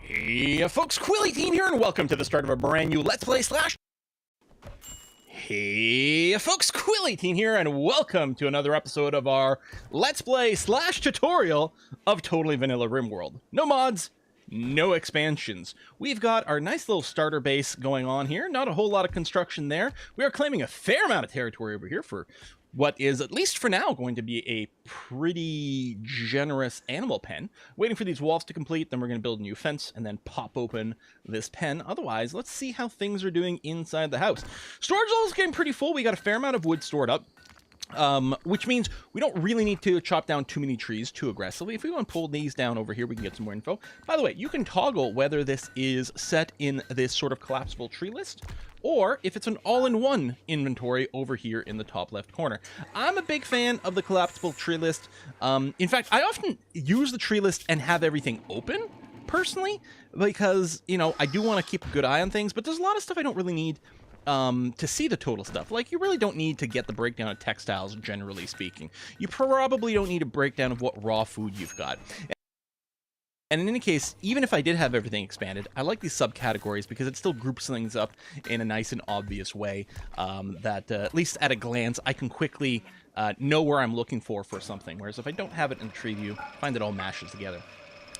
Hey folks, Quilly18 here, and welcome to the start of a brand new Let's Play slash... Hey folks, Quilly18 here, and welcome to another episode of our Let's Play slash tutorial of totally vanilla RimWorld. No mods, no expansions. We've got our nice little starter base going on here, not a whole lot of construction there. We are claiming a fair amount of territory over here for what is, at least for now, going to be a pretty generous animal pen. Waiting for these walls to complete, then we're going to build a new fence and then pop open this pen. Otherwise, let's see how things are doing inside the house. Storage level is getting pretty full. We got a fair amount of wood stored up. Which means we don't really need to chop down too many trees too aggressively. If we want to pull these down over here, we can get some more info. By the way, you can toggle whether this is set in this sort of collapsible tree list, or if it's an all-in-one inventory over here in the top left corner. I'm a big fan of the collapsible tree list. In fact, I often use the tree list and have everything open, personally, because, you know, I do want to keep a good eye on things, but there's a lot of stuff I don't really need to see the total stuff. Like, you really don't need to get the breakdown of textiles, generally speaking. You probably don't need a breakdown of what raw food you've got. And in any case, even if I did have everything expanded, I like these subcategories because it still groups things up in a nice and obvious way that, at least at a glance, I can quickly know where I'm looking for something. Whereas if I don't have it in the tree view, I find it all mashes together.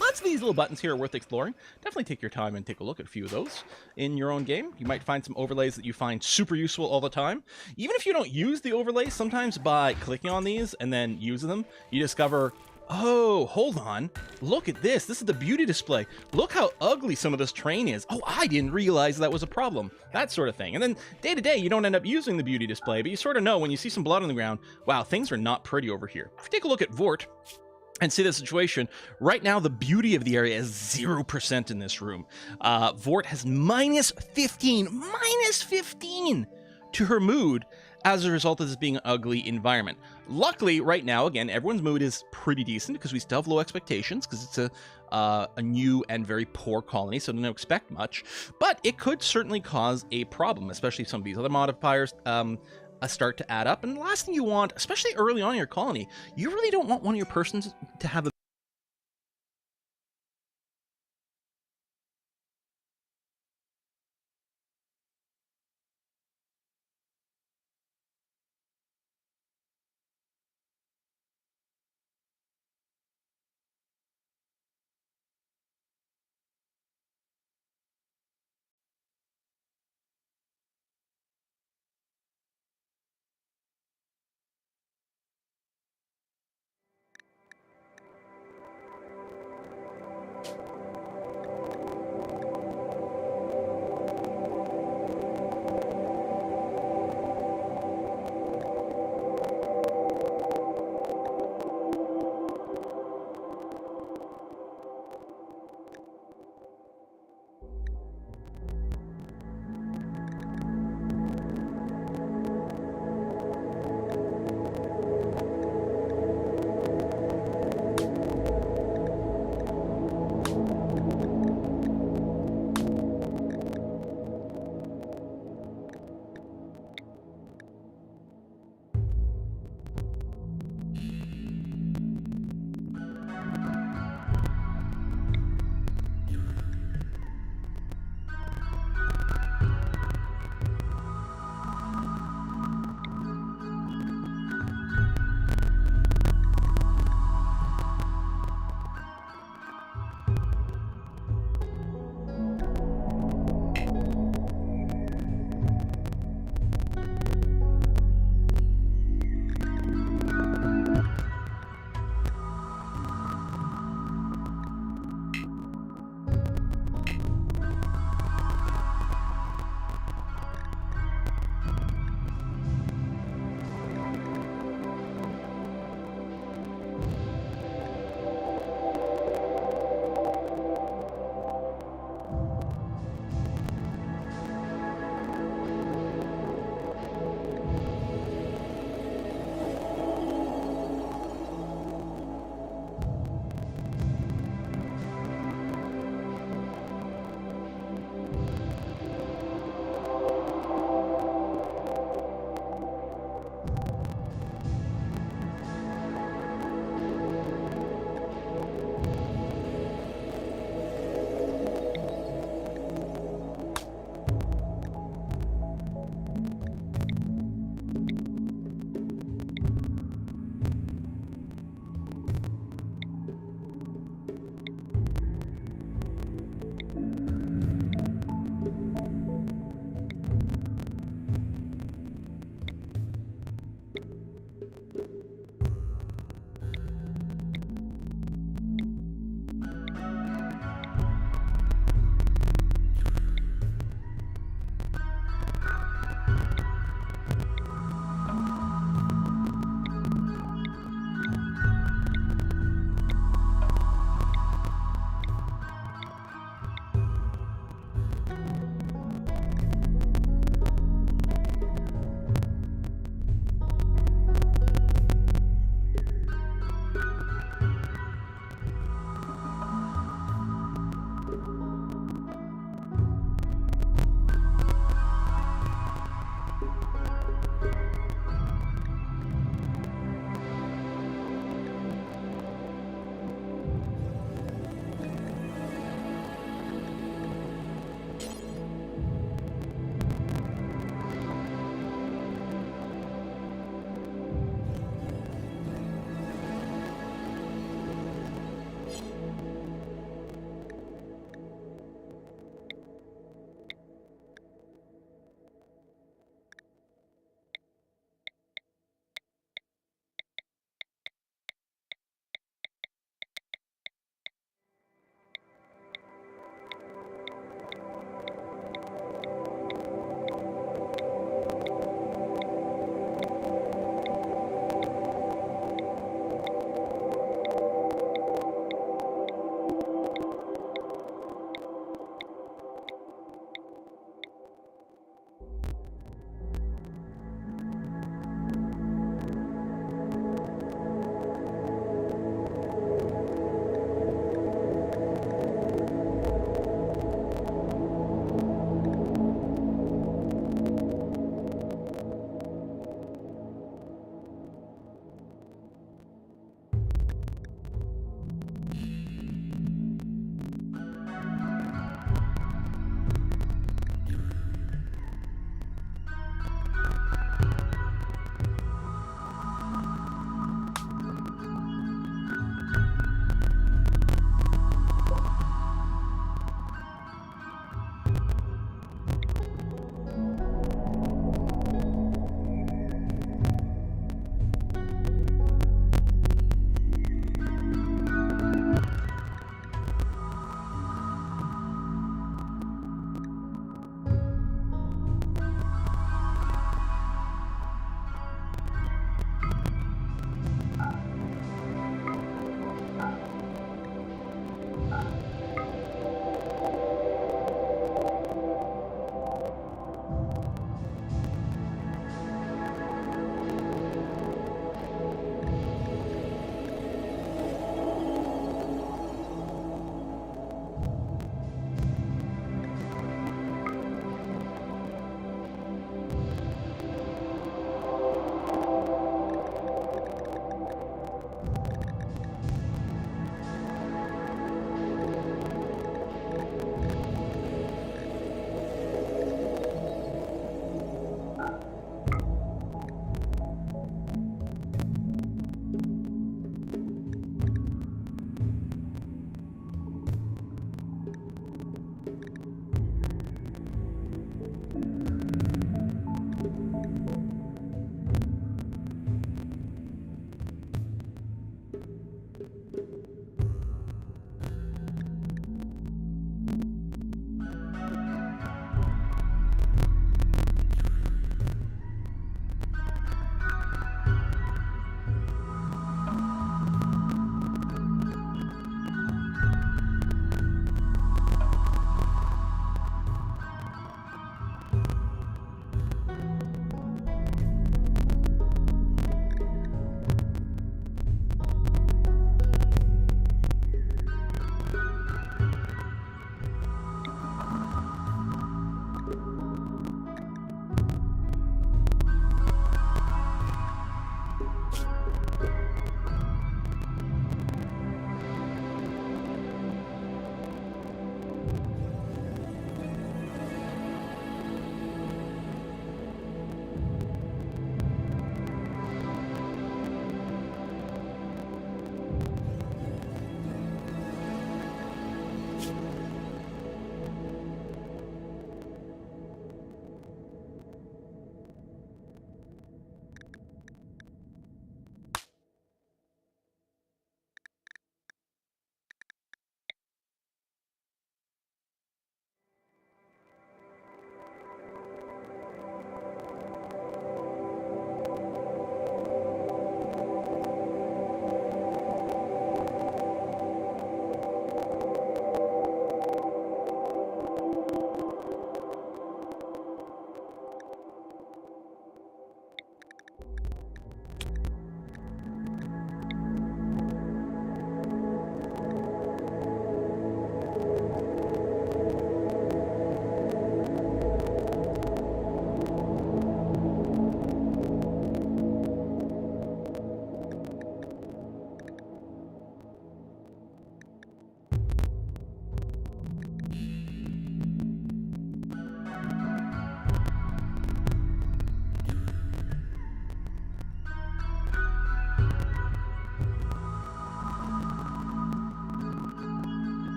Lots of these little buttons here are worth exploring. Definitely take your time and take a look at a few of those in your own game. You might find some overlays that you find super useful all the time. Even if you don't use the overlays, sometimes by clicking on these and then using them, you discover, oh, hold on, look at this. This is the beauty display. Look how ugly some of this terrain is. Oh, I didn't realize that was a problem. That sort of thing. And then day to day, you don't end up using the beauty display, but you sort of know when you see some blood on the ground, wow, things are not pretty over here. If you take a look at Vort, and see the situation, right now the beauty of the area is 0% in this room. Vort has minus 15 to her mood as a result of this being an ugly environment. Luckily, right now, again, everyone's mood is pretty decent because we still have low expectations because it's a new and very poor colony, so don't expect much. But it could certainly cause a problem, especially if some of these other modifiers start to add up. And the last thing you want, especially early on in your colony, you really don't want one of your persons to have a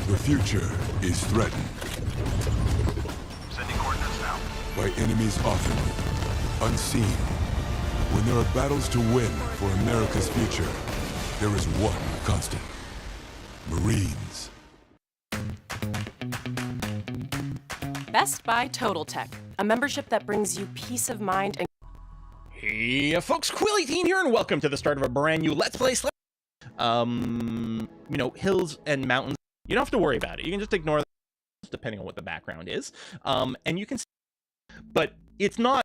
The future is threatened. Sending coordinates now. By enemies often unseen. When there are battles to win for America's future, there is one constant. Marines. Best Buy Total Tech, a membership that brings you peace of mind and... Hey folks, Quilly here, and welcome to the start of a brand new Let's Play. Hills and mountains, you don't have to worry about it. You can just ignore them, depending on what the background is. And you can see, but it's not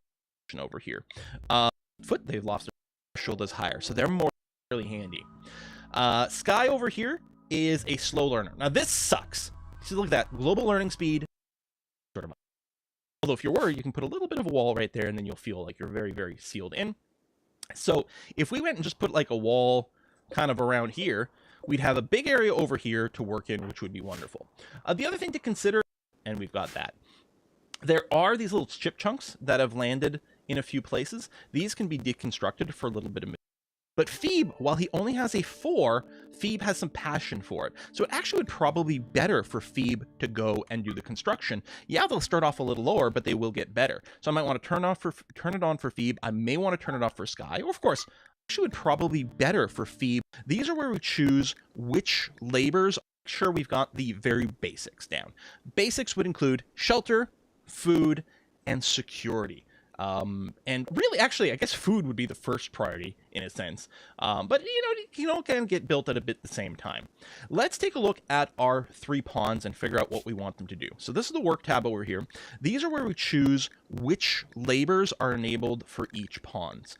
over here. Foot, they've lost their shoulders higher, so they're more really handy. Sky over here is a slow learner. Now this sucks. So look at that, global learning speed. Sort of. Although if you're worried, you can put a little bit of a wall right there, and then you'll feel like you're very, very sealed in. So if we went and just put like a wall kind of around here, we'd have a big area over here to work in, which would be wonderful. The other thing to consider, and we've got that, there are these little chip chunks that have landed in a few places. These can be deconstructed for a little bit of material. But Phoebe, while he only has a 4, Phoebe has some passion for it. So it actually would probably be better for Phoebe to go and do the construction. Yeah, they'll start off a little lower, but they will get better. So I might want to turn it on for Phoebe. I may want to turn it off for Sky. Or of course, actually would probably be better for Phoebe. These are where we choose which labors. Make sure we've got the very basics down. Basics would include shelter, food, and security. And really, actually, I guess food would be the first priority in a sense. But can get built at a bit the same time. Let's take a look at our 3 pawns and figure out what we want them to do. So this is the work tab over here. These are where we choose which labors are enabled for each pawns.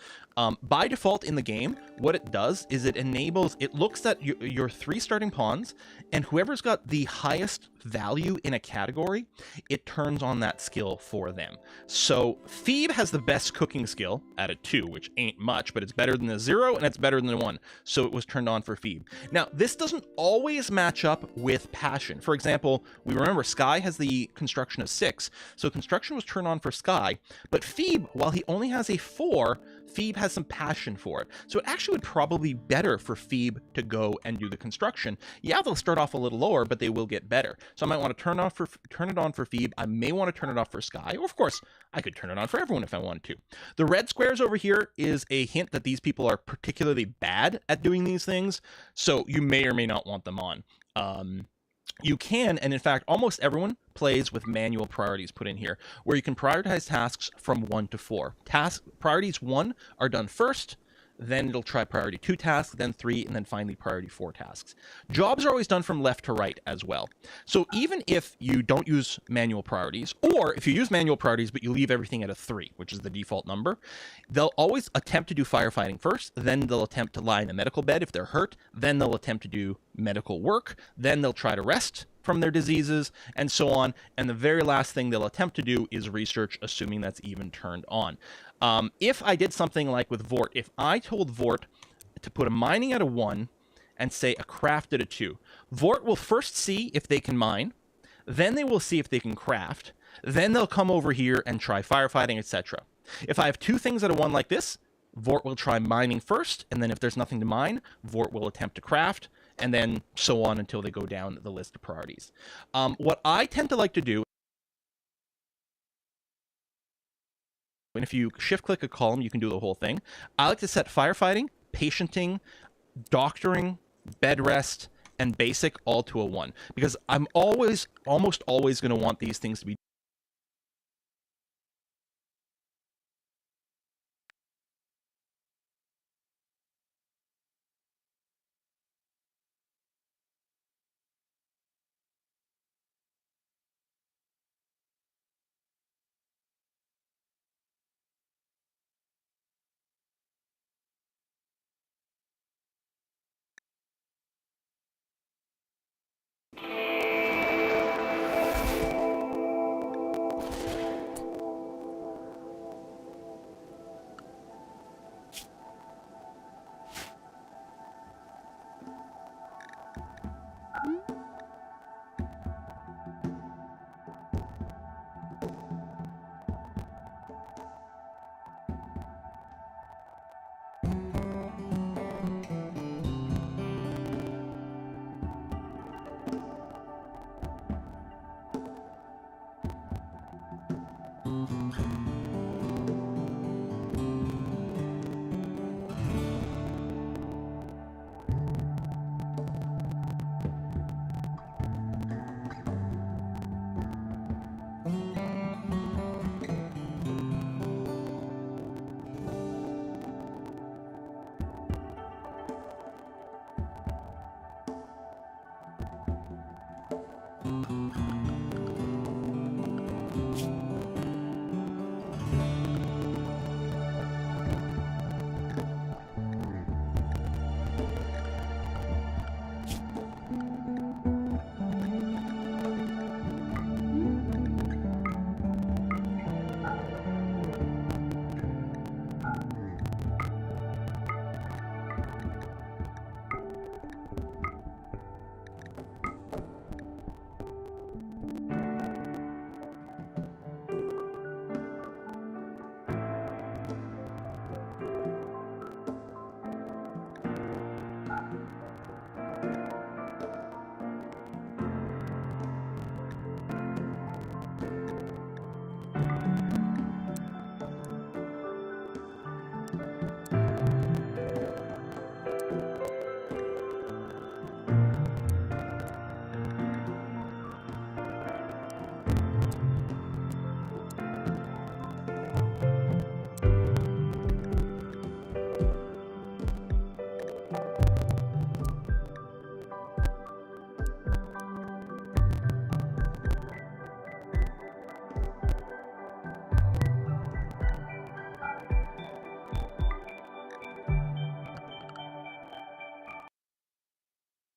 By default in the game, what it does is it looks at your 3 starting pawns, and whoever's got the highest value in a category, it turns on that skill for them. So Phoebe has the best cooking skill at a 2, which ain't much, but it's better than a 0 and it's better than a 1. So it was turned on for Phoebe. Now, this doesn't always match up with passion. For example, we remember Sky has the construction of 6, so construction was turned on for Sky, but Phoebe, while he only has a 4, Phoebe has some passion for it. So it actually would probably be better for Phoebe to go and do the construction. Yeah, they'll start off a little lower, but they will get better. So I might want to turn it on for Phoebe. I may want to turn it off for Sky. Or of course, I could turn it on for everyone if I wanted to. The red squares over here is a hint that these people are particularly bad at doing these things. So you may or may not want them on. You can, and in fact, almost everyone plays with manual priorities put in here, where you can prioritize tasks from 1 to 4. Priorities 1 are done first, then it'll try priority 2 tasks, then 3, and then finally priority 4 tasks. Jobs are always done from left to right as well. So even if you don't use manual priorities, or if you use manual priorities but you leave everything at a 3, which is the default number, they'll always attempt to do firefighting first, then they'll attempt to lie in a medical bed if they're hurt, then they'll attempt to do medical work, then they'll try to rest from their diseases, and so on. And the very last thing they'll attempt to do is research, assuming that's even turned on. If I did something like with Vort, if I told Vort to put a mining at a 1 and say a craft at a 2, Vort will first see if they can mine, then they will see if they can craft, then they'll come over here and try firefighting, etc. If I have 2 things at a 1 like this, Vort will try mining first, and then if there's nothing to mine, Vort will attempt to craft, and then so on until they go down the list of priorities. What I tend to like to do, and if you shift-click a column, you can do the whole thing. I like to set firefighting, patienting, doctoring, bed rest, and basic all to a 1, because I'm almost always going to want these things to be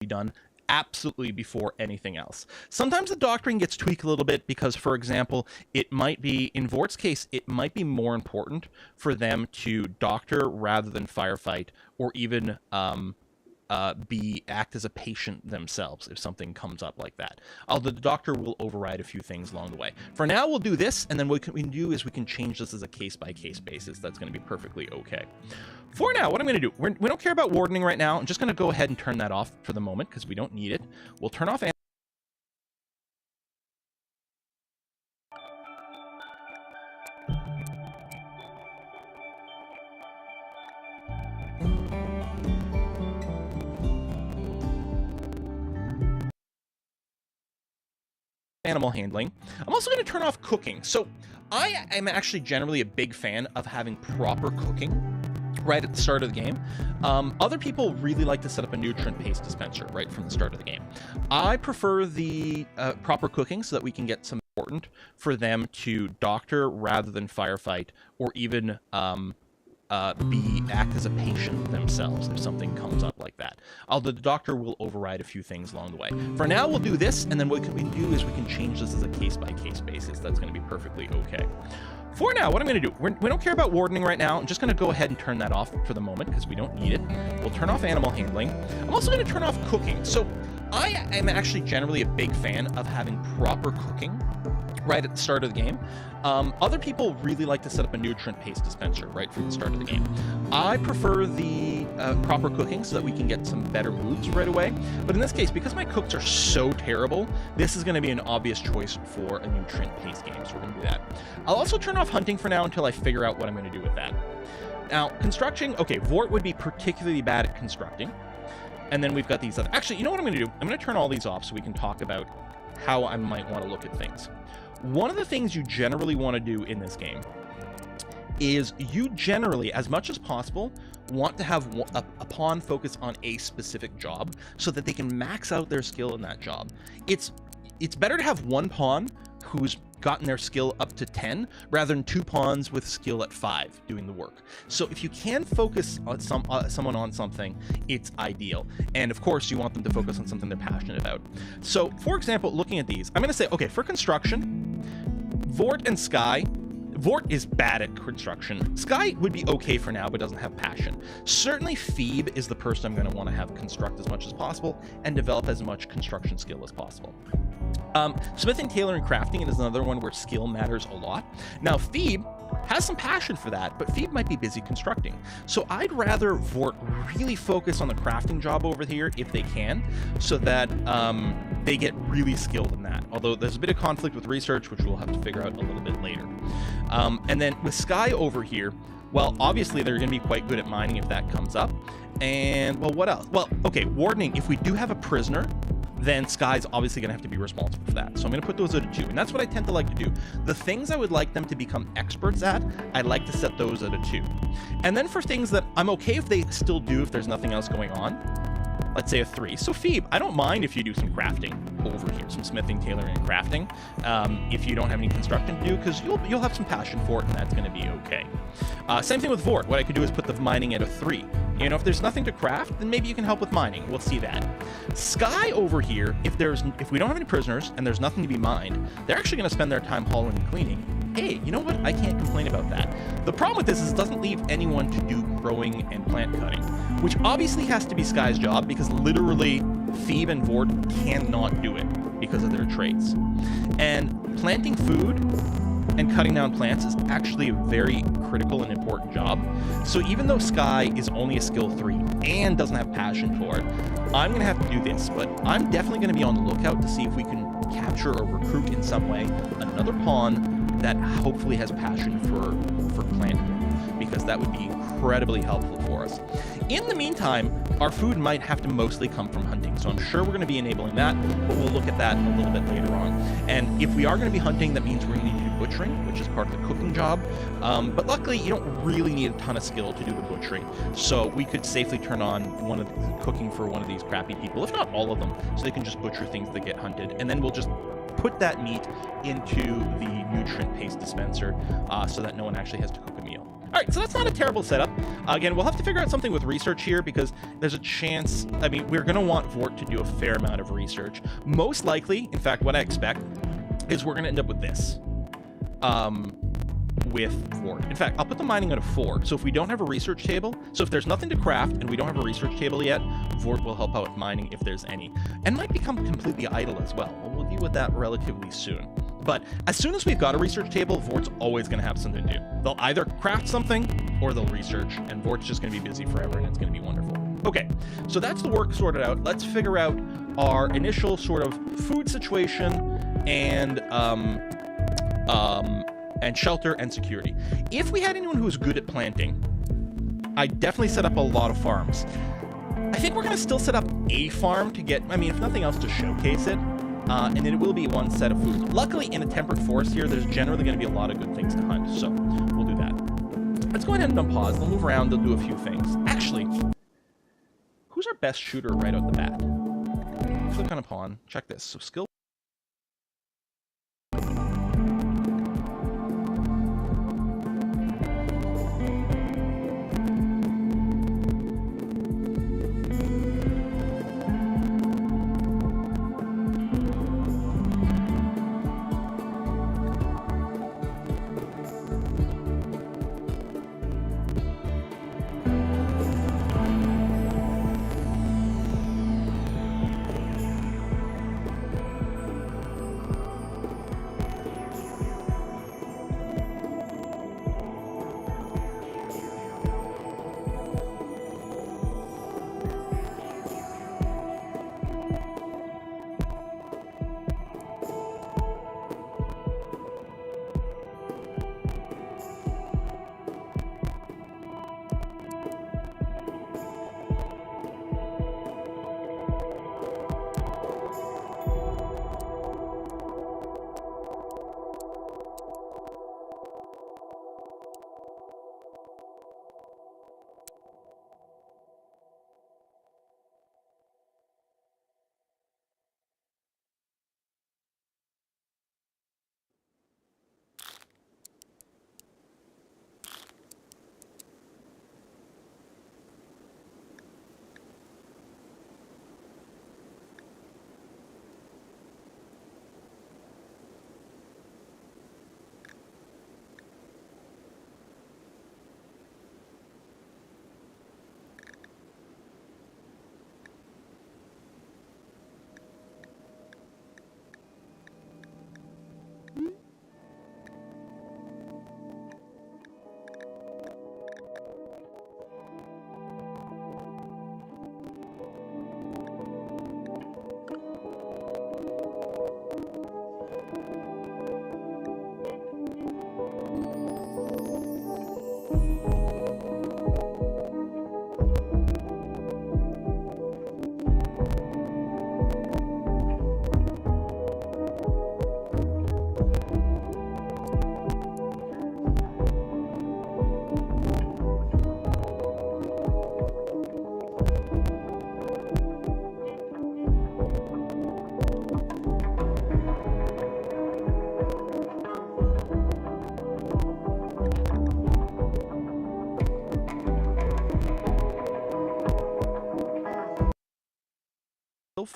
Done absolutely before anything else. Sometimes the doctoring gets tweaked a little bit because, for example, it might be, in Vort's case, it might be more important for them to doctor rather than firefight, or even act as a patient themselves if something comes up like that. Although the doctor will override a few things along the way. For now, we'll do this, and then what we can do is we can change this as a case-by-case basis. That's going to be perfectly okay. For now, what I'm going to do, we don't care about wardening right now. I'm just going to go ahead and turn that off for the moment because we don't need it. We'll turn off animal handling. I'm also going to turn off cooking. So I am actually generally a big fan of having proper cooking right at the start of the game. Other people really like to set up a nutrient paste dispenser right from the start of the game. I prefer the proper cooking so that we can get some important for them to doctor rather than firefight, or even act as a patient themselves if something comes up like that. Although the doctor will override a few things along the way. For now, we'll do this, and then what we can do is we can change this as a case-by-case basis. That's going to be perfectly okay. For now, what I'm going to do, we don't care about wardening right now. I'm just going to go ahead and turn that off for the moment because we don't need it. We'll turn off animal handling. I'm also going to turn off cooking. So I am actually generally a big fan of having proper cooking right at the start of the game. Other people really like to set up a nutrient paste dispenser right from the start of the game. I prefer the proper cooking so that we can get some better moves right away. But in this case, because my cooks are so terrible, this is going to be an obvious choice for a nutrient paste game, so we're going to do that. I'll also turn off hunting for now until I figure out what I'm going to do with that. Now, construction, okay, Vort would be particularly bad at constructing. And then we've got these other... Actually, you know what I'm going to do? I'm going to turn all these off so we can talk about how I might want to look at things. One of the things you generally want to do in this game is you generally, as much as possible, want to have a pawn focus on a specific job so that they can max out their skill in that job. It's better to have one pawn who's gotten their skill up to 10 rather than two pawns with skill at 5 doing the work. So if you can focus on someone on something, it's ideal. And of course, you want them to focus on something they're passionate about. So for example, looking at these, I'm going to say, okay, for construction, Vort and Sky. Vort is bad at construction. Sky would be okay for now, but doesn't have passion. Certainly Phoebe is the person I'm going to want to have construct as much as possible and develop as much construction skill as possible. Smithing, tailoring, crafting is another one where skill matters a lot. Now, Phoebe has some passion for that, but Phoebe might be busy constructing. So I'd rather Vort really focus on the crafting job over here if they can, so that they get really skilled in that. Although there's a bit of conflict with research, which we'll have to figure out a little bit later. And then with Sky over here, well, obviously they're going to be quite good at mining if that comes up. And, well, what else? Well, okay, warning, if we do have a prisoner, then Sky's obviously going to have to be responsible for that. So I'm going to put those at a 2, and that's what I tend to like to do. The things I would like them to become experts at, I like to set those at a 2. And then for things that I'm okay if they still do if there's nothing else going on, let's say a 3. So Phoebe, I don't mind if you do some crafting over here, some smithing, tailoring, and crafting, if you don't have any construction to do, because you'll have some passion for it, and that's going to be okay. Same thing with Vort. What I could do is put the mining at a 3. You know, if there's nothing to craft, then maybe you can help with mining. We'll see that. Sky over here, if we don't have any prisoners and there's nothing to be mined, they're actually going to spend their time hauling and cleaning. Hey, you know what? I can't complain about that. The problem with this is it doesn't leave anyone to do growing and plant cutting, which obviously has to be Sky's job because literally Phoebe and Vort cannot do it because of their traits. And planting food and cutting down plants is actually a very critical and important job. So even though Sky is only a skill 3 and doesn't have passion for it, I'm going to have to do this, but I'm definitely going to be on the lookout to see if we can capture or recruit in some way another pawn that hopefully has passion for planting, because that would be incredibly helpful for us. In the meantime, our food might have to mostly come from hunting, so I'm sure we're going to be enabling that, but we'll look at that a little bit later on. And if we are going to be hunting, that means we're going to need to do butchering, which is part of the cooking job. But luckily, you don't really need a ton of skill to do the butchering, so we could safely turn on one of the cooking for one of these crappy people, if not all of them, so they can just butcher things that get hunted, and then we'll just put that meat into the nutrient paste dispenser so that no one actually has to cook a meal. All right, so that's not a terrible setup. Again, we'll have to figure out something with research here because there's a chance, I mean, we're going to want Vort to do a fair amount of research. Most likely, in fact, what I expect is we're going to end up with this. With Vort. In fact, I'll put the mining at a 4. So if we don't have a research table, so if there's nothing to craft and we don't have a research table yet, Vort will help out with mining if there's any. And might become completely idle as well. We'll deal with that relatively soon. But as soon as we've got a research table, Vort's always going to have something to do. They'll either craft something or they'll research, and Vort's just going to be busy forever, and it's going to be wonderful. Okay, so that's the work sorted out. Let's figure out our initial sort of food situation and shelter and security. If we had anyone who was good at planting, I'd definitely set up a lot of farms. I think we're going to still set up a farm to get, I mean, if nothing else, to showcase it. And it will be one set of food. Luckily, in a temperate forest here, there's generally going to be a lot of good things to hunt, so we'll do that. Let's go ahead and unpause. We'll move around. They'll do a few things. Actually, who's our best shooter right out the bat? Click on a pawn. Check this. So skill.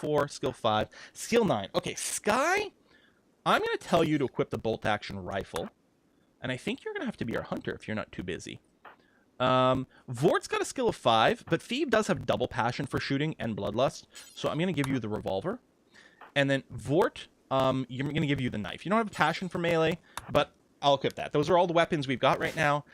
4, skill 5, skill 9. Okay, Sky, I'm going to tell you to equip the bolt-action rifle. And I think you're going to have to be our hunter if you're not too busy. Vort's got a skill of 5, but Phoebe does have double passion for shooting and bloodlust, so I'm going to give you the revolver. And then Vort, you're going to give you the knife. You don't have a passion for melee, but I'll equip that. Those are all the weapons we've got right now.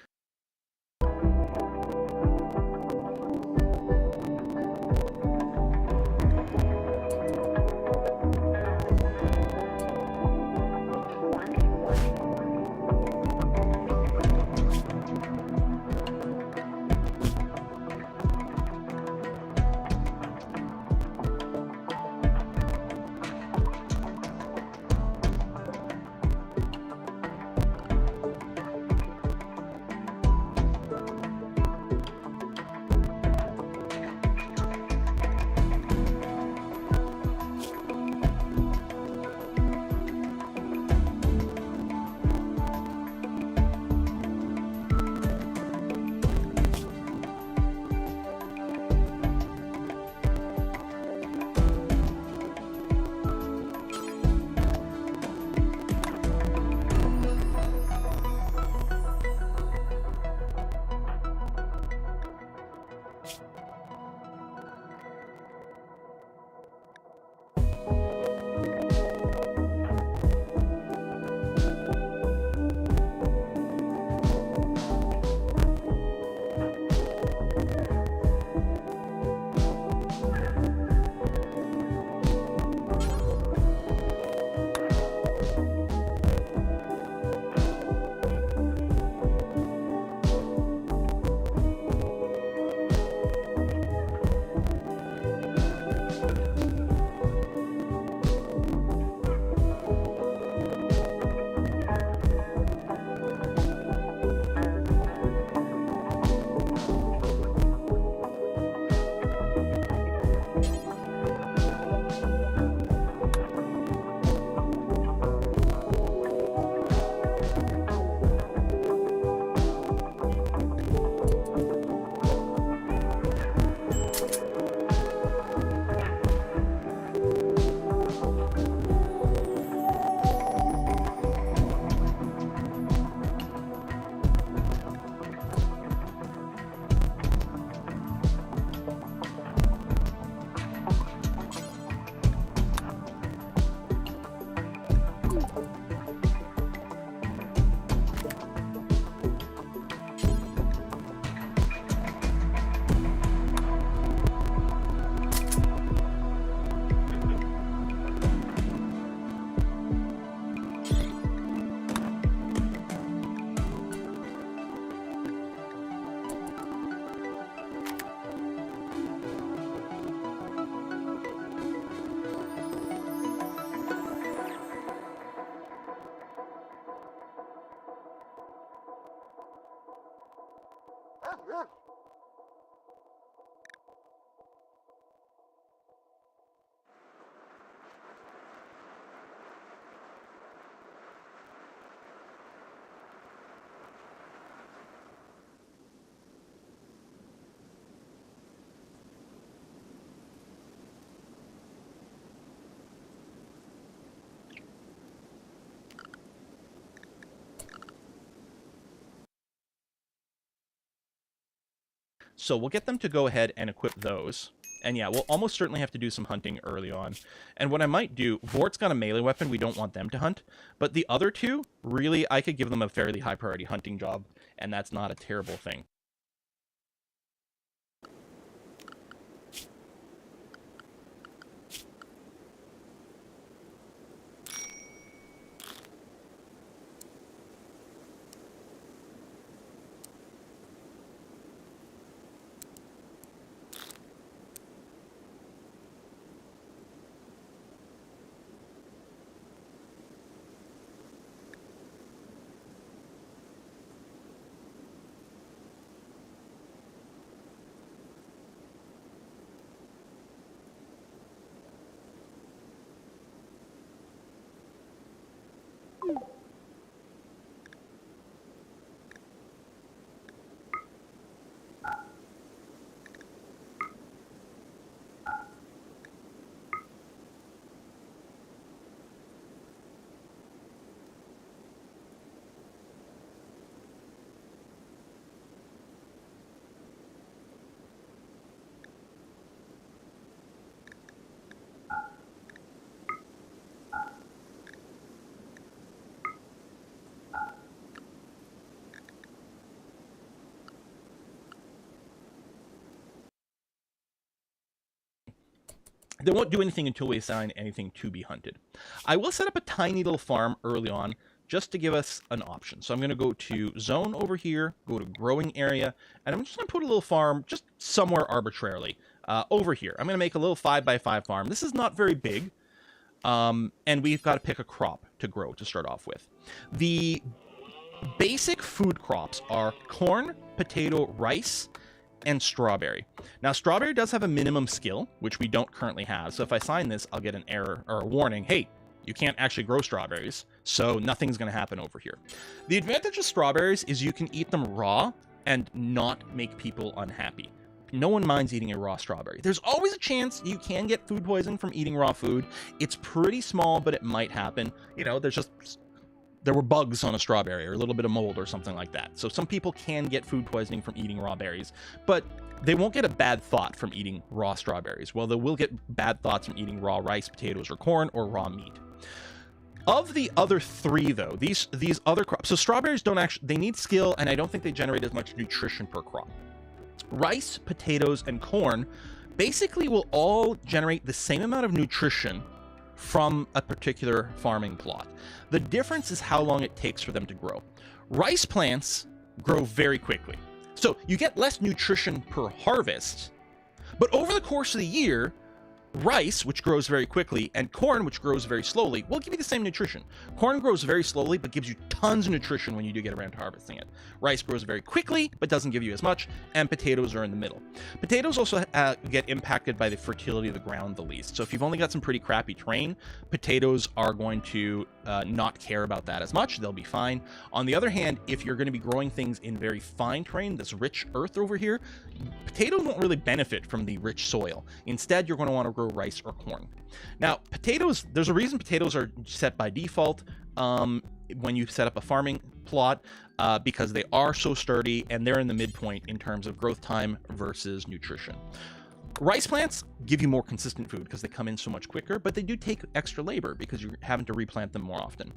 So we'll get them to go ahead and equip those. And yeah, we'll almost certainly have to do some hunting early on. And what I might do, Vort's got a melee weapon, we don't want them to hunt. But the other two, really, I could give them a fairly high priority hunting job, and that's not a terrible thing. they won't do anything until we assign anything to be hunted. I will set up a tiny little farm early on just to give us an option. So I'm going to go to zone over here, go to growing area, and I'm just going to put a little farm just somewhere arbitrarily over here. I'm going to make a little 5x5 farm. This is not very big, and we've got to pick a crop to grow to start off with. The basic food crops are corn, potato, rice, and strawberry. Now, strawberry does have a minimum skill, which we don't currently have. So if I sign this, I'll get an error or a warning. Hey, you can't actually grow strawberries, so nothing's going to happen over here. The advantage of strawberries is you can eat them raw and not make people unhappy. No one minds eating a raw strawberry. There's always a chance you can get food poisoning from eating raw food. It's pretty small, but it might happen. You know, there were bugs on a strawberry or a little bit of mold or something like that. So some people can get food poisoning from eating raw berries, but they won't get a bad thought from eating raw strawberries. Well, they will get bad thoughts from eating raw rice, potatoes, or corn, or raw meat. Of the other three, though, these other crops, so strawberries don't actually, they need skill, and I don't think they generate as much nutrition per crop. Rice, potatoes, and corn basically will all generate the same amount of nutrition from a particular farming plot. The difference is how long it takes for them to grow. Rice plants grow very quickly, so you get less nutrition per harvest, but over the course of the year, rice, which grows very quickly, and corn, which grows very slowly, will give you the same nutrition. Corn grows very slowly, but gives you tons of nutrition when you do get around to harvesting it. Rice grows very quickly, but doesn't give you as much, and potatoes are in the middle. Potatoes also get impacted by the fertility of the ground the least. So if you've only got some pretty crappy terrain, potatoes are going to not care about that as much. They'll be fine. On the other hand, if you're going to be growing things in very fine terrain, this rich earth over here, potatoes won't really benefit from the rich soil. Instead, you're going to want to grow rice or corn. Now, potatoes, there's a reason potatoes are set by default when you set up a farming plot, because they are so sturdy and they're in the midpoint in terms of growth time versus nutrition. Rice plants give you more consistent food because they come in so much quicker, but they do take extra labor because you're having to replant them more often.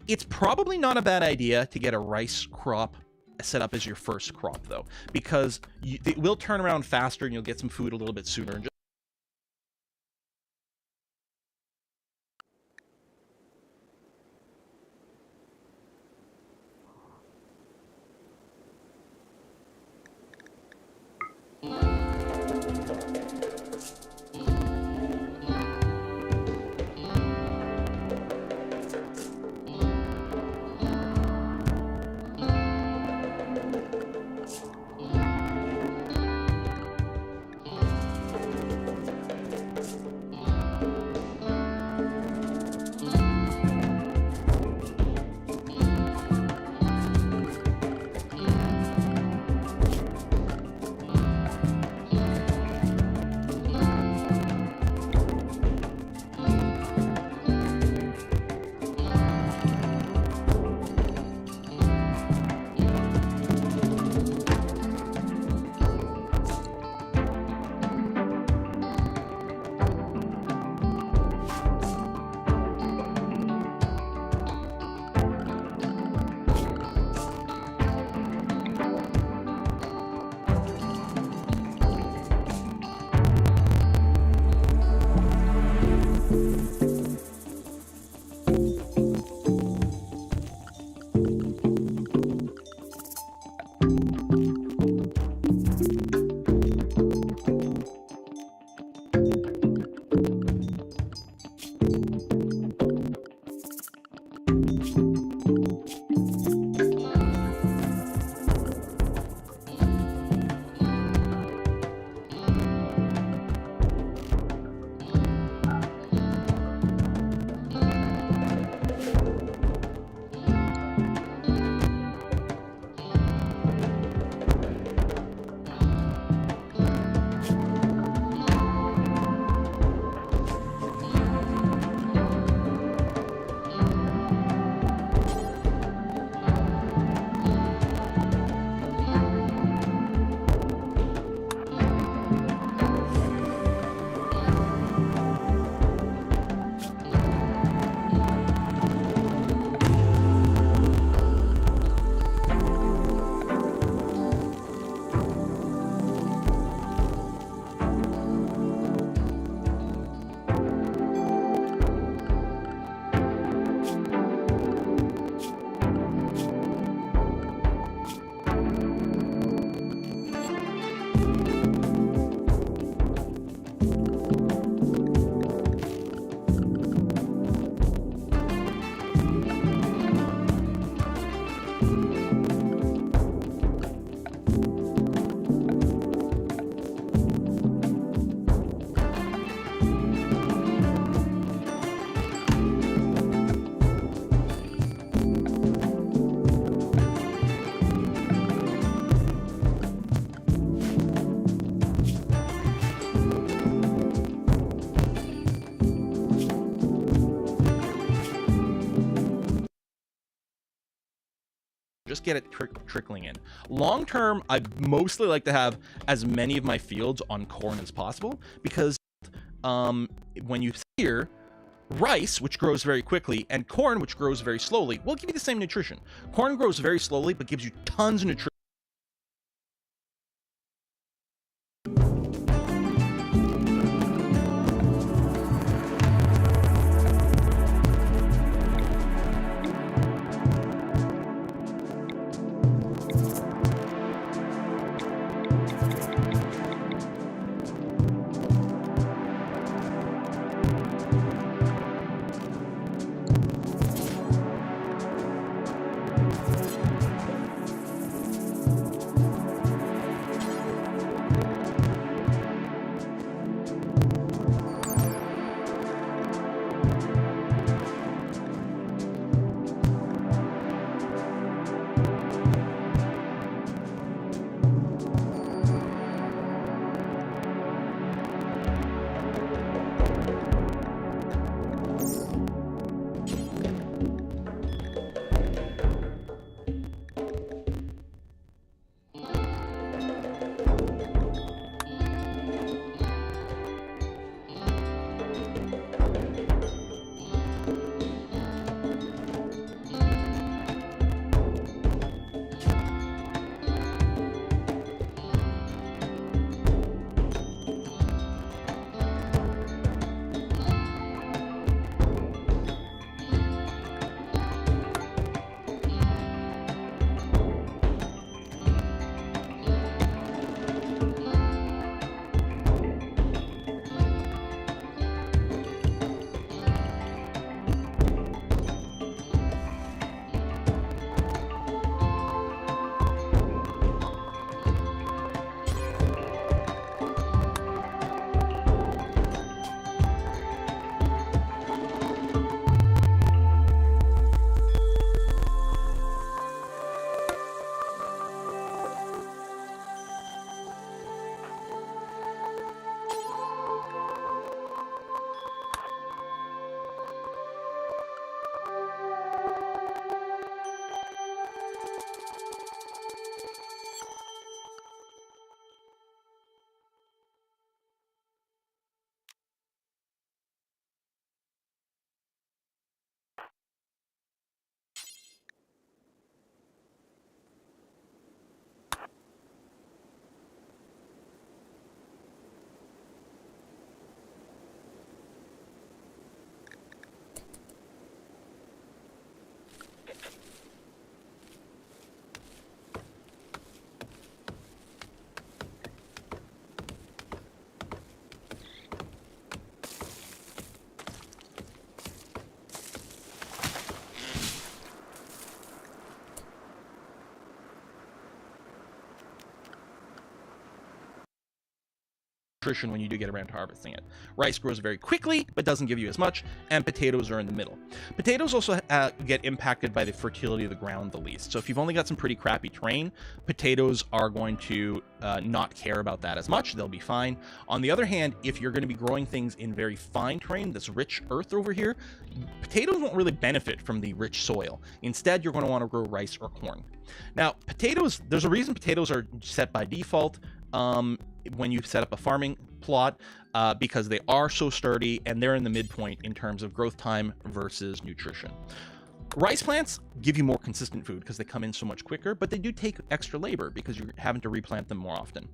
It's probably not a bad idea to get a rice crop set up as your first crop, though, because it will turn around faster and you'll get some food a little bit sooner. And Just get it trickling in. Long term, I mostly like to have as many of my fields on corn as possible, because when you hear rice, which grows very quickly, and corn, which grows very slowly, will give you the same nutrition. Corn grows very slowly, but gives you tons of nutrition. Nutrition when you do get around to harvesting it. Rice grows very quickly, but doesn't give you as much, and potatoes are in the middle. Potatoes also get impacted by the fertility of the ground the least. So if you've only got some pretty crappy terrain, potatoes are going to not care about that as much. They'll be fine. On the other hand, if you're going to be growing things in very fine terrain, this rich earth over here, potatoes won't really benefit from the rich soil. Instead, you're going to want to grow rice or corn. Now, potatoes, there's a reason potatoes are set by default when you set up a farming plot, because they are so sturdy and they're in the midpoint in terms of growth time versus nutrition. Rice plants give you more consistent food because they come in so much quicker, but they do take extra labor because you're having to replant them more often.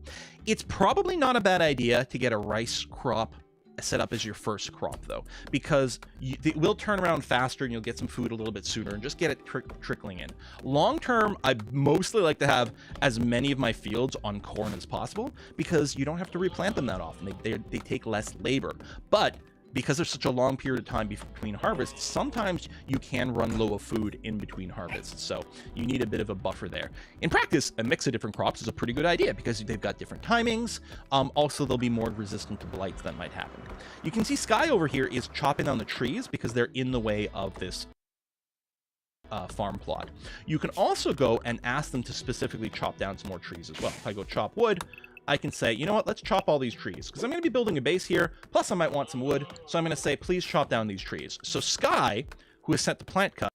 It's probably not a bad idea to get a rice crop set up as your first crop, though, because it will turn around faster and you'll get some food a little bit sooner, and just get it trickling in. Long term, I mostly like to have as many of my fields on corn as possible, because you don't have to replant them that often. They take less labor. But because there's such a long period of time between harvests, sometimes you can run low of food in between harvests, so you need a bit of a buffer there. In practice, a mix of different crops is a pretty good idea because they've got different timings. Also, they'll be more resistant to blights that might happen. You can see Sky over here is chopping down the trees because they're in the way of this farm plot. You can also go and ask them to specifically chop down some more trees as well. If I go chop wood, I can say, you know what, let's chop all these trees, because I'm going to be building a base here, plus I might want some wood, so I'm going to say, please chop down these trees. So Sky, who has set the plant cut,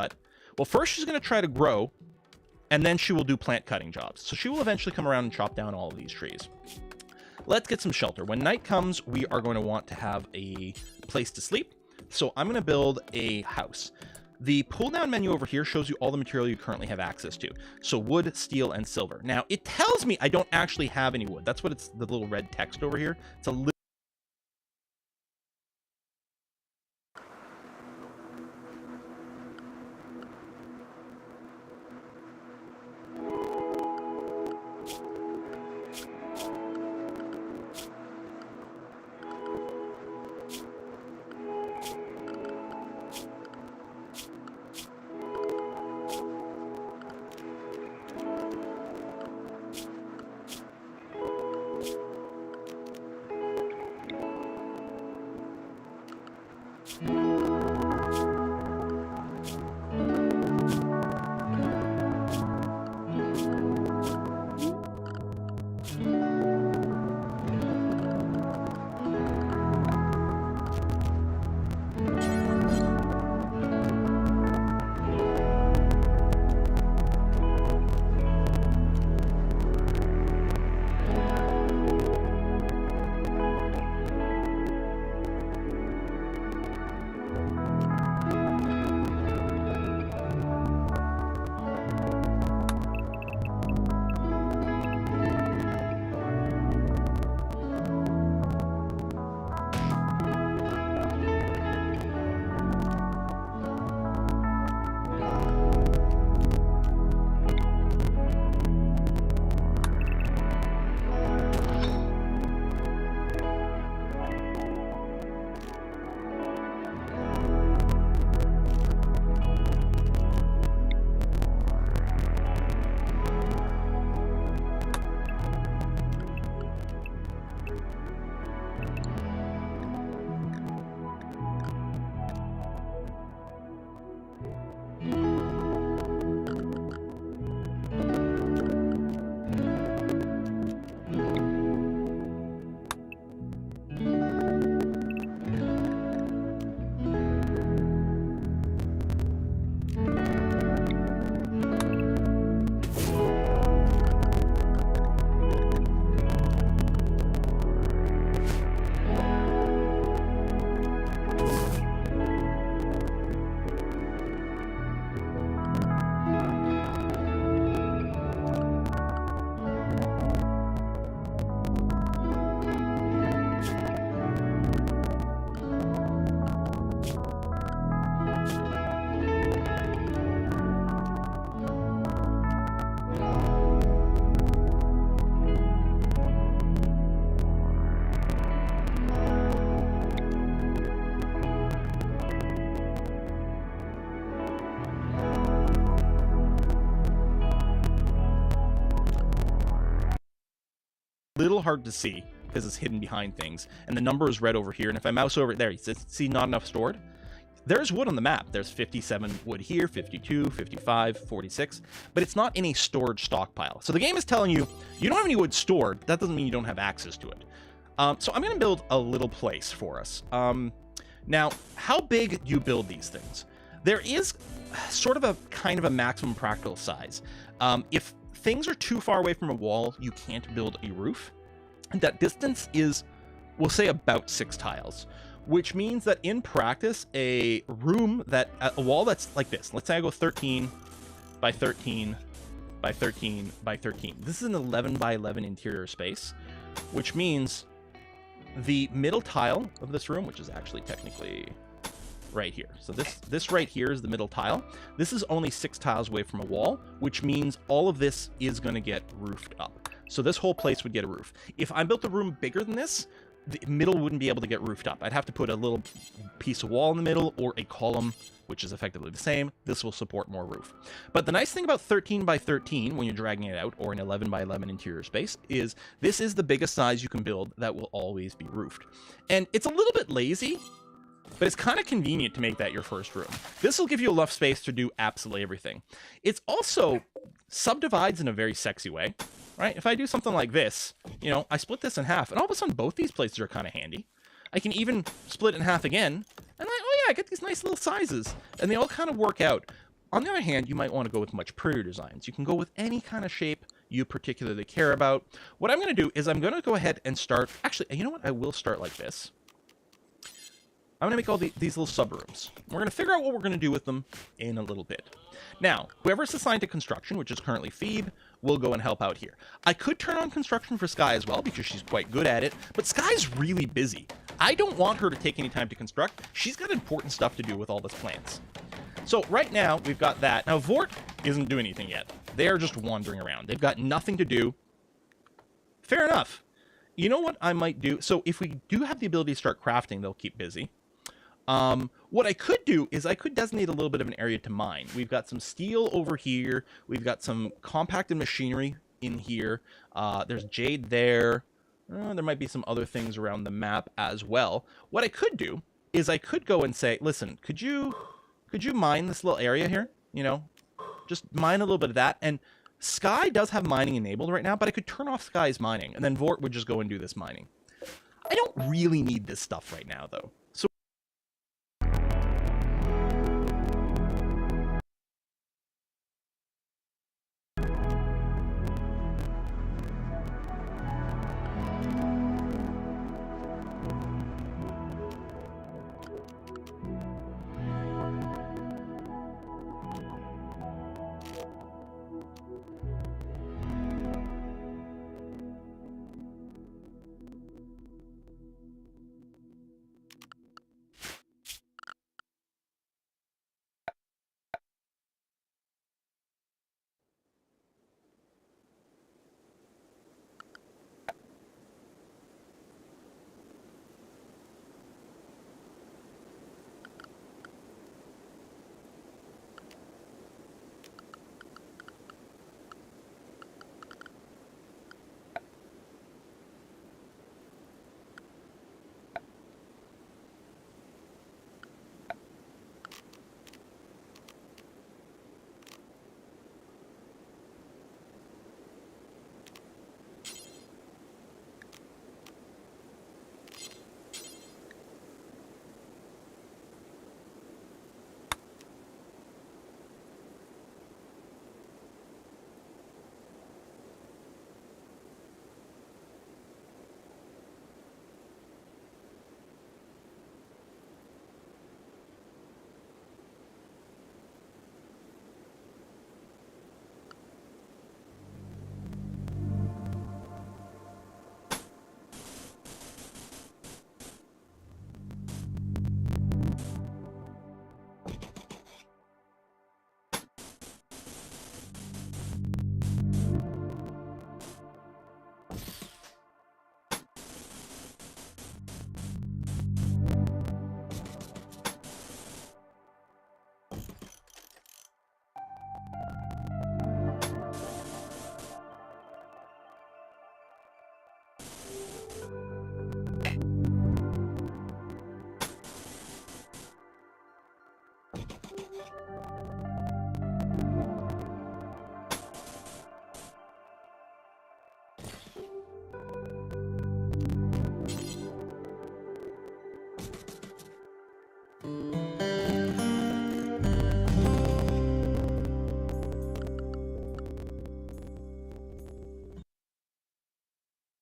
cut. Well, first she's going to try to grow, and then she will do plant cutting jobs. So she will eventually come around and chop down all of these trees. Let's get some shelter. When night comes, we are going to want to have a place to sleep. So I'm going to build a house. The pull-down menu over here shows you all the material you currently have access to. So wood, steel, and silver. Now, it tells me I don't actually have any wood. That's what it's, the little red text over here. It's a little... little hard to see because it's hidden behind things, and the number is red over here, and if I mouse over it, there, you see not enough stored? There's wood on the map. There's 57 wood here, 52, 55, 46, but it's not in a storage stockpile. So the game is telling you, you don't have any wood stored. That doesn't mean you don't have access to it. So I'm going to build a little place for us. Now, how big do you build these things? There is sort of a kind of a maximum practical size. If things are too far away from a wall, you can't build a roof. And that distance is, we'll say, about 6 tiles, which means that in practice, a wall that's like this, let's say I go 13 by 13 by 13 by 13. This is an 11 by 11 interior space, which means the middle tile of this room, which is actually technically right here. So this right here is the middle tile. This is only 6 tiles away from a wall, which means all of this is going to get roofed up. So this whole place would get a roof. If I built a room bigger than this, the middle wouldn't be able to get roofed up. I'd have to put a little piece of wall in the middle or a column, which is effectively the same. This will support more roof. But the nice thing about 13 by 13 when you're dragging it out, or an 11 by 11 interior space, is this is the biggest size you can build that will always be roofed. And it's a little bit lazy, but it's kind of convenient to make that your first room. This will give you enough space to do absolutely everything. It's also subdivides in a very sexy way, right? If I do something like this, you know, I split this in half, and all of a sudden both these places are kind of handy. I can even split it in half again, and like, oh yeah, I get these nice little sizes, and they all kind of work out. On the other hand, you might want to go with much prettier designs. You can go with any kind of shape you particularly care about. What I'm going to do is I'm going to go ahead and start... Actually, you know what? I will start like this. I'm going to make all these little subrooms. We're going to figure out what we're going to do with them in a little bit. Now, whoever's assigned to construction, which is currently Phoebe, will go and help out here. I could turn on construction for Sky as well, because she's quite good at it, but Sky's really busy. I don't want her to take any time to construct. She's got important stuff to do with all this plants. So right now, we've got that. Now, Vort isn't doing anything yet. They're just wandering around. They've got nothing to do. Fair enough. You know what I might do? So if we do have the ability to start crafting, they'll keep busy. What I could do is I could designate a little bit of an area to mine. We've got some steel over here. We've got some compacted machinery in here. There's jade there. There might be some other things around the map as well. What I could do is I could go and say, listen, could you mine this little area here? You know, just mine a little bit of that. And Sky does have mining enabled right now, but I could turn off Sky's mining, and then Vort would just go and do this mining. I don't really need this stuff right now, though. So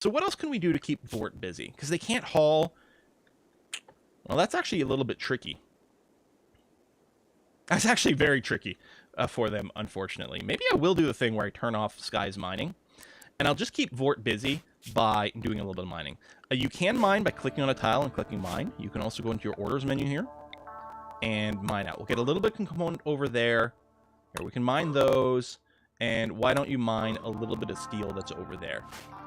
So what else can we do to keep Vort busy? Because they can't haul... Well, that's actually a little bit tricky. That's actually very tricky for them, unfortunately. Maybe I will do the thing where I turn off Sky's mining, and I'll just keep Vort busy by doing a little bit of mining. You can mine by clicking on a tile and clicking mine. You can also go into your orders menu here and mine out. We'll get a little bit of component over there. Here, we can mine those. And why don't you mine a little bit of steel that's over there?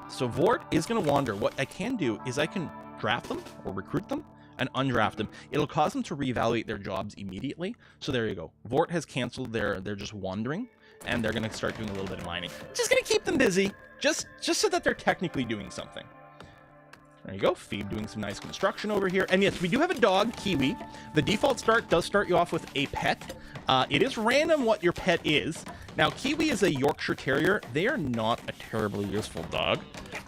So Vort is going to wander. What I can do is I can draft them or recruit them and undraft them. It'll cause them to reevaluate their jobs immediately. So there you go. Vort has canceled they're just wandering, and they're going to start doing a little bit of mining. Just going to keep them busy, just so that they're technically doing something. There you go. Phoebe doing some nice construction over here. And yes, we do have a dog, Kiwi. The default start does start you off with a pet. It is random what your pet is. Now, Kiwi is a Yorkshire Terrier. They are not a terribly useful dog,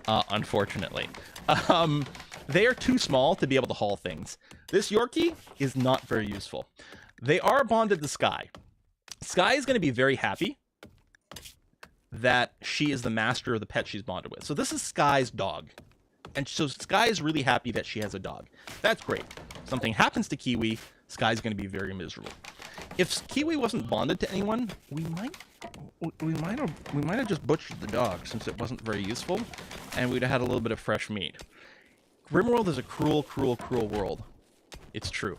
unfortunately. They are too small to be able to haul things. This Yorkie is not very useful. They are bonded to Sky. Sky is going to be very happy that she is the master of the pet she's bonded with. So this is Sky's dog. And so Sky is really happy that she has a dog. That's great. Something happens to Kiwi, Sky's going to be very miserable. If Kiwi wasn't bonded to anyone, we might have just butchered the dog since it wasn't very useful, and we'd have had a little bit of fresh meat. RimWorld is a cruel, cruel, cruel world. It's true.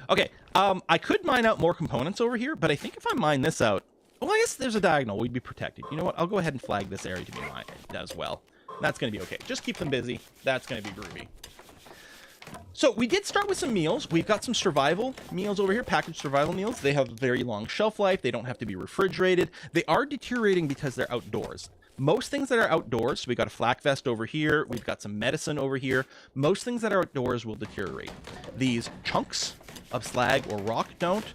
Okay, I could mine out more components over here, but I think if I mine this out, well, I guess there's a diagonal. We'd be protected. You know what? I'll go ahead and flag this area to be mined as well. That's going to be okay. Just keep them busy. That's going to be groovy. So we did start with some meals. We've got some survival meals over here, packaged survival meals. They have very long shelf life. They don't have to be refrigerated. They are deteriorating because they're outdoors. Most things that are outdoors, so we got a flak vest over here. We've got some medicine over here. Most things that are outdoors will deteriorate. These chunks of slag or rock don't.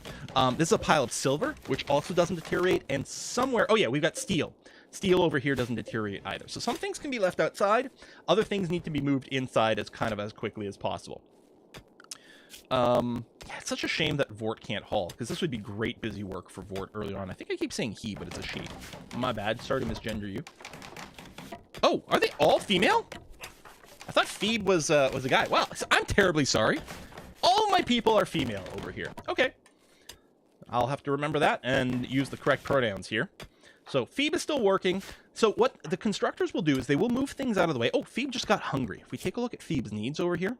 This is a pile of silver, which also doesn't deteriorate. And somewhere, oh yeah, we've got steel. Steel over here doesn't deteriorate either. So some things can be left outside. Other things need to be moved inside as quickly as possible. Yeah, it's such a shame that Vort can't haul, because this would be great busy work for Vort early on. I think I keep saying he, but it's a she. My bad. Sorry to misgender you. Oh, are they all female? I thought Phoebe was a guy. Wow, I'm terribly sorry. All my people are female over here. Okay. I'll have to remember that and use the correct pronouns here. So Phoebe is still working. So what the constructors will do is they will move things out of the way. Oh, Phoebe just got hungry. If we take a look at Phoebe's needs over here,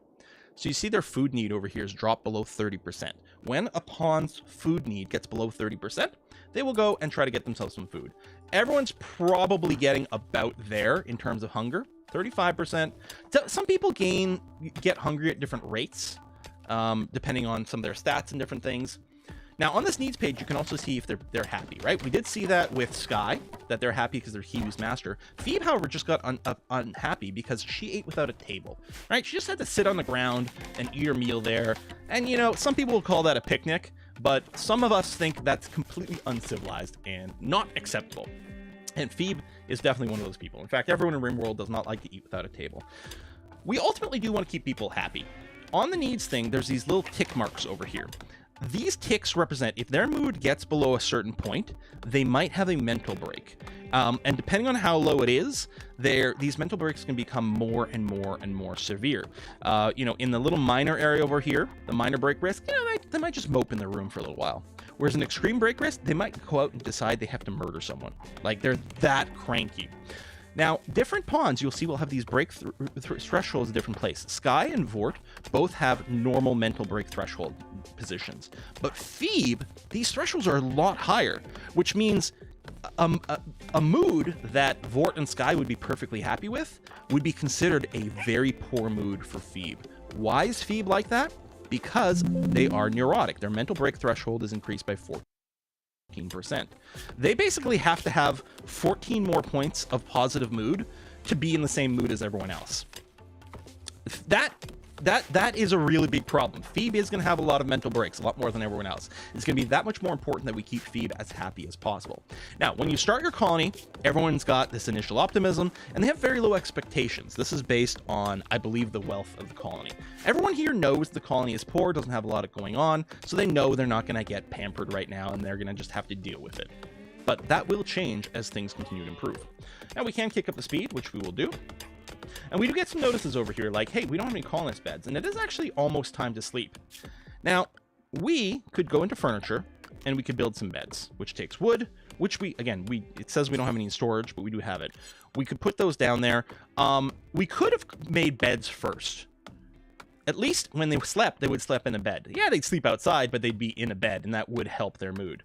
so you see their food need over here is dropped below 30%. When a pawn's food need gets below 30%, they will go and try to get themselves some food. Everyone's probably getting about there in terms of hunger, 35%. So some people get hungry at different rates, depending on some of their stats and different things. Now, on this needs page, you can also see if they're happy, right? We did see that with Sky, that they're happy because they're Kiwi's master. Phoebe, however, just got unhappy because she ate without a table, right? She just had to sit on the ground and eat her meal there. And, you know, some people will call that a picnic, but some of us think that's completely uncivilized and not acceptable. And Phoebe is definitely one of those people. In fact, everyone in RimWorld does not like to eat without a table. We ultimately do want to keep people happy. On the needs thing, there's these little tick marks over here. These ticks represent if their mood gets below a certain point, they might have a mental break. And depending on how low it is, these mental breaks can become more and more and more severe. You know, in the little minor area over here, the minor break risk, you know, they might just mope in their room for a little while. Whereas an extreme break risk, they might go out and decide they have to murder someone. Like, they're that cranky. Now, different pawns, you'll see, will have these break thresholds in different places. Sky and Vort both have normal mental break threshold positions. But Phoebe, these thresholds are a lot higher, which means a mood that Vort and Sky would be perfectly happy with would be considered a very poor mood for Phoebe. Why is Phoebe like that? Because they are neurotic. Their mental break threshold is increased by 14%. They basically have to have 14 more points of positive mood to be in the same mood as everyone else. That is a really big problem. Phoebe is going to have a lot of mental breaks, a lot more than everyone else. It's going to be that much more important that we keep Phoebe as happy as possible. Now, when you start your colony, everyone's got this initial optimism, and they have very low expectations. This is based on, I believe, the wealth of the colony. Everyone here knows the colony is poor, doesn't have a lot going on, so they know they're not going to get pampered right now, and they're going to just have to deal with it. But that will change as things continue to improve. Now, we can kick up the speed, which we will do. And we do get some notices over here like, hey, we don't have any colonist beds, and it is actually almost time to sleep. Now, we could go into furniture, and we could build some beds, which takes wood, which it says we don't have any in storage, but we do have it. We could put those down there. We could have made beds first. At least when they slept, they would sleep in a bed. Yeah, they'd sleep outside, but they'd be in a bed, and that would help their mood.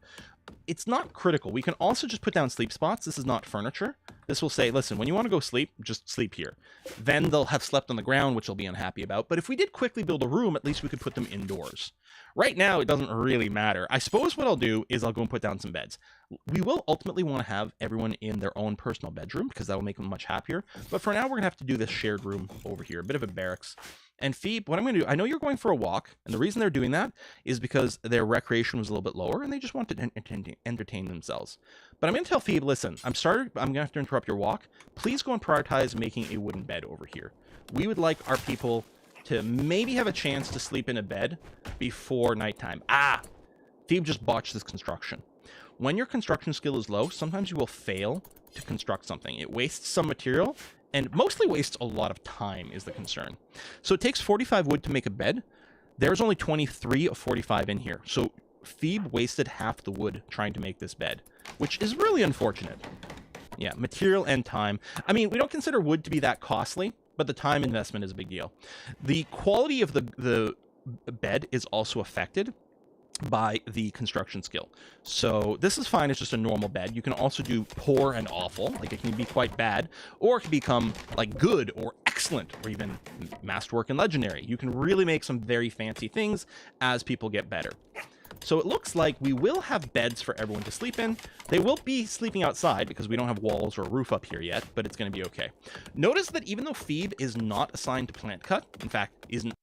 It's not critical. We can also just put down sleep spots. This is not furniture. This will say, listen, when you want to go sleep, just sleep here. Then they'll have slept on the ground, which they'll be unhappy about. But if we did quickly build a room, at least we could put them indoors. Right now, it doesn't really matter. I suppose what I'll do is I'll go and put down some beds. We will ultimately want to have everyone in their own personal bedroom because that will make them much happier. But for now, we're going to have to do this shared room over here, a bit of a barracks. And Phoebe, what I'm going to do, I know you're going for a walk, and the reason they're doing that is because their recreation was a little bit lower, and they just want to entertain themselves. But I'm going to tell Phoebe, listen, I'm going to have to interrupt your walk. Please go and prioritize making a wooden bed over here. We would like our people to maybe have a chance to sleep in a bed before nighttime. Phoebe just botched this construction. When your construction skill is low, sometimes you will fail to construct something. It wastes some material, and mostly wastes a lot of time is the concern. So it takes 45 wood to make a bed. There's only 23 of 45 in here. So Phoebe wasted half the wood trying to make this bed, which is really unfortunate. Yeah, material and time. I mean, we don't consider wood to be that costly, but the time investment is a big deal. The quality of the bed is also affected by the construction skill. So this is fine, it's just a normal bed. You can also do poor and awful, like it can be quite bad, or it can become like good or excellent, or even masterwork and legendary. You can really make some very fancy things as people get better. So it looks like we will have beds for everyone to sleep in. They will be sleeping outside because we don't have walls or a roof up here yet, but it's going to be okay. Notice that even though Phoebe is not assigned to plant cut, in fact, isn't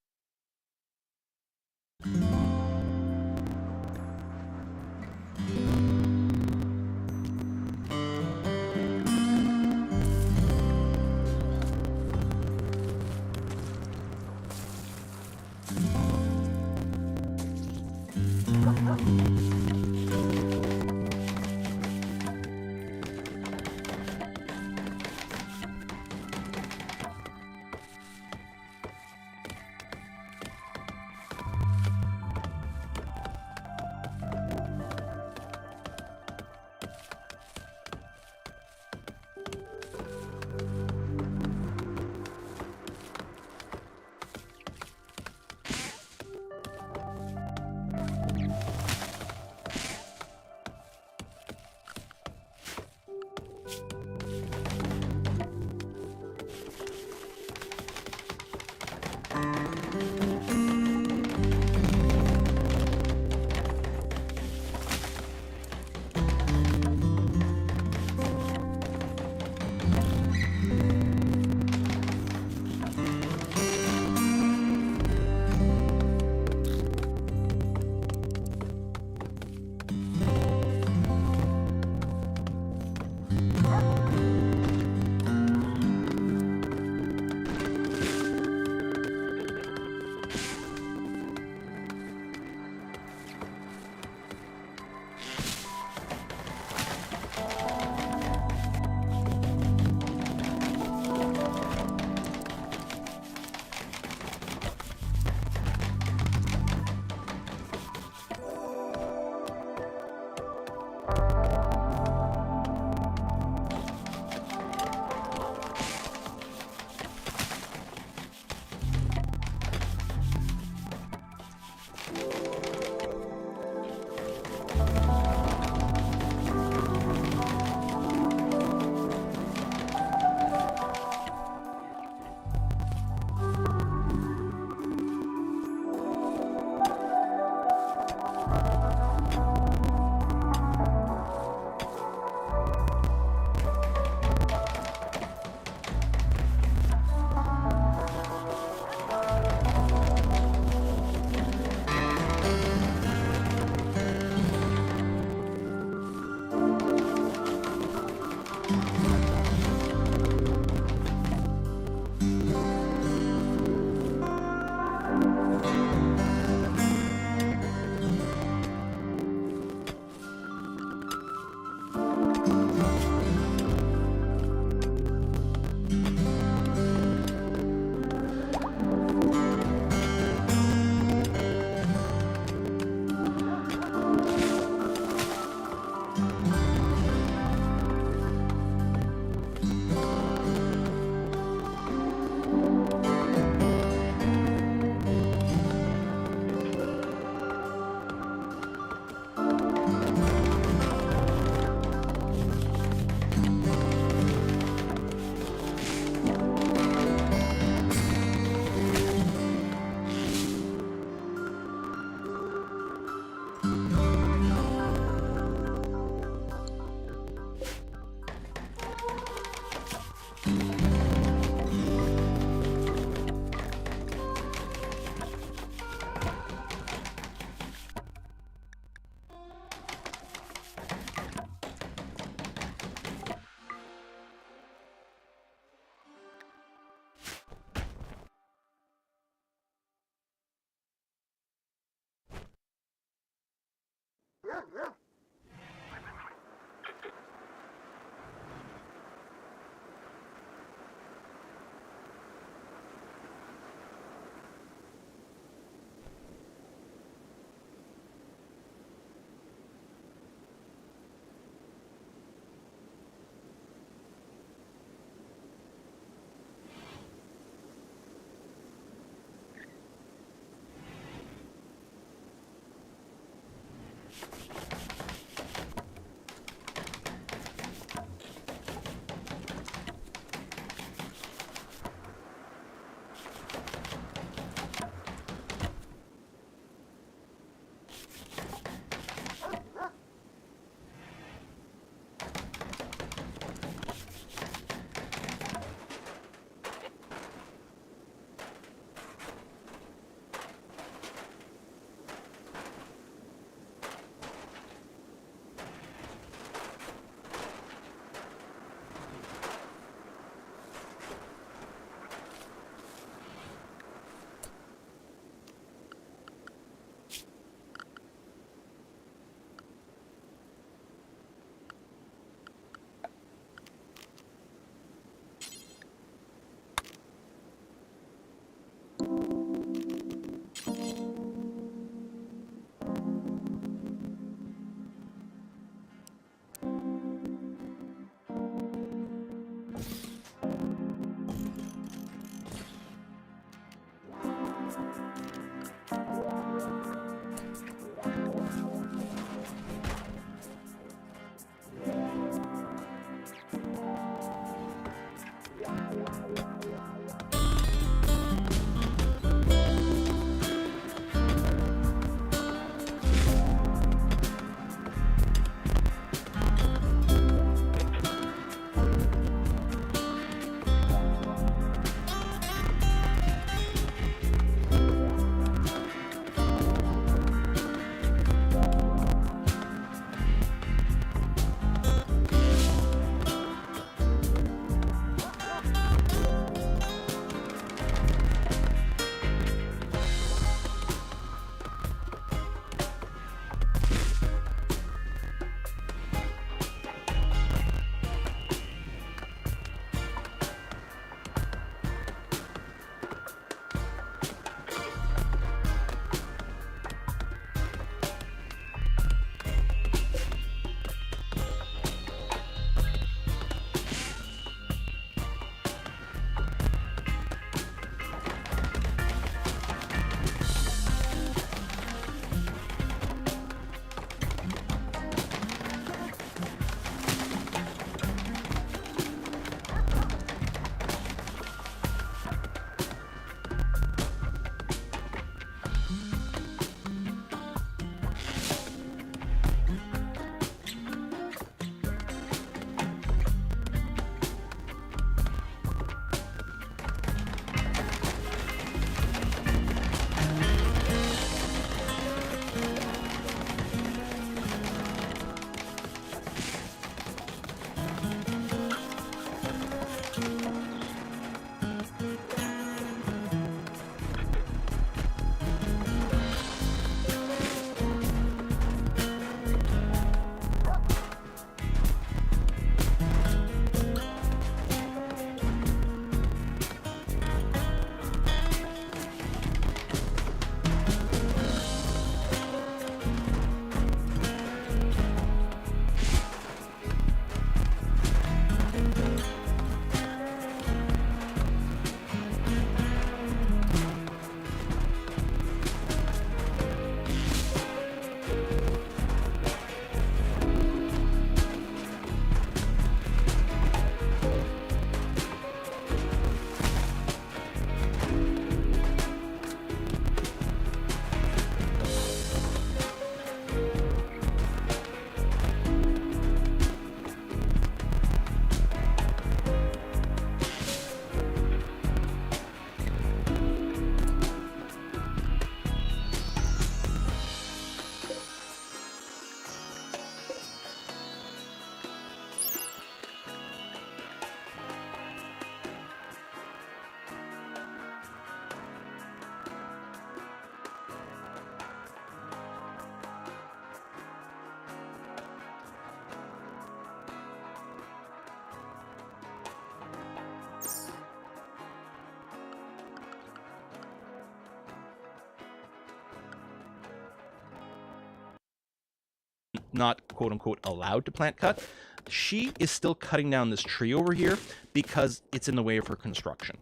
not quote-unquote allowed to plant cut, she is still cutting down this tree over here because it's in the way of her construction.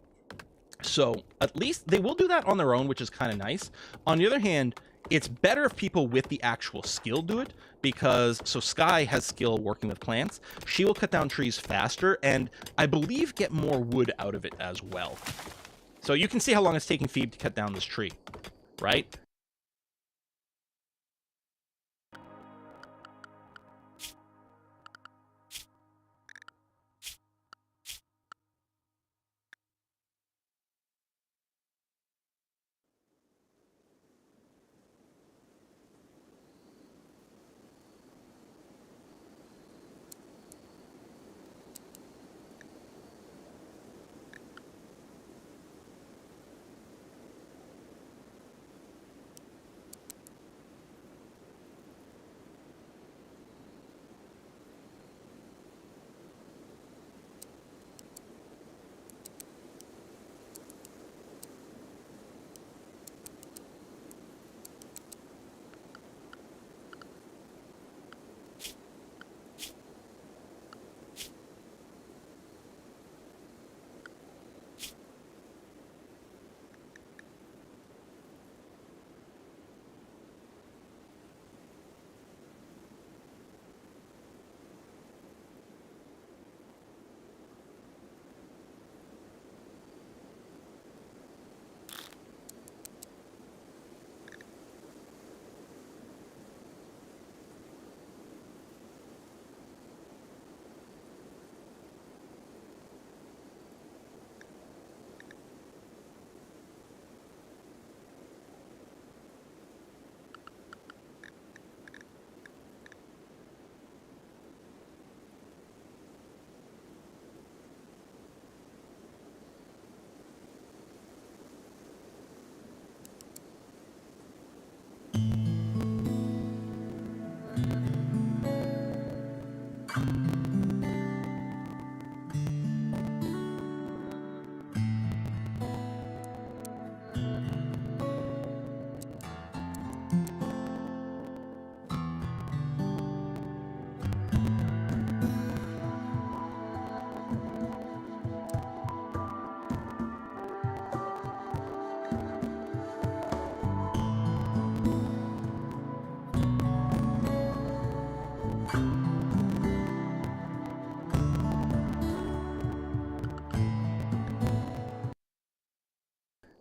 So at least they will do that on their own, which is kind of nice. On the other hand, it's better if people with the actual skill do it, because so Sky has skill working with plants. She will cut down trees faster and I believe get more wood out of it as well. So you can see how long it's taking Phoebe to cut down this tree, right?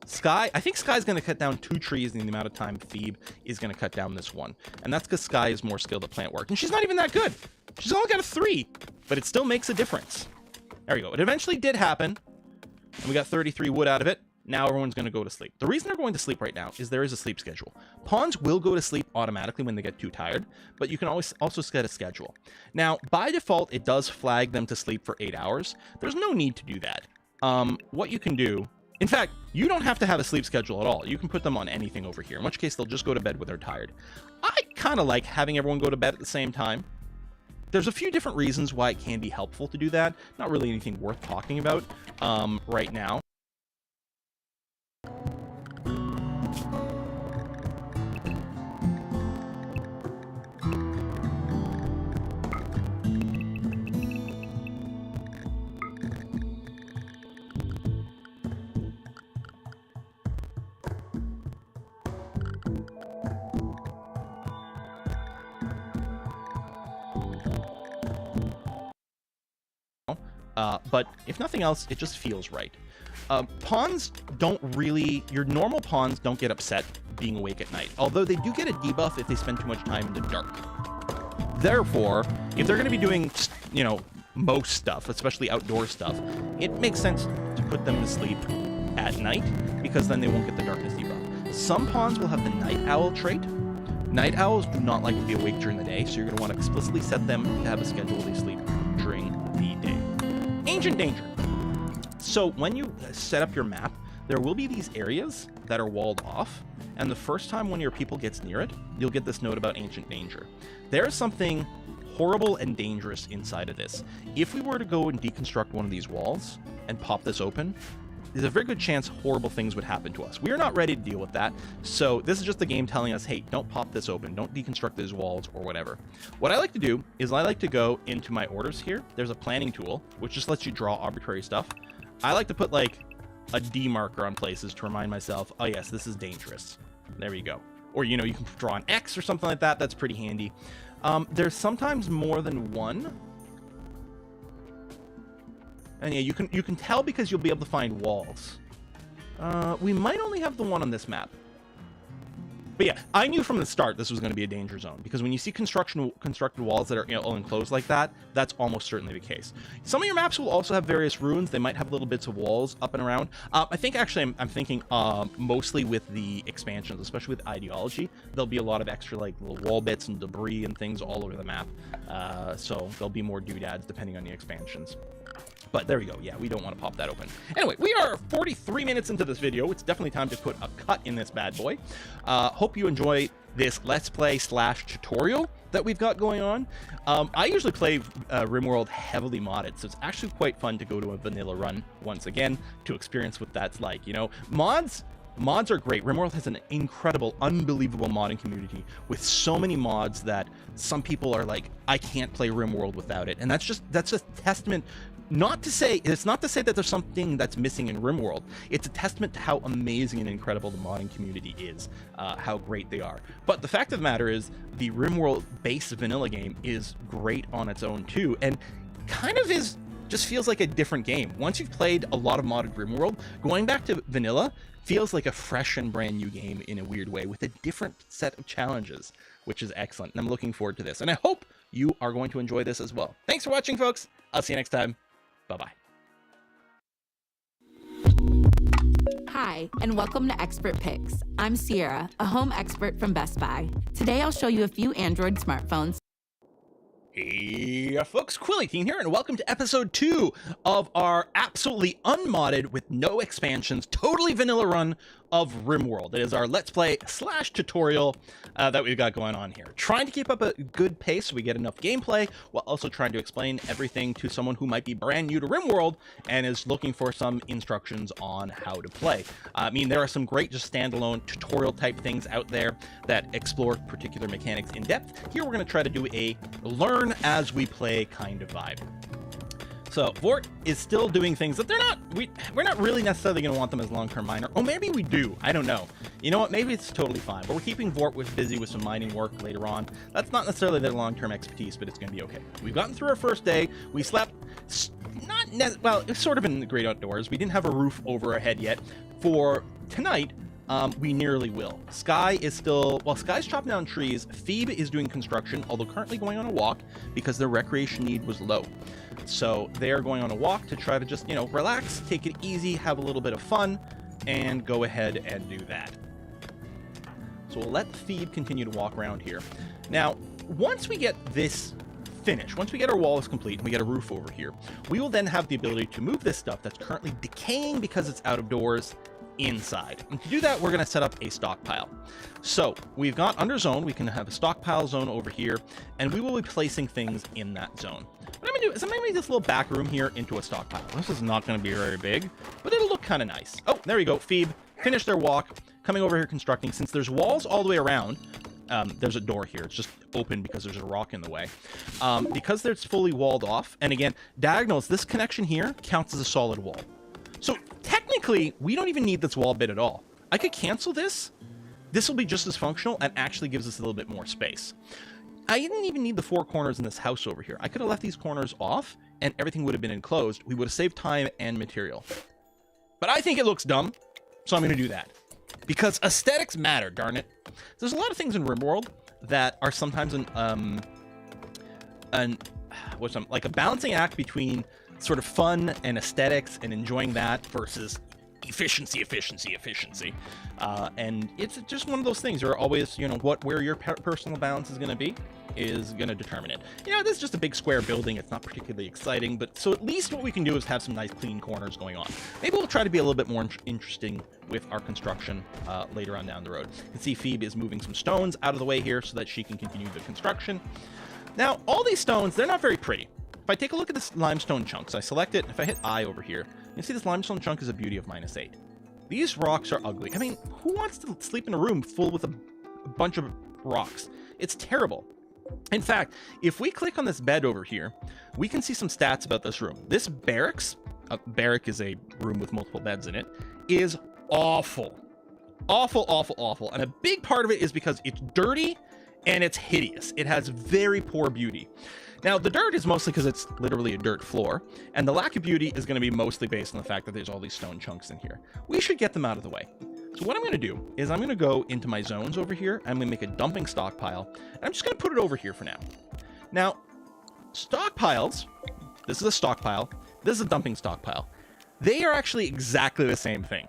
Sky, I think Sky's going to cut down 2 trees in the amount of time Phoebe is going to cut down this one. And that's because Sky is more skilled at plant work. And she's not even that good. She's only got a 3, but it still makes a difference. There we go. It eventually did happen. And we got 33 wood out of it. Now everyone's going to go to sleep. The reason they're going to sleep right now is there is a sleep schedule. Pawns will go to sleep automatically when they get too tired, but you can always also set a schedule. Now, by default, it does flag them to sleep for 8 hours. There's no need to do that. What you can do... In fact, you don't have to have a sleep schedule at all. You can put them on anything over here, in which case they'll just go to bed when they're tired. I kind of like having everyone go to bed at the same time. There's a few different reasons why it can be helpful to do that. Not really anything worth talking about right now. But if nothing else, it just feels right. Pawns don't really... Your normal pawns don't get upset being awake at night, although they do get a debuff if they spend too much time in the dark. Therefore, if they're going to be doing, you know, most stuff, especially outdoor stuff, it makes sense to put them to sleep at night, because then they won't get the darkness debuff. Some pawns will have the night owl trait. Night owls do not like to be awake during the day, so you're going to want to explicitly set them to have a schedule they sleep during the day. Ancient Danger. So when you set up your map, there will be these areas that are walled off, and the first time one of your people gets near it, you'll get this note about Ancient Danger. There is something horrible and dangerous inside of this. If we were to go and deconstruct one of these walls and pop this open, there's a very good chance horrible things would happen to us. We are not ready to deal with that. So this is just the game telling us, hey, don't pop this open, don't deconstruct these walls or whatever. What I like to do is I like to go into my orders here. There's a planning tool, which just lets you draw arbitrary stuff. I like to put like a D marker on places to remind myself, oh yes, this is dangerous. There you go. Or, you know, you can draw an X or something like that. That's pretty handy. There's sometimes more than one. And yeah, you can tell because you'll be able to find walls. We might only have the one on this map. But yeah, I knew from the start this was going to be a danger zone, because when you see constructed walls that are, you know, all enclosed like that, that's almost certainly the case. Some of your maps will also have various ruins. They might have little bits of walls up and around. I think actually I'm thinking mostly with the expansions, especially with ideology, there'll be a lot of extra like little wall bits and debris and things all over the map. So there'll be more doodads depending on the expansions. But there we go. Yeah, we don't want to pop that open. Anyway, we are 43 minutes into this video. It's definitely time to put a cut in this bad boy. Hope you enjoy this Let's Play / tutorial that we've got going on. I usually play RimWorld heavily modded, so it's actually quite fun to go to a vanilla run once again to experience what that's like. You know, mods are great. RimWorld has an incredible, unbelievable modding community with so many mods that some people are like, I can't play RimWorld without it. And that's just testament. It's not to say that there's something that's missing in RimWorld. It's a testament to how amazing and incredible the modding community is, how great they are. But the fact of the matter is, the RimWorld base vanilla game is great on its own too, and kind of just feels like a different game. Once you've played a lot of modded RimWorld, going back to vanilla feels like a fresh and brand new game in a weird way, with a different set of challenges, which is excellent. And I'm looking forward to this, and I hope you are going to enjoy this as well. Thanks for watching, folks. I'll see you next time. Bye-bye. Hi, and welcome to Expert Picks. I'm Sierra, a home expert from Best Buy. Today I'll show you a few Android smartphones. Hey folks, Quilly here, and welcome to episode 2 of our absolutely unmodded, with no expansions, totally vanilla run of RimWorld. It is our Let's Play / tutorial that we've got going on here. Trying to keep up a good pace so we get enough gameplay, while also trying to explain everything to someone who might be brand new to RimWorld and is looking for some instructions on how to play. I mean, there are some great just standalone tutorial type things out there that explore particular mechanics in depth. Here we're going to try to do a learn as we play kind of vibe. So Vort is still doing things that we're not really necessarily going to want them as long-term miner. Oh, maybe we do. I don't know. You know what? Maybe it's totally fine. But we're keeping Vort busy with some mining work later on. That's not necessarily their long-term expertise, but it's going to be okay. We've gotten through our first day. We slept well, it's sort of in the great outdoors. We didn't have a roof over our head yet. For tonight, we nearly will. Sky is still, while Sky's chopping down trees, Phoebe is doing construction, although currently going on a walk because their recreation need was low. So they are going on a walk to try to just, you know, relax, take it easy, have a little bit of fun, and go ahead and do that. So we'll let Phoebe continue to walk around here. Now, once we get this finished, once we get our walls complete and we get a roof over here, we will then have the ability to move this stuff that's currently decaying because it's out of doors inside. And to do that, we're going to set up a stockpile. So we've got under zone, we can have a stockpile zone over here, and we will be placing things in that zone. What I'm going to do is I'm going to make this little back room here into a stockpile. This is not going to be very big, but it'll look kind of nice. Oh, there you go. Phoebe finished their walk, coming over here constructing. Since there's walls all the way around, there's a door here. It's just open because there's a rock in the way. Because it's fully walled off, and again, diagonals, this connection here counts as a solid wall. So technically, we don't even need this wall bit at all. I could cancel this. This will be just as functional and actually gives us a little bit more space. I didn't even need the 4 corners in this house over here. I could have left these corners off and everything would have been enclosed. We would have saved time and material. But I think it looks dumb, so I'm going to do that. Because aesthetics matter, darn it. There's a lot of things in RimWorld that are sometimes like a balancing act between sort of fun and aesthetics and enjoying that versus efficiency. And it's just one of those things. You're always, you know, where your personal balance is going to be is going to determine it. You know, this is just a big square building. It's not particularly exciting, but so at least what we can do is have some nice clean corners going on. Maybe we'll try to be a little bit more interesting with our construction later on down the road. You can see Phoebe is moving some stones out of the way here so that she can continue the construction. Now, all these stones, they're not very pretty. If I take a look at this limestone chunks, I select it, if I hit I over here, You see this limestone chunk is a beauty of -8. These rocks are ugly. I mean, who wants to sleep in a room full with a bunch of rocks? It's terrible. In fact, if we click on this bed over here, we can see some stats about this room. This barracks, a barrack is a room with multiple beds in it, is awful. Awful, awful, awful. And a big part of it is because it's dirty and it's hideous. It has very poor beauty. Now, the dirt is mostly because it's literally a dirt floor, and the lack of beauty is going to be mostly based on the fact that there's all these stone chunks in here. We should get them out of the way. So what I'm going to do is I'm going to go into my zones over here. I'm going to make a dumping stockpile, and I'm just going to put it over here for now. Now, stockpiles, this is a stockpile, this is a dumping stockpile. They are actually exactly the same thing.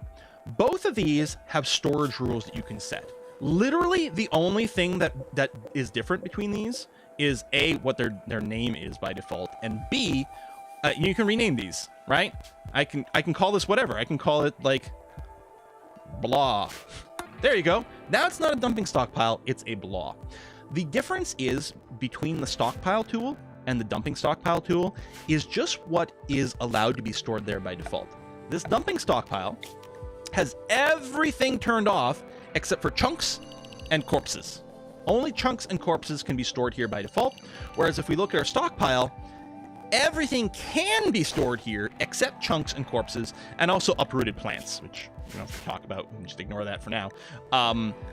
Both of these have storage rules that you can set. Literally, the only thing that is different between these is A, what their name is by default, and B, you can rename these, right? I can call this whatever. I can call it like blah. There you go. Now it's not a dumping stockpile, it's a blah. The difference is between the stockpile tool and the dumping stockpile tool is just what is allowed to be stored there by default. This dumping stockpile has everything turned off except for chunks and corpses. Only chunks and corpses can be stored here by default, whereas if we look at our stockpile, everything can be stored here except chunks and corpses, and also uprooted plants, which we don't have to talk about. We can just ignore that for now.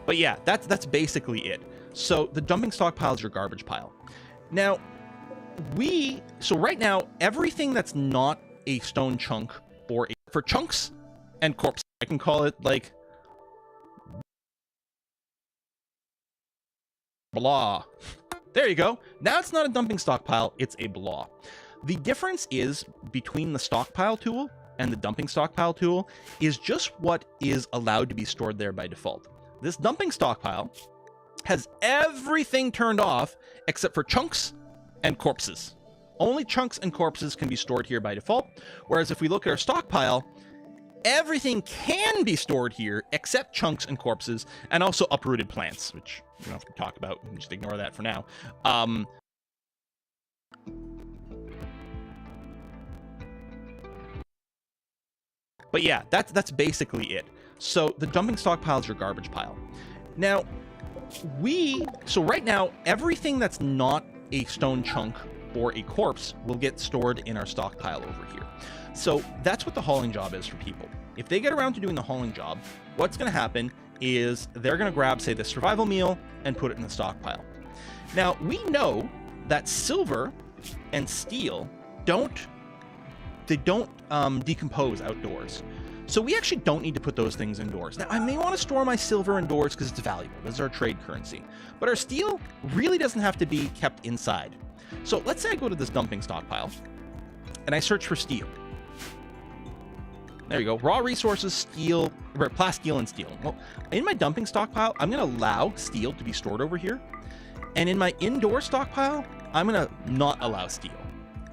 But yeah, that's basically it. So the dumping stockpile is your garbage pile. Now, so right now, everything that's not a stone chunk or for chunks and corpses, I can call it like blah. There you go. Now it's not a dumping stockpile, it's a blah. The difference is between the stockpile tool and the dumping stockpile tool is just what is allowed to be stored there by default. This dumping stockpile has everything turned off except for chunks and corpses. Only chunks and corpses can be stored here by default, whereas if we look at our stockpile, everything can be stored here except chunks and corpses, and also uprooted plants, which we don't have to talk about. We can just ignore that for now. But yeah, that's basically it. So the dumping stockpile is your garbage pile. Now, so right now, everything that's not a stone chunk or a corpse will get stored in our stockpile over here. So that's what the hauling job is for people. If they get around to doing the hauling job, what's going to happen is they're going to grab, say, the survival meal and put it in the stockpile. Now, we know that silver and steel don't decompose outdoors. So we actually don't need to put those things indoors. Now, I may want to store my silver indoors because it's valuable. This is our trade currency. But our steel really doesn't have to be kept inside. So let's say I go to this dumping stockpile and I search for steel. There you go. Raw resources, steel, plasteel, and steel. Well, in my dumping stockpile, I'm going to allow steel to be stored over here. And in my indoor stockpile, I'm going to not allow steel.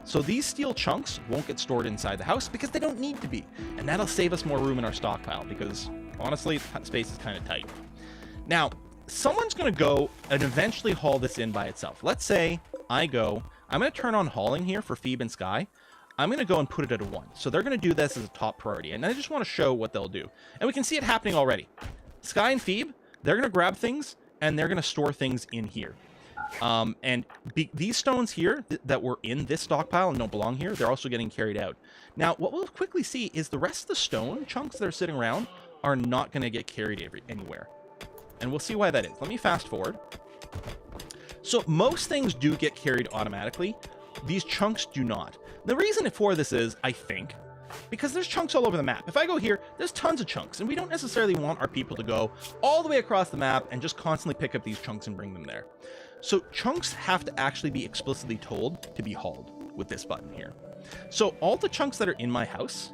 So these steel chunks won't get stored inside the house because they don't need to be. And that'll save us more room in our stockpile because, honestly, space is kind of tight. Now, someone's going to go and eventually haul this in by itself. Let's say I'm going to turn on hauling here for Phoebe and Sky. I'm going to go and put it at a 1. So they're going to do this as a top priority. And I just want to show what they'll do. And we can see it happening already. Sky and Phoebe, they're going to grab things and they're going to store things in here. These stones here that were in this stockpile and don't belong here, they're also getting carried out. Now, what we'll quickly see is the rest of the stone chunks that are sitting around are not going to get carried anywhere. And we'll see why that is. Let me fast forward. So most things do get carried automatically. These chunks do not. The reason for this is, I think, because there's chunks all over the map. If I go here, there's tons of chunks, and we don't necessarily want our people to go all the way across the map and just constantly pick up these chunks and bring them there. So chunks have to actually be explicitly told to be hauled with this button here. So all the chunks that are in my house,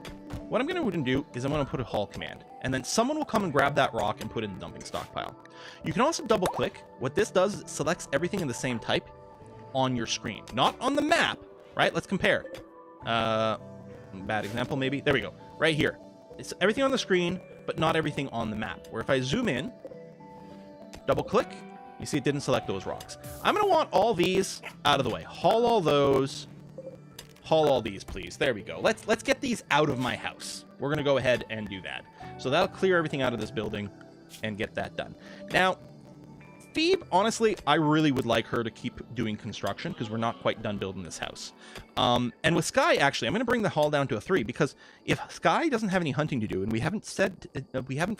what I'm going to do is I'm going to put a haul command, and then someone will come and grab that rock and put it in the dumping stockpile. You can also double click. What this does is it selects everything in the same type on your screen, not on the map, right? Let's compare. Bad example, maybe. There we go. Right here. It's everything on the screen, but not everything on the map. Where if I zoom in, double click, you see it didn't select those rocks. I'm going to want all these out of the way. Haul all those haul all these, please. There we go. Let's get these out of my house. We're going to go ahead and do that. So that'll clear everything out of this building and get that done. Now, Phoebe, honestly, I really would like her to keep doing construction because we're not quite done building this house. And with Sky, actually, I'm going to bring the haul down to a 3 because if Sky doesn't have any hunting to do, and we haven't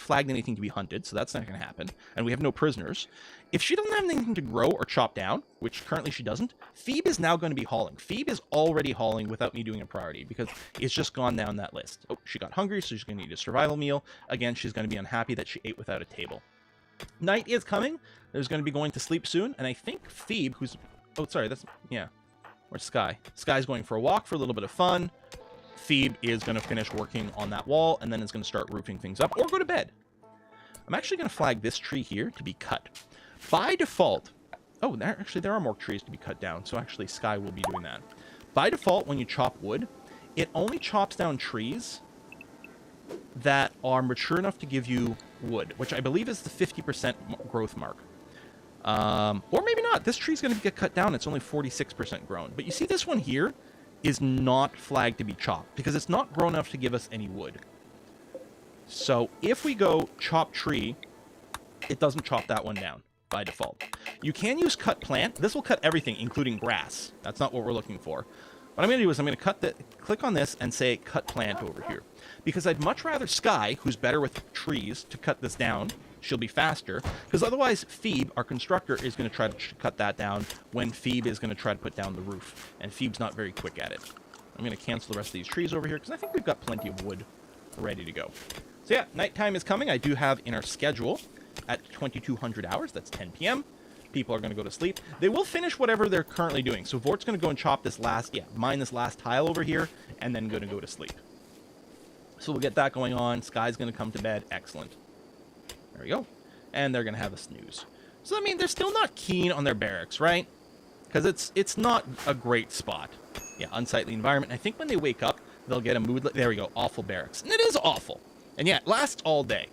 flagged anything to be hunted, so that's not going to happen, and we have no prisoners. If she doesn't have anything to grow or chop down, which currently she doesn't, Phoebe is now going to be hauling. Phoebe is already hauling without me doing a priority because it's just gone down that list. Oh, she got hungry, so she's going to need a survival meal. Again, she's going to be unhappy that she ate without a table. Night is coming. There's going to be going to sleep soon, and I think Phoebe, who's... Oh, sorry, that's... Yeah. Where's Sky? Sky's going for a walk for a little bit of fun. Phoebe is going to finish working on that wall, and then is going to start roofing things up, or go to bed. I'm actually going to flag this tree here to be cut. By default... Oh, there are more trees to be cut down, so actually Sky will be doing that. By default, when you chop wood, it only chops down trees that are mature enough to give you wood, which I believe is the 50% growth mark. Or maybe not. This tree's going to get cut down. It's only 46% grown. But you see this one here is not flagged to be chopped because it's not grown enough to give us any wood. So if we go chop tree, it doesn't chop that one down by default. You can use cut plant. This will cut everything, including grass. That's not what we're looking for. What I'm going to do is I'm going to click on this and say cut plant over here. Because I'd much rather Sky, who's better with trees, to cut this down. She'll be faster. Because otherwise, Phoebe, our constructor, is going to try to cut that down when Phoebe is going to try to put down the roof. And Phoebe's not very quick at it. I'm going to cancel the rest of these trees over here because I think we've got plenty of wood ready to go. So yeah, nighttime is coming. I do have in our schedule at 2200 hours. That's 10 p.m. People are going to go to sleep. They will finish whatever they're currently doing. So Vort's going to go and chop this mine this last tile over here, and then going to go to sleep. So we'll get that going on. Sky's going to come to bed. Excellent. There we go. And they're going to have a snooze. So, I mean, they're still not keen on their barracks, right? Because it's not a great spot. Yeah, unsightly environment. I think when they wake up, they'll get a mood. There we go. Awful barracks. And it is awful. And yeah, it lasts all day.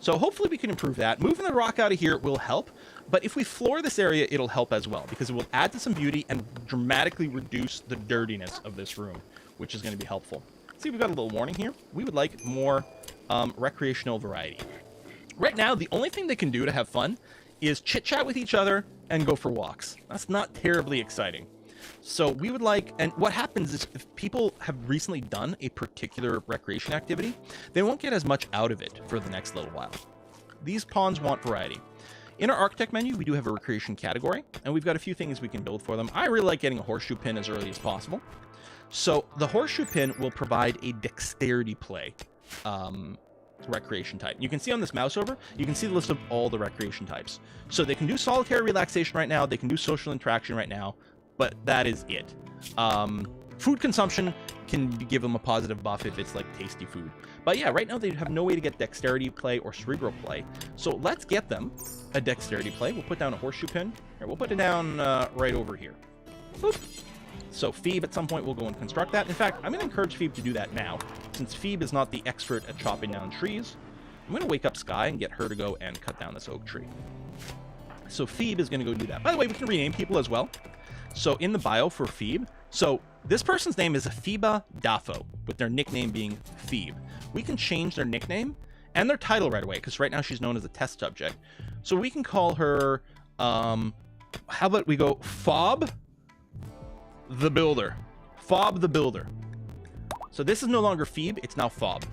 So hopefully we can improve that. Moving the rock out of here will help. But if we floor this area, it'll help as well. Because it will add to some beauty and dramatically reduce the dirtiness of this room, which is going to be helpful. See, we've got a little warning here. We would like more recreational variety. Right now, the only thing they can do to have fun is chit-chat with each other and go for walks. That's not terribly exciting. So we would like, and what happens is if people have recently done a particular recreation activity, they won't get as much out of it for the next little while. These pawns want variety. In our architect menu, we do have a recreation category, and we've got a few things we can build for them. I really like getting a horseshoe pin as early as possible. So the horseshoe pin will provide a dexterity play recreation type. You can see on this mouse over, you can see the list of all the recreation types. So they can do solitary relaxation right now, they can do social interaction right now, but that is it. Food consumption can give them a positive buff if it's like tasty food. But yeah, right now they have no way to get dexterity play or cerebral play. So let's get them a dexterity play. We'll put down a horseshoe pin. Here, we'll put it down right over here. Boop. So Phoebe at some point will go and construct that. In fact, I'm going to encourage Phoebe to do that now, since Phoebe is not the expert at chopping down trees. I'm going to wake up Sky and get her to go and cut down this oak tree. So Phoebe is going to go do that. By the way, we can rename people as well. So in the bio for Phoebe, so this person's name is Phoeba Dafo, with their nickname being Phoebe. We can change their nickname and their title right away, because right now she's known as a test subject. So we can call her, how about we go Fob the Builder. Fob the Builder. So this is no longer Phoebe, it's now Fob.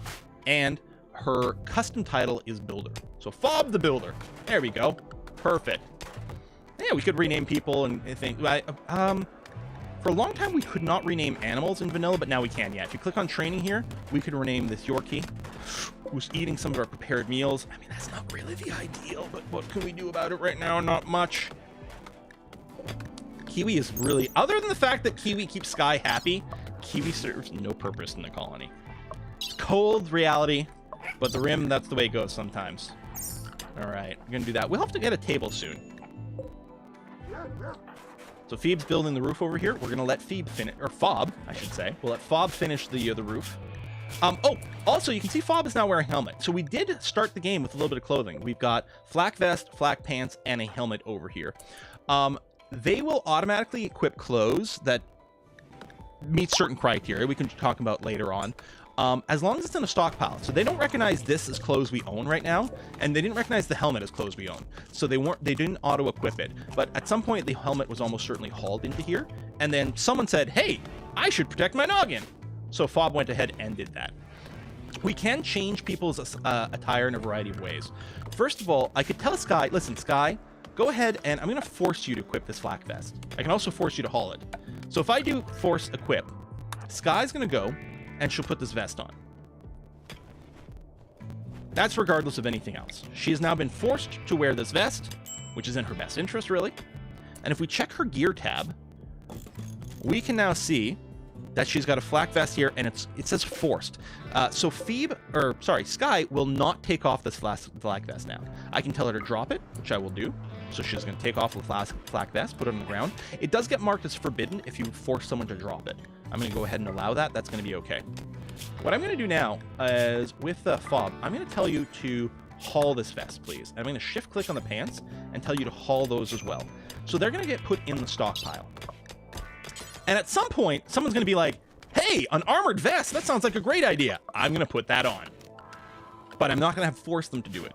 And her custom title is Builder. So Fob the Builder. There we go. Perfect. Yeah, we could rename people and things. For a long time, we could not rename animals in vanilla, but now we can. Yeah, if you click on training here, we could rename this Yorkie, who's eating some of our prepared meals. I mean, that's not really the ideal, but what can we do about it right now? Not much. Kiwi is really, other than the fact that Kiwi keeps Sky happy, Kiwi serves no purpose in the colony. It's cold reality, but the Rim, that's the way it goes sometimes. All right, we're gonna do that. We'll have to get a table soon. So Phoebe's building the roof over here. We're gonna let Phoebe finish, or Fob, I should say. We'll let Fob finish the roof. Oh, also you can see Fob is now wearing a helmet. So we did start the game with a little bit of clothing. We've got flak vest, flak pants, and a helmet over here. They will automatically equip clothes that meets certain criteria we can talk about later on. As long as it's in a stockpile. So they don't recognize this as clothes we own right now, and they didn't recognize the helmet as clothes we own. So they didn't auto-equip it. But at some point, the helmet was almost certainly hauled into here, and then someone said, hey, I should protect my noggin. So Fob went ahead and did that. We can change people's attire in a variety of ways. First of all, I could tell Sky, listen, Sky, go ahead and I'm going to force you to equip this flak vest. I can also force you to haul it. So if I do force equip, Sky's going to go and she'll put this vest on. That's regardless of anything else. She has now been forced to wear this vest, which is in her best interest, really. And if we check her gear tab, we can now see that she's got a flak vest here, and it says forced. So Sky will not take off this flak vest now. I can tell her to drop it, which I will do. So she's going to take off the flak vest, put it on the ground. It does get marked as forbidden if you force someone to drop it. I'm going to go ahead and allow that. That's going to be okay. What I'm going to do now is, with Fob, I'm going to tell you to haul this vest, please. And I'm going to shift-click on the pants and tell you to haul those as well. So they're going to get put in the stockpile. And at some point, someone's going to be like, hey, an armored vest, that sounds like a great idea. I'm going to put that on. But I'm not going to force them to do it.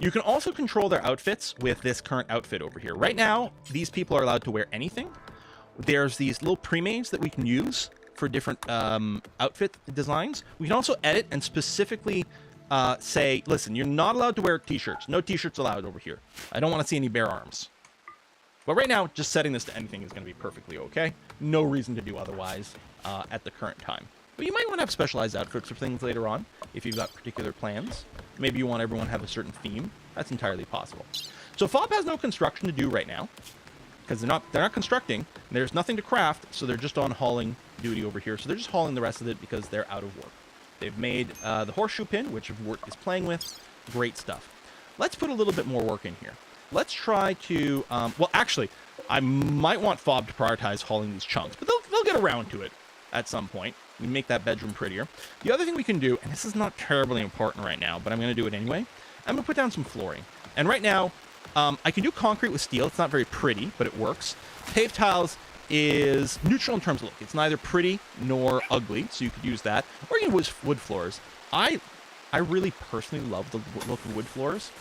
You can also control their outfits with this current outfit over here. Right now, these people are allowed to wear anything. There's these little pre-mades that we can use for different outfit designs. We can also edit and specifically say, listen, you're not allowed to wear t-shirts. No t-shirts allowed over here. I don't want to see any bare arms. But right now, just setting this to anything is going to be perfectly okay. No reason to do otherwise at the current time. But you might want to have specialized outfits for things later on if you've got particular plans. Maybe you want everyone to have a certain theme. That's entirely possible. So Fob has no construction to do right now because they're not constructing. There's nothing to craft, so they're just on hauling duty over here. So they're just hauling the rest of it because they're out of work. They've made the horseshoe pin, which Vort is playing with. Great stuff. Let's put a little bit more work in here. Let's try to, well, actually, I might want Fob to prioritize hauling these chunks, but they'll get around to it at some point. We make that bedroom prettier. The other thing we can do, and this is not terribly important right now, but I'm going to do it anyway, I'm going to put down some flooring. And right now, I can do concrete with steel. It's not very pretty, but it works. Paved tiles is neutral in terms of look. It's neither pretty nor ugly, so you could use that. Or you can use wood floors. I really personally love the look of wood floors.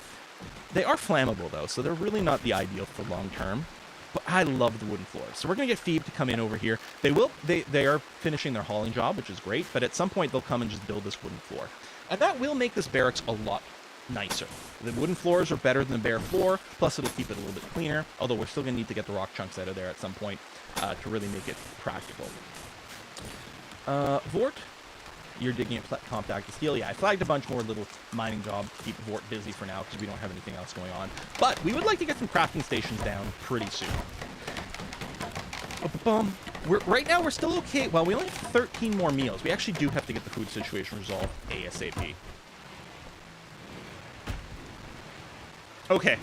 They are flammable, though, so they're really not the ideal for long term. But I love the wooden floors. So we're going to get Phoebe to come in over here. They are finishing their hauling job, which is great, but at some point they'll come and just build this wooden floor. And that will make this barracks a lot nicer. The wooden floors are better than the bare floor, plus it'll keep it a little bit cleaner, although we're still going to need to get the rock chunks out of there at some point to really make it practical. Vort, you're digging at compact steel. Yeah, I flagged a bunch more little mining jobs to keep Vort busy for now because we don't have anything else going on. But we would like to get some crafting stations down pretty soon. Right now we're still okay. Well, we only have 13 more meals. We actually do have to get the food situation resolved ASAP. Okay,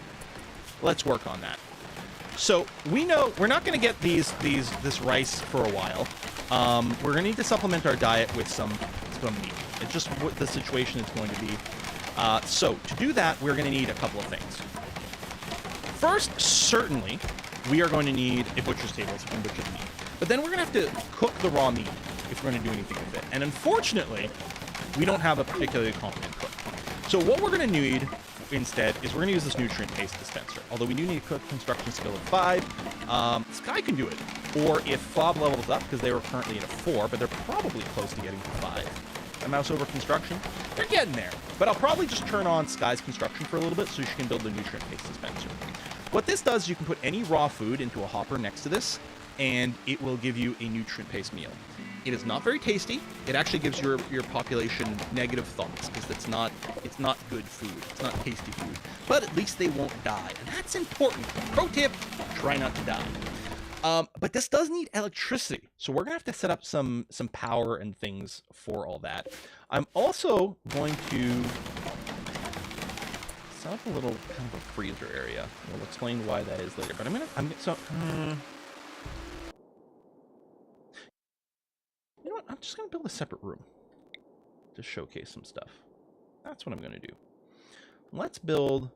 let's work on that. So we know we're not going to get this rice for a while. We're going to need to supplement our diet with some meat. It's just what the situation is going to be. So to do that, we're going to need a couple of things. First, certainly, we are going to need a butcher's table so we can butcher the meat. But then we're going to have to cook the raw meat if we're going to do anything with it. And unfortunately, we don't have a particularly competent cook. So what we're going to need instead is we're going to use this nutrient paste dispenser. Although we do need a construction skill of 5. Sky can do it. Or if Fob levels up, because they were currently at a 4, but they're probably close to getting to 5. A mouse over construction. They're getting there. But I'll probably just turn on Sky's construction for a little bit so she can build the nutrient paste dispenser. What this does is you can put any raw food into a hopper next to this, and it will give you a nutrient-paste meal. It is not very tasty. It actually gives your population negative thoughts because it's not good food. It's not tasty food. But at least they won't die, and that's important. Pro tip: try not to die. But this does need electricity, so we're gonna have to set up some power and things for all that. I'm also going to set up a little kind of a freezer area. We'll explain why that is later. But you know what? I'm just gonna build a separate room to showcase some stuff. That's what I'm gonna do. Let's build.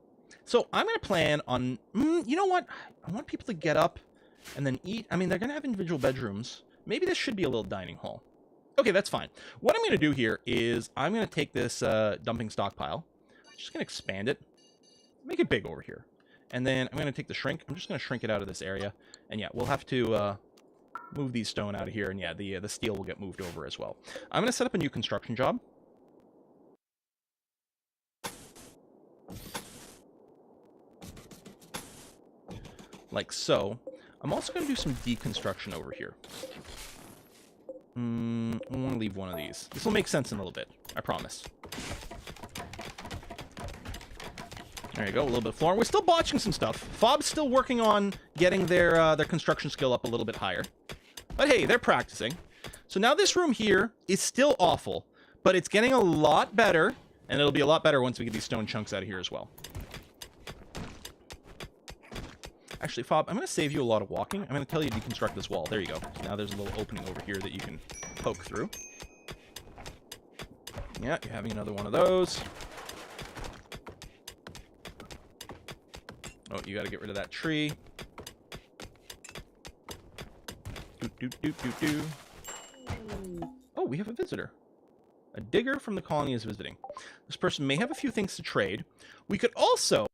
So I'm gonna plan on. You know what? I want people to get up and then eat. I mean, they're gonna have individual bedrooms, Maybe this should be a little dining hall. Okay, that's fine. What I'm going to do here is I'm going to take this dumping stockpile. Just going to expand it. Make it big over here. And then I'm going to take the shrink. I'm just going to shrink it out of this area. And yeah, we'll have to move these stone out of here. And yeah, the steel will get moved over as well. I'm going to set up a new construction job. Like so. I'm also going to do some deconstruction over here. I want to leave one of these. This will make sense in a little bit. I promise. There you go, a little bit of flooring. We're still botching some stuff. Fob's still working on getting their construction skill up a little bit higher. But hey, they're practicing. So now this room here is still awful, but it's getting a lot better, and it'll be a lot better once we get these stone chunks out of here as well. Actually, Fob, I'm going to save you a lot of walking. I'm going to tell you to deconstruct this wall. There you go. So now there's a little opening over here that you can poke through. Yeah, you're having another one of those. Oh, you got to get rid of that tree. Oh, we have a visitor. A digger from the colony is visiting. This person may have a few things to trade. We could also...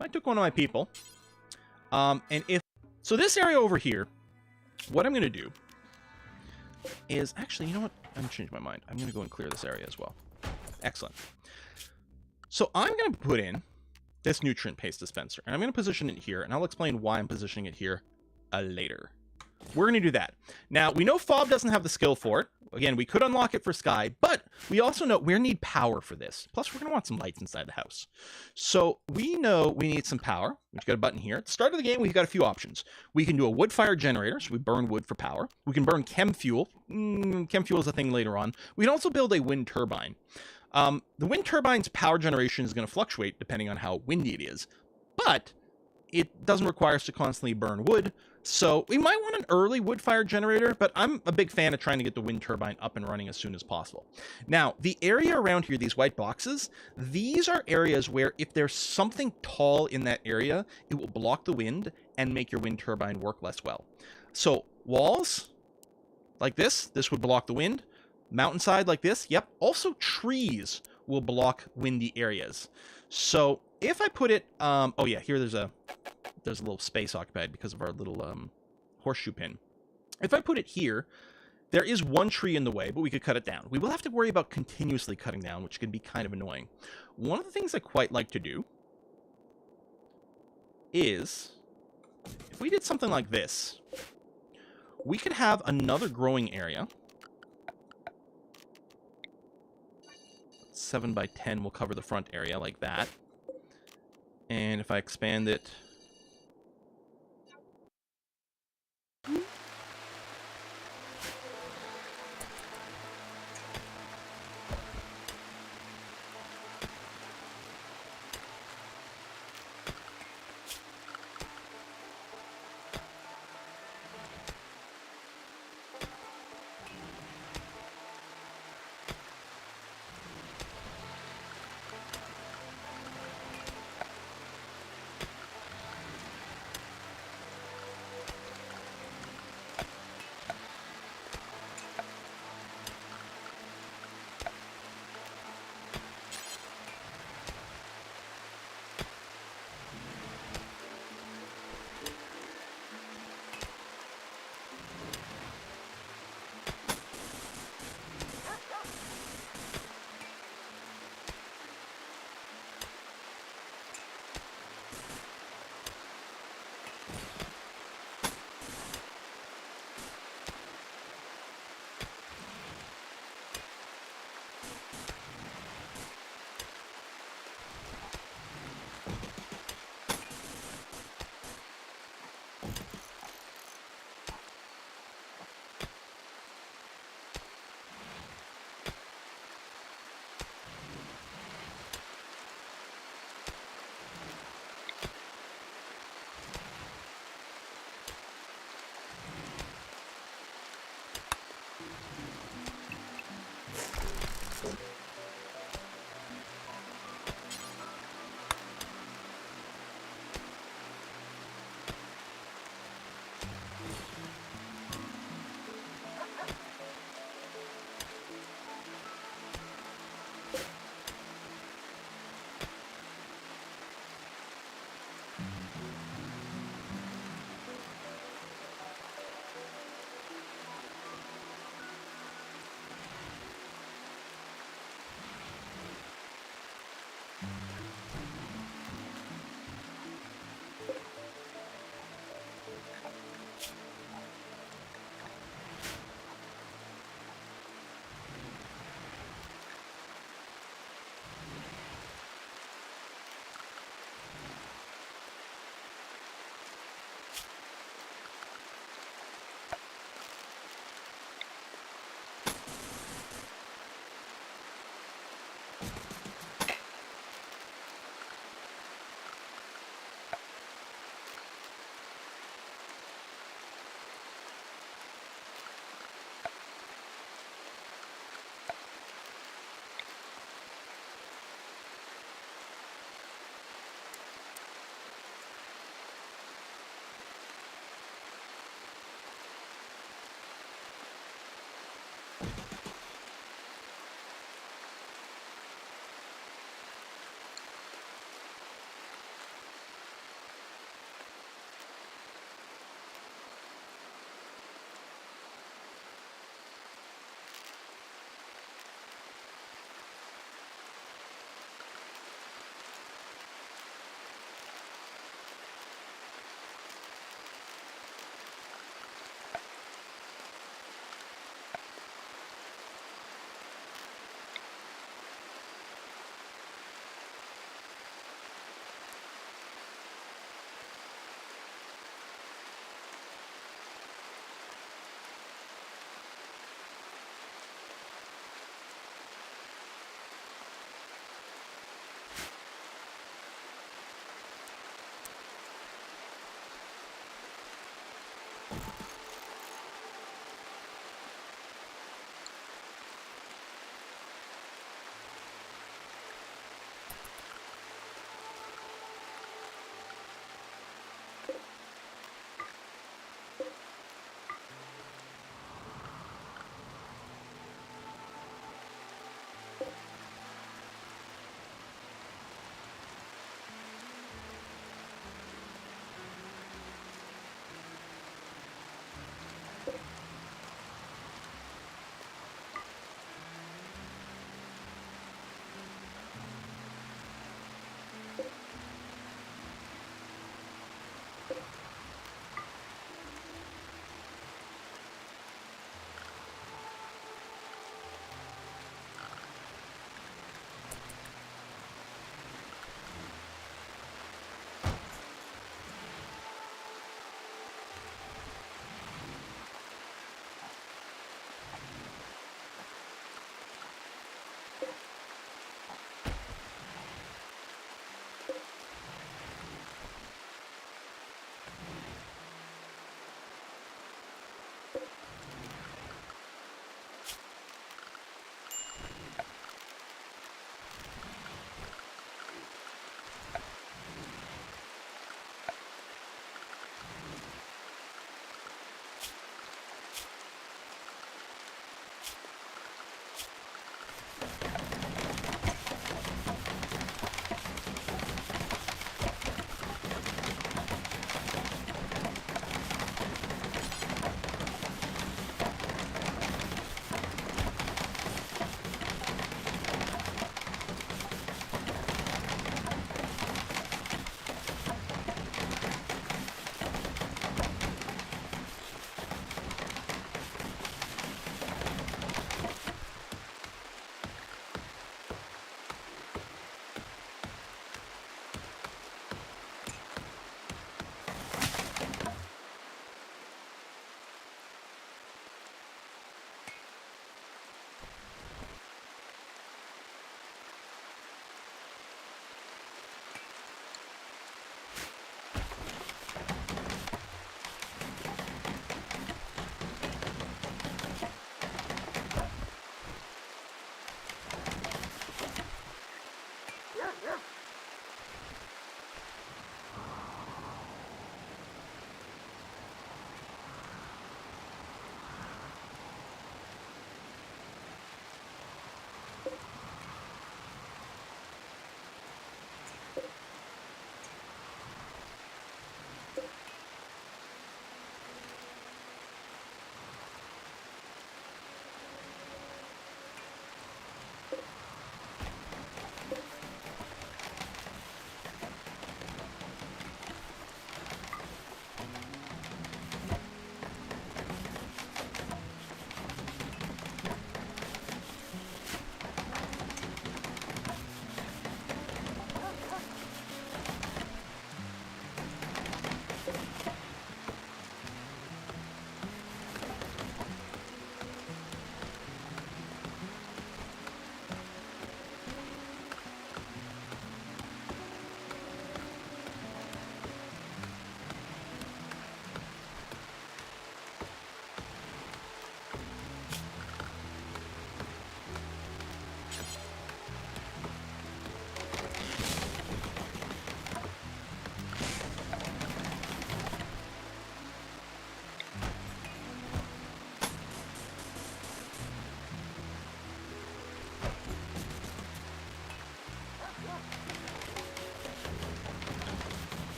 I took one of my people. And if so, this area over here, what I'm going to do is actually, you know what? I'm going to change my mind. I'm going to go and clear this area as well. Excellent. So I'm going to put in this nutrient paste dispenser, and I'm going to position it here, and I'll explain why I'm positioning it here later. We're going to do that. Now, we know Fob doesn't have the skill for it. Again, we could unlock it for Sky, but we also know we need power for this. Plus, we're going to want some lights inside the house. So we know we need some power. We've got a button here. At the start of the game, we've got a few options. We can do a wood-fired generator, so we burn wood for power. We can burn chem fuel. Chem fuel is a thing later on. We can also build a wind turbine. The wind turbine's power generation is going to fluctuate depending on how windy it is, but it doesn't require us to constantly burn wood. So we might want an early wood-fired generator, but I'm a big fan of trying to get the wind turbine up and running as soon as possible. Now, the area around here, these white boxes, these are areas where if there's something tall in that area, it will block the wind and make your wind turbine work less well. So walls like this would block the wind. Mountainside like this, yep. Also trees will block windy areas. So if I put it, oh yeah, here there's a little space occupied because of our little horseshoe pin. If I put it here, there is one tree in the way, but we could cut it down. We will have to worry about continuously cutting down, which can be kind of annoying. One of the things I quite like to do is, if we did something like this, we could have another growing area 7 by 10 will cover the front area like that. And if I expand it,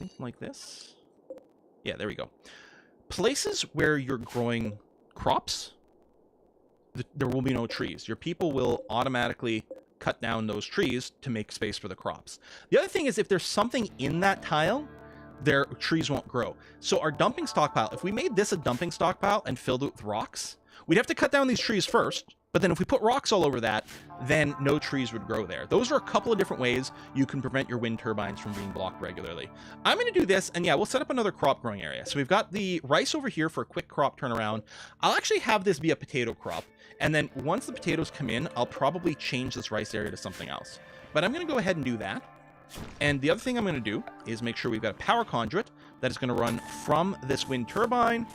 think like this. Yeah, there we go. Places where you're growing crops, there will be no trees. Your people will automatically cut down those trees to make space for the crops. The other thing is if there's something in that tile, their trees won't grow. So our dumping stockpile, if we made this a dumping stockpile and filled it with rocks, we'd have to cut down these trees first. But then if we put rocks all over that, then no trees would grow there. Those are a couple of different ways you can prevent your wind turbines from being blocked regularly. I'm going to do this, and yeah, we'll set up another crop growing area. So we've got the rice over here for a quick crop turnaround. I'll actually have this be a potato crop. And then once the potatoes come in, I'll probably change this rice area to something else. But I'm going to go ahead and do that. And the other thing I'm going to do is make sure we've got a power conduit that is going to run from this wind turbine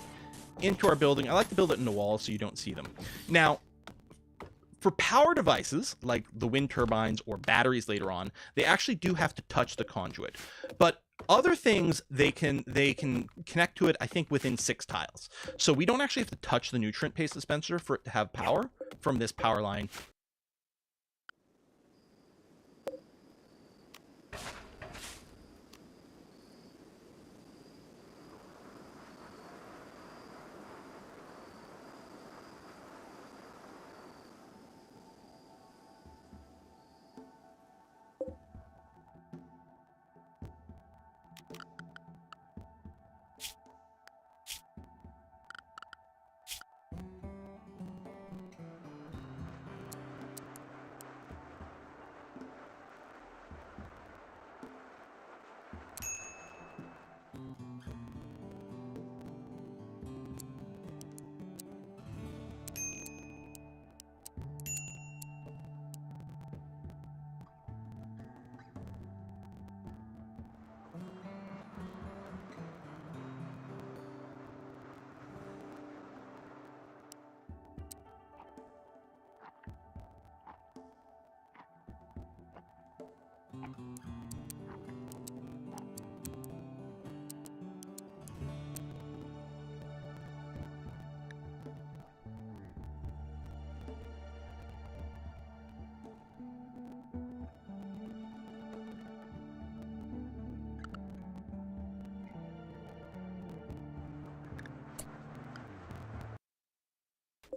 into our building. I like to build it in the wall so you don't see them. Now, for power devices like the wind turbines or batteries later on, they actually do have to touch the conduit. But other things, they can connect to it, I think, within 6 tiles. So we don't actually have to touch the nutrient paste dispenser for it to have power from this power line.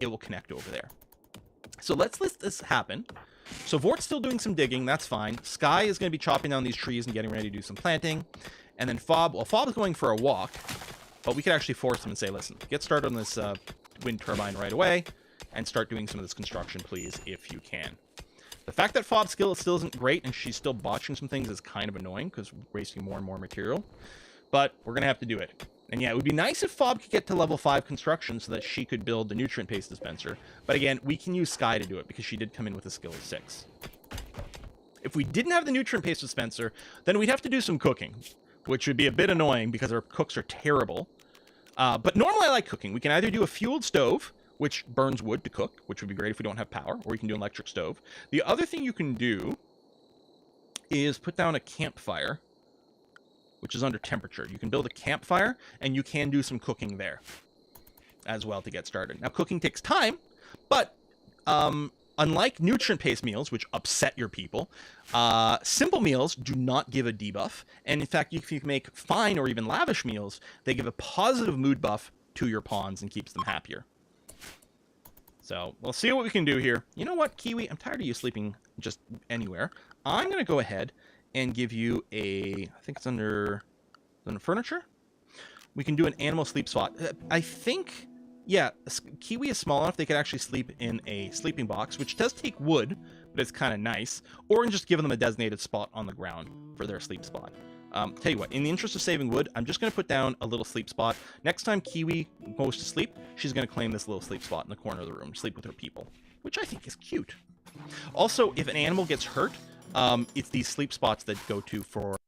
It will connect over there. So let's let this happen. So Vort's still doing some digging, that's fine. Sky is going to be chopping down these trees and getting ready to do some planting. And then Fob, well, Fob is going for a walk, but we could actually force him and say, listen, get started on this wind turbine right away and start doing some of this construction, please, if you can. The fact that Fob's skill still isn't great and she's still botching some things is kind of annoying because we're wasting more and more material, but we're going to have to do it. And yeah, it would be nice if Fob could get to level 5 construction so that she could build the nutrient paste dispenser. But again, we can use Sky to do it because she did come in with a skill of 6. If we didn't have the nutrient paste dispenser, then we'd have to do some cooking, which would be a bit annoying because our cooks are terrible. But normally I like cooking. We can either do a fueled stove, which burns wood to cook, which would be great if we don't have power, or you can do an electric stove. The other thing you can do is put down a campfire, which is under temperature. You can build a campfire, and you can do some cooking there as well to get started. Now, cooking takes time, but unlike nutrient-paste meals, which upset your people, simple meals do not give a debuff. And in fact, if you make fine or even lavish meals, they give a positive mood buff to your pawns and keeps them happier. So we'll see what we can do here. You know what, Kiwi? I'm tired of you sleeping just anywhere. I'm going to go ahead and give you a, I think it's under furniture. We can do an animal sleep spot. I think, yeah, Kiwi is small enough they could actually sleep in a sleeping box, which does take wood, but it's kind of nice. Or just give them a designated spot on the ground for their sleep spot. Tell you what, in the interest of saving wood, I'm just going to put down a little sleep spot. Next time Kiwi goes to sleep, she's going to claim this little sleep spot in the corner of the room, sleep with her people, which I think is cute. Also, if an animal gets hurt, it's these sleep spots that go to for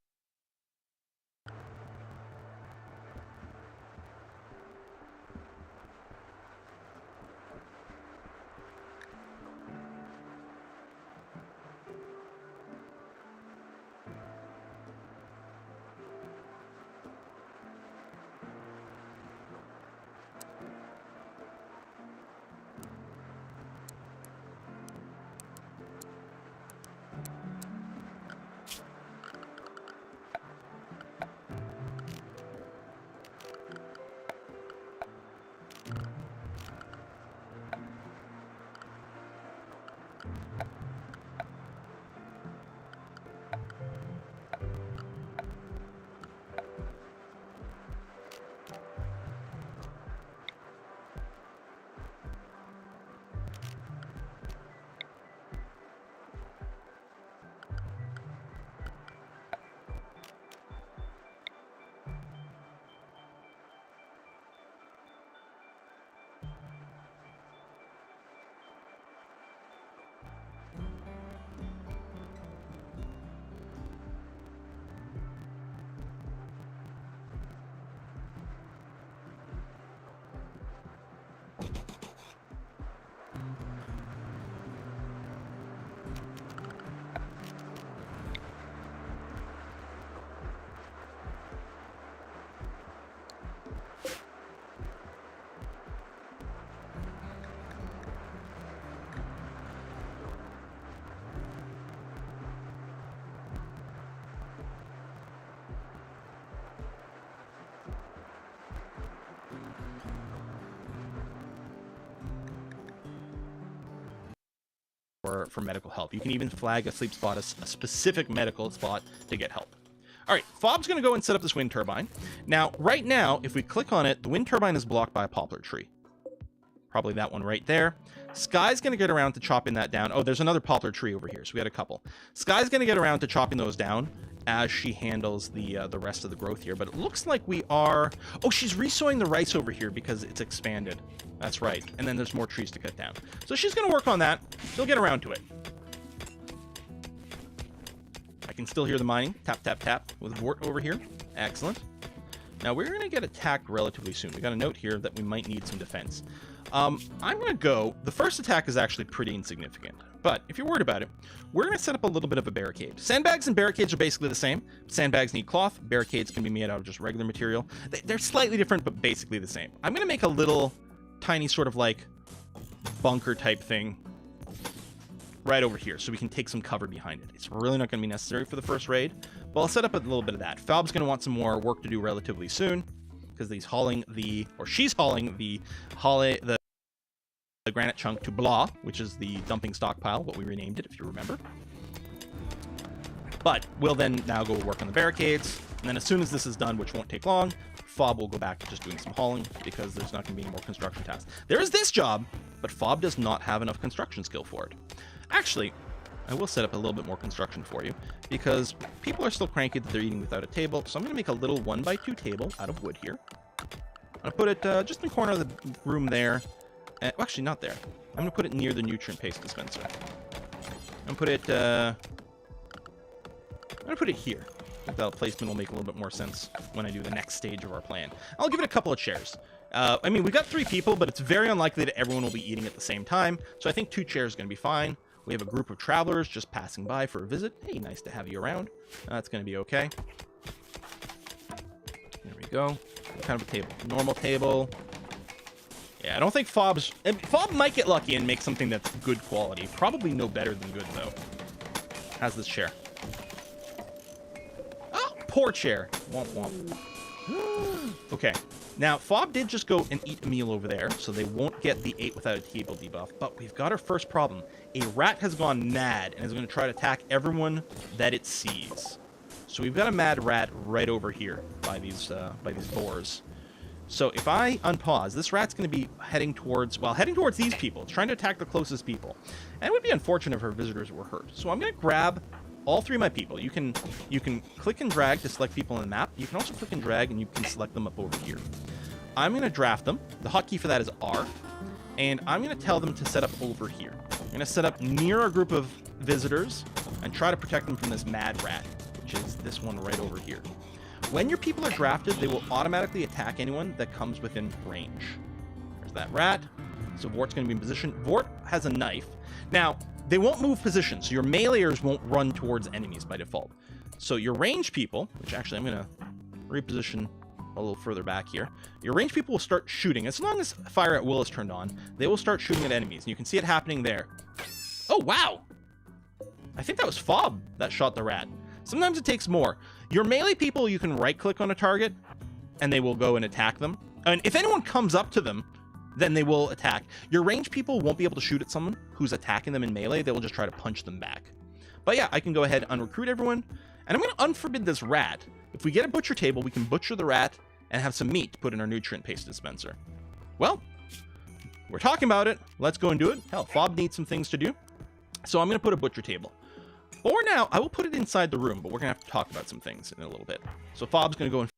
for medical help. You can even flag a sleep spot as a specific medical spot to get help. All right, Fob's going to go and set up this wind turbine. Now, right now, if we click on it, the wind turbine is blocked by a poplar tree. Probably that one right there. Sky's going to get around to chopping that down. Oh, there's another poplar tree over here, so we had a couple. Sky's going to get around to chopping those down as she handles the rest of the growth here. But it looks like we are... Oh, she's resowing the rice over here because it's expanded. That's right. And then there's more trees to cut down. So she's going to work on that. She'll get around to it. I can still hear the mining. Tap, tap, tap with Vort over here. Excellent. Now, we're going to get attacked relatively soon. We got a note here that we might need some defense. I'm going to go... The first attack is actually pretty insignificant. But if you're worried about it, we're going to set up a little bit of a barricade. Sandbags and barricades are basically the same. Sandbags need cloth. Barricades can be made out of just regular material. They're slightly different, but basically the same. I'm going to make a little tiny sort of like bunker type thing right over here so we can take some cover behind it. It's really not going to be necessary for the first raid, but I'll set up a little bit of that. Fob's going to want some more work to do relatively soon because she's hauling the granite chunk to Blah, which is the dumping stockpile, what we renamed it, if you remember. But we'll then now go work on the barricades, and then as soon as this is done, which won't take long, Fob will go back to just doing some hauling because there's not going to be any more construction tasks. There is this job, but Fob does not have enough construction skill for it. Actually, I will set up a little bit more construction for you because people are still cranky that they're eating without a table, so I'm going to make a little 1x2 table out of wood here. I'm going to put it just in the corner of the room there. Well, actually, not there. I'm going to put it near the nutrient paste dispenser. I'm going to put it here. I think that placement will make a little bit more sense when I do the next stage of our plan. I'll give it a couple of chairs. I mean, we've got 3 people, but it's very unlikely that everyone will be eating at the same time. So I think 2 chairs is going to be fine. We have a group of travelers just passing by for a visit. Hey, nice to have you around. That's going to be okay. There we go. What kind of a table? Normal table. Yeah, I don't think Fob might get lucky and make something that's good quality. Probably no better than good, though. How's this chair? Oh, poor chair. Womp womp. Okay. Now, Fob did just go and eat a meal over there, so they won't get the 8 without a table debuff. But we've got our first problem. A rat has gone mad and is going to try to attack everyone that it sees. So we've got a mad rat right over here by these boars. So if I unpause, this rat's going to be heading towards these people. It's trying to attack the closest people. And it would be unfortunate if our visitors were hurt. So I'm going to grab all 3 of my people. You can click and drag to select people on the map. You can also click and drag and you can select them up over here. I'm going to draft them. The hotkey for that is R. And I'm going to tell them to set up over here. I'm going to set up near a group of visitors and try to protect them from this mad rat, which is this one right over here. When your people are drafted, they will automatically attack anyone that comes within range. There's that rat. So Vort's going to be in position. Vort has a knife. Now, they won't move position, so your meleeers won't run towards enemies by default. So your ranged people, which actually I'm going to reposition a little further back here. Your ranged people will start shooting. As long as fire at will is turned on, they will start shooting at enemies. And you can see it happening there. Oh, wow. I think that was Fob that shot the rat. Sometimes it takes more. Your melee people, you can right-click on a target, and they will go and attack them. And if anyone comes up to them, then they will attack. Your ranged people won't be able to shoot at someone who's attacking them in melee. They will just try to punch them back. But yeah, I can go ahead and recruit everyone. And I'm going to unforbid this rat. If we get a butcher table, we can butcher the rat and have some meat to put in our nutrient paste dispenser. Well, we're talking about it. Let's go and do it. Hell, Fob needs some things to do. So I'm going to put a butcher table. For now, I will put it inside the room, but we're going to have to talk about some things in a little bit. So Fob's going to go and...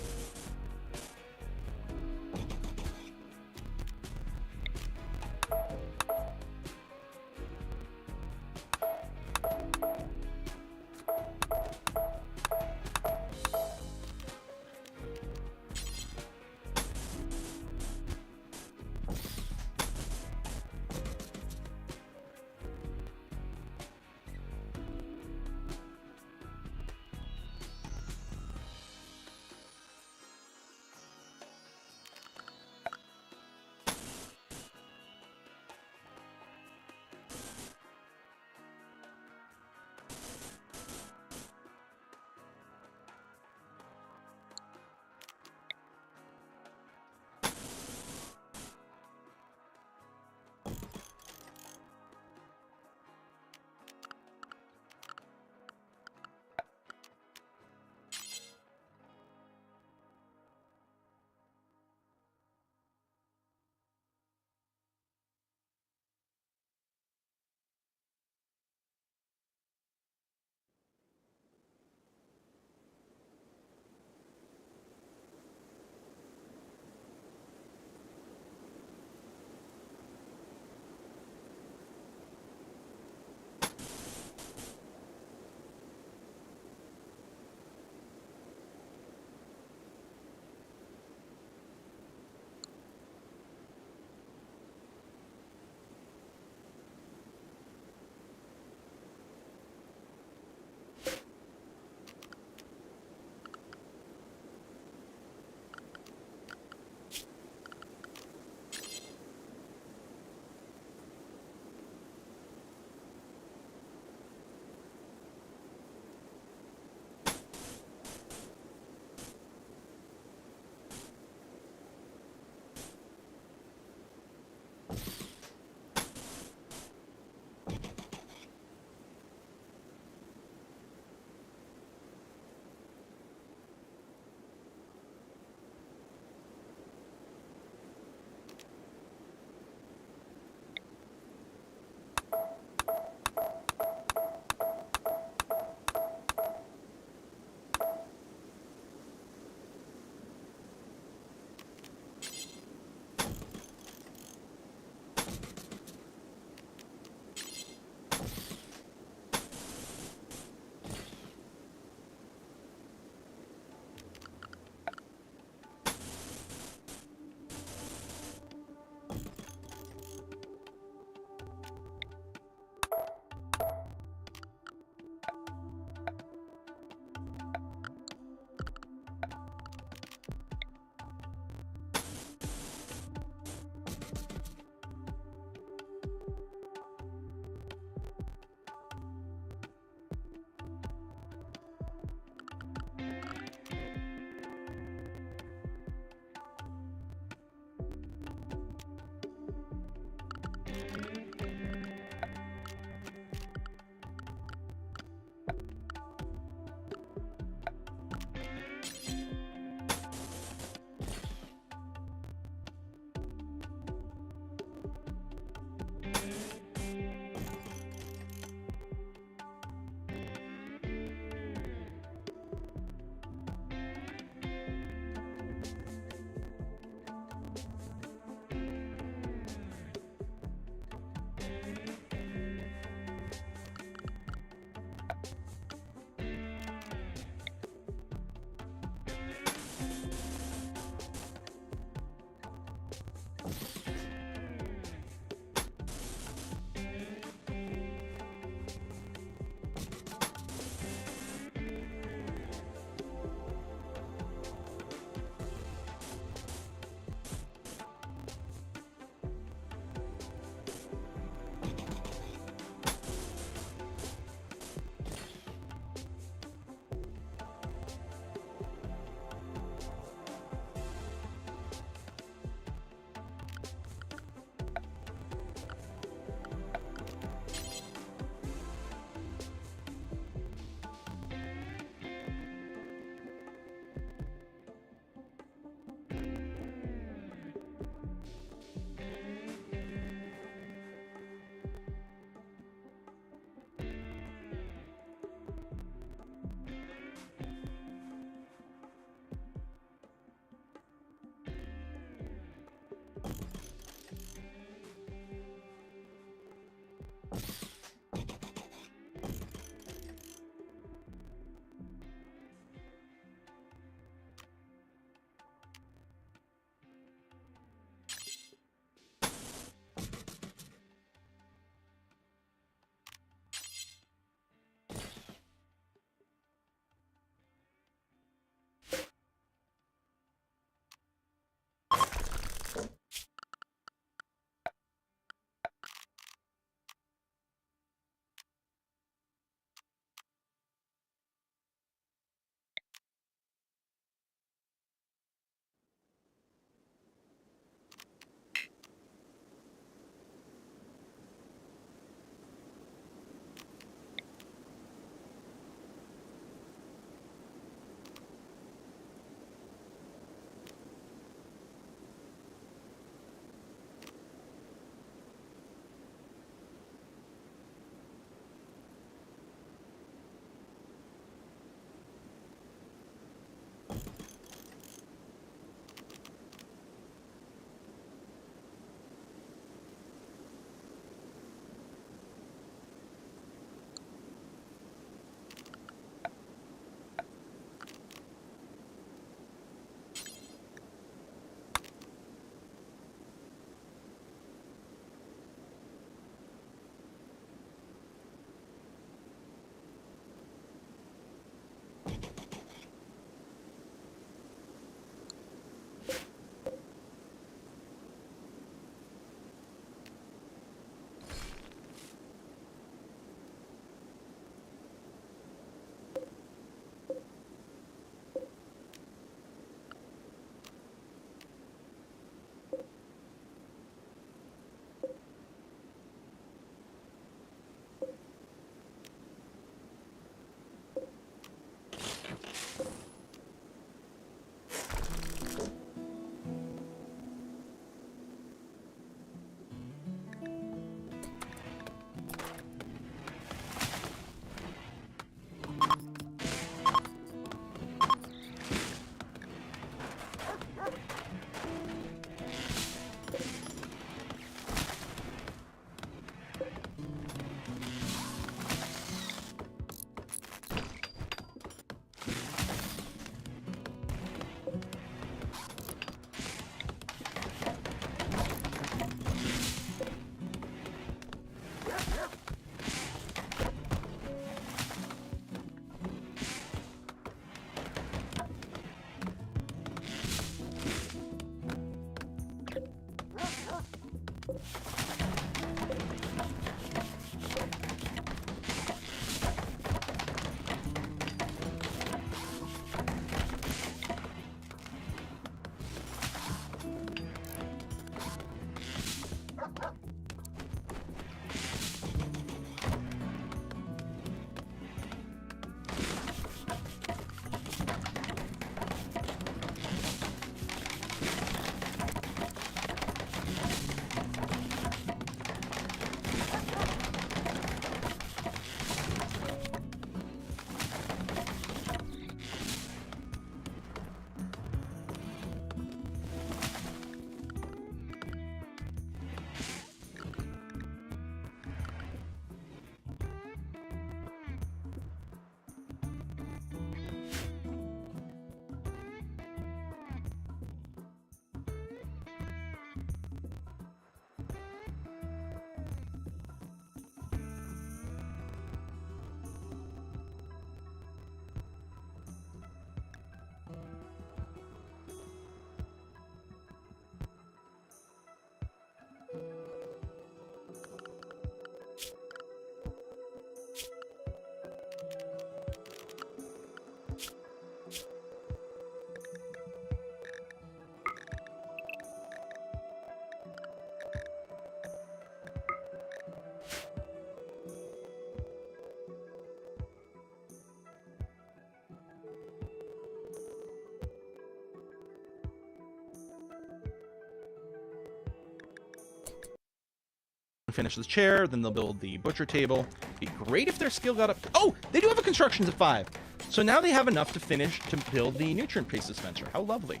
finish the chair, then they'll build the butcher table. Be great if their skill got up. Oh, they do have a constructions at 5. So now they have enough to finish to build the nutrient paste dispenser. How lovely.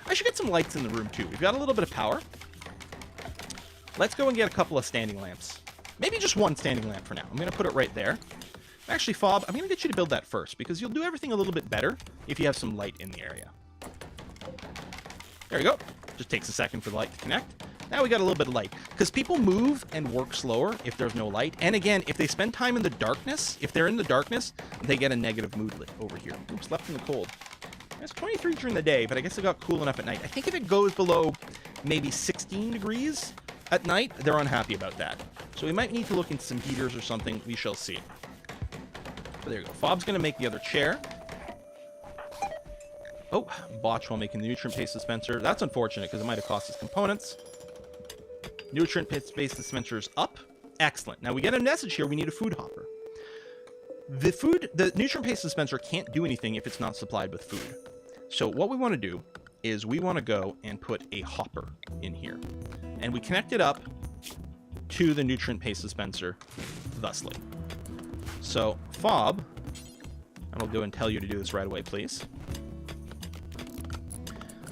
I should get some lights in the room too. We've got a little bit of power. Let's go and get a couple of standing lamps. Maybe just one standing lamp for now. I'm going to put it right there. Actually, Fob, I'm going to get you to build that first because you'll do everything a little bit better if you have some light in the area. There we go. Just takes a second for the light to connect. Now we got a little bit of light because people move and work slower if there's no light. And again, if they spend time in the darkness, if they're in the darkness, they get a negative mood lit over here. Oops, left in the cold. It's 23 during the day, but I guess it got cool enough at night. I think if it goes below maybe 16 degrees at night, they're unhappy about that. So we might need to look into some heaters or something. We shall see. But there you go. Fob's going to make the other chair. Oh, botch while making the nutrient paste dispenser. That's unfortunate because it might have cost us components. Nutrient paste dispenser is up. Excellent. Now we get a message here. We need a food hopper. The nutrient paste dispenser can't do anything if it's not supplied with food. So what we want to do is we want to go and put a hopper in here. And we connect it up to the nutrient paste dispenser thusly. So Fob, and I'll go and tell you to do this right away, please.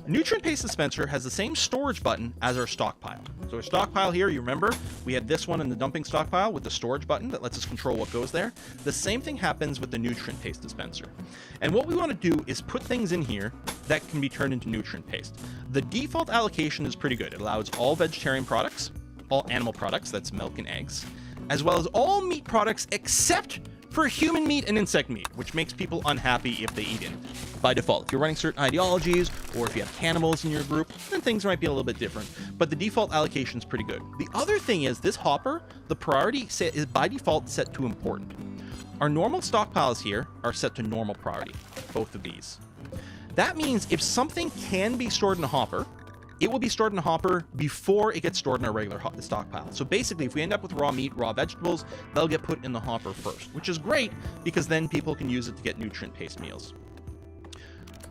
A nutrient paste dispenser has the same storage button as our stockpile. So our stockpile here, you remember, we had this one in the dumping stockpile with the storage button that lets us control what goes there. The same thing happens with the nutrient paste dispenser. And what we want to do is put things in here that can be turned into nutrient paste. The default allocation is pretty good. It allows all vegetarian products, all animal products, that's milk and eggs, as well as all meat products except for human meat and insect meat, which makes people unhappy if they eat it by default. If you're running certain ideologies, or if you have cannibals in your group, then things might be a little bit different. But the default allocation is pretty good. The other thing is this hopper, the priority set is by default set to important. Our normal stockpiles here are set to normal priority, both of these. That means if something can be stored in a hopper, it will be stored in a hopper before it gets stored in our regular stockpile. So basically, if we end up with raw meat, raw vegetables, they'll get put in the hopper first, which is great because then people can use it to get nutrient paste meals.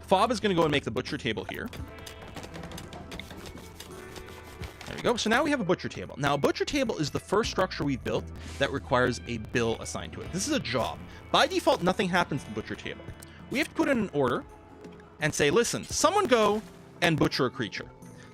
Fob is going to go and make the butcher table here. There we go. So now we have a butcher table. Now, a butcher table is the first structure we've built that requires a bill assigned to it. This is a job. By default, nothing happens to the butcher table. We have to put in an order and say, listen, someone go and butcher a creature.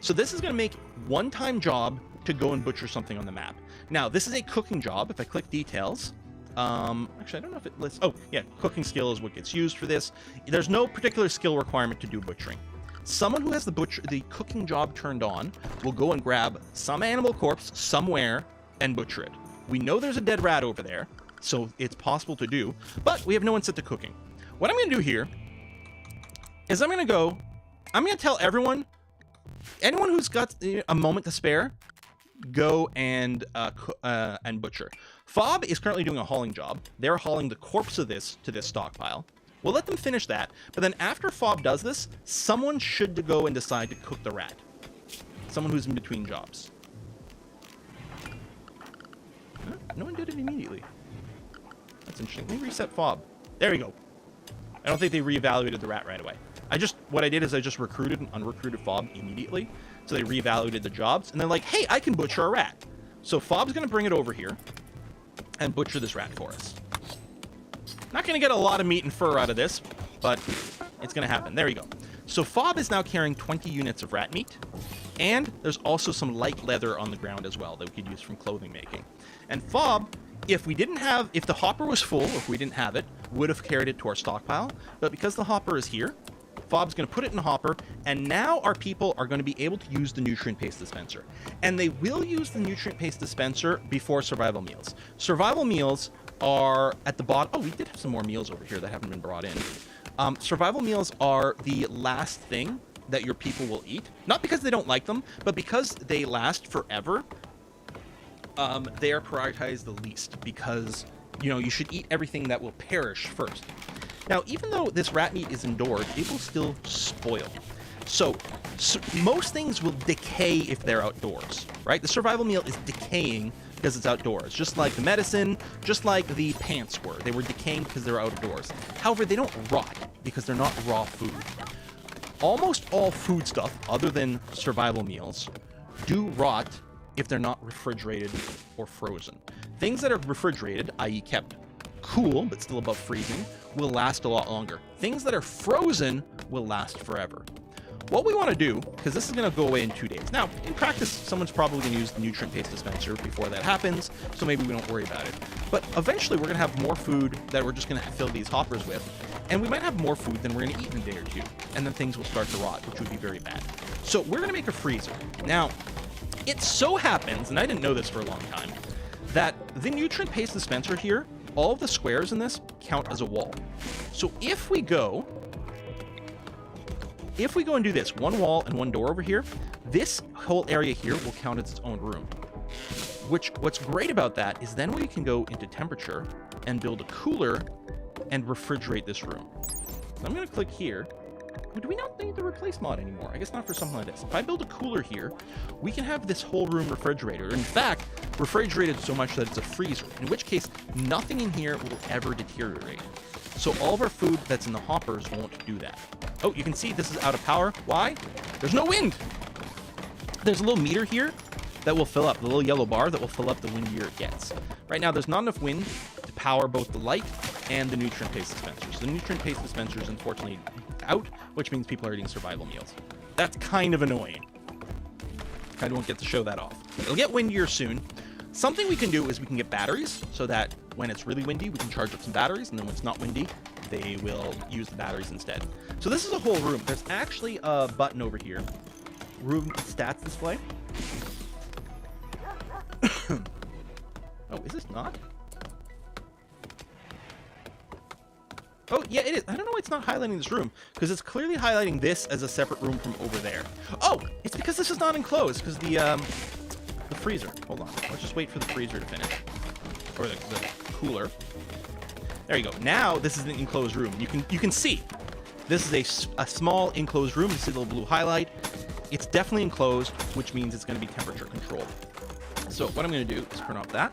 So this is going to make one-time job to go and butcher something on the map. Now, this is a cooking job. If I click details, actually, I don't know if it lists. Oh, yeah, cooking skill is what gets used for this. There's no particular skill requirement to do butchering. Someone who has the cooking job turned on will go and grab some animal corpse somewhere and butcher it. We know there's a dead rat over there, so it's possible to do, but we have no one set to cooking. What I'm going to do here is I'm going to tell everyone, anyone who's got a moment to spare, go and butcher. Fob is currently doing a hauling job. They're hauling the corpse of this to this stockpile. We'll let them finish that, but then after Fob does this, someone should go and decide to cook the rat. Someone who's in between jobs. Huh? No one did it immediately. That's interesting. Let me reset Fob. There we go. I don't think they reevaluated the rat right away. What I did is I just recruited and unrecruited Fob immediately. So they reevaluated the jobs, and they're like, hey, I can butcher a rat. So Fob's going to bring it over here and butcher this rat for us. Not going to get a lot of meat and fur out of this, but it's going to happen. There you go. So Fob is now carrying 20 units of rat meat, and there's also some light leather on the ground as well that we could use from clothing making. And Fob, if the hopper was full, or if we didn't have it, would have carried it to our stockpile. But because the hopper is here, Fob's going to put it in the hopper, and now our people are going to be able to use the nutrient paste dispenser. And they will use the nutrient paste dispenser before survival meals. Survival meals are at the bottom. Oh, we did have some more meals over here that haven't been brought in. Survival meals are the last thing that your people will eat. Not because they don't like them, but because they last forever. They are prioritized the least because, you should eat everything that will perish first. Now, even though this rat meat is endured, it will still spoil. So most things will decay if they're outdoors, right? The survival meal is decaying because it's outdoors, just like the medicine, just like the pants were. They were decaying because they're outdoors. However, they don't rot because they're not raw food. Almost all food stuff, other than survival meals, do rot if they're not refrigerated or frozen. Things that are refrigerated, i.e. kept cool but still above freezing, will last a lot longer. Things that are frozen will last forever. What we want to do, because this is going to go away in 2 days. Now, in practice, someone's probably going to use the nutrient paste dispenser before that happens, so maybe we don't worry about it. But eventually, we're going to have more food that we're just going to fill these hoppers with, and we might have more food than we're going to eat in a day or two, and then things will start to rot, which would be very bad. So we're going to make a freezer. Now, it so happens, and I didn't know this for a long time, that the nutrient paste dispenser here, all of the squares in this count as a wall. So if we go and do this, one wall and one door over here, this whole area here will count as its own room. What's great about that is then we can go into temperature and build a cooler and refrigerate this room. So I'm going to click here. Do we not need the replace mod anymore? I guess not for something like this. If I build a cooler here, we can have this whole room refrigerated. In fact, refrigerated so much that it's a freezer, in which case nothing in here will ever deteriorate. So all of our food that's in the hoppers won't do that. Oh, you can see this is out of power. Why? There's no wind. There's a little meter here that will fill up, the little yellow bar that will fill up the windier it gets. Right now, there's not enough wind to power both the light and the nutrient paste dispenser. So the nutrient paste dispenser is unfortunately out, which means people are eating survival meals. That's kind of annoying. I won't get to show that off. It'll get windier soon. Something we can do is we can get batteries so that when it's really windy, we can charge up some batteries, and then when it's not windy, they will use the batteries instead. So this is a whole room. There's actually a button over here. Room stats display. Oh, is this not? Oh, yeah, it is. I don't know why it's not highlighting this room, because it's clearly highlighting this as a separate room from over there. Oh, it's because this is not enclosed, because the freezer. Hold on. Let's just wait for the freezer to finish. Or the cooler. There you go. Now this is an enclosed room. You can see this is a small enclosed room. You see the little blue highlight. It's definitely enclosed, which means it's going to be temperature controlled. So what I'm going to do is turn off that.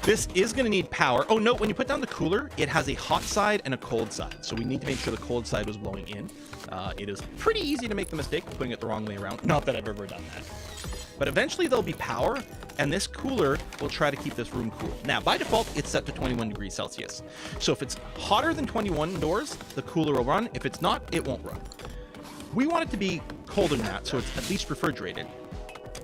This is going to need power. Oh, no, when you put down the cooler, it has a hot side and a cold side. So we need to make sure the cold side was blowing in. It is pretty easy to make the mistake of putting it the wrong way around. Not that I've ever done that. But eventually there'll be power, and this cooler will try to keep this room cool. Now, by default, it's set to 21 degrees Celsius. So if it's hotter than 21 indoors, the cooler will run. If it's not, it won't run. We want it to be colder than that, so it's at least refrigerated.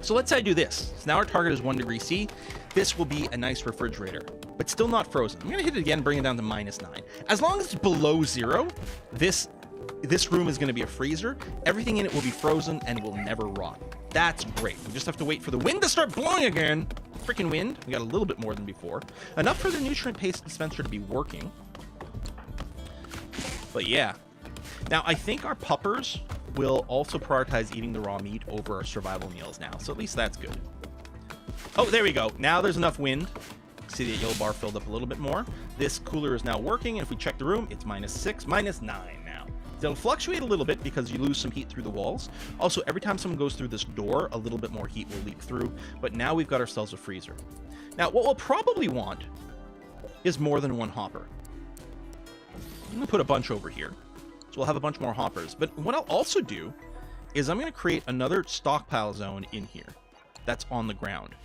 So let's say I do this. So now our target is 1 degree C. This will be a nice refrigerator, but still not frozen. I'm going to hit it again, bring it down to -9. As long as it's below 0, this room is going to be a freezer. Everything in it will be frozen and will never rot. That's great. We just have to wait for the wind to start blowing again. Freaking wind. We got a little bit more than before. Enough for the nutrient paste dispenser to be working. But yeah. Now, I think our puppers will also prioritize eating the raw meat over our survival meals now. So at least that's good. Oh, there we go. Now there's enough wind. See the yellow bar filled up a little bit more. This cooler is now working. And if we check the room, it's -6, -9 now. It'll fluctuate a little bit because you lose some heat through the walls. Also, every time someone goes through this door, a little bit more heat will leak through. But now we've got ourselves a freezer. Now, what we'll probably want is more than one hopper. I'm going to put a bunch over here. So we'll have a bunch more hoppers. But what I'll also do is I'm going to create another stockpile zone in here that's on the ground.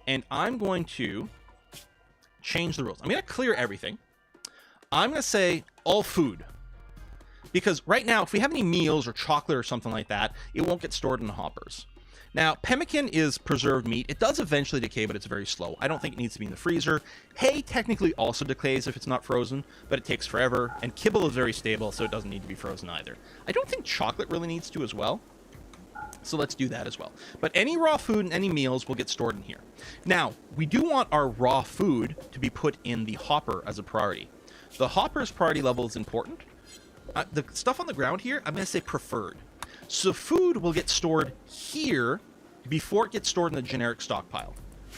And I'm going to change the rules. I'm going to clear everything. I'm going to say all food. Because right now, if we have any meals or chocolate or something like that, it won't get stored in the hoppers. Now, pemmican is preserved meat. It does eventually decay, but it's very slow. I don't think it needs to be in the freezer. Hay technically also decays if it's not frozen, but it takes forever. And kibble is very stable, so it doesn't need to be frozen either. I don't think chocolate really needs to as well. So let's do that as well. But any raw food and any meals will get stored in here. Now, we do want our raw food to be put in the hopper as a priority. The hopper's priority level is important. The stuff on the ground here, I'm going to say preferred. So food will get stored here before it gets stored in the generic stockpile.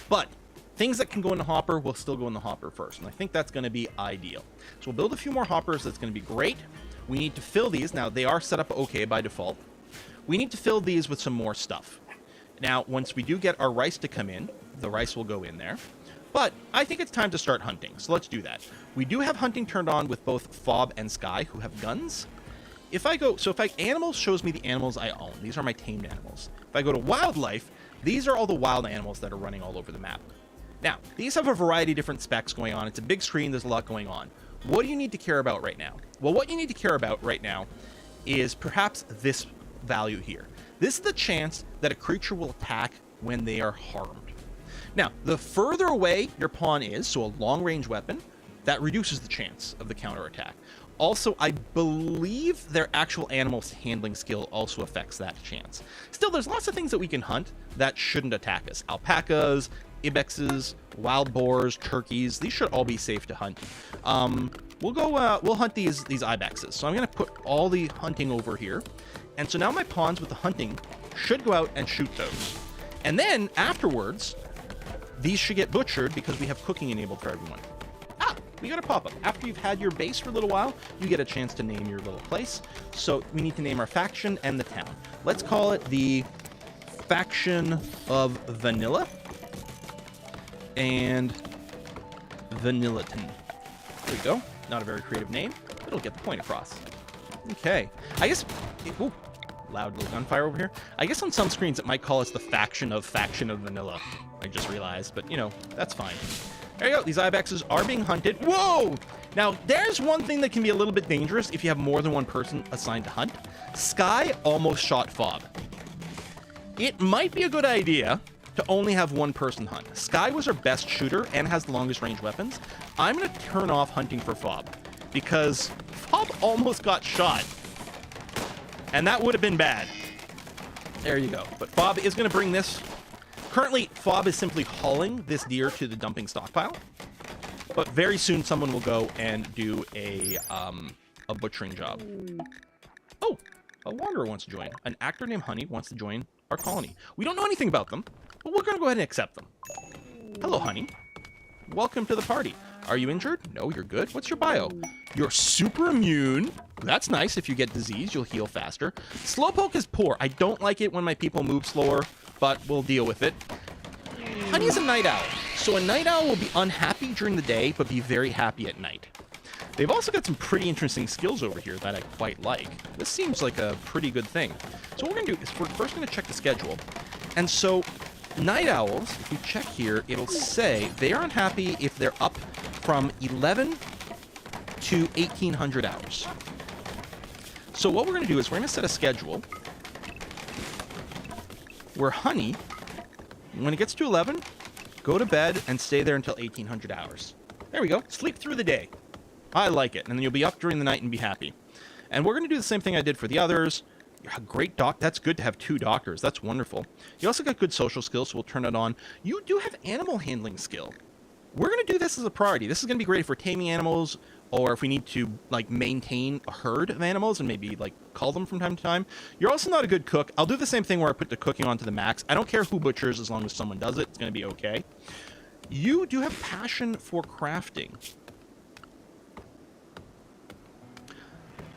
But things that can go in the hopper will still go in the hopper first. And I think that's going to be ideal. So we'll build a few more hoppers. That's going to be great. We need to fill these. Now, they are set up okay by default. We need to fill these with some more stuff. Now, once we do get our rice to come in, the rice will go in there. But I think it's time to start hunting, so let's do that. We do have hunting turned on with both Fob and Sky, who have guns. Animals shows me the animals I own. These are my tamed animals. If I go to wildlife, These are all the wild animals that are running all over the map. Now, these have a variety of different specs going on. It's a big screen. There's a lot going on. What do you need to care about right now? Well, what you need to care about right now is perhaps this value here. This is the chance that a creature will attack when they are harmed. Now, the further away your pawn is, so a long-range weapon, that reduces the chance of the counterattack. Also, I believe their actual animal's handling skill also affects that chance. Still, there's lots of things that we can hunt that shouldn't attack us. Alpacas, ibexes, wild boars, turkeys, these should all be safe to hunt. We'll hunt these ibexes. So I'm going to put all the hunting over here. And so now my pawns with the hunting should go out and shoot those. And then afterwards, these should get butchered because we have cooking enabled for everyone. We got a pop-up. After you've had your base for a little while, you get a chance to name your little place. So we need to name our faction and the town. Let's call it the Faction of Vanilla and Vanillaton. There we go. Not a very creative name, but it'll get the point across. Okay. I guess... Ooh, loud little gunfire over here. I guess on some screens it might call us the Faction of Vanilla. I just realized, but, you know, that's fine. There you go. These ibexes are being hunted. Whoa! Now, there's one thing that can be a little bit dangerous if you have more than one person assigned to hunt. Sky almost shot Fob. It might be a good idea to only have one person hunt. Sky was our best shooter and has the longest range weapons. I'm going to turn off hunting for Fob because Fob almost got shot. And that would have been bad. There you go. But Fob is going to bring this. Currently, Fob is simply hauling this deer to the dumping stockpile, but very soon someone will go and do a butchering job. Oh, a wanderer wants to join. An actor named Honey wants to join our colony. We don't know anything about them, but we're going to go ahead and accept them. Hello, Honey. Welcome to the party. Are you injured? No, you're good. What's your bio? You're super immune. That's nice. If you get disease, you'll heal faster. Slowpoke is poor. I don't like it when my people move slower, but we'll deal with it. Honey is a night owl. So a night owl will be unhappy during the day, but be very happy at night. They've also got some pretty interesting skills over here that I quite like. This seems like a pretty good thing. So what we're going to do is we're first going to check the schedule. And so night owls, if we check here, it'll say they are unhappy if they're up from 11 to 1800 hours. So what we're going to do is we're going to set a schedule where Honey, when it gets to 11, go to bed and stay there until 1800 hours. There we go. Sleep through the day. I like it. And then you'll be up during the night and be happy. And we're going to do the same thing I did for the others. A great doc. That's good to have 2 doctors. That's wonderful. You also got good social skills, so we'll turn it on. You do have animal handling skill. We're going to do this as a priority. This is going to be great for taming animals, or if we need to like maintain a herd of animals and maybe like call them from time to time. You're also not a good cook. I'll do the same thing where I put the cooking onto the max. I don't care who butchers as long as someone does it. It's going to be okay. You do have passion for crafting.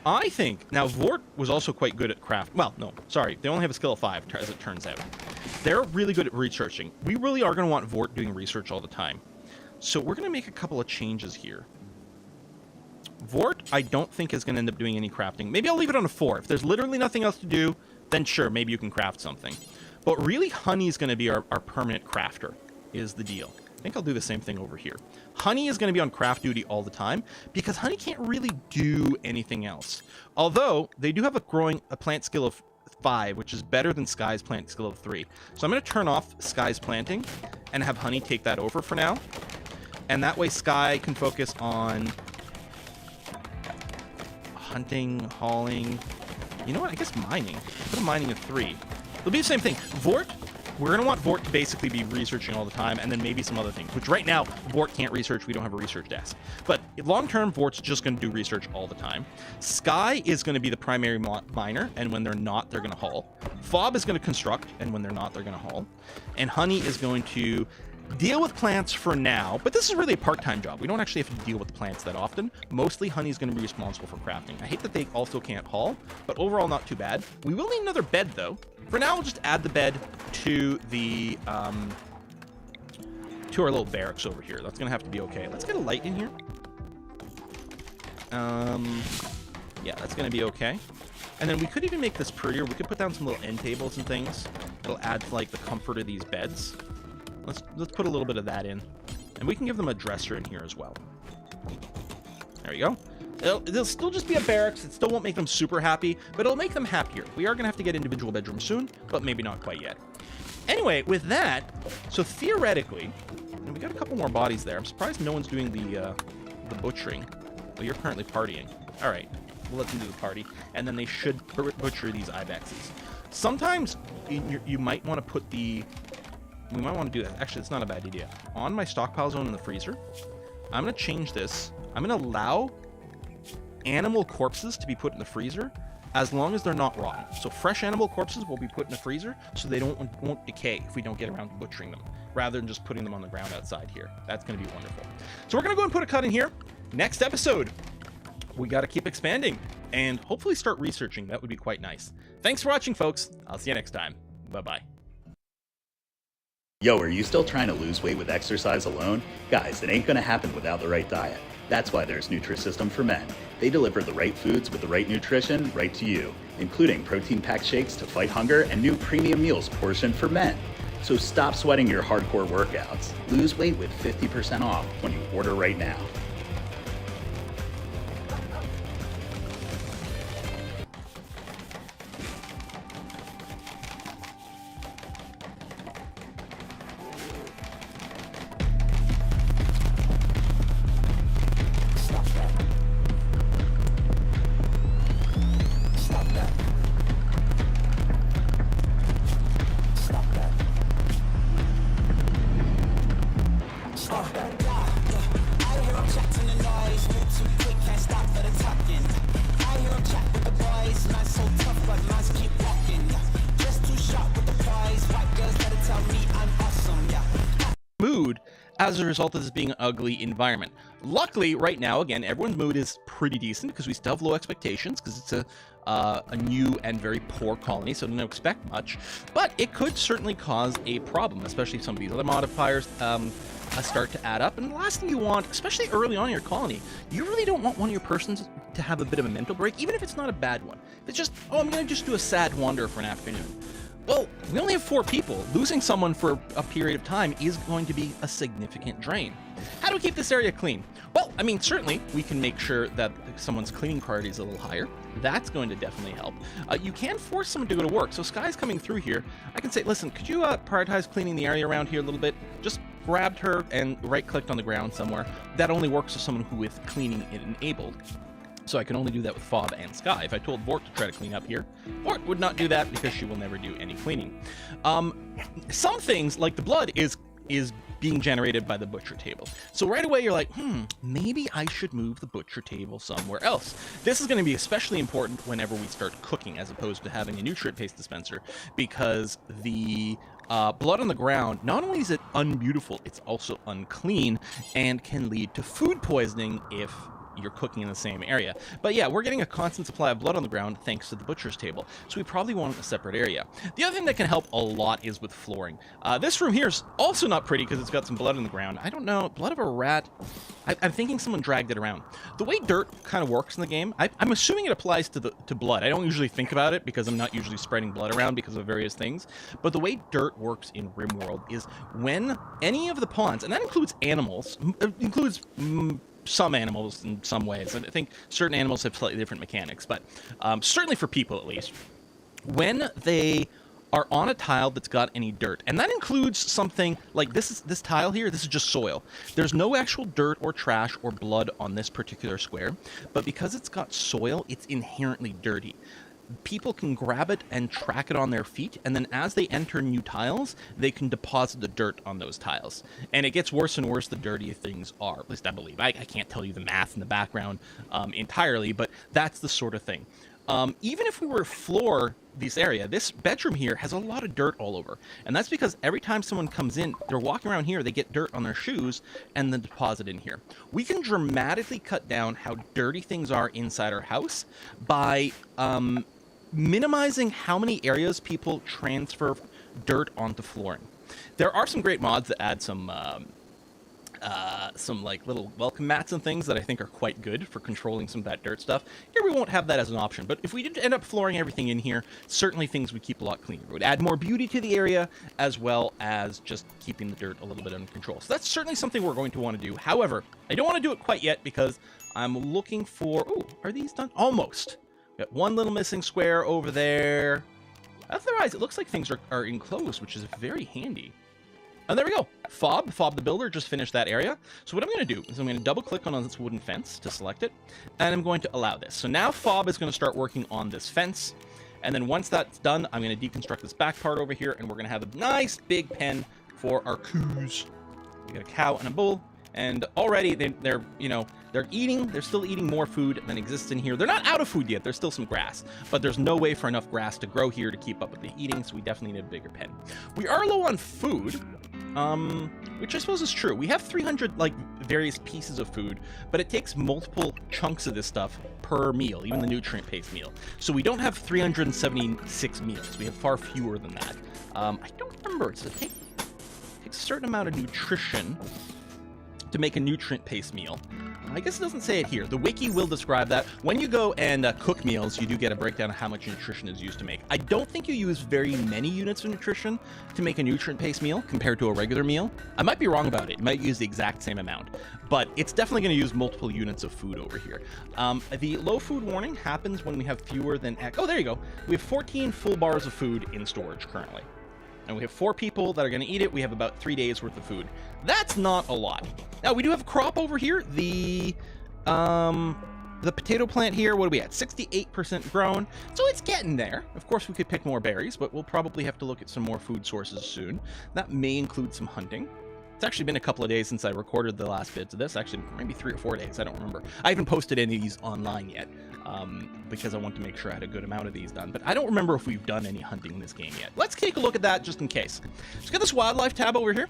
I think, now Vort was also quite good at craft. Well, no, sorry. They only have a skill of 5, as it turns out. They're really good at researching. We really are going to want Vort doing research all the time. So we're going to make a couple of changes here. Vort, I don't think is going to end up doing any crafting. Maybe I'll leave it on a 4. If there's literally nothing else to do, then sure, maybe you can craft something. But really, Honey's going to be our permanent crafter, is the deal. I think I'll do the same thing over here. Honey is going to be on craft duty all the time because Honey can't really do anything else. Although, they do have a plant skill of 5, which is better than Sky's plant skill of 3. So I'm going to turn off Sky's planting and have Honey take that over for now. And that way Sky can focus on hunting, hauling. You know what? I guess mining. Put a mining of 3. It'll be the same thing. Vort, we're going to want Vort to basically be researching all the time, and then maybe some other things, which right now, Vort can't research. We don't have a research desk. But long-term, Vort's just going to do research all the time. Sky is going to be the primary miner, and when they're not, they're going to haul. Fob is going to construct, and when they're not, they're going to haul. And Honey is going to deal with plants for now, but this is really a part-time job. We don't actually have to deal with plants that often. Mostly, Honey's going to be responsible for crafting. I hate that they also can't haul, but overall, not too bad. We will need another bed, though. For now, we'll just add the bed to the to our little barracks over here. That's going to have to be okay. Let's get a light in here. Yeah, that's going to be okay. And then we could even make this prettier. We could put down some little end tables and things. It'll add to, like, the comfort of these beds. Let's put a little bit of that in. And we can give them a dresser in here as well. There you go. It'll still just be a barracks. It still won't make them super happy, but it'll make them happier. We are going to have to get individual bedrooms soon, but maybe not quite yet. Anyway, with that, so theoretically, and we got a couple more bodies there. I'm surprised no one's doing the butchering. Well, you're currently partying. All right, we'll let them do the party, and then they should butcher these ibexes. Sometimes you might want to put the... We might want to do that. Actually, it's not a bad idea. On my stockpile zone in the freezer, I'm going to change this. I'm going to allow animal corpses to be put in the freezer as long as they're not rotten. So fresh animal corpses will be put in the freezer so they won't decay if we don't get around to butchering them, rather than just putting them on the ground outside here. That's going to be wonderful. So we're going to go and put a cut in here. Next episode, we got to keep expanding and hopefully start researching. That would be quite nice. Thanks for watching, folks. I'll see you next time. Bye-bye. Yo, are you still trying to lose weight with exercise alone? Guys, it ain't gonna happen without the right diet. That's why there's Nutrisystem for Men. They deliver the right foods with the right nutrition right to you, including protein-packed shakes to fight hunger and new premium meals portioned for men. So stop sweating your hardcore workouts. Lose weight with 50% off when you order right now. Mood as a result of this being an ugly environment. Luckily, right now, again, everyone's mood is pretty decent because we still have low expectations because it's a new and very poor colony, so don't expect much. But it could certainly cause a problem, especially if some of these other modifiers start to add up. And the last thing you want, especially early on in your colony, you really don't want one of your persons to have a bit of a mental break, even if it's not a bad one. If it's just, oh, I'm going to just do a sad wander for an afternoon. Well, we only have 4 people. Losing someone for a period of time is going to be a significant drain. How do we keep this area clean? Well, I mean, certainly we can make sure that someone's cleaning priority is a little higher. That's going to definitely help. You can force someone to go to work. So Sky's coming through here. I can say, listen, could you prioritize cleaning the area around here a little bit? Just grabbed her and right-clicked on the ground somewhere. That only works with someone who is cleaning it enabled. So I can only do that with Fob and Sky. If I told Vort to try to clean up here, Vort would not do that because she will never do any cleaning. Some things, like the blood, is being generated by the butcher table. So right away you're like, maybe I should move the butcher table somewhere else. This is going to be especially important whenever we start cooking, as opposed to having a nutrient paste dispenser, because the blood on the ground, not only is it unbeautiful, it's also unclean and can lead to food poisoning if you're cooking in the same area. But yeah, we're getting a constant supply of blood on the ground thanks to the butcher's table, so we probably want a separate area. The other thing that can help a lot is with flooring. This room here is also not pretty because it's got some blood on the ground. I don't know, blood of a rat. I'm thinking someone dragged it around. The way dirt kind of works in the game, I'm assuming it applies to blood. I don't usually think about it because I'm not usually spreading blood around because of various things. But the way dirt works in RimWorld is when any of the pawns, and that includes animals, includes some animals in some ways. I think certain animals have slightly different mechanics, but certainly for people at least, when they are on a tile that's got any dirt, and that includes something like this tile here, this is just soil. There's no actual dirt or trash or blood on this particular square, but because it's got soil, it's inherently dirty. People can grab it and track it on their feet, and then as they enter new tiles, they can deposit the dirt on those tiles. And it gets worse and worse the dirtier things are, at least I believe. I can't tell you the math in the background entirely, but that's the sort of thing. Even if we were to floor this area, this bedroom here has a lot of dirt all over. And that's because every time someone comes in, they're walking around here, they get dirt on their shoes and then deposit in here. We can dramatically cut down how dirty things are inside our house by minimizing how many areas people transfer dirt onto flooring. There are some great mods that add some some like little welcome mats and things that I think are quite good for controlling some of that dirt stuff. Here we won't have that as an option, but if we did end up flooring everything in here, certainly things would keep a lot cleaner. It would add more beauty to the area, as well as just keeping the dirt a little bit under control. So that's certainly something we're going to want to do. However, I don't want to do it quite yet because I'm looking for... Oh, are these done? Almost. Got one little missing square over there. Otherwise, it looks like things are enclosed, which is very handy. And there we go. Fob the builder just finished that area. So what I'm going to do is I'm going to double click on this wooden fence to select it, and I'm going to allow this. So now Fob is going to start working on this fence, and then once that's done, I'm going to deconstruct this back part over here, and we're going to have a nice big pen for our coos. We got a cow and a bull, and already they're eating. They're still eating more food than exists in here. They're not out of food yet. There's still some grass, but there's no way for enough grass to grow here to keep up with the eating, so we definitely need a bigger pen. We are low on food. Which I suppose is true. We have 300 like various pieces of food, but it takes multiple chunks of this stuff per meal, even the nutrient-based meal. So we don't have 376 meals. We have far fewer than that. I don't remember. It takes a certain amount of nutrition to make a nutrient-based meal. I guess it doesn't say it here. The wiki will describe that. When you go and cook meals, you do get a breakdown of how much nutrition is used to make. I don't think you use very many units of nutrition to make a nutrient-based meal compared to a regular meal. I might be wrong about it. You might use the exact same amount, but it's definitely going to use multiple units of food over here. The low food warning happens when we have fewer than X. Oh, there you go. We have 14 full bars of food in storage currently. And we have 4 people that are going to eat it. We have about 3 days worth of food. That's not a lot. Now, we do have a crop over here. The potato plant here, what are we at? 68% grown. So it's getting there. Of course, we could pick more berries, but we'll probably have to look at some more food sources soon. That may include some hunting. It's actually been a couple of days since I recorded the last bits of this. Actually, maybe 3 or 4 days. I don't remember. I haven't posted any of these online yet because I want to make sure I had a good amount of these done. But I don't remember if we've done any hunting in this game yet. Let's take a look at that just in case. Let's get this wildlife tab over here.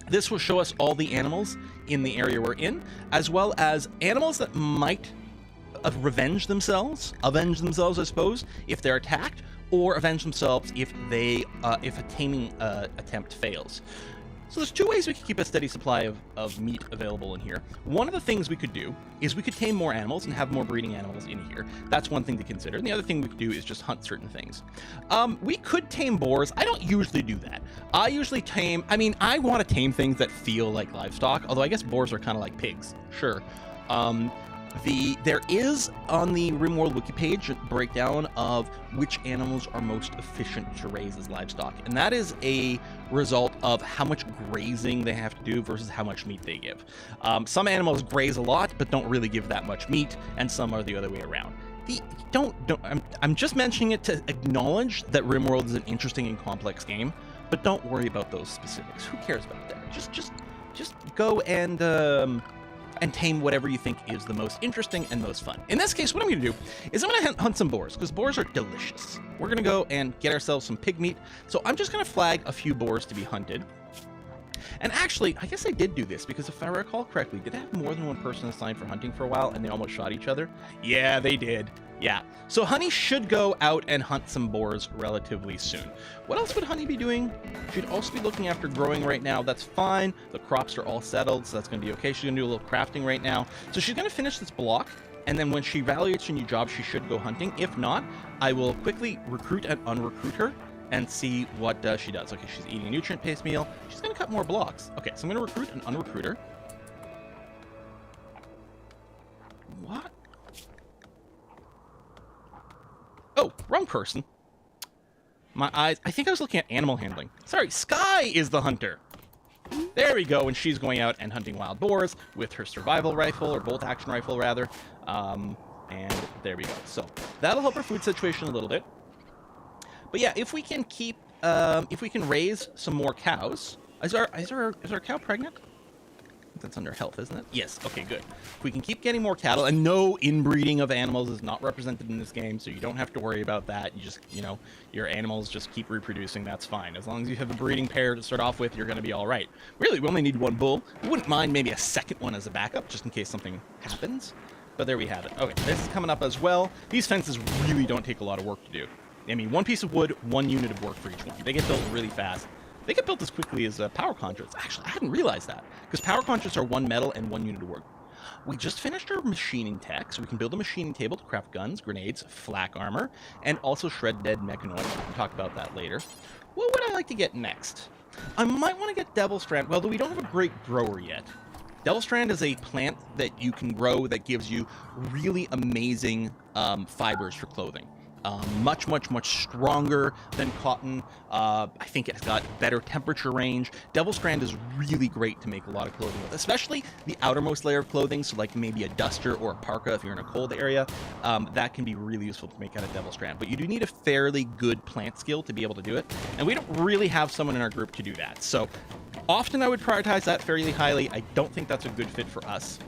This will show us all the animals in the area we're in, as well as animals that might avenge themselves, I suppose, if they're attacked, or avenge themselves if a taming attempt fails. So there's 2 ways we could keep a steady supply of meat available in here. One of the things we could do is we could tame more animals and have more breeding animals in here. That's one thing to consider. And the other thing we could do is just hunt certain things. We could tame boars. I don't usually do that. I usually tame, I want to tame things that feel like livestock, although I guess boars are kind of like pigs. Sure. There is on the RIMWORLD wiki page a breakdown of which animals are most efficient to raise as livestock, and that is a result of how much grazing they have to do versus how much meat they give. Some animals graze a lot but don't really give that much meat, and some are the other way around. I'm just mentioning it to acknowledge that RIMWORLD is an interesting and complex game, but don't worry about those specifics. Who cares about that? Just go and tame whatever you think is the most interesting and most fun. In this case, what I'm going to do is I'm going to hunt some boars, because boars are delicious. We're going to go and get ourselves some pig meat. So I'm just going to flag a few boars to be hunted. And actually, I guess I did do this, because if I recall correctly, did I have more than one person assigned for hunting for a while, and they almost shot each other? Yeah, they did. Yeah. So Honey should go out and hunt some boars relatively soon. What else would Honey be doing? She'd also be looking after growing right now. That's fine. The crops are all settled, so that's going to be okay. She's going to do a little crafting right now. So she's going to finish this block, and then when she evaluates a new job, she should go hunting. If not, I will quickly recruit and unrecruit her and see what she does. Okay, she's eating a nutrient-based meal. She's going to cut more blocks. Okay, so I'm going to recruit and unrecruit her. What? Oh, wrong person. My eyes. I think I was looking at animal handling. Sorry, Sky is the hunter. There we go, and she's going out and hunting wild boars with her survival rifle, or bolt action rifle rather. And there we go. So that'll help her food situation a little bit. But yeah, if we can keep, if we can raise some more cows. Is our cow pregnant? That's under health, isn't it? Yes. Okay, good. If we can keep getting more cattle, and no inbreeding of animals is not represented in this game, so you don't have to worry about that. You just, your animals just keep reproducing. That's fine. As long as you have a breeding pair to start off with, you're going to be all right. Really, we only need 1 bull. We wouldn't mind maybe a second one as a backup, just in case something happens. But there we have it. Okay, this is coming up as well. These fences really don't take a lot of work to do. 1 piece of wood, 1 unit of work for each one. They get built really fast. they get built as quickly as power conduits. Actually, I hadn't realized that, because power conduits are 1 metal and 1 unit of wood. We just finished our machining tech, so we can build a machining table to craft guns, grenades, flak armor, and also shred dead mechanoids. We can talk about that later. What would I like to get next? I might want to get Devil Strand. Well, though we don't have a great grower yet. Devil Strand is a plant that you can grow that gives you really amazing fibers for clothing. Much stronger than cotton. I think it's got better temperature range. Devil Strand is really great to make a lot of clothing with, especially the outermost layer of clothing, so like maybe a duster or a parka if you're in a cold area. That can be really useful to make out of Devil Strand, but you do need a fairly good plant skill to be able to do it, and we don't really have someone in our group to do that, so often I would prioritize that fairly highly. I don't think that's a good fit for us.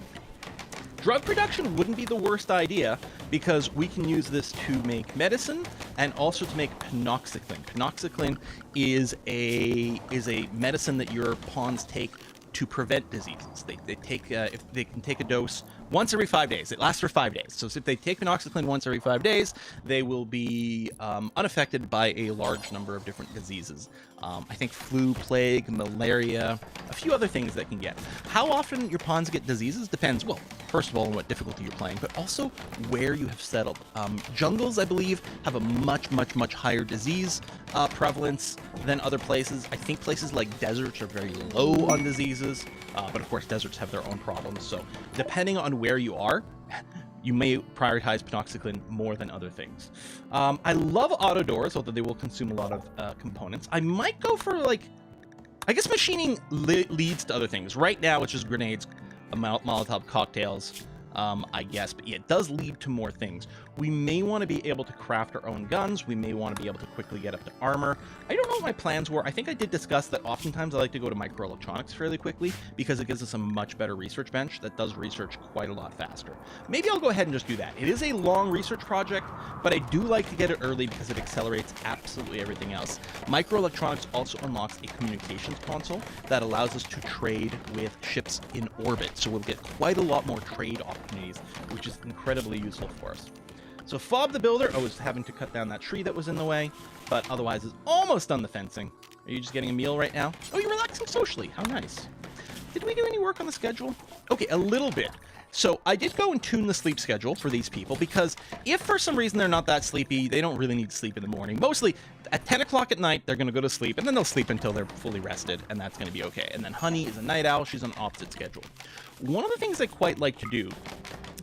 Drug production wouldn't be the worst idea, because we can use this to make medicine and also to make panoxycline. Panoxycline is a medicine that your pawns take to prevent diseases. They take if they can take a dose once every 5 days. It lasts for 5 days. So if they take panoxycline once every 5 days, they will be unaffected by a large number of different diseases. I think flu, plague, malaria, a few other things that can get. How often your pawns get diseases depends, well, first of all, on what difficulty you're playing, but also where you have settled. Jungles, I believe, have a much higher disease prevalence than other places. I think places like deserts are very low on diseases, but of course deserts have their own problems. So depending on where you are, you may prioritize panoxycline more than other things. I love auto doors, although they will consume a lot of components. I might go for, like, I guess machining leads to other things. Right now, it's just grenades, Molotov cocktails, I guess. But yeah, it does lead to more things. We may want to be able to craft our own guns. We may want to be able to quickly get up to armor. I don't know what my plans were. I think I did discuss that oftentimes I like to go to microelectronics fairly quickly because it gives us a much better research bench that does research quite a lot faster. Maybe I'll go ahead and just do that. It is a long research project, but I do like to get it early because it accelerates absolutely everything else. Microelectronics also unlocks a communications console that allows us to trade with ships in orbit. So we'll get quite a lot more trade opportunities, which is incredibly useful for us. So Fob the Builder, I was having to cut down that tree that was in the way, but otherwise is almost done the fencing. Are you just getting a meal right now? Oh, you're relaxing socially. How nice. Did we do any work on the schedule? Okay, a little bit. So I did go and tune the sleep schedule for these people because if for some reason they're not that sleepy, they don't really need to sleep in the morning. Mostly at 10 o'clock at night, they're going to go to sleep and then they'll sleep until they're fully rested, and that's going to be okay. And then Honey is a night owl. She's on opposite schedule. One of the things I quite like to do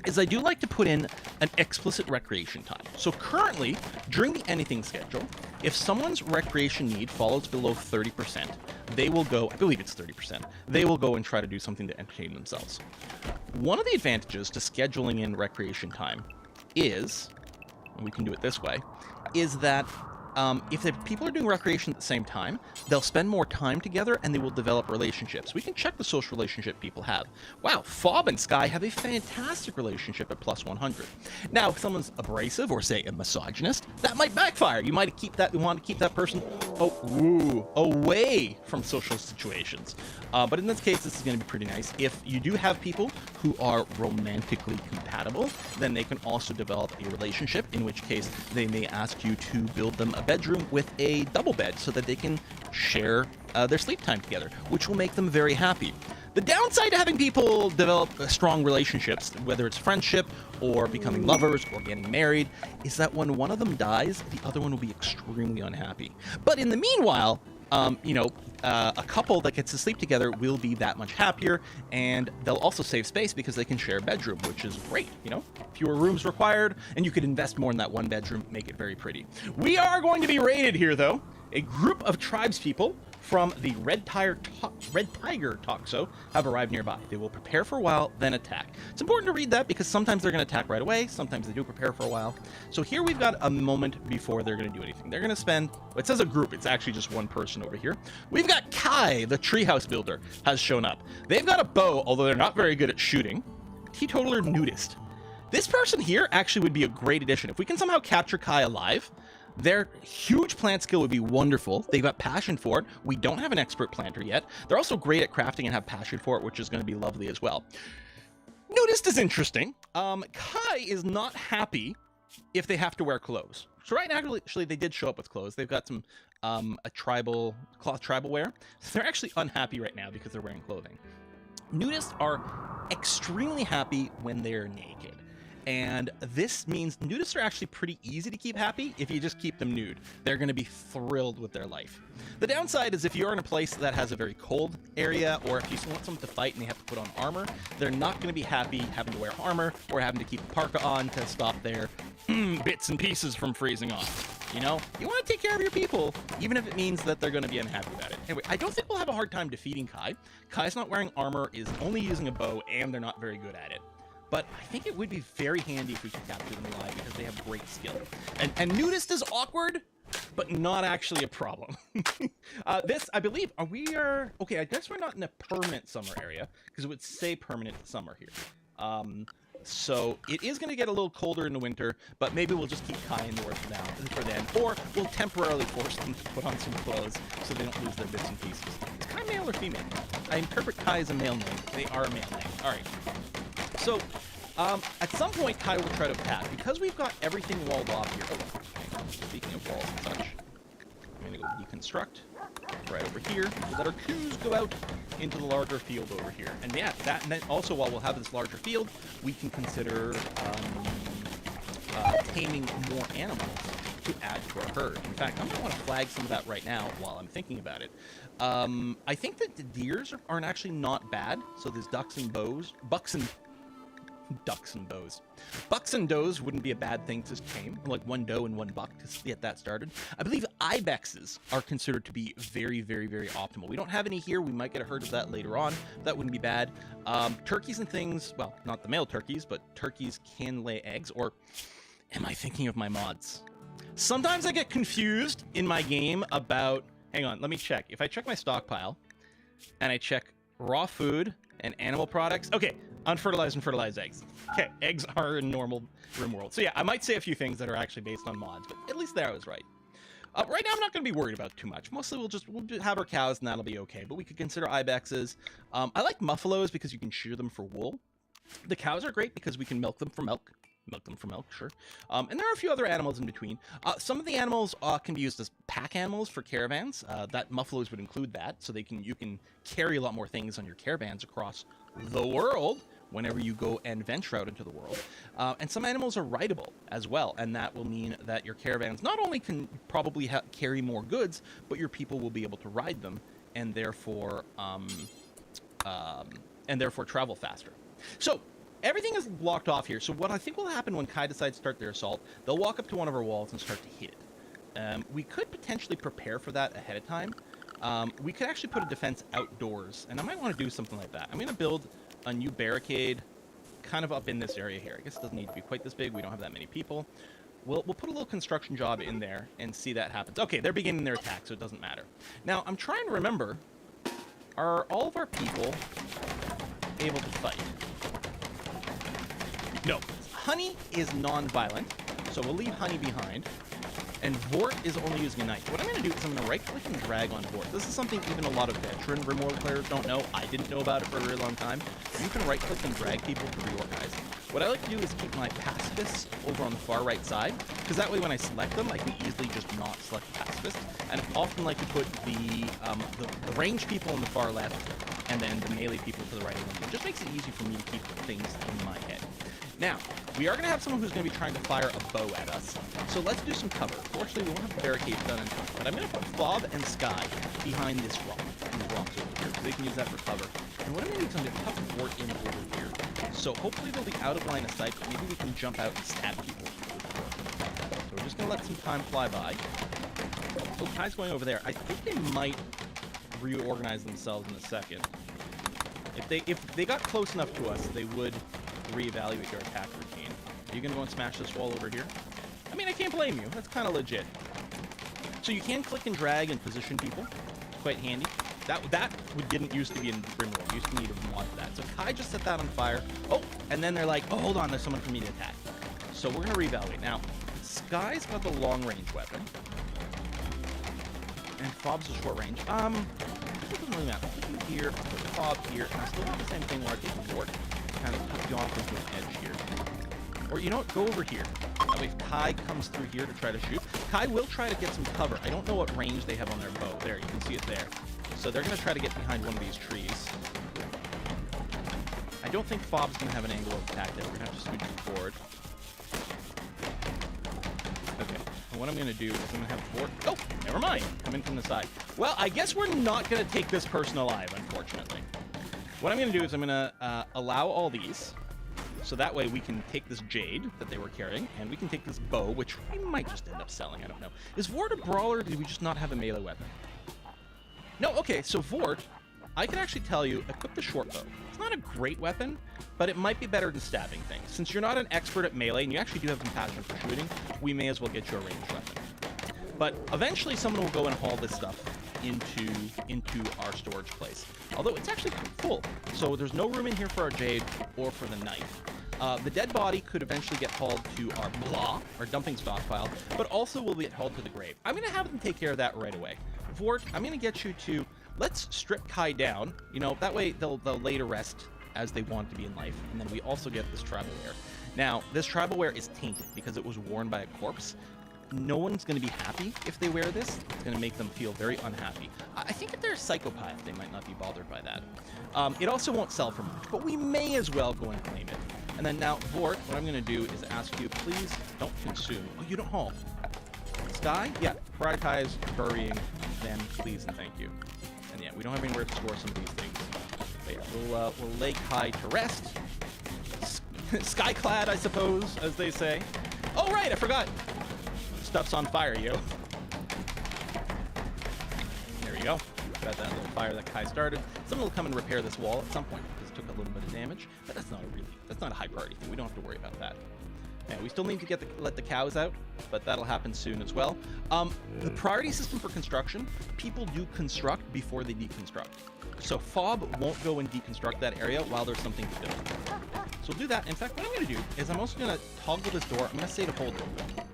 is I do like to put in an explicit recreation time. So currently, during the anything schedule, if someone's recreation need falls below 30%, they will go, I believe it's 30%, they will go and try to do something to entertain themselves. One of the advantages to scheduling in recreation time is, and we can do it this way, is that if the people are doing recreation at the same time, they'll spend more time together and they will develop relationships. We can check the social relationship people have. Wow, Fob and Sky have a fantastic relationship at plus 100. Now, if someone's abrasive or, say, a misogynist, that might backfire. You might want to keep that person away from social situations. But in this case, this is going to be pretty nice. If you do have people who are romantically compatible, then they can also develop a relationship, in which case they may ask you to build them a bedroom with a double bed so that they can share their sleep time together, which will make them very happy. The downside to having people develop strong relationships, whether it's friendship or becoming lovers or getting married, is that when one of them dies, the other one will be extremely unhappy. But in the meanwhile, a couple that gets to sleep together will be that much happier, and they'll also save space because they can share a bedroom, which is great, fewer rooms required, and you could invest more in that one bedroom, make it very pretty. We are going to be raided here, though. A group of tribespeople from the Red Tiger Toxo have arrived nearby. They will prepare for a while, then attack. It's important to read that because sometimes they're going to attack right away, sometimes they do prepare for a while. So here we've got a moment before they're going to do anything. They're going to spend, it says a group, it's actually just one person over here. We've got Kai, the treehouse builder, has shown up. They've got a bow, although they're not very good at shooting. Teetotaler nudist. This person here actually would be a great addition. If we can somehow capture Kai alive, their huge plant skill would be wonderful. They've got passion for it. We don't have an expert planter yet. They're also great at crafting and have passion for it, which is going to be lovely as well. Nudist is interesting. Kai is not happy if they have to wear clothes. So right now, actually, they did show up with clothes. They've got some a cloth tribal wear. So they're actually unhappy right now because they're wearing clothing. Nudists are extremely happy when they're naked. And this means nudists are actually pretty easy to keep happy if you just keep them nude. They're going to be thrilled with their life. The downside is if you're in a place that has a very cold area, or if you want someone to fight and they have to put on armor, they're not going to be happy having to wear armor or having to keep a parka on to stop their bits and pieces from freezing off. You know, you want to take care of your people, even if it means that they're going to be unhappy about it. Anyway, I don't think we'll have a hard time defeating Kai. Kai's not wearing armor, is only using a bow, and they're not very good at it. But I think it would be very handy if we could capture them alive because they have great skill. And nudist is awkward, but not actually a problem. This, I believe, okay, I guess we're not in a permanent summer area because it would say permanent summer here. So it is going to get a little colder in the winter, but maybe we'll just keep Kai indoors for then, or we'll temporarily force them to put on some clothes so they don't lose their bits and pieces. Is Kai male or female? I interpret Kai as a male name. They are a male name. All right. So, at some point, Kai will try to attack. Because we've got everything walled off here. Oh, speaking of walls and such, I'm going to go deconstruct right over here. Let our crews go out into the larger field over here. And yeah, and then also while we'll have this larger field, we can consider taming more animals to add to our herd. In fact, I'm going to want to flag some of that right now while I'm thinking about it. I think that the deers aren't actually not bad. So there's ducks and bows. Bucks and does wouldn't be a bad thing to tame, like one doe and one buck to get that started. I believe ibexes are considered to be very, very, very optimal. We don't have any here. We might get a herd of that later on. That wouldn't be bad. Turkeys and things, well, not the male turkeys, but turkeys can lay eggs. Or am I thinking of my mods? Sometimes I get confused in my game about, hang on, let me check. If I check my stockpile and I check raw food and animal products, okay, unfertilized and fertilized eggs. Okay, eggs are in normal RimWorld. So yeah, I might say a few things that are actually based on mods, but at least there I was right. Right now, I'm not going to be worried about too much. Mostly, we'll just have our cows, and that'll be okay. But we could consider ibexes. I like muffalos because you can shear them for wool. The cows are great because we can milk them for milk. Sure. And there are a few other animals in between. Some of the animals can be used as pack animals for caravans. That muffalos would include that, so you can carry a lot more things on your caravans across the world whenever you go and venture out into the world. And some animals are rideable as well, and that will mean that your caravans not only can probably carry more goods, but your people will be able to ride them and therefore travel faster. So everything is blocked off here. So what I think will happen when Kai decides to start their assault, they'll walk up to one of our walls and start to hit it. We could potentially prepare for that ahead of time. We could actually put a defense outdoors, and I might want to do something like that. I'm going to build a new barricade kind of up in this area here. I guess it doesn't need to be quite this big. We don't have that many people. We'll put a little construction job in there and see that happens. Okay, they're beginning their attack, so it doesn't matter. Now, I'm trying to remember, are all of our people able to fight? No. Honey is non-violent, so we'll leave Honey behind. And Vort is only using a knife. What I'm going to do is I'm going to right-click and drag on Vort. This is something even a lot of veteran RimWorld players don't know. I didn't know about it for a very long time. You can right-click and drag people to reorganize. What I like to do is keep my pacifists over on the far right side, because that way when I select them, I can easily just not select the pacifist. And I often like to put the ranged people on the far left, and then the melee people to the right. It just makes it easy for me to keep things in my head. Now, we are going to have someone who's going to be trying to fire a bow at us. So let's do some cover. Fortunately, we won't have the barricades done in time, but I'm going to put Fob and Sky behind this rock. These rocks over here, so they can use that for cover. And what I'm going to do is I'm going to tuck Vort in over here. So hopefully they'll be out of line of sight, but maybe we can jump out and stab people. So we're just going to let some time fly by. Oh, Kai's going over there. I think they might reorganize themselves in a second. If they got close enough to us, they would reevaluate your attack routine. Are you going to go and smash this wall over here? I mean, I can't blame you. That's kind of legit. So you can click and drag and position people. Quite handy. That didn't used to be in RimWorld. Used to need a mod for that. So Kai just set that on fire. Oh, and then they're like, oh, hold on, there's someone for me to attack. So we're going to reevaluate. Now, Sky's got the long-range weapon. And Fob's a short range. It doesn't really matter. I'll put you here, I'll put Fob here, and I still do the same thing where I take the Vort, kind of cut you off into an edge here. Or you know what? Go over here. That way if Kai comes through here to try to shoot, Kai will try to get some cover. I don't know what range they have on their bow. There, you can see it there. So they're going to try to get behind one of these trees. I don't think Fob's going to have an angle of attack there. We're going to have to switch forward. Okay. And what I'm going to do is I'm going to have Fort... Oh, never mind. Come in from the side. Well, I guess we're not going to take this person alive, unfortunately. What I'm going to do is I'm going to allow all these. So that way we can take this jade that they were carrying, and we can take this bow, which we might just end up selling. I don't know. Is Vort a brawler, or did we just not have a melee weapon? No, okay, so Vort, I can actually tell you, equip the short bow. It's not a great weapon, but it might be better than stabbing things. Since you're not an expert at melee, and you actually do have compassion for shooting, we may as well get you a ranged weapon. But eventually someone will go and haul this stuff into our storage place. Although it's actually full, so there's no room in here for our jade or for the knife. The dead body could eventually get hauled to our blah, our dumping stockpile, but also will get hauled to the grave. I'm going to have them take care of that right away. Vort, I'm going to get you to, let's strip Kai down. You know, that way they'll lay to rest as they want to be in life. And then we also get this tribal wear. Now, this tribal wear is tainted because it was worn by a corpse. No one's going to be happy if they wear this. It's going to make them feel very unhappy. I think if they're a psychopath, they might not be bothered by that. It also won't sell for much, but we may as well go and claim it. And then now, Vort, what I'm going to do is ask you, please don't consume. Oh, you don't haul. Sky? Yeah, prioritize burying them, please and thank you. And yeah, we don't have anywhere to store some of these things. But yeah, we'll lay Kai to rest. Skyclad, I suppose, as they say. Oh, right, I forgot. Stuff's on fire, yo. There we go. Got that little fire that Kai started. Someone will come and repair this wall at some point because it took a little bit of damage, but that's not a high priority thing. We don't have to worry about that. Yeah, we still need to let the cows out, but that'll happen soon as well. The priority system for construction, people do construct before they deconstruct. So Fob won't go and deconstruct that area while there's something to build. So we'll do that. In fact, what I'm going to do is I'm also going to toggle this door. I'm going to say to hold it open.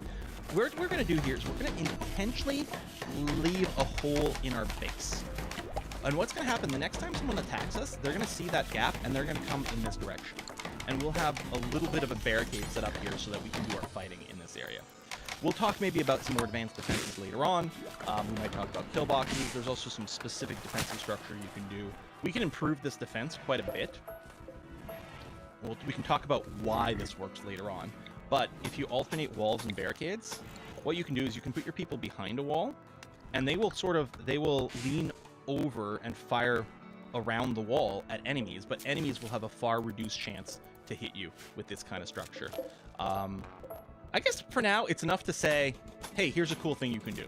What we're going to do here is we're going to intentionally leave a hole in our base. And what's going to happen the next time someone attacks us, they're going to see that gap and they're going to come in this direction. And we'll have a little bit of a barricade set up here so that we can do our fighting in this area. We'll talk maybe about some more advanced defenses later on. We might talk about kill boxes. There's also some specific defensive structure you can do. We can improve this defense quite a bit. We can talk about why this works later on. But if you alternate walls and barricades, what you can do is you can put your people behind a wall, and they will lean over and fire around the wall at enemies, but enemies will have a far reduced chance to hit you with this kind of structure. I guess for now, it's enough to say, hey, here's a cool thing you can do.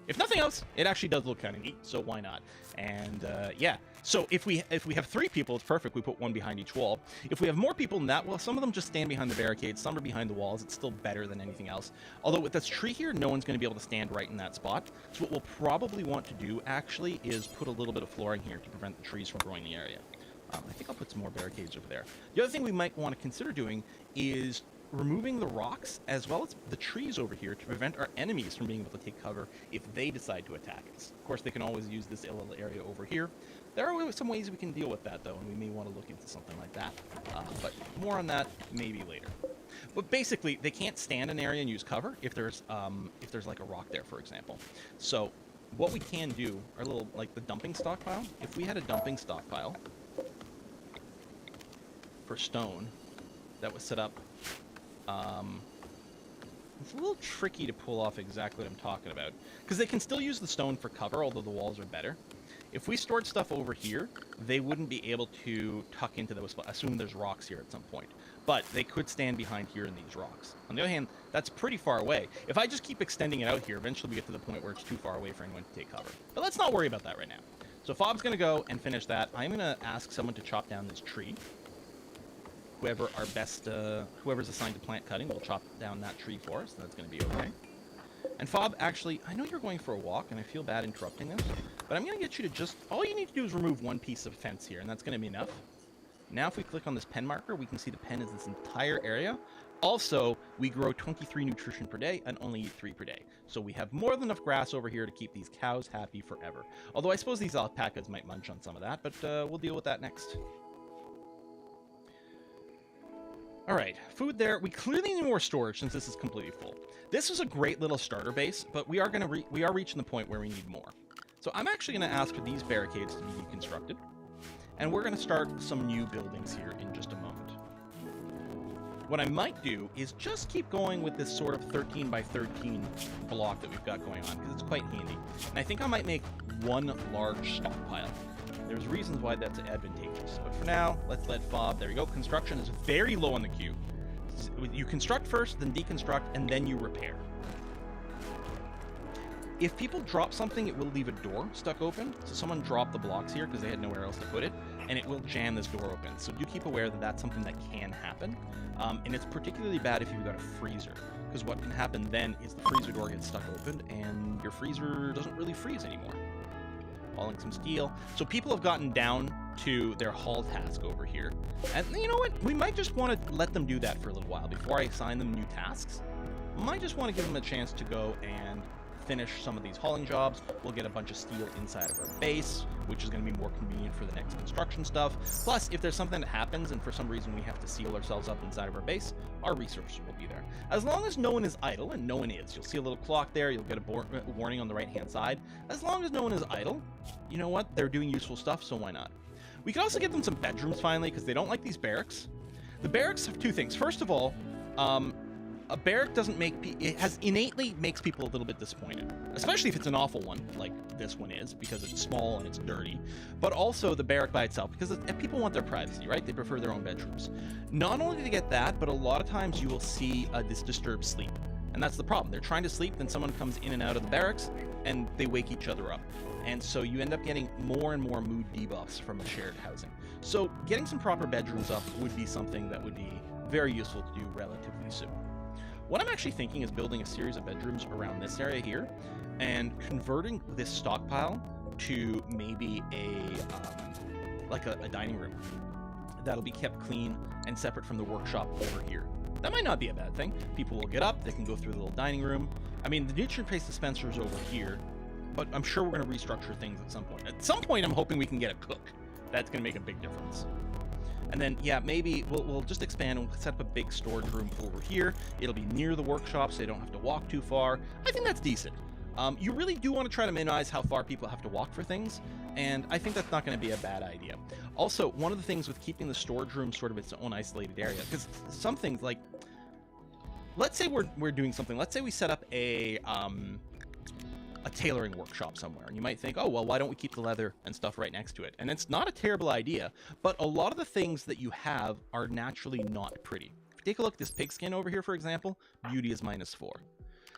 If nothing else, it actually does look kind of neat, so why not? And yeah, so if we have 3 people, it's perfect. We put one behind each wall. If we have more people than that, well, some of them just stand behind the barricades, some are behind the walls. It's still better than anything else. Although with this tree here, no one's going to be able to stand right in that spot. So what we'll probably want to do, actually, is put a little bit of flooring here to prevent the trees from growing the area. I think I'll put some more barricades over there. The other thing we might want to consider doing is removing the rocks as well as the trees over here to prevent our enemies from being able to take cover if they decide to attack us. Of course, they can always use this little area over here. There are some ways we can deal with that, though, and we may want to look into something like that. But more on that maybe later. But basically, they can't stand an area and use cover if there's like a rock there, for example. So what we can do, our little, like the dumping stockpile, if we had a dumping stockpile for stone that was set up, it's a little tricky to pull off exactly what I'm talking about, because they can still use the stone for cover, although the walls are better. If we stored stuff over here, they wouldn't be able to tuck into those spots. Assume there's rocks here at some point. But they could stand behind here in these rocks. On the other hand, that's pretty far away. If I just keep extending it out here, eventually we get to the point where it's too far away for anyone to take cover. But let's not worry about that right now. So Fob's going to go and finish that. I'm going to ask someone to chop down this tree. Whoever's assigned to plant cutting will chop down that tree for us. That's going to be okay. And Fob, actually, I know you're going for a walk, and I feel bad interrupting this, but I'm going to get you to just, all you need to do is remove one piece of fence here, and that's going to be enough. Now if we click on this pen marker, we can see the pen is this entire area. Also, we grow 23 nutrition per day and only eat 3 per day. So we have more than enough grass over here to keep these cows happy forever. Although I suppose these alpacas might munch on some of that, but we'll deal with that next. All right, food there. We clearly need more storage since this is completely full. This is a great little starter base, but we are reaching the point where we need more. So I'm actually going to ask for these barricades to be deconstructed, and we're going to start some new buildings here in just a moment. What I might do is just keep going with this sort of 13 by 13 block that we've got going on, because it's quite handy. And I think I might make one large stockpile. There's reasons why that's advantageous. But for now, let's let FOB, there you go. Construction is very low on the queue. You construct first, then deconstruct, and then you repair. If people drop something, it will leave a door stuck open. So someone dropped the blocks here because they had nowhere else to put it, and it will jam this door open. So do keep aware that that's something that can happen. And it's particularly bad if you've got a freezer, because what can happen then is the freezer door gets stuck open and your freezer doesn't really freeze anymore. Hauling some steel. So people have gotten down to their haul task over here. And you know what? We might just want to let them do that for a little while before I assign them new tasks. Might just want to give them a chance to go and finish some of these hauling jobs. We'll get a bunch of steel inside of our base, which is going to be more convenient for the next construction stuff. Plus, if there's something that happens and for some reason we have to seal ourselves up inside of our base, our resources will be there. As long as no one is idle, and no one is. You'll see a little clock there, you'll get a warning on the right-hand side. As long as no one is idle, you know what? They're doing useful stuff, so why not? We can also get them some bedrooms finally, because they don't like these barracks. The barracks have two things. First of all, a barrack doesn't make it has innately makes people a little bit disappointed, especially if it's an awful one like this one is, because it's small and it's dirty. But also the barrack by itself, because people want their privacy, right? They prefer their own bedrooms. Not only do they get that, but a lot of times you will see this disturbed sleep, and that's the problem. They're trying to sleep, then someone comes in and out of the barracks, and they wake each other up. And so you end up getting more and more mood debuffs from the shared housing. So getting some proper bedrooms up would be something that would be very useful to do relatively soon. What I'm actually thinking is building a series of bedrooms around this area here and converting this stockpile to maybe a dining room that'll be kept clean and separate from the workshop over here. That might not be a bad thing. People will get up, they can go through the little dining room. I mean, the nutrient-based dispenser is over here, but I'm sure we're going to restructure things at some point. At some point, I'm hoping we can get a cook. That's going to make a big difference. And then, yeah, maybe we'll just expand and set up a big storage room over here. It'll be near the workshop, so they don't have to walk too far. I think that's decent. You really do want to try to minimize how far people have to walk for things, and I think that's not going to be a bad idea. Also, one of the things with keeping the storage room sort of its own isolated area, because some things like, let's say we're doing something. Let's say we set up a tailoring workshop somewhere, and you might think, oh, well, why don't we keep the leather and stuff right next to it? And it's not a terrible idea, but a lot of the things that you have are naturally not pretty. If you take a look at this pigskin over here, for example, beauty is -4.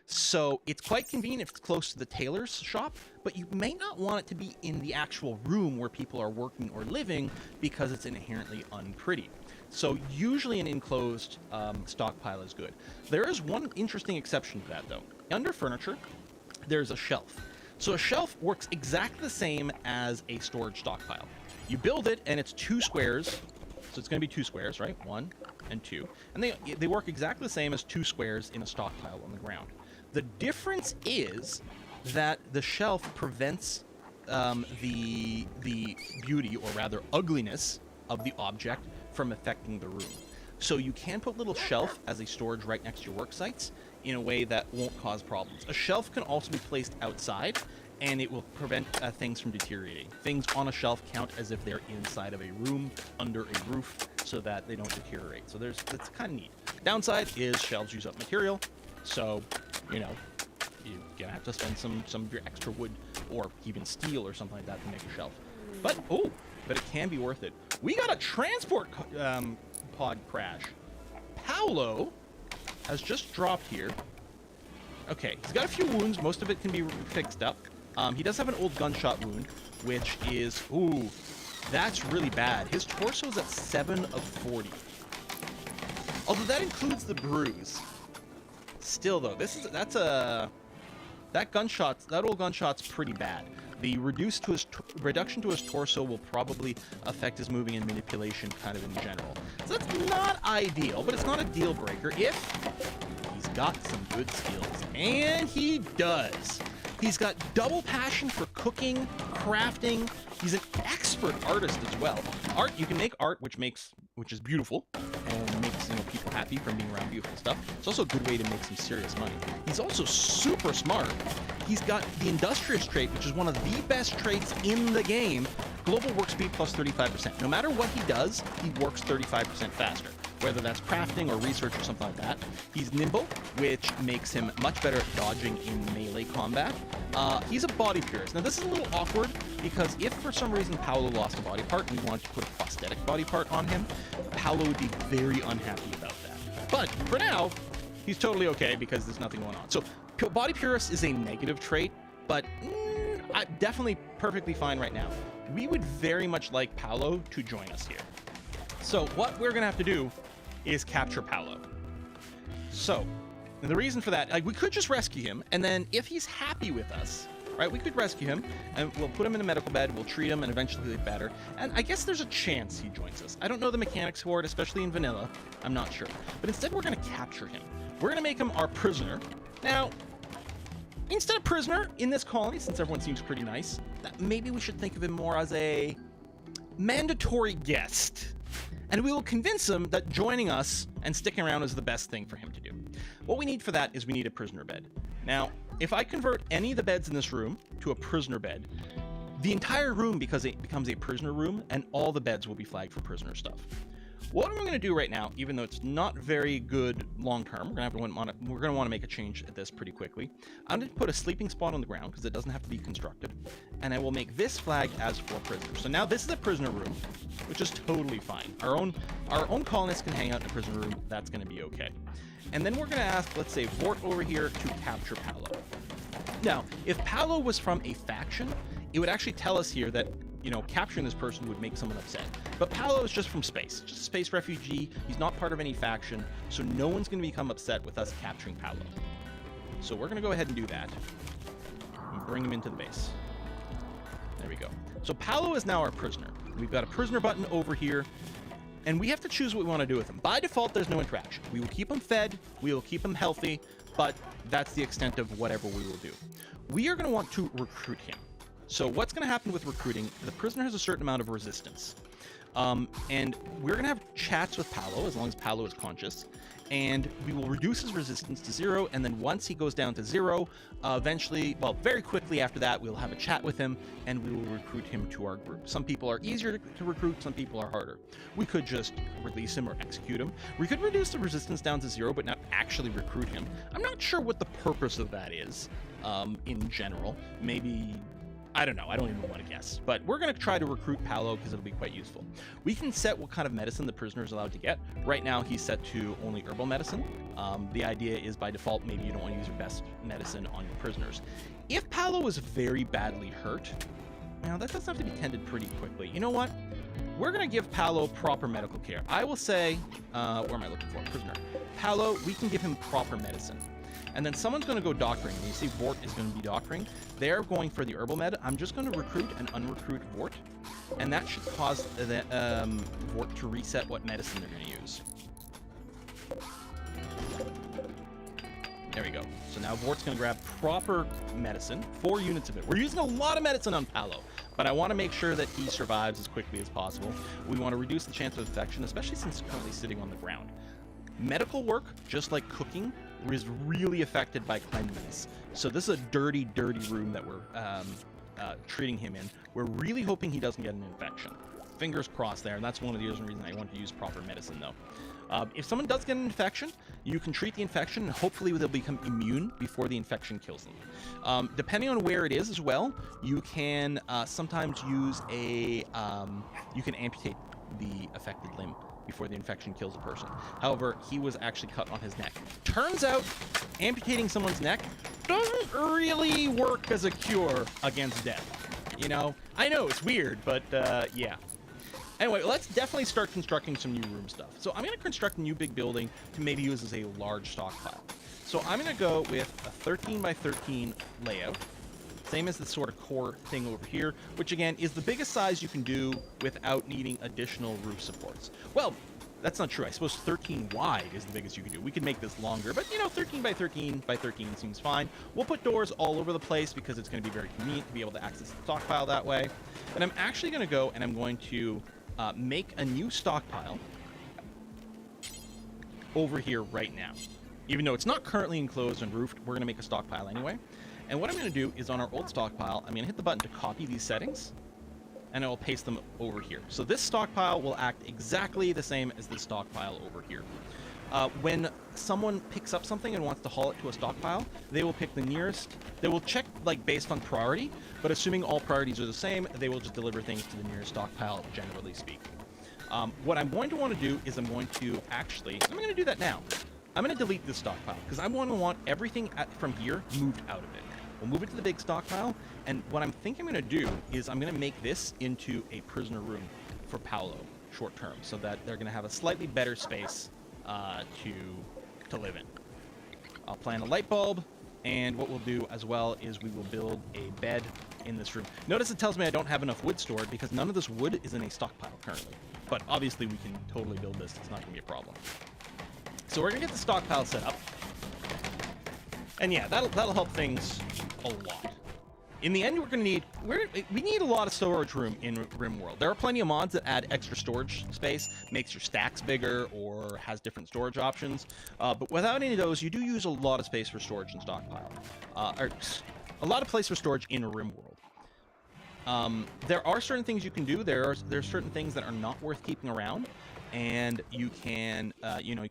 So it's quite convenient if it's close to the tailor's shop, but you may not want it to be in the actual room where people are working or living because it's inherently unpretty. So usually an enclosed stockpile is good. There is one interesting exception to that, though. Under furniture, there's a shelf. So a shelf works exactly the same as a storage stockpile. You build it, and it's 2 squares. So it's going to be 2 squares, right? 1 and 2. And they work exactly the same as 2 squares in a stockpile on the ground. The difference is that the shelf prevents the beauty, or rather ugliness, of the object from affecting the room. So you can put a little shelf as a storage right next to your work sites in a way that won't cause problems. A shelf can also be placed outside, and it will prevent things from deteriorating. Things on a shelf count as if they're inside of a room under a roof, so that they don't deteriorate. So that's kind of neat. Downside is shelves use up material, so you know you're gonna have to spend some of your extra wood or even steel or something like that to make a shelf. But it can be worth it. We got a transport pod crash. Paolo has just dropped here. Okay, he's got a few wounds. Most of it can be fixed up. He does have an old gunshot wound, which is, ooh, that's really bad. His torso is at 7 of 40. Although that includes the bruise. Still, though, that old gunshot's pretty bad. The reduction to his torso will probably affect his moving and manipulation kind of in general. So that's not ideal, but it's not a deal breaker if he's got some good skills. And he does. He's got double passion for cooking, crafting. He's an expert artist as well. Art, you can make art which is beautiful, and makes people happy from being around beautiful stuff. It's also a good way to make some serious money. He's also super smart. He's got the industrious trait, which is one of the best traits in the game. Global work speed plus 35%. No matter what he does, he works 35% faster, whether that's crafting or research or something like that. He's nimble, which makes him much better at dodging in melee combat. He's a body purist. Now, this is a little awkward because if for some reason Paolo lost a body part and we wanted to put a prosthetic body part on him, Paolo would be very unhappy about that. But for now, he's totally okay because there's nothing going on. So body purist is a negative trait, but definitely perfectly fine right now. We would very much like Paolo to join us here. So what we're gonna have to do is capture Paolo. So the reason for that, like, we could just rescue him, and then if he's happy with us, right, we could rescue him and we'll put him in a medical bed, we'll treat him, and eventually he'll get better. And I guess there's a chance he joins us. I don't know the mechanics for it, especially in vanilla. I'm not sure. But instead we're gonna capture him. We're gonna make him our prisoner. Now, instead of prisoner in this colony, since everyone seems pretty nice, maybe we should think of him more as a mandatory guest. And we will convince him that joining us and sticking around is the best thing for him to do. What we need for that is we need a prisoner bed. Now, if I convert any of the beds in this room to a prisoner bed, the entire room becomes a prisoner room, and all the beds will be flagged for prisoner stuff. What I'm going to do right now, even though it's not very good long term, we're going to want to make a change at this pretty quickly. I'm going to put a sleeping spot on the ground because it doesn't have to be constructed, and I will make this flag as for prisoners. So now this is a prisoner room, which is totally fine. Our own colonists can hang out in a prisoner room. That's going to be okay. And then we're going to ask, let's say, Vort over here to capture Paolo. Now, if Paolo was from a faction, it would actually tell us here that, you know, capturing this person would make someone upset. But Paolo is just from space, just a space refugee. He's not part of any faction, so no one's going to become upset with us capturing Paolo. So we're going to go ahead and do that and bring him into the base. There we go. So Paolo is now our prisoner. We've got a prisoner button over here, and we have to choose what we want to do with him. By default, there's no interaction. We will keep him fed, we will keep him healthy, but that's the extent of whatever we will do. We are going to want to recruit him. So what's going to happen with recruiting, the prisoner has a certain amount of resistance. And we're going to have chats with Paolo, as long as Paolo is conscious, and we will reduce his resistance to 0, and then once he goes down to 0, eventually, well, very quickly after that, we'll have a chat with him, and we will recruit him to our group. Some people are easier to recruit, some people are harder. We could just release him or execute him. We could reduce the resistance down to 0, but not actually recruit him. I'm not sure what the purpose of that is, in general. Maybe, I don't know. I don't even want to guess. But we're going to try to recruit Paolo because it'll be quite useful. We can set what kind of medicine the prisoner is allowed to get. Right now, he's set to only herbal medicine. The idea is, by default, maybe you don't want to use your best medicine on your prisoners. If Paolo is very badly hurt, now that doesn't have to be tended pretty quickly. You know what? We're going to give Paolo proper medical care. I will say, where am I looking for? Prisoner. Paolo, we can give him proper medicine. And then someone's going to go doctoring. And you see Vort is going to be doctoring. They're going for the herbal med. I'm just going to recruit and unrecruit Vort. And that should cause the, Vort to reset what medicine they're going to use. There we go. So now Vort's going to grab proper medicine, 4 units of it. We're using a lot of medicine on Paolo, but I want to make sure that he survives as quickly as possible. We want to reduce the chance of infection, especially since he's currently sitting on the ground. Medical work, just like cooking, is really affected by cleanliness. So this is a dirty, dirty room that we're treating him in. We're really hoping he doesn't get an infection. Fingers crossed there, and that's one of the other reasons I want to use proper medicine, though. If someone does get an infection, you can treat the infection, and hopefully they'll become immune before the infection kills them. Depending on where it is as well, you can sometimes use a... you can amputate the affected limb before the infection kills a person. However, he was actually cut on his neck. Turns out, amputating someone's neck doesn't really work as a cure against death. You know? I know, it's weird, but yeah. Anyway, let's definitely start constructing some new room stuff. So I'm going to construct a new big building to maybe use as a large stockpile. So I'm going to go with a 13 by 13 layout. Same as the sort of core thing over here, which again is the biggest size you can do without needing additional roof supports. Well, that's not true. I suppose 13 wide is the biggest you can do. We could make this longer, but you know, 13 by 13 by 13 seems fine. We'll put doors all over the place because it's going to be very convenient to be able to access the stockpile that way. And I'm actually going to go and I'm going to make a new stockpile. over here right now. Even though it's not currently enclosed and roofed, we're going to make a stockpile anyway. And what I'm going to do is on our old stockpile, I'm going to hit the button to copy these settings, and I will paste them over here. So this stockpile will act exactly the same as this stockpile over here. When someone picks up something and wants to haul it to a stockpile, they will pick the nearest. They will check like based on priority, but assuming all priorities are the same, they will just deliver things to the nearest stockpile, generally speaking. What I'm going to want to do is I'm going to do that now. I'm going to delete this stockpile because I want everything from here moved out of it. We'll move it to the big stockpile, and what I'm thinking I'm going to do is I'm going to make this into a prisoner room for Paolo short term, so that they're going to have a slightly better space to live in. I'll plant a light bulb, and what we'll do as well is we will build a bed in this room. Notice it tells me I don't have enough wood stored because none of this wood is in a stockpile currently. But obviously we can totally build this. It's not going to be a problem. So we're going to get the stockpile set up. And yeah, that'll help things a lot. In the end, we need a lot of storage room in RimWorld. There are plenty of mods that add extra storage space, makes your stacks bigger, or has different storage options. But without any of those, you do use a lot of space for storage and stockpile. Or a lot of place for storage in RimWorld. There are certain things you can do. There's certain things that are not worth keeping around, and you can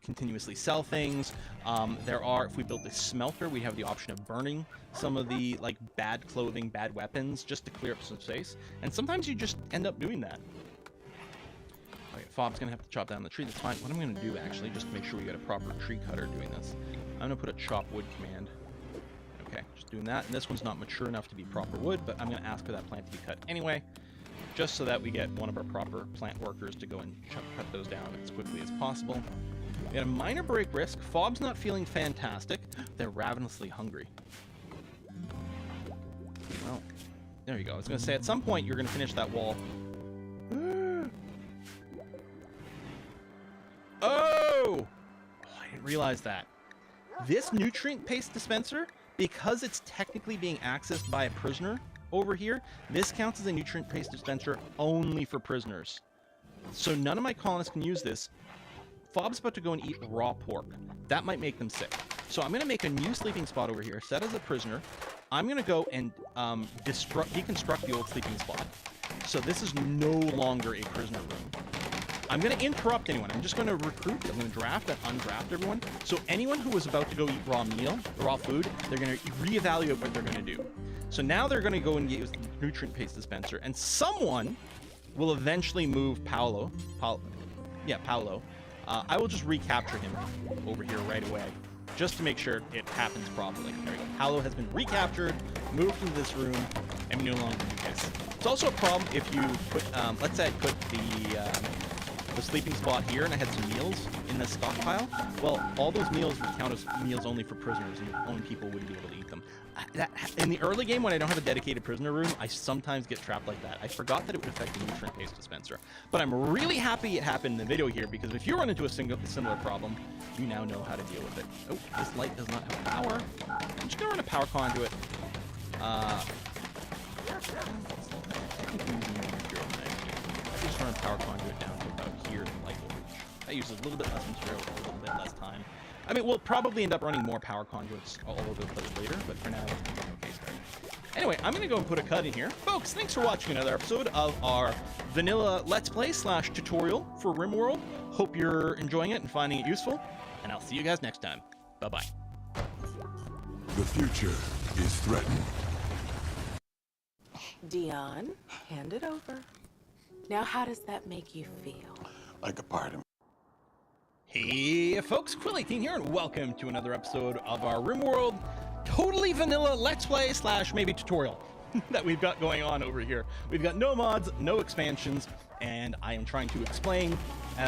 continuously sell things. If we build a smelter, we have the option of burning some of the like bad clothing, bad weapons, just to clear up some space. And sometimes you just end up doing that. Okay, Fob's gonna have to chop down the tree. That's fine. What I'm gonna do actually, just to make sure we get a proper tree cutter doing this, I'm gonna put a chop wood command. Okay, just doing that. And this one's not mature enough to be proper wood, but I'm gonna ask for that plant to be cut anyway, just so that we get one of our proper plant workers to go and cut those down as quickly as possible. We got a minor break risk. Fob's not feeling fantastic. They're ravenously hungry. Well, there you go. I was going to say, at some point, you're going to finish that wall. Oh! I didn't realize that. This nutrient paste dispenser, because it's technically being accessed by a prisoner over here, this counts as a nutrient paste dispenser only for prisoners. So none of my colonists can use this. Fob's about to go and eat raw pork. That might make them sick. So I'm going to make a new sleeping spot over here, set as a prisoner. I'm going to go and deconstruct the old sleeping spot. So this is no longer a prisoner room. I'm going to interrupt anyone. I'm just going to recruit. I'm going to draft and undraft everyone. So anyone who was about to go eat raw food, they're going to reevaluate what they're going to do. So now they're going to go and use the nutrient paste dispenser, and someone will eventually move Paolo. Paolo. I will just recapture him over here right away, just to make sure it happens properly. There we go. Paolo has been recaptured, moved into this room, and we no longer do this. It's also a problem if you put, let's say I put the sleeping spot here and I had some meals in the stockpile. Well, all those meals would count as meals only for prisoners, and only people wouldn't be able to eat them. In the early game, when I don't have a dedicated prisoner room, I sometimes get trapped like that. I forgot that it would affect the nutrient paste dispenser. But I'm really happy it happened in the video here, because if you run into a similar problem, you now know how to deal with it. Oh, this light does not have power. I'm just going to run a power conduit. I just run a power conduit down to about here, and light will reach. That uses a little bit less material, a little bit less time. I mean, we'll probably end up running more power conduits all over the place later, but for now, it's an okay start. Anyway, I'm going to go and put a cut in here. Folks, thanks for watching another episode of our vanilla Let's Play / tutorial for RimWorld. Hope you're enjoying it and finding it useful, and I'll see you guys next time. Bye-bye. The future is threatened. Dion, hand it over. Now, how does that make you feel? Like a part of me. Hey folks, Quill18 here, and welcome to another episode of our RimWorld totally vanilla Let's Play / maybe tutorial that we've got going on over here. We've got no mods, no expansions, and I am trying to explain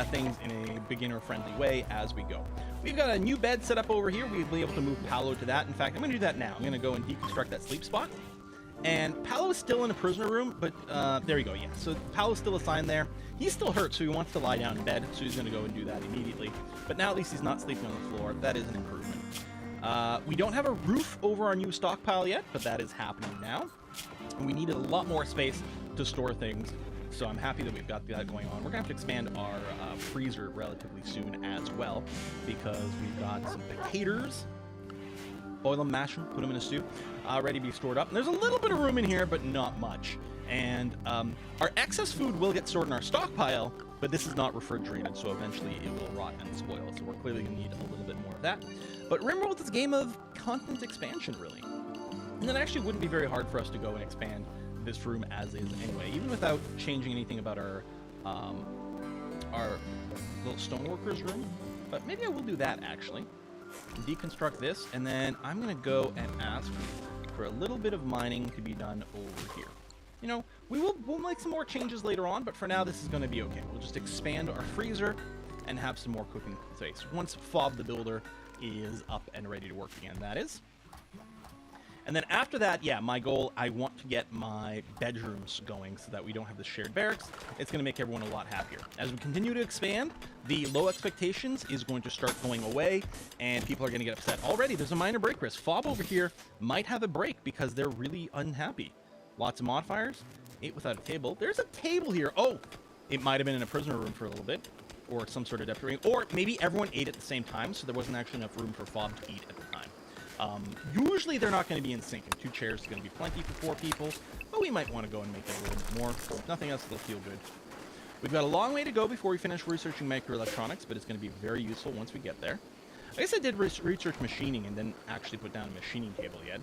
things in a beginner-friendly way as we go. We've got a new bed set up over here. We'll be able to move Paolo to that. In fact, I'm going to do that now. I'm going to go and deconstruct that sleep spot. And Paolo is still in a prisoner room, but there you go, yeah. So Paolo's still assigned there. He's still hurt, so he wants to lie down in bed, so he's going to go and do that immediately. But now at least he's not sleeping on the floor. That is an improvement. We don't have a roof over our new stockpile yet, but that is happening now. And we needed a lot more space to store things. So I'm happy that we've got that going on. We're gonna have to expand our freezer relatively soon as well, because we've got some potatoes. Boil them, mash them, put them in a stew, ready to be stored up. And there's a little bit of room in here, but not much. And our excess food will get stored in our stockpile, but this is not refrigerated, so eventually it will rot and spoil. So we're clearly going to need a little bit more of that. But RimWorld is a game of content expansion, really. And it actually wouldn't be very hard for us to go and expand this room as is anyway, even without changing anything about our little stoneworkers room. But maybe I will do that, actually. Deconstruct this, and then I'm going to go and ask for a little bit of mining to be done over here. You know, we'll make some more changes later on, but for now this is going to be okay. We'll just expand our freezer and have some more cooking space once Fob the Builder is up and ready to work again, that is. And then after that, yeah, my goal, I want to get my bedrooms going so that we don't have the shared barracks. It's going to make everyone a lot happier. As we continue to expand, the low expectations is going to start going away, and people are going to get upset. Already, there's a minor break risk. Fob over here might have a break because they're really unhappy. Lots of modifiers. Ate without a table. There's a table here. Oh, it might have been in a prisoner room for a little bit, or some sort of depth ring, or maybe everyone ate at the same time, so there wasn't actually enough room for Fob to eat at the time. Usually they're not going to be in sync, and 2 chairs is going to be plenty for 4 people, but we might want to go and make it a little bit more. If nothing else, it'll feel good. We've got a long way to go before we finish researching microelectronics, but it's going to be very useful once we get there. I guess I did research machining and didn't actually put down a machining table yet.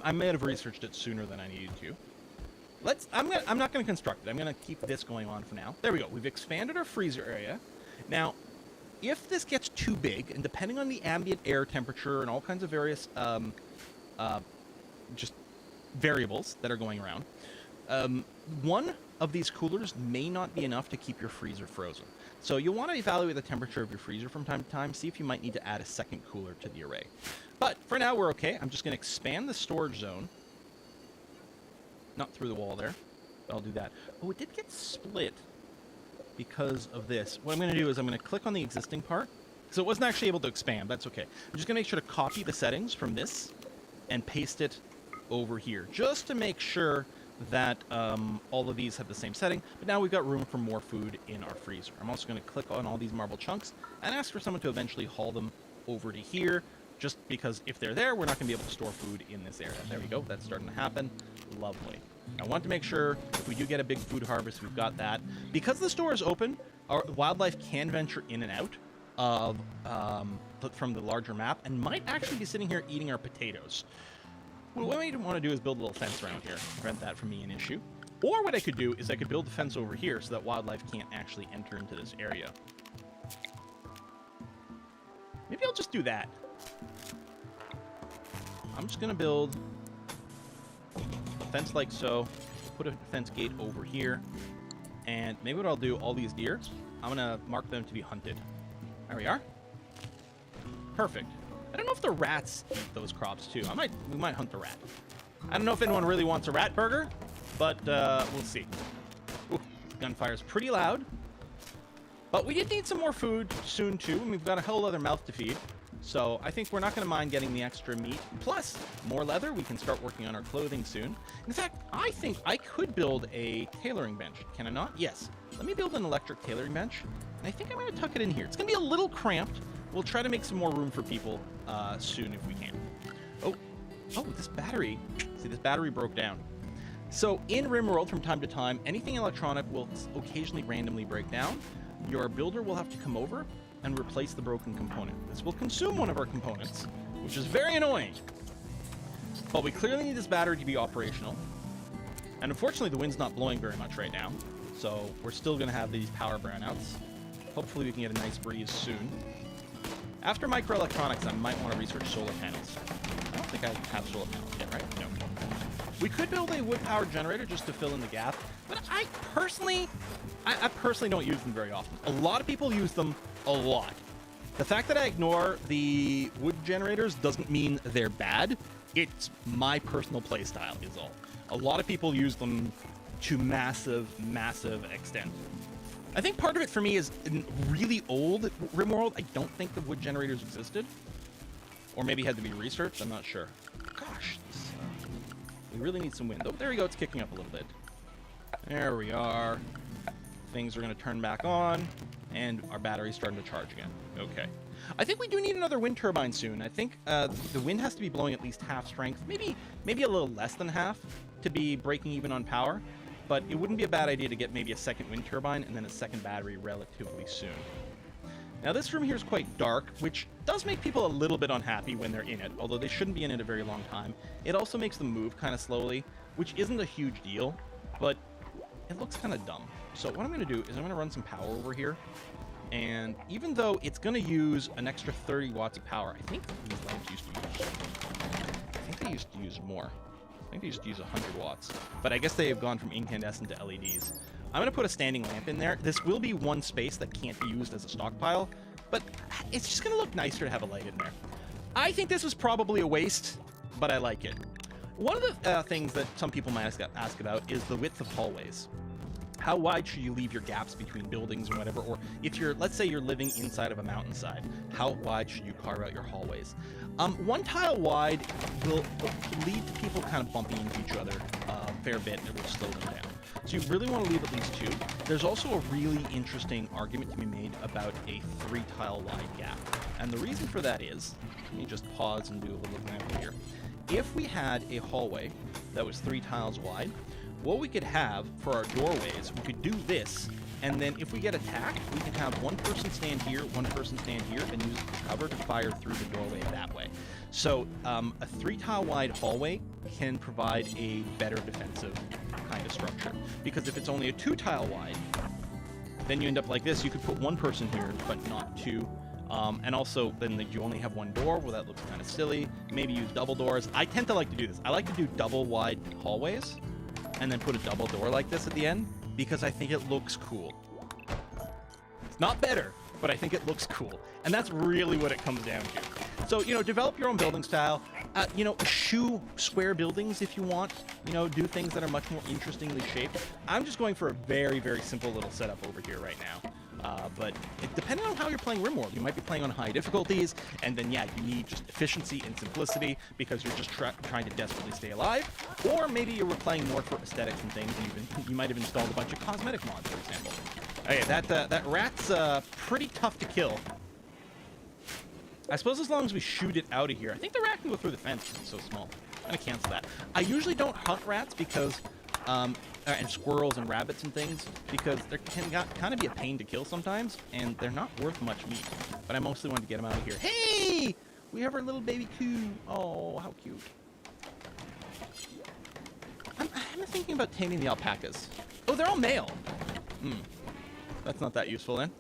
I may have researched it sooner than I needed to. I'm not going to construct it. I'm going to keep this going on for now. There we go. We've expanded our freezer area. Now, if this gets too big, and depending on the ambient air temperature and all kinds of various just variables that are going around, one of these coolers may not be enough to keep your freezer frozen. So you'll want to evaluate the temperature of your freezer from time to time, see if you might need to add a second cooler to the array. But for now, we're okay. I'm just going to expand the storage zone. Not through the wall there, but I'll do that. Oh, it did get split because of this. What I'm going to do is I'm going to click on the existing part. So it wasn't actually able to expand. That's okay. I'm just going to make sure to copy the settings from this and paste it over here, just to make sure that all of these have the same setting. But now we've got room for more food in our freezer. I'm also going to click on all these marble chunks and ask for someone to eventually haul them over to here, just because if they're there, we're not going to be able to store food in this area. There we go. That's starting to happen. Lovely. I want to make sure if we do get a big food harvest, we've got that. Because the store is open, our wildlife can venture in and out of from the larger map and might actually be sitting here eating our potatoes. Well, what we want to do is build a little fence around here, prevent that from being an issue. Or what I could do is I could build a fence over here so that wildlife can't actually enter into this area. Maybe I'll just do that. I'm just going to build a fence like so, put a fence gate over here, and maybe what I'll do, all these deer, I'm going to mark them to be hunted. There we are. Perfect. I don't know if the rats eat those crops too. We might hunt the rat. I don't know if anyone really wants a rat burger, but we'll see. Ooh, gunfire's pretty loud. But we did need some more food soon too, and we've got a whole other mouth to feed. So I think we're not going to mind getting the extra meat. Plus, more leather. We can start working on our clothing soon. In fact, I think I could build a tailoring bench. Can I not? Yes. Let me build an electric tailoring bench. And I think I'm going to tuck it in here. It's going to be a little cramped. We'll try to make some more room for people soon if we can. Oh, this battery. See, this battery broke down. So in RimWorld, from time to time, anything electronic will occasionally randomly break down. Your builder will have to come over and replace the broken component. This will consume one of our components, which is very annoying. But we clearly need this battery to be operational. And unfortunately, the wind's not blowing very much right now, so we're still going to have these power brownouts. Hopefully we can get a nice breeze soon. After microelectronics, I might want to research solar panels. I don't think I have solar panels yet, right? No. We could build a wood-powered generator just to fill in the gap, but I personally don't use them very often. A lot of people use them a lot. The fact that I ignore the wood generators doesn't mean they're bad. It's my personal playstyle is all. A lot of people use them to massive extent. I think part of it for me is in really old RimWorld, I don't think the wood generators existed. Or maybe had to be researched, I'm not sure. Gosh, we really need some wind. Oh, there we go, it's kicking up a little bit. There we are. Things are going to turn back on, and our battery's starting to charge again. Okay. I think we do need another wind turbine soon. I think the wind has to be blowing at least half strength, maybe a little less than half to be breaking even on power. But it wouldn't be a bad idea to get maybe a second wind turbine and then a second battery relatively soon. Now this room here is quite dark, which does make people a little bit unhappy when they're in it, although they shouldn't be in it a very long time. It also makes them move kind of slowly, which isn't a huge deal, but it looks kind of dumb. So what I'm going to do is I'm going to run some power over here, and even though it's going to use an extra 30 watts of power, I think these lamps used to use more. I think they used to use 100 watts, but I guess they have gone from incandescent to LEDs. I'm going to put a standing lamp in there. This will be one space that can't be used as a stockpile, but it's just going to look nicer to have a light in there. I think this was probably a waste, but I like it. One of the things that some people might ask about is the width of hallways. How wide should you leave your gaps between buildings and whatever? Or if you're, let's say you're living inside of a mountainside, how wide should you carve out your hallways? One tile wide will lead to people kind of bumping into each other a fair bit, and it will slow them down. So you really want to leave at least 2. There's also a really interesting argument to be made about a 3 tile wide gap. And the reason for that is, let me just pause and do a little example here. If we had a hallway that was 3 tiles wide, what we could have for our doorways, we could do this, and then if we get attacked, we can have one person stand here, one person stand here, and use cover to fire through the doorway that way. So a 3 tile wide hallway can provide a better defensive kind of structure, because if it's only a 2 tile wide, then you end up like this. You could put one person here, but not 2. And also, then you only have 1 door. Well, that looks kind of silly. Maybe use double doors. I tend to like to do this. I like to do double wide hallways, and then put a double door like this at the end, because I think it looks cool. It's not better, but I think it looks cool. And that's really what it comes down to. So, develop your own building style. Eschew square buildings if you want. Do things that are much more interestingly shaped. I'm just going for a very, very simple little setup over here right now. But depending on how you're playing RimWorld, you might be playing on high difficulties, and then you need just efficiency and simplicity because you're just trying to desperately stay alive. Or maybe you were playing more for aesthetics and things, and you might have installed a bunch of cosmetic mods, for example. Okay, that rat's pretty tough to kill. I suppose as long as we shoot it out of here. I think the rat can go through the fence. It's so small. I'm gonna cancel that. I usually don't hunt rats because and squirrels and rabbits and things, because they can kind of be a pain to kill sometimes, and they're not worth much meat. But I mostly wanted to get them out of here. Hey! We have our little baby coo. Oh, how cute. I'm thinking about taming the alpacas. Oh, they're all male. That's not that useful then.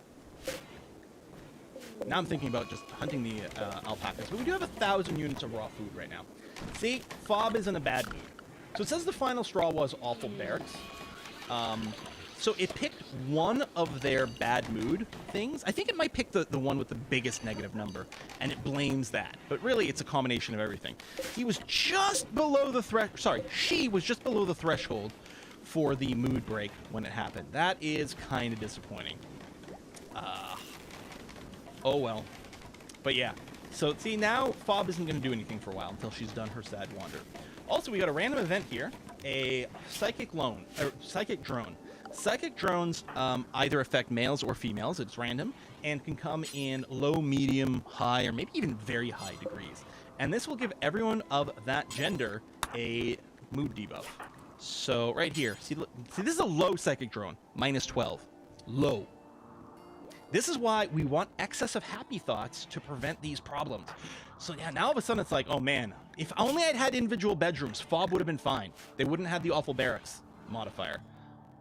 Now I'm thinking about just hunting the alpacas. But we do have 1,000 units of raw food right now. See, Fob is in a bad mood. So it says the final straw was awful barracks. So it picked one of their bad mood things. I think it might pick the one with the biggest negative number, and it blames that. But really, it's a combination of everything. He was just below the she was just below the threshold for the mood break when it happened. That is kind of disappointing. Oh well. But yeah. So see, now Fob isn't going to do anything for a while until she's done her sad wander. Also, we got a random event here, a psychic drone. Psychic drones either affect males or females, it's random, and can come in low, medium, high, or maybe even very high degrees. And this will give everyone of that gender a mood debuff. So right here, see this is a low psychic drone, -12, low. This is why we want excess of happy thoughts to prevent these problems. So yeah, now all of a sudden it's like, oh man, if only I'd had individual bedrooms, Fob would have been fine. They wouldn't have the awful barracks modifier.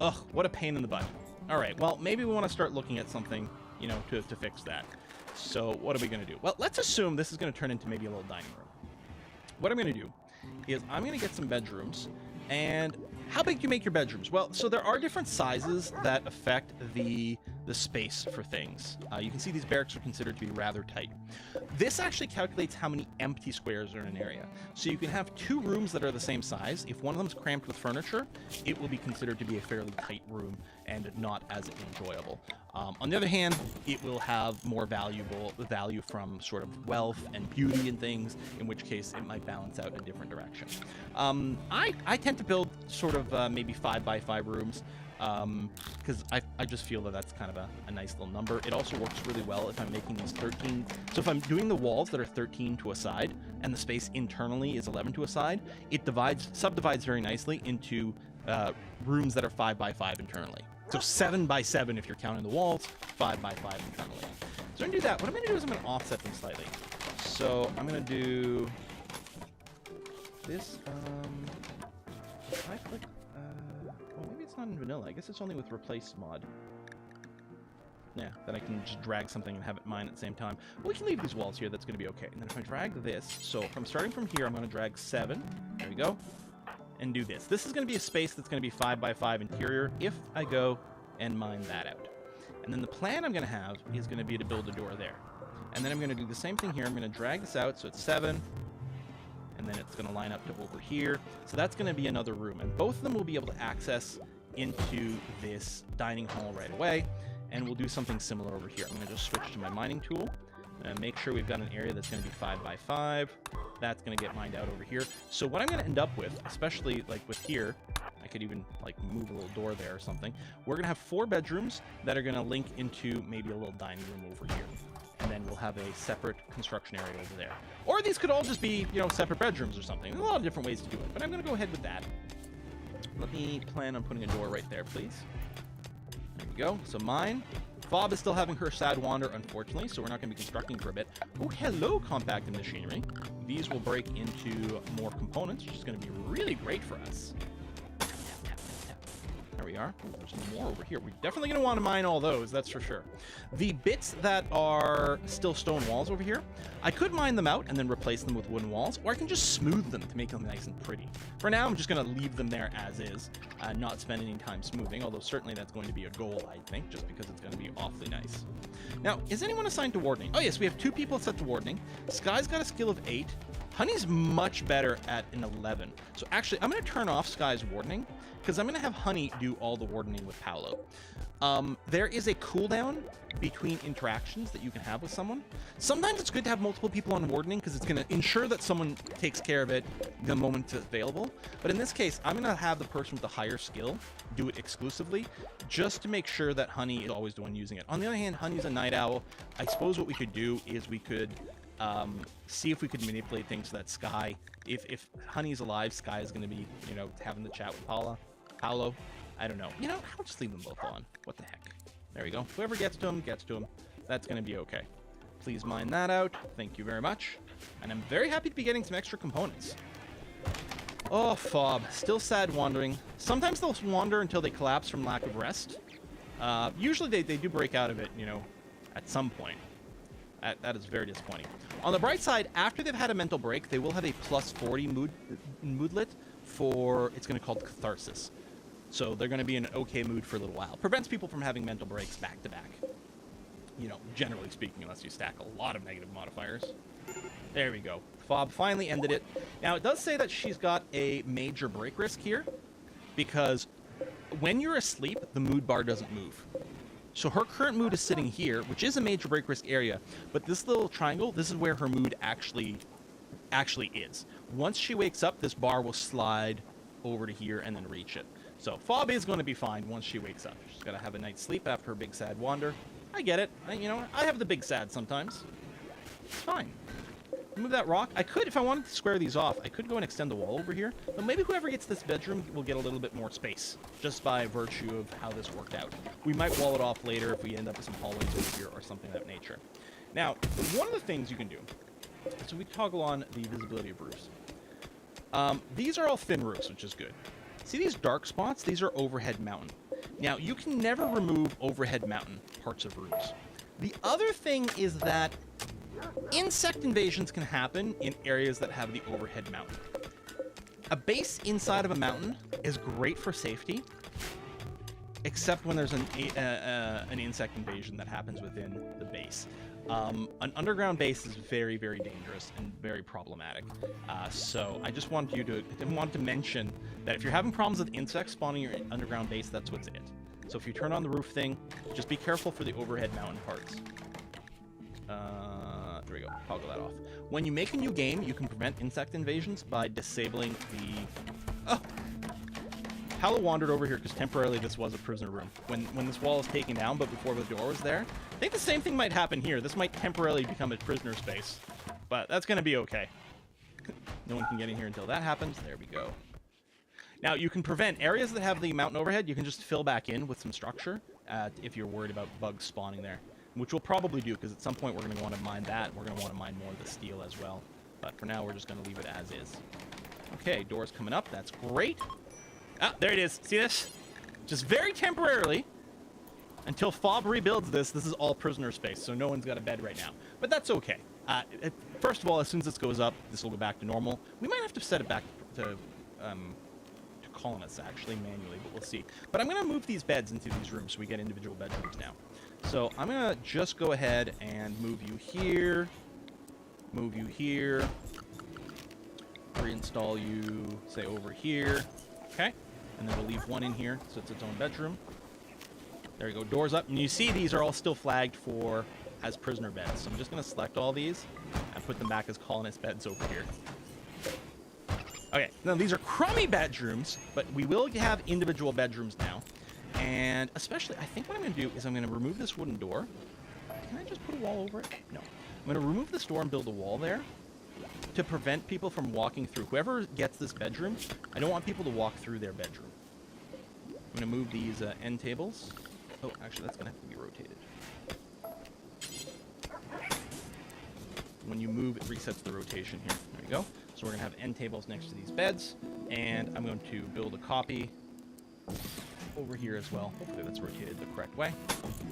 Ugh, what a pain in the butt. All right, well, maybe we want to start looking at something, to fix that. So what are we going to do? Well, let's assume this is going to turn into maybe a little dining room. What I'm going to do is I'm going to get some bedrooms. And how big do you make your bedrooms? Well, so there are different sizes that affect the space for things. You can see these barracks are considered to be rather tight. This actually calculates how many empty squares are in an area. So you can have 2 rooms that are the same size. If one of them is cramped with furniture, it will be considered to be a fairly tight room and not as enjoyable. On the other hand, it will have more value from sort of wealth and beauty and things, in which case it might balance out in a different direction. I tend to build sort of maybe 5x5 rooms, because I just feel that that's kind of a nice little number. It also works really well if I'm making these 13. So if I'm doing the walls that are 13 to a side and the space internally is 11 to a side, it subdivides very nicely into rooms that are 5x5 internally. So 7x7 if you're counting the walls, 5x5 internally. So I'm going to do that. What I'm going to do is I'm going to offset them slightly. So I'm going to do this. If I click, well, maybe it's not in vanilla. I guess it's only with replace mod. Yeah, then I can just drag something and have it mine at the same time. Well, we can leave these walls here. That's going to be okay. And then if I drag this, so if I'm starting from here, I'm going to drag 7. There we go. And do this. This is going to be a space that's going to be 5x5 interior if I go and mine that out. And then the plan I'm going to have is going to be to build a door there. And then I'm going to do the same thing here. I'm going to drag this out so it's 7. And then it's going to line up to over here. So that's going to be another room. And both of them will be able to access into this dining hall right away. And we'll do something similar over here. I'm going to just switch to my mining tool and make sure we've got an area that's going to be 5x5. That's going to get mined out over here. So what I'm going to end up with, especially like with here, I could even like move a little door there or something. We're going to have 4 bedrooms that are going to link into maybe a little dining room over here. And then we'll have a separate construction area over there. Or these could all just be, you know, separate bedrooms or something. There's a lot of different ways to do it, but I'm going to go ahead with that. Let me plan on putting a door right there, please. There we go. So mine. Fob is still having her sad wander, unfortunately, so we're not going to be constructing for a bit. Oh, hello, compacted machinery. These will break into more components, which is going to be really great for us. There we are. Ooh, there's some more over here. We're definitely going to want to mine all those, that's for sure. The bits that are still stone walls over here, I could mine them out and then replace them with wooden walls, or I can just smooth them to make them nice and pretty. For now, I'm just going to leave them there as is, not spend any time smoothing, although certainly that's going to be a goal, I think, just because it's going to be awfully nice. Now, is anyone assigned to wardening? Oh, yes, we have 2 people set to wardening. Sky's got a skill of 8. Honey's much better at an 11. So actually, I'm going to turn off Sky's wardening, because I'm going to have Honey do all the wardening with Paolo. There is a cooldown between interactions that you can have with someone. Sometimes it's good to have multiple people on wardening, because it's going to ensure that someone takes care of it the moment it's available. But in this case, I'm going to have the person with the higher skill do it exclusively, just to make sure that Honey is always the one using it. On the other hand, Honey's a night owl. I suppose what we could do is we could see if we could manipulate things so that Sky, if Honey's alive, Sky is going to be, you know, having the chat with Paolo. I don't know. You know, I'll just leave them both on. What the heck? There we go. Whoever gets to him, gets to him. That's going to be okay. Please mine that out. Thank you very much. And I'm very happy to be getting some extra components. Oh, Fob. Still sad wandering. Sometimes they'll wander until they collapse from lack of rest. Usually they do break out of it, you know, at some point. That is very disappointing. On the bright side, after they've had a mental break, they will have a +40 moodlet for, it's going to be called Catharsis. So they're going to be in an okay mood for a little while. Prevents people from having mental breaks back to back. You know, generally speaking, unless you stack a lot of negative modifiers. There we go. Fob finally ended it. Now, it does say that she's got a major break risk here, because when you're asleep, the mood bar doesn't move. So her current mood is sitting here, which is a major break risk area, but this little triangle, this is where her mood actually is. Once she wakes up, this bar will slide over to here and then reach it. So Fob is going to be fine once she wakes up. She's got to have a night's sleep after her big sad wander. I get it. You know, I have the big sad sometimes. It's fine. Move that rock. I could, if I wanted to square these off, I could go and extend the wall over here. But maybe whoever gets this bedroom will get a little bit more space, just by virtue of how this worked out. We might wall it off later if we end up with some hallways over here or something of that nature. Now, one of the things you can do, so we toggle on the visibility of roofs. These are all thin roofs, which is good. See these dark spots? These are overhead mountain. Now, you can never remove overhead mountain parts of roofs. The other thing is that insect invasions can happen in areas that have the overhead mountain. A base inside of a mountain is great for safety, except when there's an insect invasion that happens within the base. An underground base is very, very dangerous and very problematic. So I just wanted to mention that if you're having problems with insects spawning your underground base, that's what's it. So if you turn on the roof thing, just be careful for the overhead mountain parts. There we go. Toggle that off. When you make a new game, you can prevent insect invasions by disabling the... Oh! Paolo wandered over here because temporarily this was a prisoner room. When this wall is taken down, but before the door was there, I think the same thing might happen here. This might temporarily become a prisoner space, but that's going to be okay. No one can get in here until that happens. There we go. Now, you can prevent areas that have the mountain overhead. You can just fill back in with some structure if you're worried about bugs spawning there, which we'll probably do because at some point we're going to want to mine that. We're going to want to mine more of the steel as well. But for now, we're just going to leave it as is. Okay, doors coming up. That's great. Ah, there it is. See this? Just very temporarily, until Fob rebuilds this, this is all prisoner space, so no one's got a bed right now. But that's okay. First of all, as soon as this goes up, this will go back to normal. We might have to set it back to colonists, actually, manually, but we'll see. But I'm going to move these beds into these rooms so we get individual bedrooms now. So I'm going to just go ahead and move you here, reinstall you, say, over here, okay? And then we'll leave one in here so it's its own bedroom. There we go, doors up. And you see these are all still flagged for as prisoner beds. So I'm just going to select all these and put them back as colonist beds over here. Okay, now these are crummy bedrooms, but we will have individual bedrooms now. And especially, I think what I'm going to do is I'm going to remove this wooden door. Can I just put a wall over it? No. I'm going to remove this door and build a wall there to prevent people from walking through. Whoever gets this bedroom, I don't want people to walk through their bedroom. I'm going to move these end tables. Oh, actually, that's going to have to be rotated. When you move, it resets the rotation here. There we go. So we're going to have end tables next to these beds, and I'm going to build a copy over here as well. Hopefully that's rotated the correct way.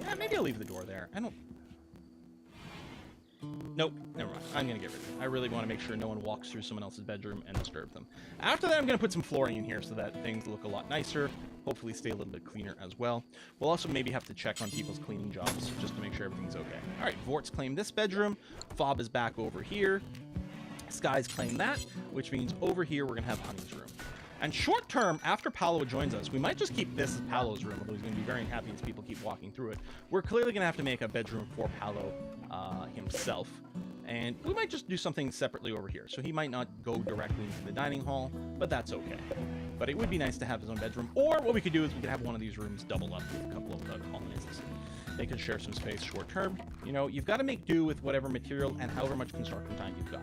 Yeah, maybe I'll leave the door there. I don't... Nope, never mind. I'm going to get rid of it. I really want to make sure no one walks through someone else's bedroom and disturb them. After that, I'm going to put some flooring in here so that things look a lot nicer. Hopefully stay a little bit cleaner as well. We'll also maybe have to check on people's cleaning jobs just to make sure everything's okay. All right, Vort's claimed this bedroom. Fob is back over here. Sky's claimed that, which means over here we're going to have Honey's room. And short term, after Paolo joins us, we might just keep this as Paolo's room, although he's going to be very unhappy as people keep walking through it. We're clearly going to have to make a bedroom for Paolo himself. And we might just do something separately over here. So he might not go directly into the dining hall, but that's okay. But it would be nice to have his own bedroom. Or what we could do is we could have one of these rooms double up with a couple of colonists. They could share some space short term. You know, you've got to make do with whatever material and however much construction time you've got.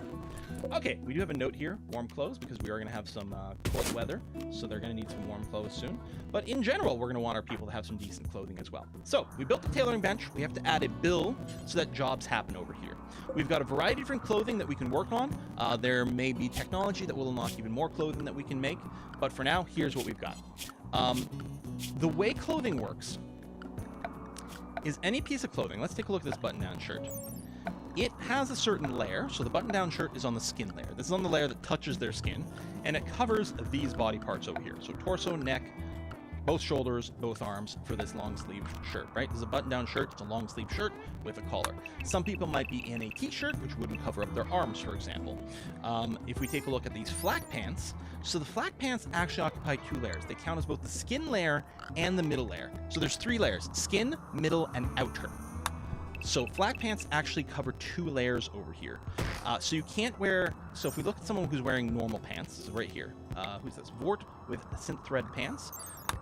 Okay, we do have a note here, warm clothes, because we are going to have some cold weather, so they're going to need some warm clothes soon. But in general, we're going to want our people to have some decent clothing as well. So, we built the tailoring bench. We have to add a bill so that jobs happen over here. We've got a variety of different clothing that we can work on. There may be technology that will unlock even more clothing that we can make, but for now, here's what we've got. The way clothing works is any piece of clothing. Let's take a look at this button-down shirt. It has a certain layer, so the button-down shirt is on the skin layer. This is on the layer that touches their skin, and it covers these body parts over here. So torso, neck, both shoulders, both arms for this long-sleeve shirt, right? This is a button-down shirt. It's a long-sleeve shirt with a collar. Some people might be in a t-shirt, which wouldn't cover up their arms, for example. If we take a look at these flak pants, so the flak pants actually occupy two layers. They count as both the skin layer and the middle layer. So there's three layers: skin, middle, and outer. So flak pants actually cover two layers over here. So you can't wear, so if we look at someone who's wearing normal pants, this is right here, who's this? Vort with synth thread pants.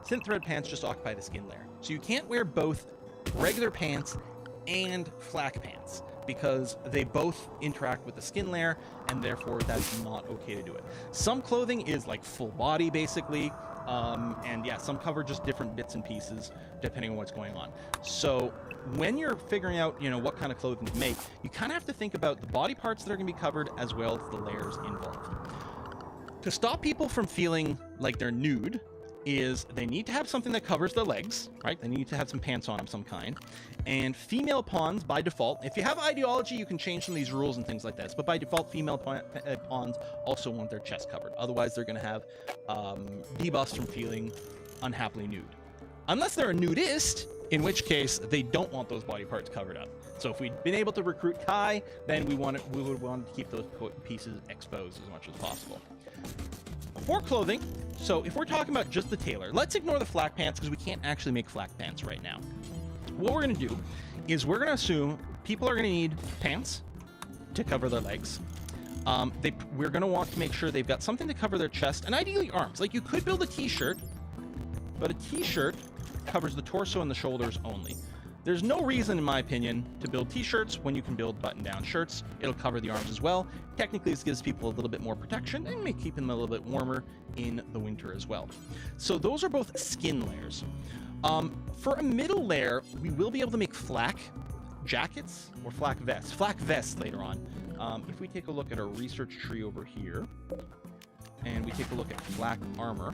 Synth thread pants just occupy the skin layer. So you can't wear both regular pants and flak pants because they both interact with the skin layer, and therefore that's not okay to do it. Some clothing is like full body basically, and yeah, some cover just different bits and pieces depending on what's going on. So when you're figuring out, you know, what kind of clothing to make, you kind of have to think about the body parts that are going to be covered as well as the layers involved. To stop people from feeling like they're nude is they need to have something that covers their legs, right? They need to have some pants on of some kind. And female pawns, by default, if you have ideology, you can change some of these rules and things like this, but by default, female pawns also want their chest covered. Otherwise, they're going to have debuffs from feeling unhappily nude. Unless they're a nudist, in which case they don't want those body parts covered up. So if we'd been able to recruit Kai, then we would want to keep those pieces exposed as much as possible. For clothing, so if we're talking about just the tailor, let's ignore the flak pants because we can't actually make flak pants right now. What we're going to do is we're going to assume people are going to need pants to cover their legs. We're going to want to make sure they've got something to cover their chest and ideally arms. Like you could build a t-shirt but a t-shirt covers the torso and the shoulders only. There's no reason, in my opinion, to build t-shirts when you can build button-down shirts. It'll cover the arms as well. Technically, this gives people a little bit more protection and may keep them a little bit warmer in the winter as well. So those are both skin layers. For a middle layer, we will be able to make flak jackets or flak vests. Flak vests later on. If we take a look at our research tree over here, and we take a look at flak armor,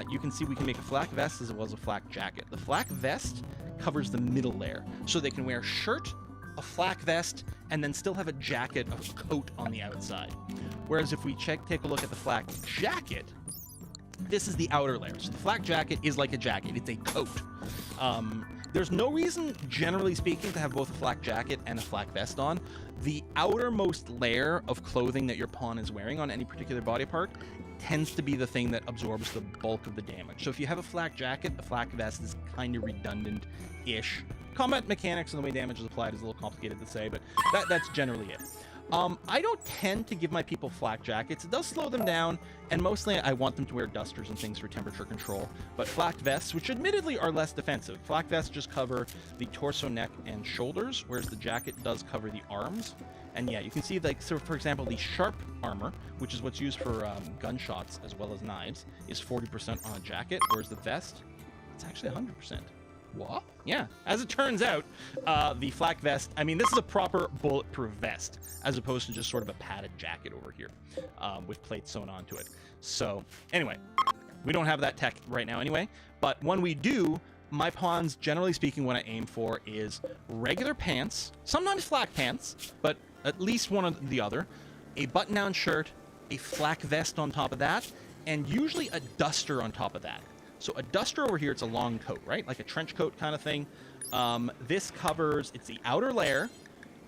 you can see we can make a flak vest as well as a flak jacket. The flak vest covers the middle layer, so they can wear a shirt, a flak vest, and then still have a jacket, a coat on the outside. Whereas if we take a look at the flak jacket, this is the outer layer. So the flak jacket is like a jacket. It's a coat. There's no reason, generally speaking, to have both a flak jacket and a flak vest on. The outermost layer of clothing that your pawn is wearing on any particular body part tends to be the thing that absorbs the bulk of the damage. So if you have a flak jacket, a flak vest is kind of redundant-ish. Combat mechanics and the way damage is applied is a little complicated to say, but that's generally it. I don't tend to give my people flak jackets. It does slow them down, and mostly I want them to wear dusters and things for temperature control. But flak vests, which admittedly are less defensive, flak vests just cover the torso, neck, and shoulders, whereas the jacket does cover the arms. And yeah, you can see, like, so for example, the sharp armor, which is what's used for gunshots as well as knives, is 40% on a jacket, whereas the vest, it's actually 100%. What? Yeah, as it turns out, the flak vest, I mean, this is a proper bulletproof vest, as opposed to just sort of a padded jacket over here, with plates sewn onto it. So, anyway, we don't have that tech right now anyway, but when we do, my pawns, generally speaking, what I aim for is regular pants, sometimes flak pants, but at least one or the other, a button-down shirt, a flak vest on top of that, and usually a duster on top of that. So a duster over here, it's a long coat, right? Like a trench coat kind of thing. This covers, it's the outer layer.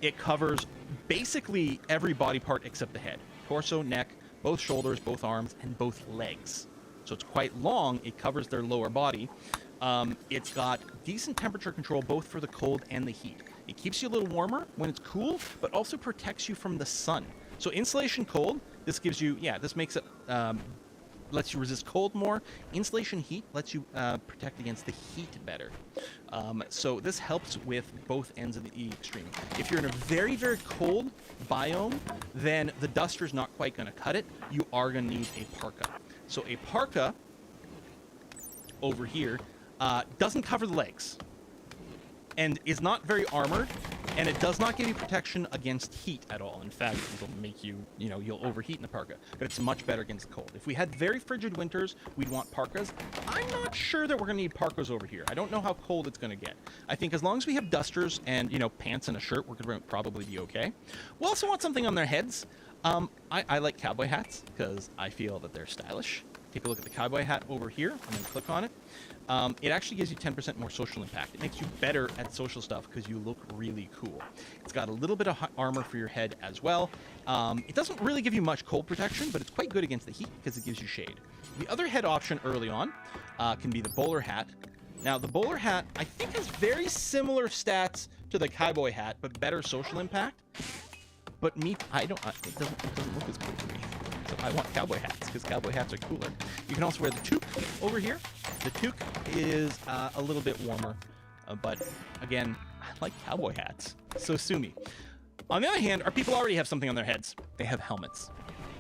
It covers basically every body part except the head. Torso, neck, both shoulders, both arms, and both legs. So it's quite long. It covers their lower body. It's got decent temperature control both for the cold and the heat. It keeps you a little warmer when it's cool, but also protects you from the sun. So insulation cold, this gives you, yeah, this makes it, lets you resist cold more. Insulation heat lets you protect against the heat better. So this helps with both ends of the extreme. If you're in a very, very cold biome, then the duster's not quite going to cut it. You are going to need a parka. So a parka over here doesn't cover the legs and is not very armored, and it does not give you protection against heat at all. In fact, it'll make you, you'll overheat in the parka, but it's much better against cold. If we had very frigid winters, we'd want parkas. I'm not sure that we're going to need parkas over here. I don't know how cold it's going to get. I think as long as we have dusters and, pants and a shirt, we're going to probably be okay. We'll also want something on their heads. I like cowboy hats because I feel that they're stylish. Take a look at the cowboy hat over here and then click on it. It actually gives you 10% more social impact. It makes you better at social stuff because you look really cool. It's got a little bit of armor for your head as well. It doesn't really give you much cold protection, but it's quite good against the heat because it gives you shade. The other head option early on can be the bowler hat. Now, the bowler hat, I think, has very similar stats to the cowboy hat, but better social impact. But it doesn't look as cool to me. So I want cowboy hats because cowboy hats are cooler. You can also wear the toque over here. The toque is a little bit warmer, but again, I like cowboy hats, so sue me. On the other hand, our people already have something on their heads. They have helmets,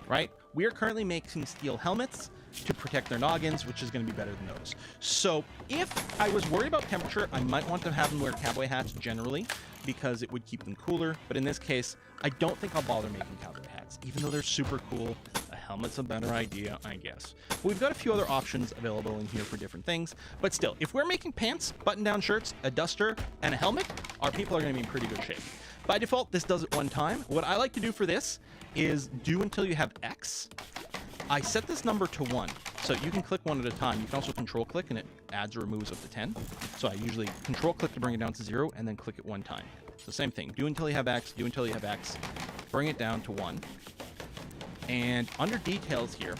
right? We are currently making steel helmets to protect their noggins, which is going to be better than those. So if I was worried about temperature, I might want to have them wear cowboy hats generally because it would keep them cooler. But in this case, I don't think I'll bother making cowboy hats, even though they're super cool. A helmet's a better idea, I guess. But we've got a few other options available in here for different things. But still, if we're making pants, button-down shirts, a duster, and a helmet, our people are going to be in pretty good shape. By default, this does it one time. What I like to do for this is do until you have X. I set this number to 1, so you can click one at a time. You can also control click, and it adds or removes up to 10. So I usually control click to bring it down to 0, and then click it one time. So same thing. Do until you have X, do until you have X, bring it down to 1. And under details here,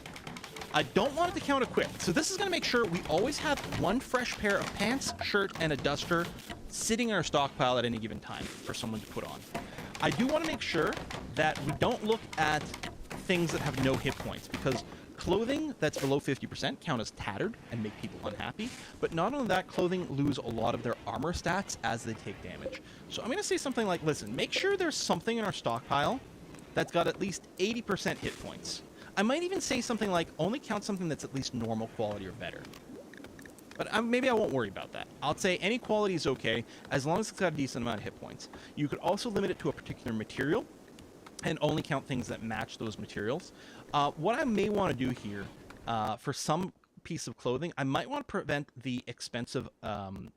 I don't want it to count equipped. So this is going to make sure we always have one fresh pair of pants, shirt, and a duster sitting in our stockpile at any given time for someone to put on. I do want to make sure that we don't look at things that have no hit points, because clothing that's below 50% count as tattered and make people unhappy. But not only that, clothing lose a lot of their armor stats as they take damage. So I'm going to say something like, listen, make sure there's something in our stockpile that's got at least 80% hit points. I might even say something like, only count something that's at least normal quality or better. But maybe I won't worry about that. I'll say any quality is okay, as long as it's got a decent amount of hit points. You could also limit it to a particular material, and only count things that match those materials. What I may want to do here, for some piece of clothing, I might want to prevent the expensive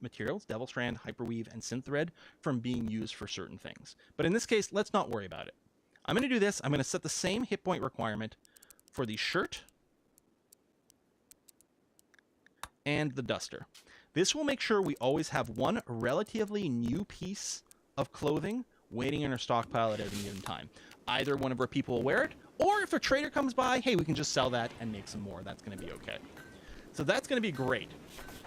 materials, Devil Strand, Hyperweave, and Synth Thread, from being used for certain things. But in this case, let's not worry about it. I'm going to do this. I'm going to set the same hit point requirement for the shirt and the duster. This will make sure we always have one relatively new piece of clothing waiting in our stockpile at any given time. Either one of our people will wear it, or if a trader comes by, hey, we can just sell that and make some more. That's going to be okay. So that's going to be great.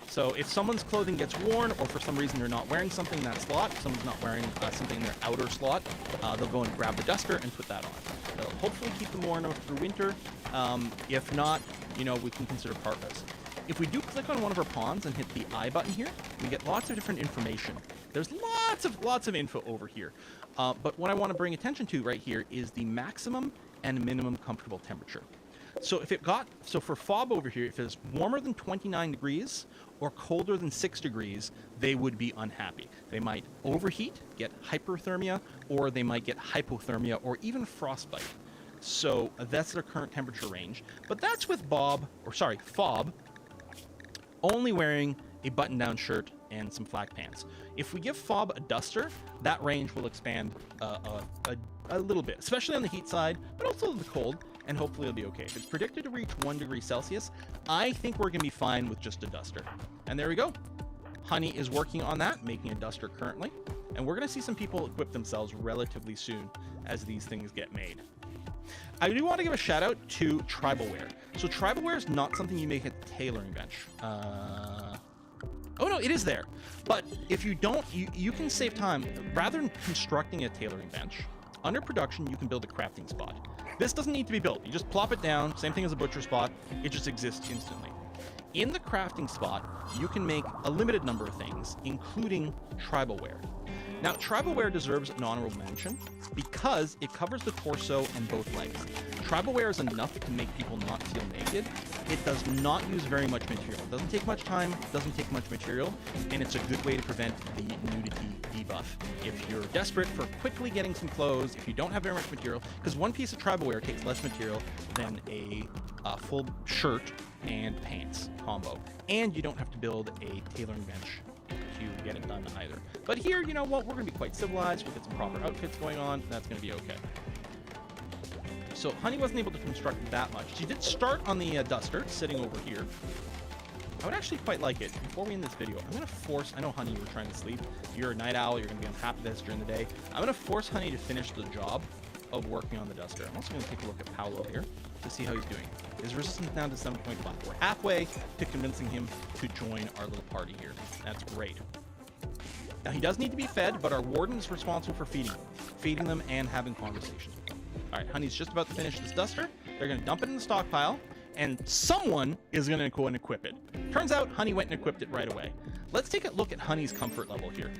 So if someone's clothing gets worn, or for some reason they're not wearing something in that slot, if someone's not wearing something in their outer slot, they'll go and grab the duster and put that on. They'll hopefully keep them warm enough through winter. If not, you know, we can consider parkas. If we do click on one of our pawns and hit the I button here, we get lots of different information. There's lots of info over here. But what I want to bring attention to right here is the maximum and minimum comfortable temperature. So for fob over here, if it's warmer than 29 degrees or colder than 6 degrees, they would be unhappy. They might overheat, get hyperthermia, or they might get hypothermia, or even frostbite. So that's their current temperature range. But that's with fob only wearing a button-down shirt and some flak pants. If we give fob a duster, that range will expand a little bit, especially on the heat side, but also the cold, and hopefully it'll be okay. If it's predicted to reach 1 degree Celsius, I think we're going to be fine with just a duster. And there we go. Honey is working on that, making a duster currently, and we're going to see some people equip themselves relatively soon as these things get made. I do want to give a shout out to tribal wear. So tribal wear is not something you make at the tailoring bench. Oh no, it is there. But if you don't, you can save time. Rather than constructing a tailoring bench, under production, you can build a crafting spot. This doesn't need to be built. You just plop it down, same thing as a butcher spot. It just exists instantly. In the crafting spot, you can make a limited number of things, including tribal wear. Now, tribal wear deserves an honorable mention because it covers the torso and both legs. Tribal wear is enough to make people not feel naked. It does not use very much material. It doesn't take much time, doesn't take much material, and it's a good way to prevent the nudity debuff. If you're desperate for quickly getting some clothes, if you don't have very much material, because one piece of tribal wear takes less material than a full shirt and pants combo, and you don't have to build a tailoring bench to get it done either. But here, you know what, we're going to be quite civilized. We'll get some proper outfits going on. That's going to be okay. So Honey wasn't able to construct that much. She did start on the duster, sitting over here. I would actually quite like it. Before we end this video, I'm going to force, I know Honey, you were trying to sleep. You're a night owl. You're going to be unhappy with this during the day. I'm going to force Honey to finish the job of working on the duster. I'm also going to take a look at Paolo here to see how he's doing. His resistance down to 7.5. We're halfway to convincing him to join our little party here. That's great. Now, he does need to be fed, but our warden is responsible for feeding them and having conversations with them. All right, Honey's just about to finish this duster. They're going to dump it in the stockpile, and someone is going to go and equip it. Turns out Honey went and equipped it right away. Let's take a look at Honey's comfort level here.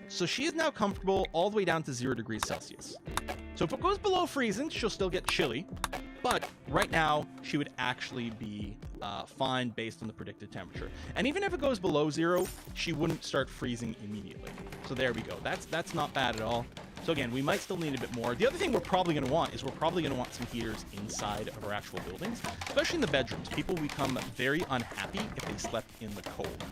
So she is now comfortable all the way down to 0 degrees Celsius. So if it goes below freezing, she'll still get chilly, but right now she would actually be fine based on the predicted temperature. And even if it goes below 0, she wouldn't start freezing immediately. So there we go. That's not bad at all. So again, we might still need a bit more. The other thing we're probably going to want is some heaters inside of our actual buildings, especially in the bedrooms. People become very unhappy if they slept in the cold.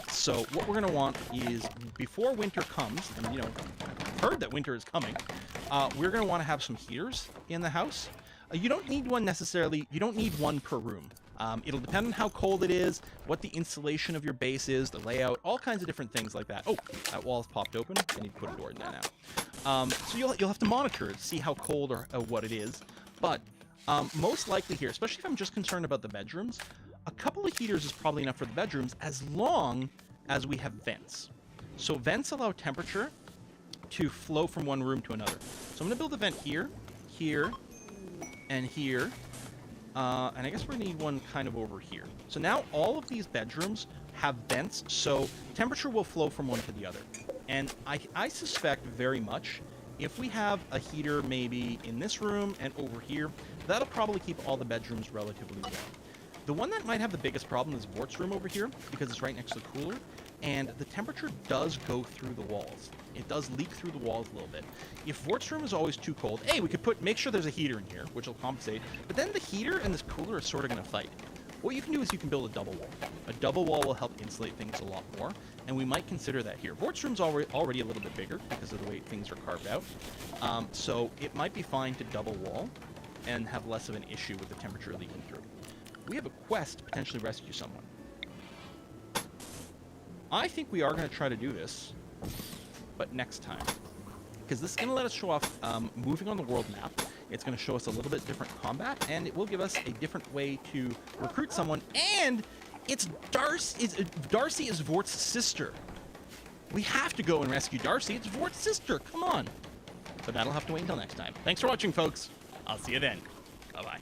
So what we're going to want is, before winter comes, and you know, I've heard that winter is coming, we're going to want to have some heaters in the house. You don't need one necessarily. You don't need one per room. It'll depend on how cold it is, what the insulation of your base is, the layout, all kinds of different things like that. Oh, that wall's popped open. I need to put a door in there now. So you'll have to monitor it, see how cold or what it is. But most likely here, especially if I'm just concerned about the bedrooms, a couple of heaters is probably enough for the bedrooms as long as we have vents. So vents allow temperature to flow from one room to another. So I'm going to build a vent here, here, and here. And I guess we're going to need one kind of over here. So now all of these bedrooms have vents, so temperature will flow from one to the other. And I suspect very much if we have a heater maybe in this room and over here, that'll probably keep all the bedrooms relatively warm. The one that might have the biggest problem is Vort's room over here, because it's right next to the cooler, and the temperature does go through the walls. It does leak through the walls a little bit. If Vort's room is always too cold, hey, we could make sure there's a heater in here, which will compensate, but then the heater and this cooler are sort of going to fight. What you can do is you can build a double wall. A double wall will help insulate things a lot more, and we might consider that here. Vort's room's already a little bit bigger because of the way things are carved out, so it might be fine to double wall and have less of an issue with the temperature leaking through. We have a quest to potentially rescue someone. I think we are going to try to do this, but next time. Because this is going to let us show off moving on the world map. It's going to show us a little bit different combat, and it will give us a different way to recruit someone. And it's Darcy is Vort's sister. We have to go and rescue Darcy. It's Vort's sister. Come on. But that'll have to wait until next time. Thanks for watching, folks. I'll see you then. Bye-bye.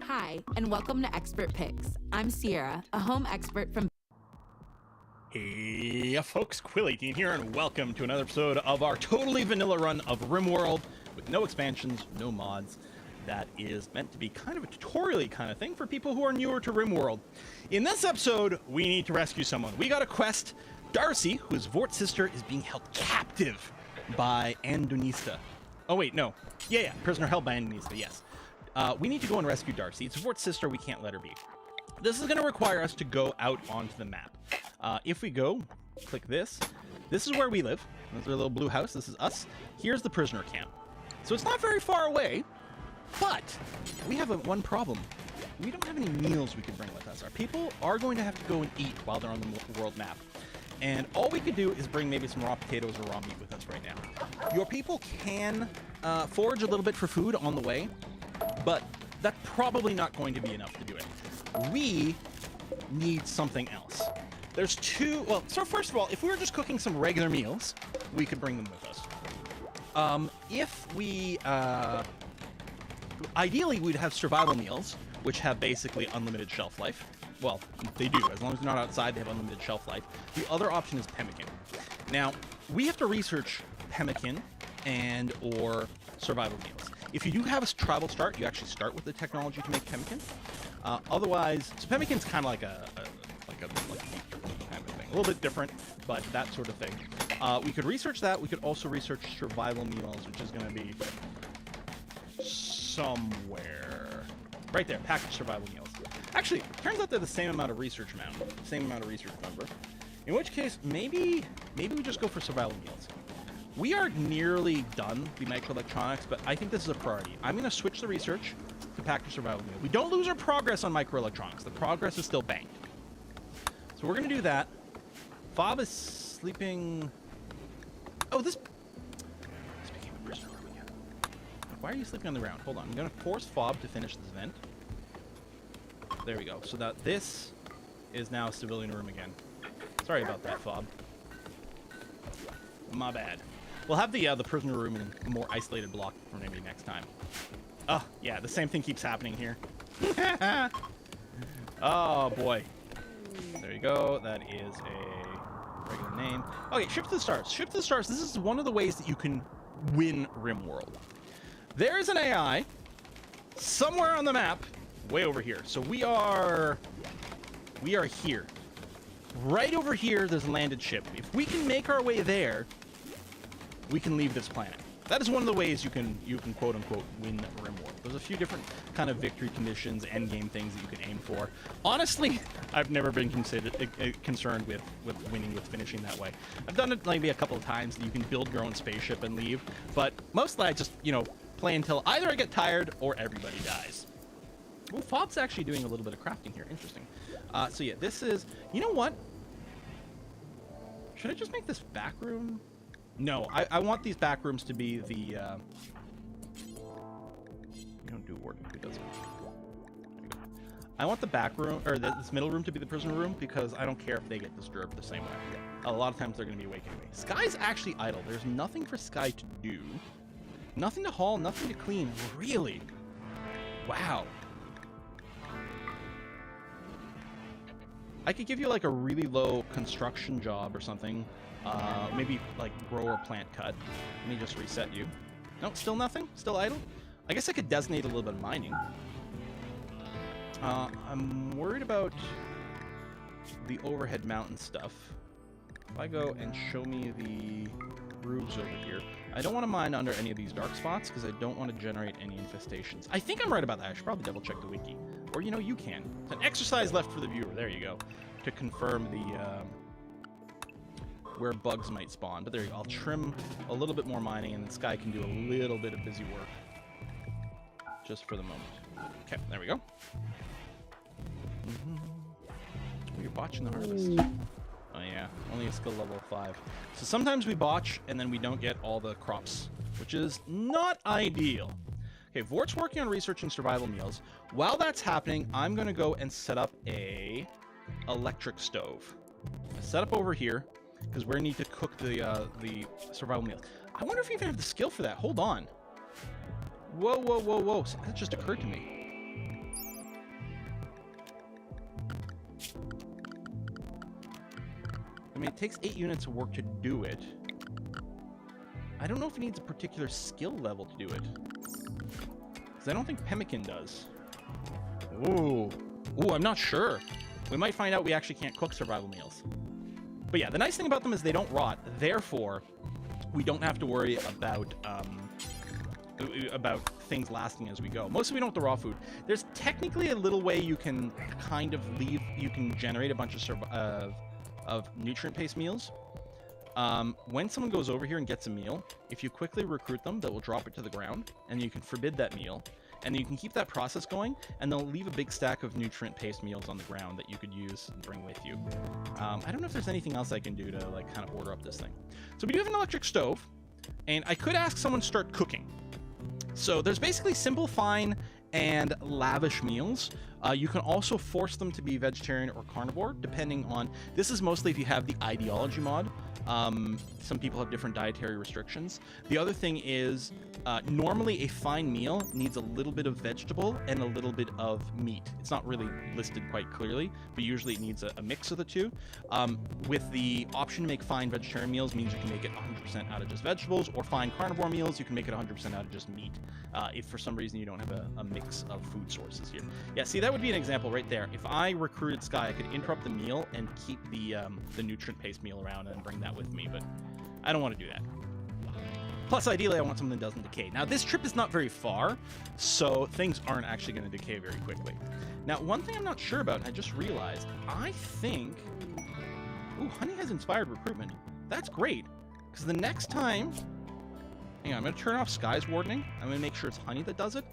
Hi, and welcome to Expert Picks. I'm Sierra, a home expert from... Hey folks, Quill18 here, and welcome to another episode of our totally vanilla run of RimWorld with no expansions, no mods. That is meant to be kind of a tutorial-y kind of thing for people who are newer to RimWorld. In this episode, we need to rescue someone. We got a quest. Darcy, who is Vort's sister, is being held captive by Andonista. Oh wait, no. Yeah, prisoner held by Andonista, yes. We need to go and rescue Darcy. It's Vort's sister, we can't let her be. This is going to require us to go out onto the map. If we go, click this. This is where we live. This is our little blue house. This is us. Here's the prisoner camp. So it's not very far away, but we have one problem. We don't have any meals we can bring with us. Our people are going to have to go and eat while they're on the world map. And all we could do is bring maybe some raw potatoes or raw meat with us right now. Your people can forage a little bit for food on the way, but that's probably not going to be enough to do it. We need something else. There's two, well, so first of all, if we were just cooking some regular meals, we could bring them with us. If we, ideally we'd have survival meals, which have basically unlimited shelf life. Well, they do, as long as they're not outside, they have unlimited shelf life. The other option is pemmican. Now, we have to research pemmican and or survival meals. If you do have a tribal start, you actually start with the technology to make pemmican. Otherwise, so pemmican's kind of like a kind of thing, a little bit different, but that sort of thing. We could research that. We could also research survival meals, which is going to be somewhere right there. Packaged survival meals. Actually, turns out they're the same amount of research number. In which case, maybe we just go for survival meals. We are nearly done the microelectronics, but I think this is a priority. I'm going to switch the research to packaged survival meal. We don't lose our progress on microelectronics. The progress is still banked. So we're going to do that. Fob is sleeping... Oh, this became a prisoner room again. Why are you sleeping on the ground? Hold on. I'm going to force Fob to finish this vent. There we go. So that this is now a civilian room again. Sorry about that, Fob. My bad. We'll have the prisoner room in a more isolated block for maybe next time. Oh, yeah, the same thing keeps happening here. Oh, boy. There you go. That is a regular name. Okay, Ship to the Stars. Ship to the Stars, this is one of the ways that you can win RimWorld. There is an AI somewhere on the map, way over here. So we are here. Right over here, there's a landed ship. If we can make our way there, we can leave this planet. That is one of the ways you can quote unquote win RimWorld. There's a few different kind of victory conditions, end game things that you can aim for. Honestly, I've never been concerned with winning with finishing that way. I've done it maybe a couple of times that you can build your own spaceship and leave, but mostly I just, play until either I get tired or everybody dies. Well, Fob's actually doing a little bit of crafting here. Interesting. So yeah, this is... You know what? Should I just make this back room? No, I want these back rooms to be the... You don't do work. Who does it? I want the back room, or this middle room to be the prisoner room, because I don't care if they get disturbed the same way. A lot of times they're going to be awake anyway. Sky's actually idle. There's nothing for Sky to do. Nothing to haul, nothing to clean. Really? Wow. I could give you like a really low construction job or something. Maybe like grow or plant cut. Let me just reset you. Nope, still nothing? Still idle? I guess I could designate a little bit of mining. I'm worried about the overhead mountain stuff. If I go and show me the roofs over here, I don't want to mine under any of these dark spots because I don't want to generate any infestations. I think I'm right about that. I should probably double check the wiki. Or, you know, you can. It's an exercise left for the viewer. There you go. To confirm the, where bugs might spawn. But there you go. I'll trim a little bit more mining and this guy can do a little bit of busy work. Just for the moment. Okay, there we go. You're botching the harvest. Oh yeah, only a skill level of 5. So sometimes we botch and then we don't get all the crops, which is not ideal. Okay, Vort's working on researching survival meals. While that's happening, I'm gonna go and set up a electric stove. Set up over here because we need to cook the survival meals. I wonder if you even have the skill for that. Hold on. Whoa, whoa, whoa, whoa! So that just occurred to me. I mean, it takes 8 units of work to do it. I don't know if it needs a particular skill level to do it. Because I don't think Pemmican does. Ooh. Ooh, I'm not sure. We might find out we actually can't cook survival meals. But yeah, the nice thing about them is they don't rot. Therefore, we don't have to worry about things lasting as we go. Mostly we don't have the raw food. There's technically a little way you can kind of leave... You can generate a bunch of nutrient-based meals. When someone goes over here and gets a meal, if you quickly recruit them, that will drop it to the ground, and you can forbid that meal, and you can keep that process going, and they'll leave a big stack of nutrient-based meals on the ground that you could use and bring with you. I don't know if there's anything else I can do to like kind of order up this thing. So we do have an electric stove, and I could ask someone to start cooking. So there's basically simple, fine, and lavish meals. You can also force them to be vegetarian or carnivore, depending on... This is mostly if you have the ideology mod. Some people have different dietary restrictions. The other thing is, normally a fine meal needs a little bit of vegetable and a little bit of meat. It's not really listed quite clearly, but usually it needs a mix of the two. With the option to make fine vegetarian meals means you can make it 100% out of just vegetables, or fine carnivore meals, you can make it 100% out of just meat. If for some reason you don't have a mix of food sources here. Yeah, see, that would be an example right there. If I recruited Sky, I could interrupt the meal and keep the nutrient-based meal around and bring that with me, but I don't want to do that. Plus, ideally, I want something that doesn't decay. Now, this trip is not very far, so things aren't actually going to decay very quickly. Now, one thing I'm not sure about, and I just realized, I think... Ooh, Honey has inspired recruitment. That's great, because the next time... Hang on, I'm going to turn off Sky's wardening. I'm going to make sure it's Honey that does it.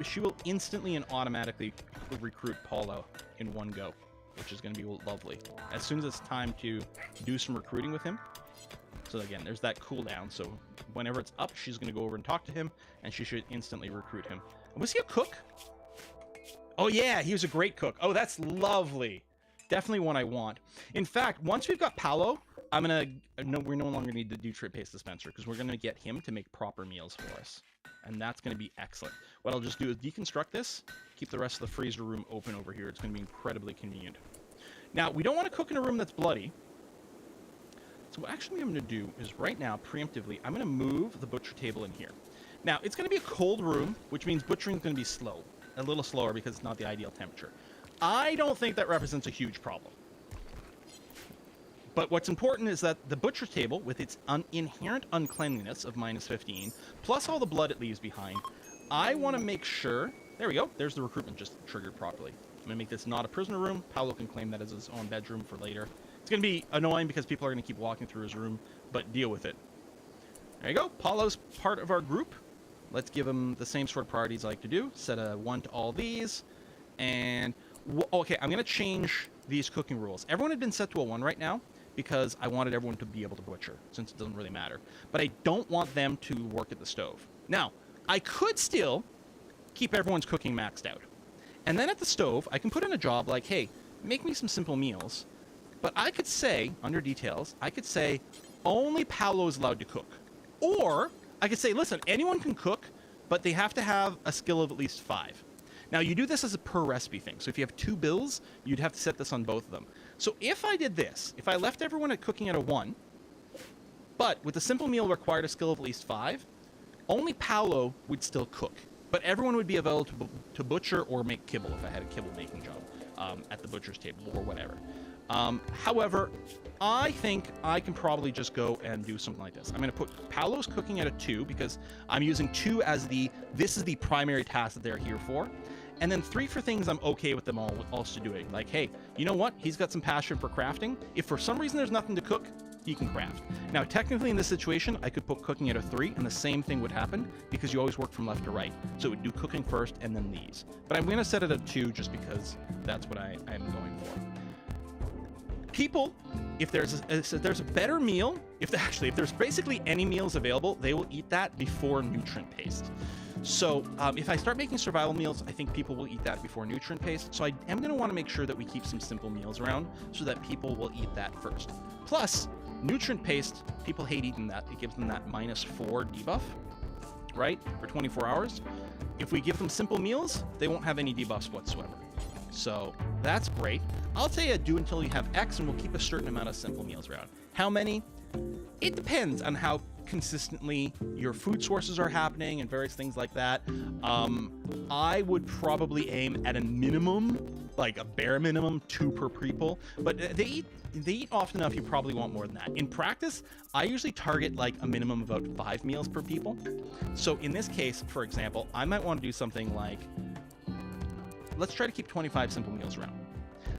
She will instantly and automatically recruit Paulo in one go, which is going to be lovely. As soon as it's time to do some recruiting with him. So again, there's that cooldown. So whenever it's up, she's going to go over and talk to him, and she should instantly recruit him. Was he a cook? Oh yeah, he was a great cook. Oh, that's lovely. Definitely one I want. In fact, once we've got Paulo, we no longer need the nutrient-based dispenser, because we're going to get him to make proper meals for us. And that's going to be excellent. What I'll just do is deconstruct this, keep the rest of the freezer room open over here. It's going to be incredibly convenient. Now, we don't want to cook in a room that's bloody. So what actually I'm going to do is right now, preemptively, I'm going to move the butcher table in here. Now, it's going to be a cold room, which means butchering is going to be slow. A little slower because it's not the ideal temperature. I don't think that represents a huge problem. But what's important is that the butcher table, with its inherent uncleanliness of -15, plus all the blood it leaves behind, I want to make sure... There we go. There's the recruitment just triggered properly. I'm going to make this not a prisoner room. Paolo can claim that as his own bedroom for later. It's going to be annoying because people are going to keep walking through his room, but deal with it. There you go. Paulo's part of our group. Let's give him the same sort of priorities I like to do. Set a 1 to all these. And... Okay, I'm going to change these cooking rules. Everyone had been set to a 1 right now, because I wanted everyone to be able to butcher, since it doesn't really matter. But I don't want them to work at the stove. Now, I could still keep everyone's cooking maxed out. And then at the stove, I can put in a job like, hey, make me some simple meals. But I could say, under details, I could say, only Paolo is allowed to cook. Or I could say, listen, anyone can cook, but they have to have a skill of at least 5. Now, you do this as a per recipe thing. So if you have 2 bills, you'd have to set this on both of them. So if I did this, if I left everyone at cooking at a 1, but with a simple meal required a skill of at least 5, only Paolo would still cook. But everyone would be available to butcher or make kibble if I had a kibble making job at the butcher's table or whatever. However, I think I can probably just go and do something like this. I'm going to put Paolo's cooking at a 2 because I'm using 2 as this is the primary task that they're here for. And then 3 for things I'm okay with them all also doing. Like, hey, you know what? He's got some passion for crafting. If for some reason there's nothing to cook, he can craft. Now, technically in this situation, I could put cooking at a 3 and the same thing would happen because you always work from left to right. So it would do cooking first and then these. But I'm going to set it at 2 just because that's what I'm going for. People, if there's a better meal, if there's basically any meals available, they will eat that before nutrient paste. So if I start making survival meals, I think people will eat that before nutrient paste. So I am going to want to make sure that we keep some simple meals around so that people will eat that first. Plus, nutrient paste, people hate eating that. It gives them that -4 debuff, right, for 24 hours. If we give them simple meals, they won't have any debuffs whatsoever. So that's great. I'll tell you, do until you have X, and we'll keep a certain amount of simple meals around. How many? It depends on how consistently your food sources are happening and various things like that. I would probably aim at a minimum, like a bare minimum, 2 per people, but they eat often enough you probably want more than that. In practice, I usually target like a minimum of about 5 meals per people. So in this case, for example, I might want to do something like, let's try to keep 25 simple meals around.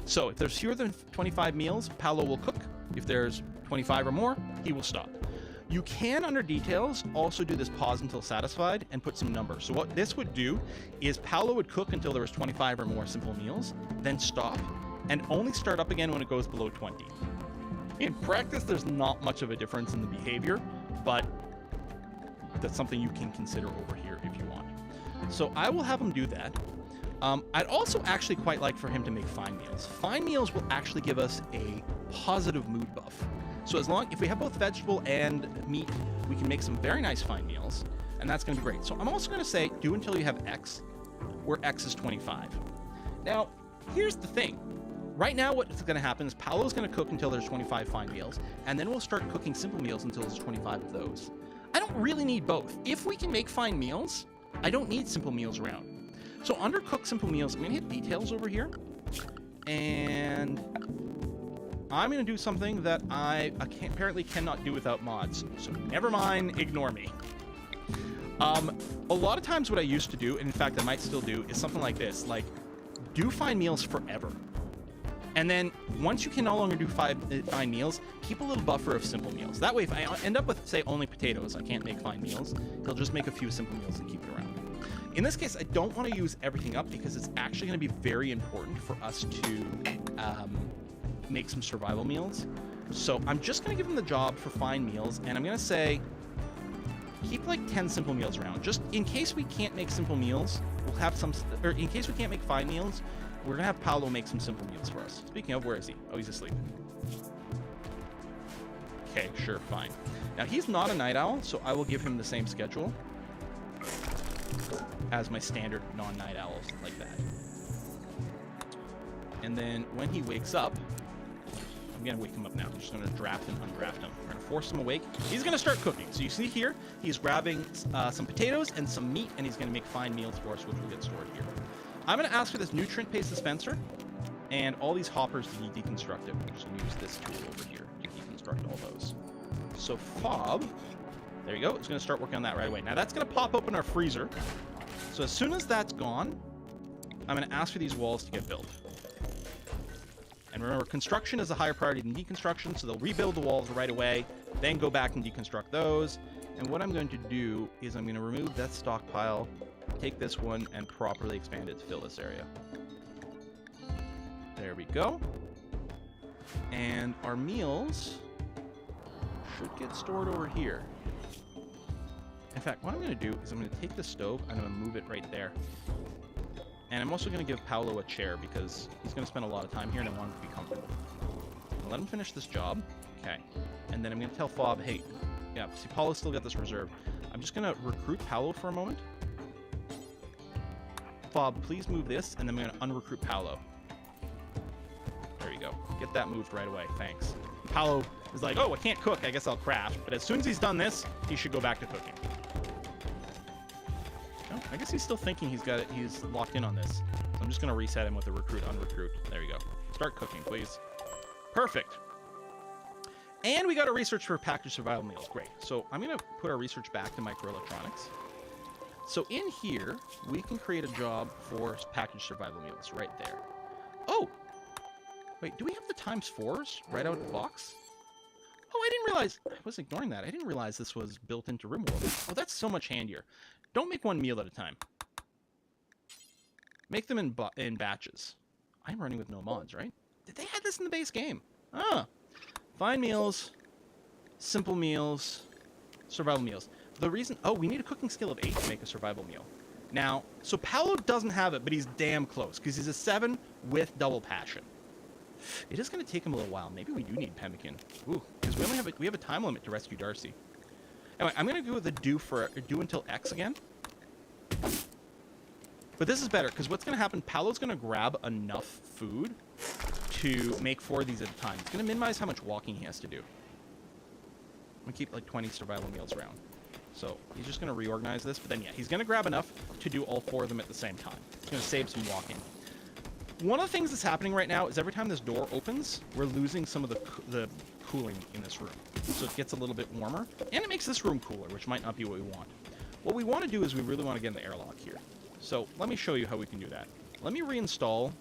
So if there's fewer than 25 meals, Paolo will cook. If there's 25 or more, he will stop. You can, under details, also do this pause until satisfied and put some numbers. So what this would do is Paolo would cook until there was 25 or more simple meals, then stop, and only start up again when it goes below 20. In practice, there's not much of a difference in the behavior, but that's something you can consider over here if you want. So I will have him do that. I'd also actually quite like for him to make fine meals. Fine meals will actually give us a positive mood buff. So if we have both vegetable and meat, we can make some very nice fine meals, and that's going to be great. So I'm also going to say, do until you have X, where X is 25. Now, here's the thing. Right now, what's going to happen is Paolo's going to cook until there's 25 fine meals, and then we'll start cooking simple meals until there's 25 of those. I don't really need both. If we can make fine meals, I don't need simple meals around. So under cook simple meals, I'm going to hit details over here, and I'm going to do something that I apparently cannot do without mods. So never mind, ignore me. A lot of times what I used to do, and in fact I might still do, is something like this, like do fine meals forever. And then once you can no longer do fine meals, keep a little buffer of simple meals. That way if I end up with, say, only potatoes, I can't make fine meals. He'll just make a few simple meals and keep it around. In this case, I don't want to use everything up because it's actually going to be very important for us to make some survival meals. So I'm just going to give him the job for fine meals, and I'm going to say keep like 10 simple meals around. Just in case we can't make simple meals, we'll have some, or in case we can't make fine meals, we're going to have Paolo make some simple meals for us. Speaking of, where is he? Oh, he's asleep. Okay, sure, fine. Now, he's not a night owl, so I will give him the same schedule as my standard non-night owls, like that. And then when he wakes up, I'm going to wake him up now. I'm just going to draft and undraft him. We're going to force him awake. He's going to start cooking. So you see here, he's grabbing some potatoes and some meat, and he's going to make fine meals for us, which will get stored here. I'm going to ask for this nutrient paste dispenser and all these hoppers to be deconstructed. I'm just going to use this tool over here to deconstruct all those. So fob, there you go. It's going to start working on that right away. Now that's going to pop open our freezer. So as soon as that's gone, I'm going to ask for these walls to get built. And remember, construction is a higher priority than deconstruction, so they'll rebuild the walls right away, then go back and deconstruct those. And what I'm going to do is I'm going to remove that stockpile, take this one, and properly expand it to fill this area. There we go. And our meals should get stored over here. In fact, what I'm going to do is I'm going to take the stove and I'm going to move it right there. And I'm also going to give Paolo a chair because he's going to spend a lot of time here and I want him to be comfortable. I'll let him finish this job. Okay. And then I'm going to tell Fob, hey, yeah, see, Paolo's still got this reserve. I'm just going to recruit Paolo for a moment. Fob, please move this, and then I'm going to unrecruit Paolo. There you go. Get that moved right away. Thanks. Paolo is like, oh, I can't cook. I guess I'll craft. But as soon as he's done this, he should go back to cooking. Oh, I guess he's still thinking he's got it. He's locked in on this. So I'm just going to reset him with a recruit, unrecruit. There you go. Start cooking, please. Perfect. And we got a research for packaged survival meals. Great. So I'm going to put our research back to microelectronics. So in here, we can create a job for packaged survival meals right there. Oh! Wait, do we have the ×4s right out of the box? Oh, I didn't realize... I was ignoring that. I didn't realize this was built into RIMWORLD. Oh, that's so much handier. Don't make one meal at a time. Make them in batches. I'm running with no mods, right? Did they have this in the base game? Ah! Fine meals, simple meals, survival meals. The reason... Oh, we need a cooking skill of 8 to make a survival meal. Now, so Paolo doesn't have it, but he's damn close, because he's a 7 with double passion. It is going to take him a little while. Maybe we do need pemmican. Ooh, because we have a time limit to rescue Darcy. Anyway, I'm going to go with the do until X again. But this is better, because what's going to happen, Paolo's going to grab enough food to make 4 of these at a time. It's going to minimize how much walking he has to do. I'm going to keep like 20 survival meals around. So he's just going to reorganize this, but then yeah, he's going to grab enough to do all 4 of them at the same time. It's going to save some walking. One of the things that's happening right now is every time this door opens, we're losing some of the cooling in this room. So it gets a little bit warmer, and it makes this room cooler, which might not be what we want. What we want to do is we really want to get in the airlock here. So let me show you how we can do that. Let me reinstall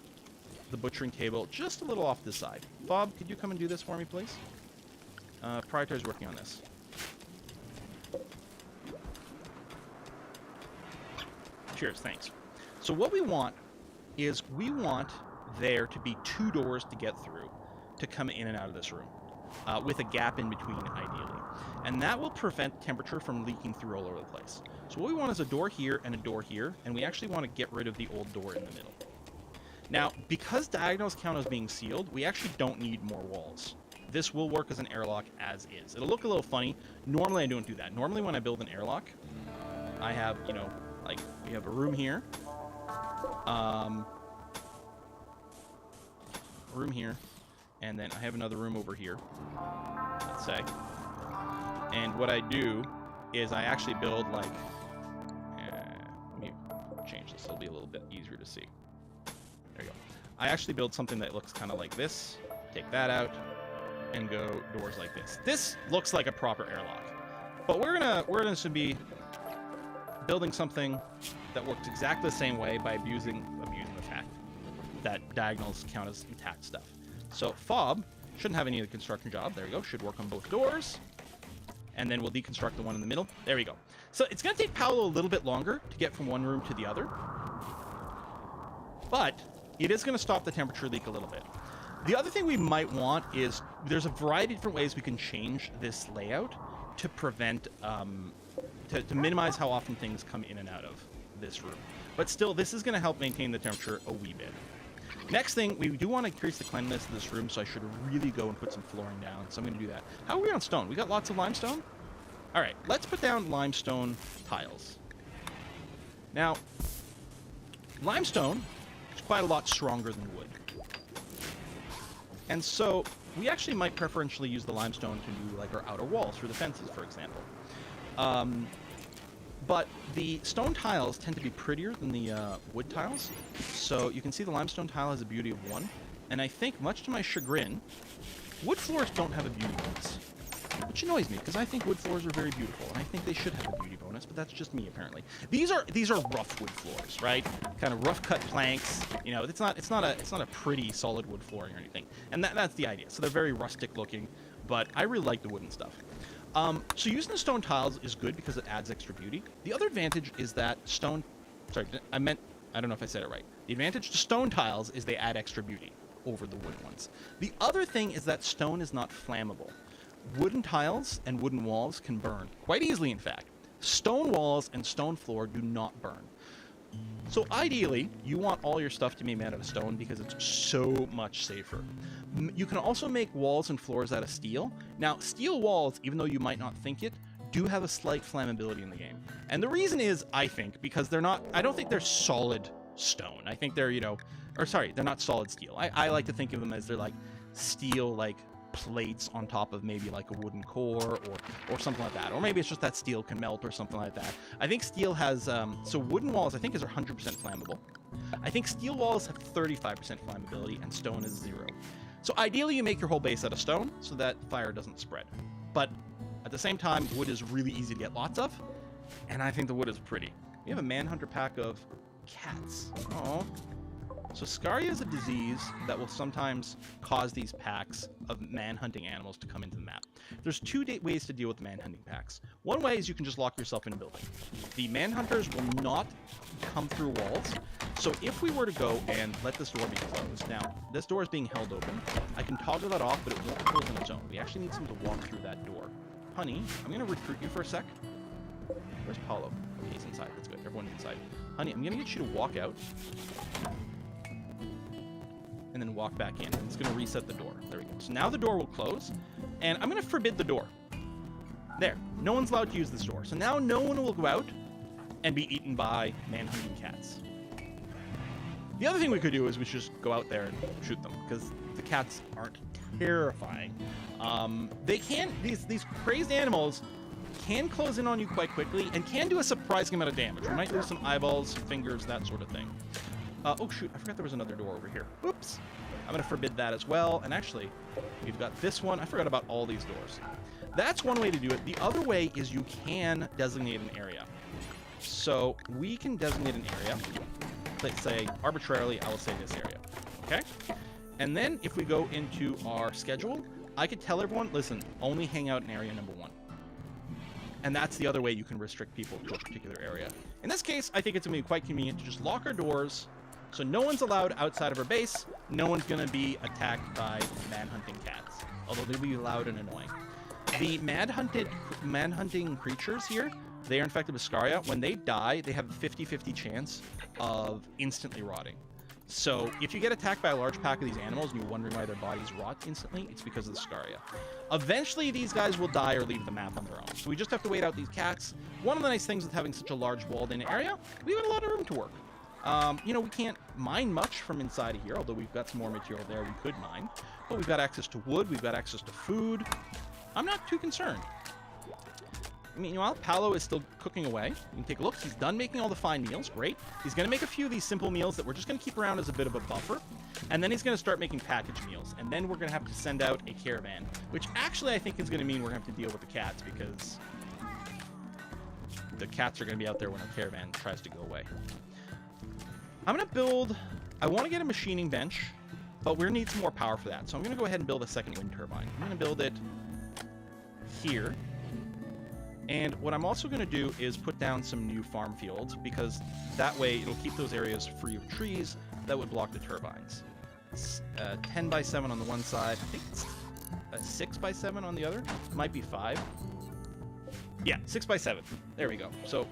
the butchering table just a little off this side. Bob, could you come and do this for me, please? Prioritize working on this. Cheers, thanks. So what we want is we want there to be 2 doors to get through to come in and out of this room, with a gap in between, ideally. And that will prevent temperature from leaking through all over the place. So what we want is a door here and a door here, and we actually want to get rid of the old door in the middle. Now, because diagonals count as being sealed, we actually don't need more walls. This will work as an airlock as is. It'll look a little funny. Normally, I don't do that. Normally, when I build an airlock, I have, you know, like, we have a room here. Room here. And then I have another room over here, let's say. And what I do is I actually build, like... let me change this. It'll be a little bit easier to see. There you go. I actually build something that looks kind of like this. Take that out. And go doors like this. This looks like a proper airlock. But we're gonna be building something that works exactly the same way by abusing the fact that diagonals count as intact stuff. So Fob shouldn't have any of the construction job. There we go. Should work on both doors. And then we'll deconstruct the one in the middle. There we go. So it's going to take Paolo a little bit longer to get from one room to the other. But it is going to stop the temperature leak a little bit. The other thing we might want is there's a variety of different ways we can change this layout to prevent, to minimize how often things come in and out of this room. But still, this is going to help maintain the temperature a wee bit. Next thing, we do want to increase the cleanliness of this room, so I should really go and put some flooring down. So I'm going to do that. How are we on stone? We got lots of limestone? All right, let's put down limestone tiles. Now, limestone is quite a lot stronger than wood. And so we actually might preferentially use the limestone to do like our outer walls for the fences, for example. But the stone tiles tend to be prettier than the wood tiles. So you can see the limestone tile has a beauty of 1. And I think, much to my chagrin, wood floors don't have a beauty bonus. Which annoys me, because I think wood floors are very beautiful, and I think they should have a beauty bonus, but that's just me, apparently. These are rough wood floors, right? Kind of rough cut planks. You know, it's not a pretty solid wood flooring or anything. And that's the idea. So they're very rustic looking, but I really like the wooden stuff. So using the stone tiles is good because it adds extra beauty. The other advantage is that I don't know if I said it right. The advantage to stone tiles is they add extra beauty over the wood ones. The other thing is that stone is not flammable. Wooden tiles and wooden walls can burn, quite easily in fact. Stone walls and stone floor do not burn. So ideally, you want all your stuff to be made out of stone because it's so much safer. You can also make walls and floors out of steel. Now, steel walls, even though you might not think it, do have a slight flammability in the game. And the reason is, I think, because I don't think they're solid stone. I think they're, they're not solid steel. I like to think of them as they're like steel, like plates on top of maybe like a wooden core or something like that. Or maybe it's just that steel can melt or something like that. I think steel has, so wooden walls I think is 100% flammable. I think steel walls have 35% flammability and stone is 0. So ideally you make your whole base out of stone so that fire doesn't spread. But at the same time, wood is really easy to get lots of, and I think the wood is pretty. We have a Manhunter pack of cats. Oh. So scaria is a disease that will sometimes cause these packs of man-hunting animals to come into the map. There's two ways to deal with the man-hunting packs. One way is you can just lock yourself in a building. The man-hunters will not come through walls. So if we were to go and let this door be closed, now this door is being held open. I can toggle that off, but it won't close on its own. We actually need someone to walk through that door. Honey, I'm going to recruit you for a sec. Where's Paulo? Okay, he's inside. That's good. Everyone's inside. Honey, I'm going to get you to walk out. And then walk back in. It's going to reset the door. There we go. So now the door will close. And I'm going to forbid the door. There. No one's allowed to use this door. So now no one will go out and be eaten by man-hunting cats. The other thing we could do is we should just go out there and shoot them. Because the cats aren't terrifying. They can, these crazed animals can close in on you quite quickly and can do a surprising amount of damage. We might lose some eyeballs, fingers, that sort of thing. Oh shoot, I forgot there was another door over here. Whoops. I'm going to forbid that as well. And actually, we've got this one. I forgot about all these doors. That's one way to do it. The other way is you can designate an area. So we can designate an area. Let's say, arbitrarily, I will say this area. Okay? And then if we go into our schedule, I could tell everyone, listen, only hang out in area number 1. And that's the other way you can restrict people to a particular area. In this case, I think it's going to be quite convenient to just lock our doors, so no one's allowed outside of our base. No one's going to be attacked by man-hunting cats, although they'll be loud and annoying. The man-hunting creatures here, they are infected with scaria. When they die, they have a 50-50 chance of instantly rotting. So if you get attacked by a large pack of these animals and you're wondering why their bodies rot instantly, it's because of the scaria. Eventually, these guys will die or leave the map on their own. So we just have to wait out these cats. One of the nice things with having such a large walled-in area, we have a lot of room to work. We can't mine much from inside of here, although we've got some more material there we could mine. But we've got access to wood, we've got access to food. I'm not too concerned. Meanwhile, Paolo is still cooking away. You can take a look. He's done making all the fine meals. Great. He's going to make a few of these simple meals that we're just going to keep around as a bit of a buffer. And then he's going to start making package meals. And then we're going to have to send out a caravan, which actually I think is going to mean we're going to have to deal with the cats because the cats are going to be out there when our caravan tries to go away. I'm going to build... I want to get a machining bench, but we're going to need some more power for that. So I'm going to go ahead and build a second wind turbine. I'm going to build it here. And what I'm also going to do is put down some new farm fields, because that way it'll keep those areas free of trees that would block the turbines. It's 10 by 7 on the one side. I think it's 6 by 7 on the other. It might be 5. Yeah, 6 by 7. There we go. So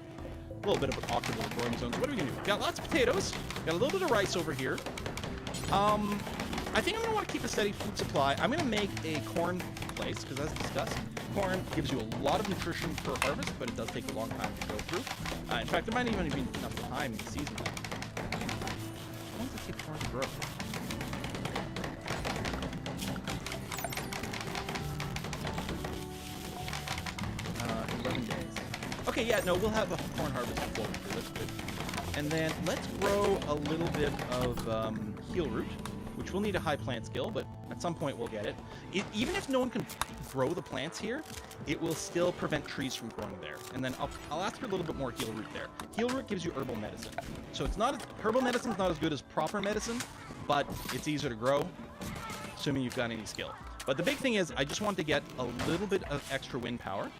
a little bit of an awkward little growing zone. So what are we going to do? We've got lots of potatoes. Got a little bit of rice over here. I think I'm going to want to keep a steady food supply. I'm going to make a corn place, because as discussed, corn gives you a lot of nutrition per harvest, but it does take a long time to go through. In fact, there might even be enough time in the season. How long does it take corn to grow? Uh, 11 days. Okay, yeah, no, we'll have a corn harvest before winter. That's good. And then let's grow a little bit of heel root, which will need a high plant skill, but at some point we'll get it. Even if no one can grow the plants here, it will still prevent trees from growing there. And then I'll ask for a little bit more heel root there. Heel root gives you herbal medicine. So it's not, herbal medicine's not as good as proper medicine, but it's easier to grow, assuming you've got any skill. But the big thing is, I just want to get a little bit of extra wind power.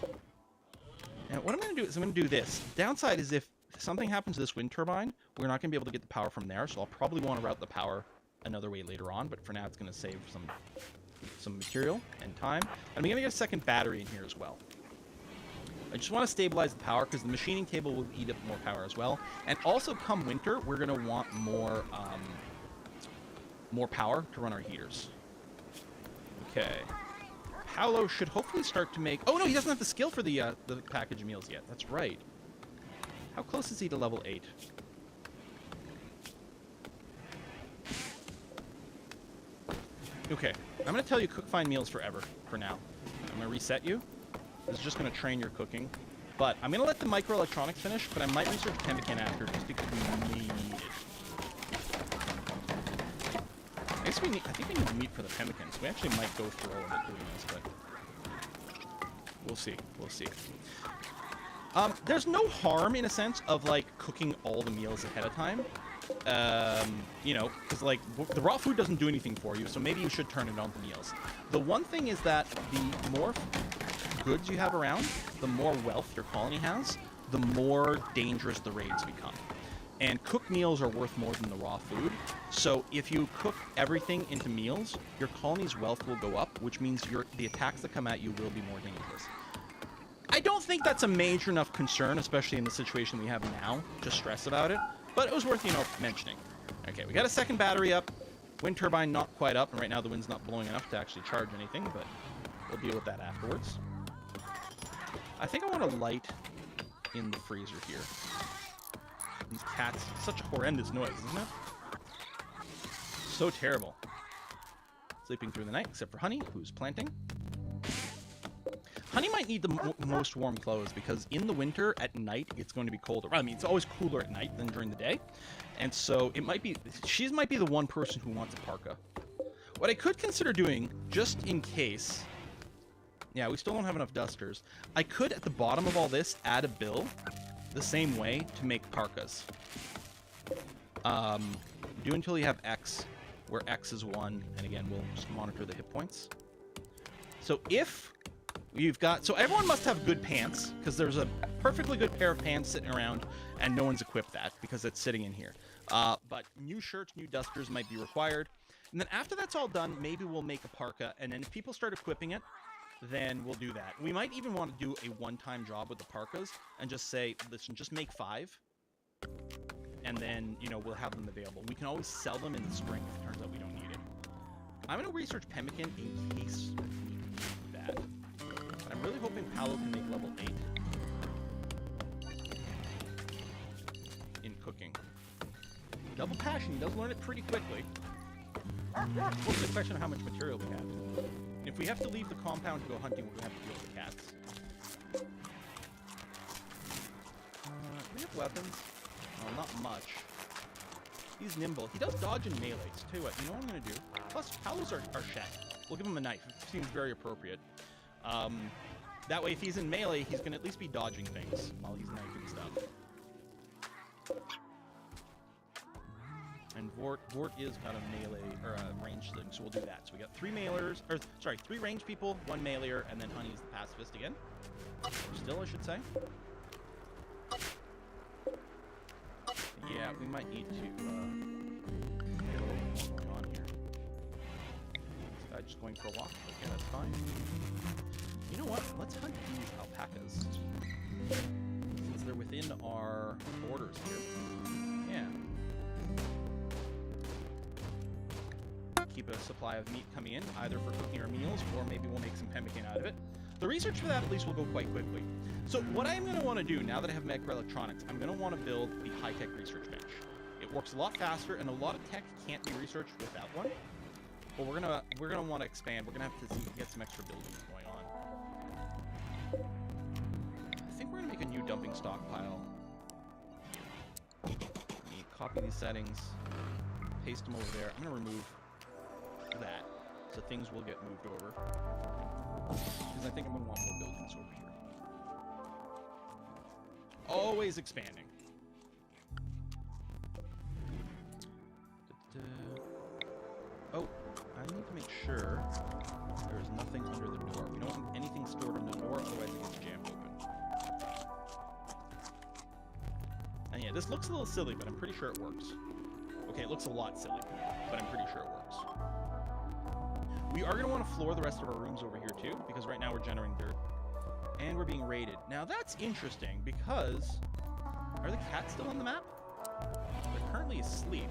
And what I'm going to do is I'm going to do this. Downside is if something happens to this wind turbine, we're not going to be able to get the power from there, so I'll probably want to route the power another way later on, but for now it's going to save some material and time. And I'm going to get a second battery in here as well. I just want to stabilize the power because the machining table will eat up more power as well. And also, come winter, we're going to want more power to run our heaters. Okay. Paolo should hopefully start to make... Oh, no, he doesn't have the skill for the package meals yet. That's right. How close is he to level 8? Okay, I'm going to tell you cook fine meals forever, for now. I'm going to reset you. This is just going to train your cooking. But I'm going to let the microelectronics finish, but I might research pemmican after, just because we need it. I guess I think we need meat for the pemmican, so we actually might go through all of it doing this, but we'll see. We'll see. There's no harm, in a sense, of, like, cooking all the meals ahead of time. You know, because, like, the raw food doesn't do anything for you, so maybe you should turn it on the meals. The one thing is that the more goods you have around, the more wealth your colony has, the more dangerous the raids become. And cooked meals are worth more than the raw food. So if you cook everything into meals, your colony's wealth will go up, which means the attacks that come at you will be more dangerous. I don't think that's a major enough concern, especially in the situation we have now, to stress about it. But it was worth, you know, mentioning. Okay, we got a second battery up. Wind turbine not quite up, and right now the wind's not blowing enough to actually charge anything, but we'll deal with that afterwards. I think I want to light in the freezer here. These cats, such a horrendous noise, isn't it? So terrible. Sleeping through the night, except for Honey, who's planting. Honey might need the most warm clothes because in the winter, at night, it's going to be colder. I mean, it's always cooler at night than during the day. And so it might be, she might be the one person who wants a parka. What I could consider doing, just in case, yeah, we still don't have enough dusters. I could, at the bottom of all this, add a bill the same way to make parkas. Do until you have X, where X is 1, and again, we'll just monitor the hit points. So if you've got... So everyone must have good pants, because there's a perfectly good pair of pants sitting around, and no one's equipped that, because it's sitting in here. But new shirts, new dusters might be required. And then after that's all done, maybe we'll make a parka, and then if people start equipping it, then we'll do that. We might even want to do a one-time job with the parkas, and just say, listen, just make 5, and then, you know, we'll have them available. We can always sell them in the spring if it turns out we don't need it. I'm going to research pemmican in case we need that. But I'm really hoping Paolo can make level 8 in cooking. Double passion, he does learn it pretty quickly. What's the question of how much material we have? If we have to leave the compound to go hunting, we're going to have to deal with the cats. Do we have weapons? Oh, not much. He's nimble. He does dodge and melee. So tell you what, you know what I'm going to do? Plus, Paolo's our chef. We'll give him a knife. It seems very appropriate. That way, if he's in melee, he's going to at least be dodging things while he's knifing stuff. And Vort is got a melee, or a ranged thing, so we'll do that. So we got 3 mailers, or sorry, 3 ranged people, 1 meleer, and then Honey's the pacifist again. Still, I should say. Yeah, we might need to get a little more going on here. This guy just going for a walk. Okay, that's fine. You know what? Let's hunt these alpacas. Since they're within our borders here. Yeah. Keep a supply of meat coming in, either for cooking our meals, or maybe we'll make some pemmican out of it. The research for that, at least, will go quite quickly. So what I'm going to want to do, now that I have microelectronics, I'm going to want to build the high-tech research bench. It works a lot faster, and a lot of tech can't be researched without one. But we're gonna want to expand. We're going to have to get some extra buildings going on. I think we're going to make a new dumping stockpile. Let me copy these settings, paste them over there. I'm going to remove that, so things will get moved over. Because I think I'm going to want more buildings over here. Always expanding. Oh, I need to make sure there is nothing under the door. We don't want anything stored under the door, otherwise it gets jammed open. And yeah, this looks a little silly, but I'm pretty sure it works. Okay, it looks a lot silly, but I'm pretty sure it works. We are going to want to floor the rest of our rooms over here too, because right now we're generating dirt. And we're being raided. Now that's interesting because... Are the cats still on the map? They're currently asleep.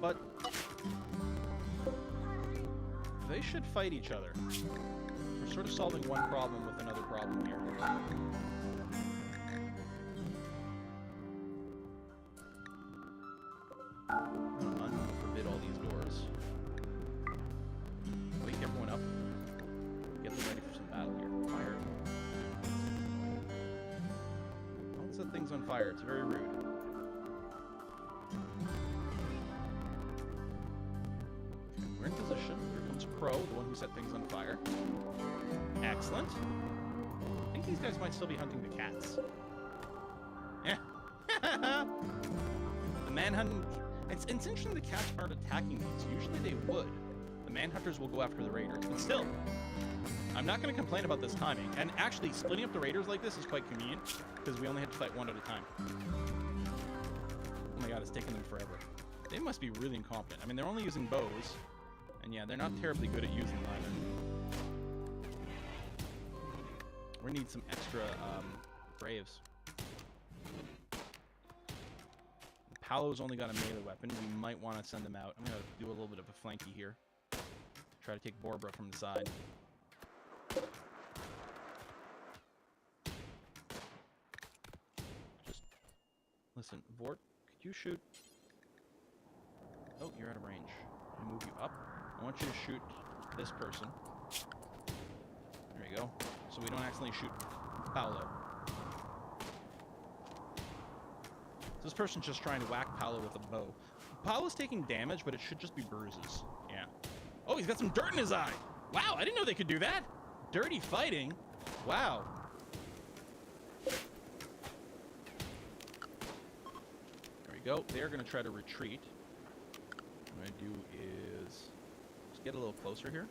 But... they should fight each other. We're sort of solving one problem with another problem here. Unforbid all these doors. Wake everyone up. Get them ready for some battle here. Fire. Don't set things on fire. It's very rude. Okay, we're in position. Here comes Crow, the one who set things on fire. Excellent. I think these guys might still be hunting the cats. Yeah. The manhunt. It's interesting the cats aren't attacking these. Usually they would. The manhunters will go after the raiders. But still, I'm not going to complain about this timing. And actually, splitting up the raiders like this is quite convenient because we only had to fight one at a time. Oh my god, it's taking them forever. They must be really incompetent. I mean, they're only using bows. And yeah, they're not terribly good at using them either. We need some extra braves. Paolo's only got a melee weapon. We might want to send them out. I'm going to do a little bit of a flanky here. Try to take Borbra from the side. Just listen, Vort, could you shoot? Oh, you're out of range. I'll move you up. I want you to shoot this person. There you go. So we don't accidentally shoot Paolo. So this person's just trying to whack Paolo with a bow. Paolo's taking damage, but it should just be bruises. Yeah. Oh, he's got some dirt in his eye. Wow, I didn't know they could do that. Dirty fighting. Wow. There we go. They're going to try to retreat. What I'm going to do is just get a little closer here.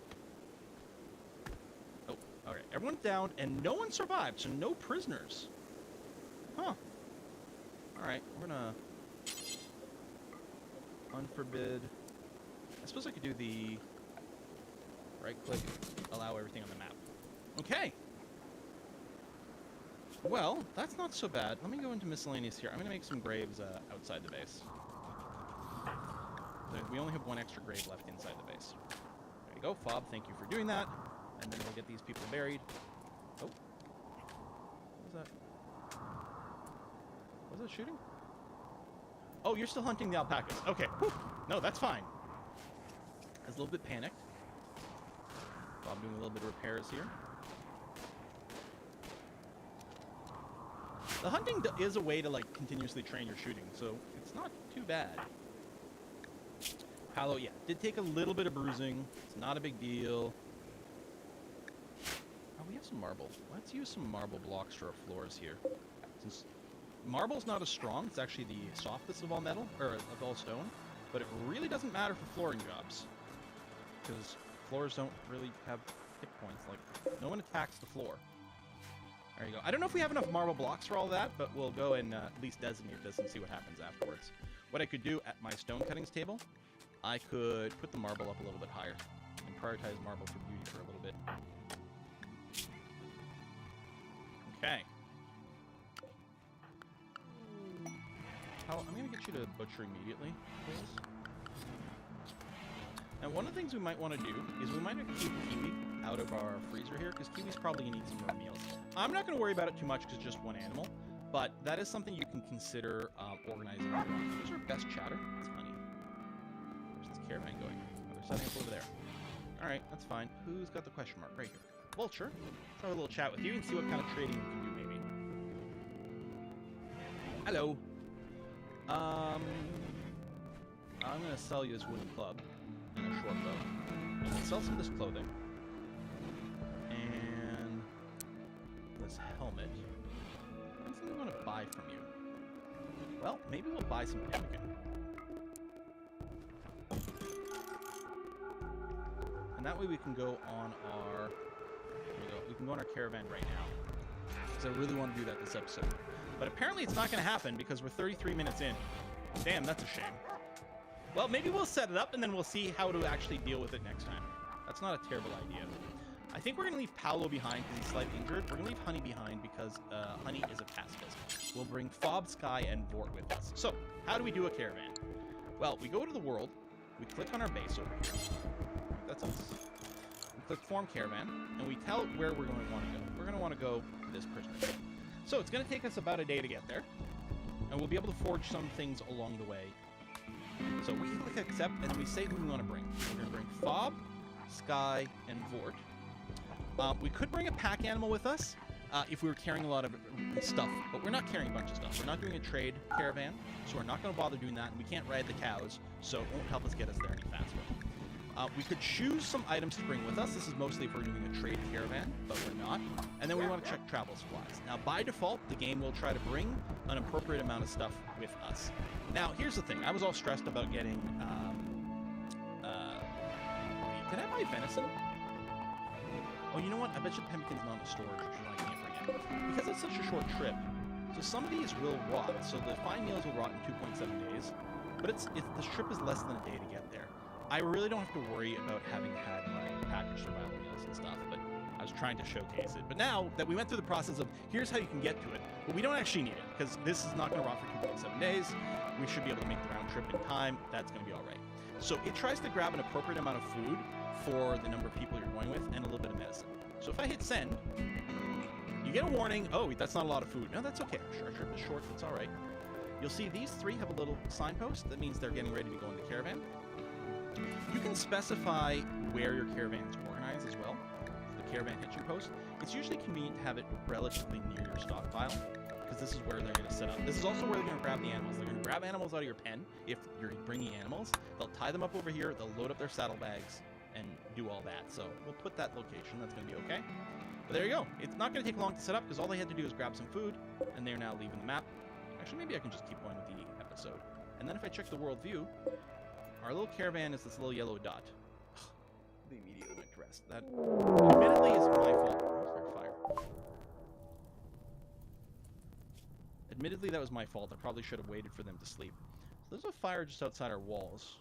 Oh, okay. Everyone's down, and no one survived, so no prisoners. Huh. Alright, we're gonna unforbid. I suppose I could do the right click, allow everything on the map. Okay. Well, that's not so bad. Let me go into miscellaneous here. I'm gonna make some graves outside the base. We only have one extra grave left inside the base. There you go, Fob. Thank you for doing that. And then we'll get these people buried. Oh. What was that? Was it shooting? Oh, you're still hunting the alpacas. Okay. Whew. No, that's fine. I was a little bit panicked. Bob doing a little bit of repairs here. The hunting is a way to, like, continuously train your shooting, so it's not too bad. Paolo, yeah, did take a little bit of bruising. It's not a big deal. Oh, we have some marble. Let's use some marble blocks for our floors here. Since marble's not as strong, it's actually the softest of all metal, or of all stone, but it really doesn't matter for flooring jobs. Because floors don't really have hit points, like, no one attacks the floor. There you go. I don't know if we have enough marble blocks for all that, but we'll go and at least designate this and see what happens afterwards. What I could do at my stone cuttings table, I could put the marble up a little bit higher and prioritize marble for beauty for a little bit. Okay. I'm going to get you to butcher immediately, please. Now, one of the things we might want to do is we might keep Kiwi out of our freezer here, because Kiwi's probably going to need some more meals. I'm not going to worry about it too much because it's just one animal, but that is something you can consider organizing. Where's our best chatter? It's honey. Where's this caravan going? Oh, they're setting up over there. All right, that's fine. Who's got the question mark? Right here. Vulture. Let's have a little chat with you and see what kind of trading we can do, maybe. Hello. I'm going to sell you this wooden club and a short bow. I'm going to sell some of this clothing. And this helmet. What's something I want to buy from you? Well, maybe we'll buy some pemmican. And that way we can go on our... There we go. We can go on our caravan right now. Because I really want to do that this episode. But apparently it's not going to happen because we're 33 minutes in. Damn, that's a shame. Well, maybe we'll set it up and then we'll see how to actually deal with it next time. That's not a terrible idea. I think we're going to leave Paolo behind because he's slightly injured. We're going to leave Honey behind because Honey is a pacifist. We'll bring Fob, Sky, and Vort with us. So, how do we do a caravan? Well, we go to the world. We click on our base over here. That's us. We click Form Caravan, and we tell it where we're going to want to go. We're going to want to go to this prisoner camp. So, it's going to take us about a day to get there. And we'll be able to forge some things along the way. So, we click Accept, and then we say who we want to bring. We're going to bring Fob, Sky, and Vort. We could bring a pack animal with us if we were carrying a lot of stuff, but we're not carrying a bunch of stuff. We're not doing a trade caravan, so we're not going to bother doing that, and we can't ride the cows, so it won't help us get us there any faster. We could choose some items to bring with us. This is mostly if we're doing a trade caravan, but we're not. And then we want to check travel supplies. Now, by default, the game will try to bring an appropriate amount of stuff with us. Now, here's the thing. I was all stressed about getting... did I buy venison? Oh, you know what? I bet you pemmican's not in the storage, which is why I can't bring it. Because it's such a short trip, so some of these will rot. So the fine meals will rot in 2.7 days, but the trip is less than a day to get there. I really don't have to worry about having had my packaged survival meals and stuff, but I was trying to showcase it. But now that we went through the process of here's how you can get to it, but we don't actually need it because this is not going to rot for 2.7 days. We should be able to make the round trip in time. That's going to be all right. So it tries to grab an appropriate amount of food for the number of people you're going with and a little bit of medicine. So if I hit send, you get a warning. Oh, that's not a lot of food. No, that's okay. Our trip is short. That's all right. You'll see these three have a little signpost. That means they're getting ready to go in the caravan. You can specify where your caravan is organized as well. The caravan hitching post. It's usually convenient to have it relatively near your stockpile because this is where they're going to set up. This is also where they're going to grab the animals. They're going to grab animals out of your pen if you're bringing animals. They'll tie them up over here. They'll load up their saddlebags and do all that. So we'll put that location. That's going to be okay. But there you go. It's not going to take long to set up because all they had to do is grab some food, and they're now leaving the map. Actually, maybe I can just keep going with the episode. And then if I check the world view, our little caravan is this little yellow dot. They immediately went to rest. That admittedly is my fault. Oh, fire. Admittedly, that was my fault. I probably should have waited for them to sleep. So there's a fire just outside our walls.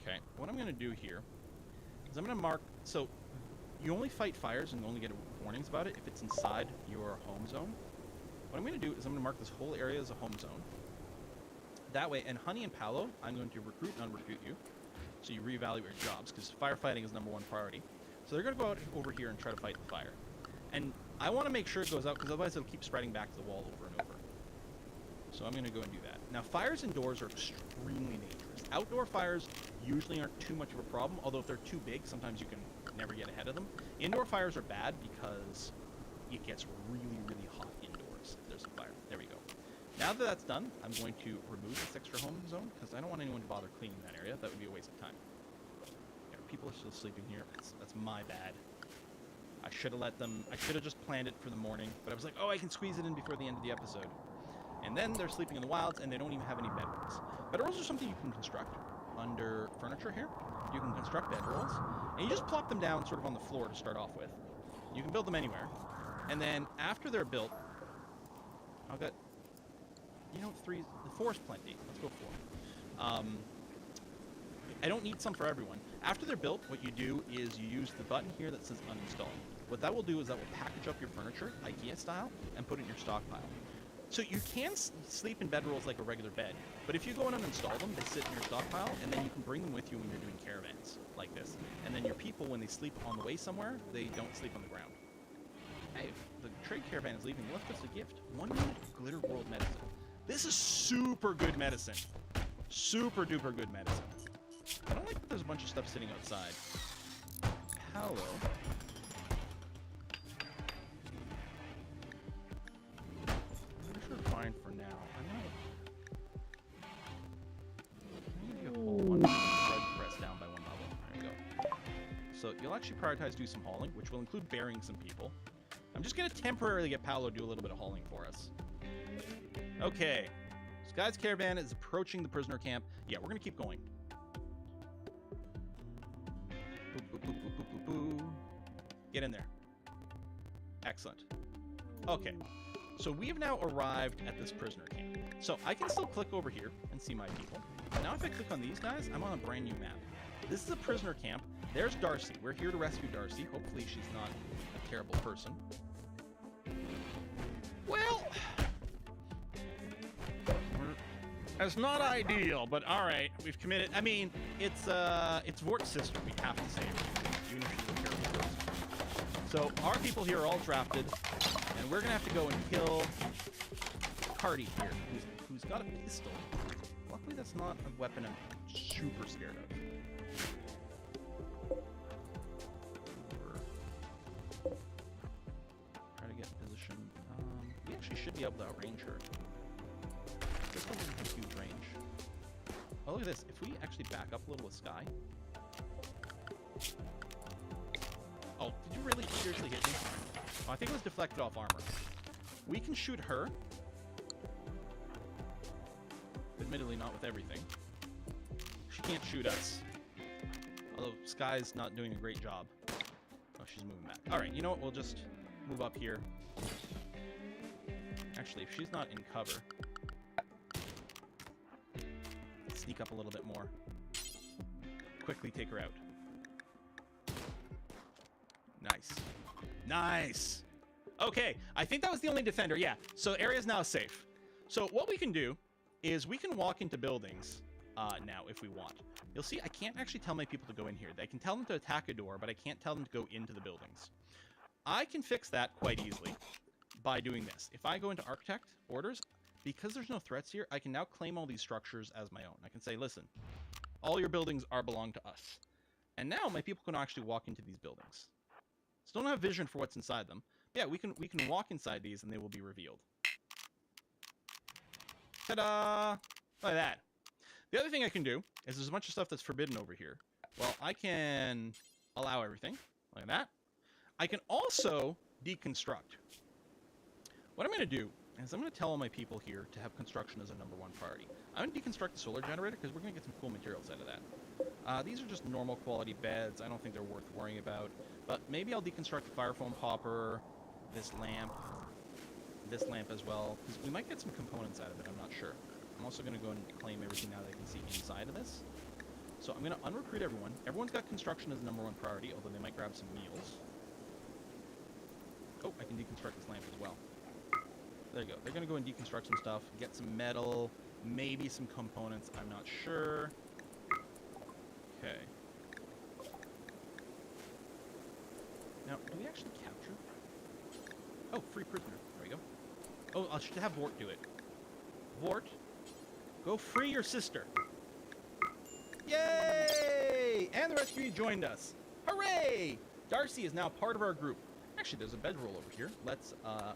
Okay, what I'm going to do here is I'm going to mark... So, you only fight fires and you only get warnings about it if it's inside your home zone. What I'm going to do is I'm going to mark this whole area as a home zone. That way, and Honey and Paolo, I'm going to recruit and unrecruit you. So you reevaluate your jobs, because firefighting is #1 priority. So they're going to go out over here and try to fight the fire. And I want to make sure it goes out, because otherwise it'll keep spreading back to the wall over and over. So I'm going to go and do that. Now, fires indoors are extremely dangerous. Outdoor fires usually aren't too much of a problem, although if they're too big, sometimes you can never get ahead of them. Indoor fires are bad because it gets really, really hot indoors if there's a fire. There we go. Now that that's done, I'm going to remove this extra home zone because I don't want anyone to bother cleaning that area. That would be a waste of time. Yeah, people are still sleeping here. That's my bad. I should have let them... I should have just planned it for the morning, but I was like, oh, I can squeeze it in before the end of the episode. And then they're sleeping in the wilds, and they don't even have any bedrolls. Bedrolls are something you can construct under furniture here. You can construct bedrolls, and you just plop them down sort of on the floor to start off with. You can build them anywhere. And then after they're built, I'll get... You know, 4 is plenty. Let's go 4. I don't need some for everyone. After they're built, what you do is you use the button here that says uninstall. What that will do is that will package up your furniture, IKEA style, and put it in your stockpile. So you can sleep in bedrolls like a regular bed, but if you go in and uninstall them, they sit in your stockpile, and then you can bring them with you when you're doing caravans like this. And then your people, when they sleep on the way somewhere, they don't sleep on the ground. Hey, the trade caravan is leaving. Left us a gift. 1 unit of Glitter World medicine. This is super good medicine. Super duper good medicine. I don't like that there's a bunch of stuff sitting outside. Hello. I'm sure fine for now. I'm gonna get a whole bunch of bread pressed down by 1 level. There we go. So you'll actually prioritize do some hauling, which will include burying some people. I'm just gonna temporarily get Paolo to do a little bit of hauling for us. Okay, Sky's caravan is approaching the prisoner camp. Yeah, we're gonna keep going. Boop, boop, boop, boop, boop, boop, boop. Get in there. Excellent. Okay, so we have now arrived at this prisoner camp. So I can still click over here and see my people. Now if I click on these guys, I'm on a brand new map. This is a prisoner camp. There's Darcy. We're here to rescue Darcy. Hopefully she's not a terrible person. Well, it's not ideal, but all right, we've committed. I mean, it's Vort's sister. We have to save her, even if she's a terrible person. So our people here are all drafted, and we're gonna have to go and kill Cardi here, who's got a pistol. Luckily, that's not a weapon I'm super scared of. Try to get in position. We actually should be able to outrange her. This one doesn't have huge range. Oh, look at this. If we actually back up a little with Sky. Oh, did you really seriously hit me? Oh, I think it was deflected off armor. We can shoot her. Admittedly, not with everything. She can't shoot us. Although Sky's not doing a great job. Oh, she's moving back. All right, you know what? We'll just move up here. Actually, if she's not in cover, sneak up a little bit more. Quickly take her out. Nice. Nice! Okay, I think that was the only defender. Yeah, so the area is now safe. So what we can do is we can walk into buildings now if we want. You'll see I can't actually tell my people to go in here. I can tell them to attack a door, but I can't tell them to go into the buildings. I can fix that quite easily by doing this. If I go into Architect Orders, because there's no threats here, I can now claim all these structures as my own. I can say, listen, all your buildings belong to us. And now my people can actually walk into these buildings. Still don't have vision for what's inside them. But yeah, we can walk inside these and they will be revealed. Ta-da! Look at that. The other thing I can do is there's a bunch of stuff that's forbidden over here. Well, I can allow everything, like that. I can also deconstruct. What I'm going to do is I'm going to tell all my people here to have construction as a #1 priority. I'm going to deconstruct the solar generator because we're going to get some cool materials out of that. These are just normal quality beds. I don't think they're worth worrying about. But maybe I'll deconstruct the fire foam popper, this lamp as well, because we might get some components out of it, I'm not sure. I'm also going to go and claim everything now that I can see inside of this. So I'm going to unrecruit everyone. Everyone's got construction as a #1 priority, although they might grab some meals. Oh, I can deconstruct this lamp as well. There you go. They're going to go and deconstruct some stuff, get some metal, maybe some components, I'm not sure. Okay. Now, do we actually capture? Oh, free prisoner. There we go. Oh, I should have Vort do it. Vort, go free your sister. Yay! And the rescue joined us. Hooray! Darcy is now part of our group. Actually, there's a bedroll over here. Let's, oh,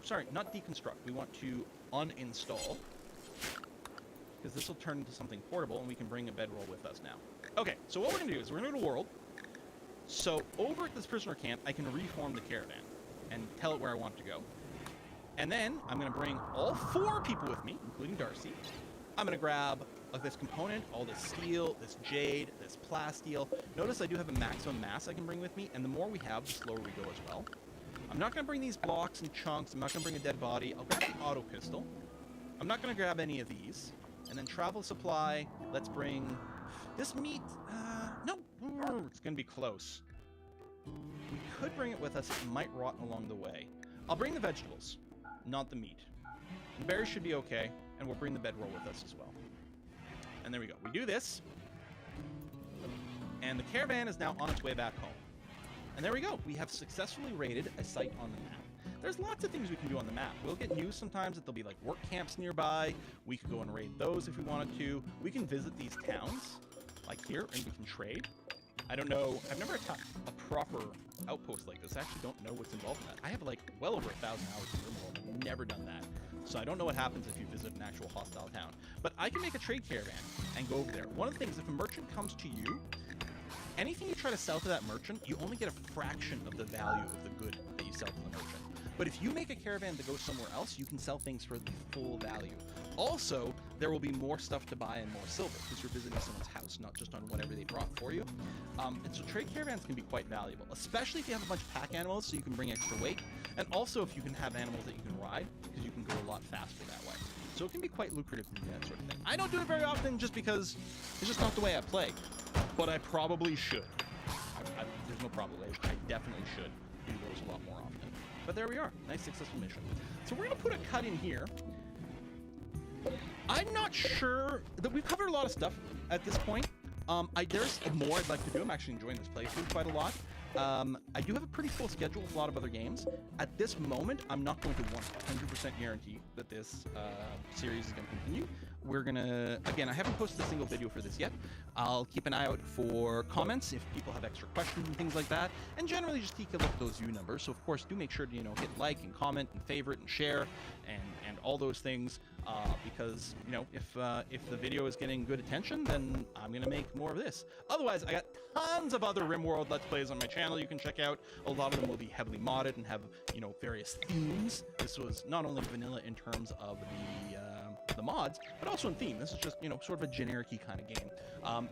sorry, not deconstruct. We want to uninstall. Because this will turn into something portable, and we can bring a bedroll with us now. Okay, so what we're going to do is we're going to go to World. So over at this prisoner camp, I can reform the caravan and tell it where I want it to go. And then I'm going to bring all 4 people with me, including Darcy. I'm going to grab this component, all this steel, this jade, this plasteel. Notice I do have a maximum mass I can bring with me, and the more we have, the slower we go as well. I'm not going to bring these blocks and chunks. I'm not going to bring a dead body. I'll grab the auto pistol. I'm not going to grab any of these. And then travel supply. Let's bring this meat. No, it's going to be close. We could bring it with us. It might rot along the way. I'll bring the vegetables, not the meat. The berries should be okay, and we'll bring the bedroll with us as well. And there we go. We do this, and the caravan is now on its way back home. And there we go. We have successfully raided a site on the map. There's lots of things we can do on the map. We'll get news sometimes that there'll be like work camps nearby. We could go and raid those if we wanted to. We can visit these towns, like here, and we can trade. I don't know. I've never attacked a proper outpost like this. I actually don't know what's involved in that. I have like well over 1,000 hours in RIMWORLD. I've never done that. So I don't know what happens if you visit an actual hostile town. But I can make a trade caravan and go over there. One of the things, if a merchant comes to you, anything you try to sell to that merchant, you only get a fraction of the value of the good that you sell to the merchant. But if you make a caravan to go somewhere else, you can sell things for the full value. Also, there will be more stuff to buy and more silver because you're visiting someone's house, not just on whatever they brought for you. And so trade caravans can be quite valuable, especially if you have a bunch of pack animals so you can bring extra weight, and also if you can have animals that you can ride because you can go a lot faster that way. So it can be quite lucrative to do that sort of thing. I don't do it very often just because it's just not the way I play, but I probably should. There's no problem. I definitely should do those a lot more often. But there we are. Nice successful mission. So we're going to put a cut in here. I'm not sure that we've covered a lot of stuff at this point. There's more I'd like to do. I'm actually enjoying this playthrough quite a lot. I do have a pretty full schedule with a lot of other games. At this moment, I'm not going to 100% guarantee that this series is going to continue. We're going to, again, I haven't posted a single video for this yet. I'll keep an eye out for comments if people have extra questions and things like that, and generally just take a look at those view numbers. So of course, do make sure to, hit like and comment and favorite and share and all those things, because, if the video is getting good attention, then I'm going to make more of this. Otherwise, I got tons of other RimWorld Let's Plays on my channel you can check out. A lot of them will be heavily modded and have, various themes. This was not only vanilla in terms of the mods, but also in theme. This is just, sort of a generic-y kind of game.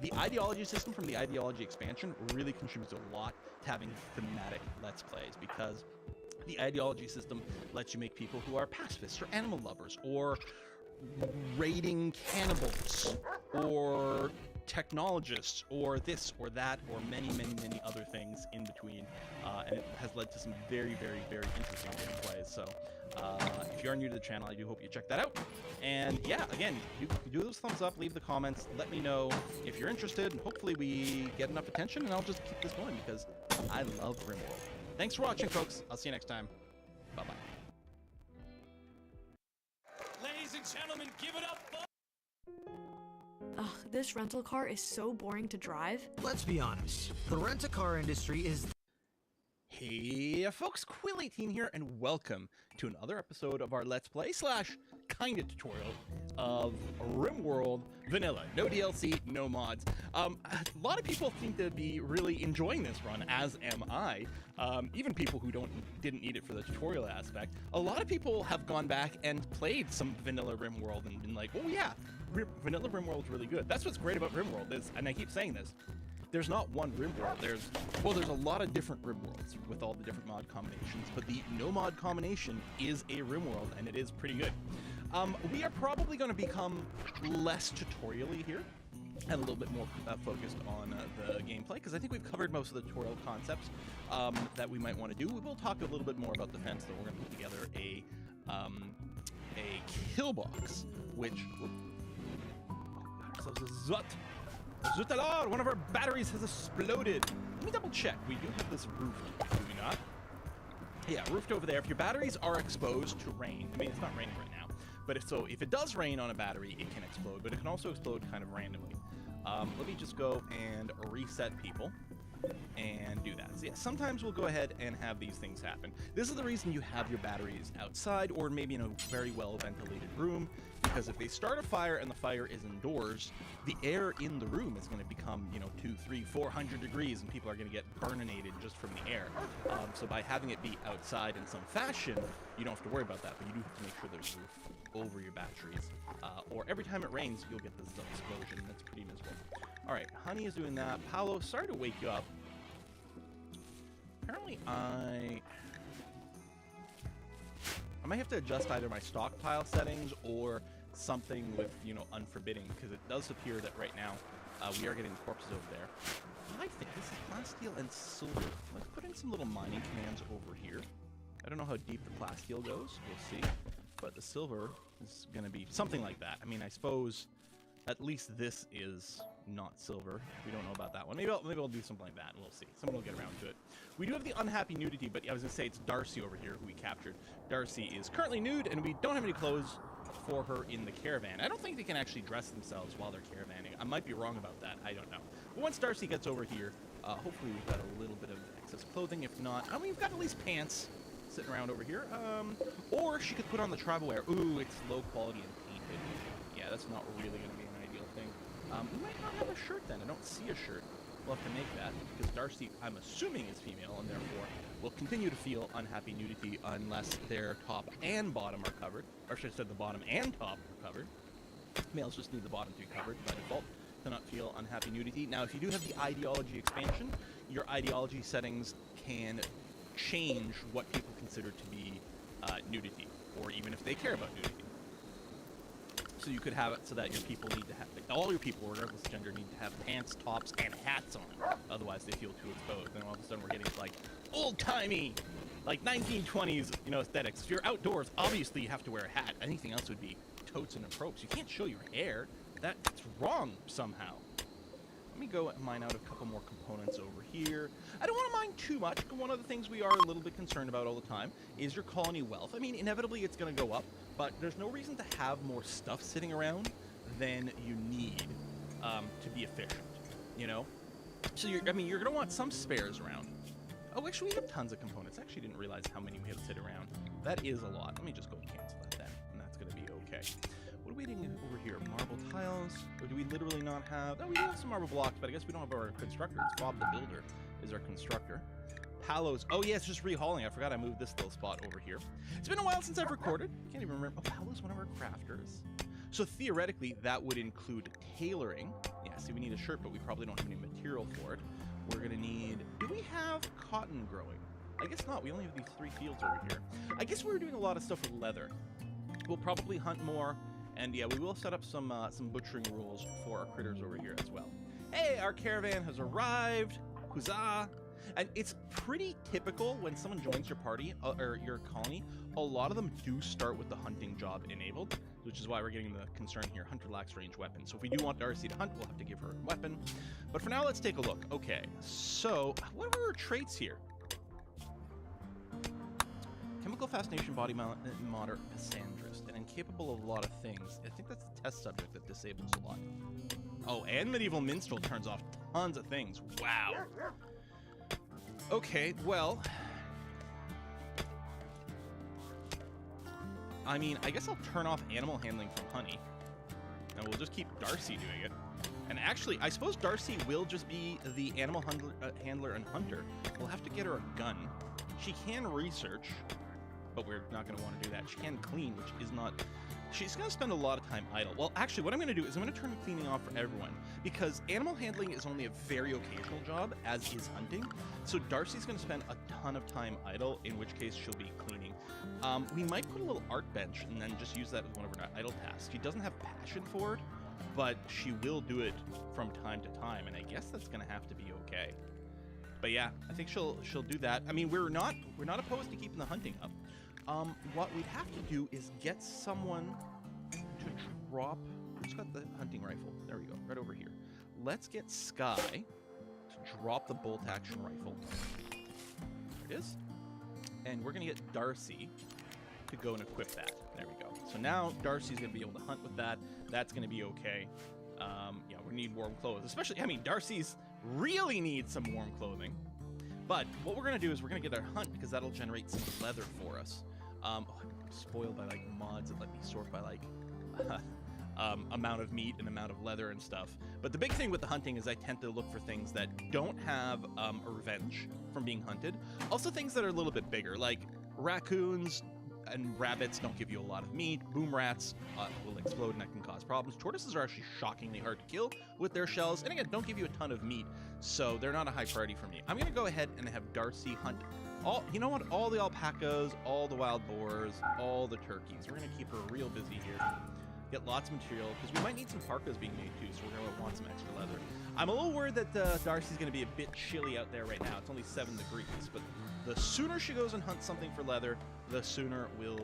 The ideology system from the ideology expansion really contributes a lot to having thematic Let's Plays, because the ideology system lets you make people who are pacifists or animal lovers or raiding cannibals or technologists or this or that or many other things in between, and it has led to some very interesting gameplays. So if you are new to the channel, I do hope you check that out. And yeah, again, you do those thumbs up, leave the comments, let me know if you're interested, and hopefully we get enough attention and I'll just keep this going because I love RimWorld. Thanks for watching, folks. I'll see you next time. Bye-bye. Ladies and gentlemen, give it up for... Ugh, this rental car is so boring to drive. Let's be honest, the rent-a-car industry is... Hey folks, Quill18 here, and welcome to another episode of our Let's Play / kinda tutorial of RimWorld Vanilla. No DLC, no mods. A lot of people seem to be really enjoying this run, as am I. Even people who didn't need it for the tutorial aspect. A lot of people have gone back and played some Vanilla RimWorld and been like, oh yeah, Vanilla RimWorld is really good. That's what's great about RimWorld is, and I keep saying this, there's not one RimWorld. There's a lot of different RimWorlds with all the different mod combinations, but the no mod combination is a RimWorld, and it is pretty good. We are probably going to become less tutorial-y here and a little bit more focused on the gameplay, because I think we've covered most of the tutorial concepts that we might want to do. We will talk a little bit more about defense, though. We're going to put together a kill box, which... ourselves a Zut! Zutalar! One of our batteries has exploded. Let me double check. We do have this roofed, do we not? Yeah, roofed over there. If your batteries are exposed to rain, I mean, it's not raining right now, but if it does rain on a battery, it can explode, but it can also explode kind of randomly. Let me just go and reset people and do that. So yeah, sometimes we'll go ahead and have these things happen. This is the reason you have your batteries outside or maybe in a very well ventilated room, because if they start a fire and the fire is indoors, the air in the room is going to become, 200, 300, 400 degrees, and people are going to get burninated just from the air. So by having it be outside in some fashion, you don't have to worry about that, but you do have to make sure there's a roof over your batteries, or every time it rains, you'll get this explosion. That's pretty miserable. All right, Honey is doing that. Paolo, sorry to wake you up. Apparently I might have to adjust either my stockpile settings or something with, unforbidding, because it does appear that right now we are getting corpses over there. I think this is plasteel and silver. Let's put in some little mining commands over here. I don't know how deep the plasteel goes. We'll see. But the silver is going to be something like that. I mean, I suppose at least this is not silver. We don't know about that one. Maybe I'll do something like that, and we'll see. Someone will get around to it. We do have the unhappy nudity, but I was going to say it's Darcy over here who we captured. Darcy is currently nude, and we don't have any clothes for her in the caravan. I don't think they can actually dress themselves while they're caravanning. I might be wrong about that. I don't know. But once Darcy gets over here, hopefully we've got a little bit of excess clothing. If not, I mean, we've got at least pants sitting around over here. Or she could put on the tribal wear. Ooh, it's low quality and painted. Yeah, that's not really going to be an ideal thing. We might not have a shirt then. I don't see a shirt. We'll have to make that, because Darcy, I'm assuming, is female, and therefore will continue to feel unhappy nudity unless their top and bottom are covered. Or should I say the bottom and top are covered. Males just need the bottom to be covered by default to not feel unhappy nudity. Now, if you do have the ideology expansion, your ideology settings can change what people consider to be nudity, or even if they care about nudity. So you could have it so that your people need to have, like, all your people, regardless of gender, need to have pants, tops, and hats on. Otherwise, they feel too exposed. And all of a sudden, we're getting like old-timey, like 1920s, you know, aesthetics. If you're outdoors, obviously you have to wear a hat. Anything else would be totes and approach. You can't show your hair. That's wrong somehow. Let me go and mine out a couple more components over here. I don't want to mine too much. One of the things we are a little bit concerned about all the time is your colony wealth. I mean, inevitably it's going to go up, but there's no reason to have more stuff sitting around than you need to be efficient, you know? So you're going to want some spares around. Oh, actually, we have tons of components. I actually didn't realize how many we have sit around. That is a lot. Let me just go cancel that then, and that's going to be okay. What are we doing over here? Marble tiles? Or do we literally not have... Oh, we do have some marble blocks, but I guess we don't have our constructor. It's Bob the Builder is our constructor. Palos. Oh, yeah, it's just rehauling. I forgot I moved this little spot over here. It's been a while since I've recorded. I can't even remember. Oh, Palos, one of our crafters. So theoretically, that would include tailoring. Yeah, see, we need a shirt, but we probably don't have any material for it. We're going to need... Do we have cotton growing? I guess not. We only have these 3 fields over here. I guess we're doing a lot of stuff with leather. We'll probably hunt more. And yeah, we will set up some butchering rules for our critters over here as well. Hey, our caravan has arrived. Huzzah! And it's pretty typical when someone joins your party or your colony. A lot of them do start with the hunting job enabled, which is why we're getting the concern here. Hunter lacks range weapons. So if we do want Darcy to hunt, we'll have to give her a weapon. But for now, let's take a look. Okay, so what are our traits here? Chemical fascination, body modder, Cassandrist, and incapable of a lot of things. I think that's the test subject that disables a lot. Oh, and medieval minstrel turns off tons of things. Wow. Okay, well, I mean, I guess I'll turn off animal handling from honey, and we'll just keep Darcy doing it. And actually, I suppose Darcy will just be the animal handler and hunter. We'll have to get her a gun. She can research, but we're not going to want to do that. She can clean, which is not... She's going to spend a lot of time idle. Well, actually, what I'm going to do is I'm going to turn cleaning off for everyone, because animal handling is only a very occasional job, as is hunting. So Darcy's going to spend a ton of time idle, in which case she'll be cleaning. We might put a little art bench and then just use that as one of our idle tasks. She doesn't have passion for it, but she will do it from time to time, and I guess that's going to have to be okay. But yeah, I think she'll do that. I mean, we're not opposed to keeping the hunting up. What we'd have to do is get someone to drop... Who's got the hunting rifle? There we go, right over here. Let's get Sky to drop the bolt-action rifle. There it is. And we're going to get Darcy to go and equip that. There we go. So now Darcy's going to be able to hunt with that. That's going to be okay. Yeah, we need warm clothes. Especially, I mean, Darcy's really needs some warm clothing. But what we're going to do is we're going to get our hunt, because that'll generate some leather for us. I'm spoiled by, like, mods that let me sort by, like, amount of meat and amount of leather and stuff. But the big thing with the hunting is I tend to look for things that don't have a revenge from being hunted. Also things that are a little bit bigger, like raccoons and rabbits don't give you a lot of meat. Boom rats will explode and that can cause problems. Tortoises are actually shockingly hard to kill with their shells, and again, don't give you a ton of meat, so they're not a high priority for me. I'm gonna go ahead and have Darcy hunt all, you know what, all the alpacas, all the wild boars, all the turkeys. We're gonna keep her real busy here. Get lots of material, because we might need some parkas being made too, so we're going to want some extra leather. I'm a little worried that Darcy's going to be a bit chilly out there right now. It's only 7 degrees, but the sooner she goes and hunts something for leather, the sooner we'll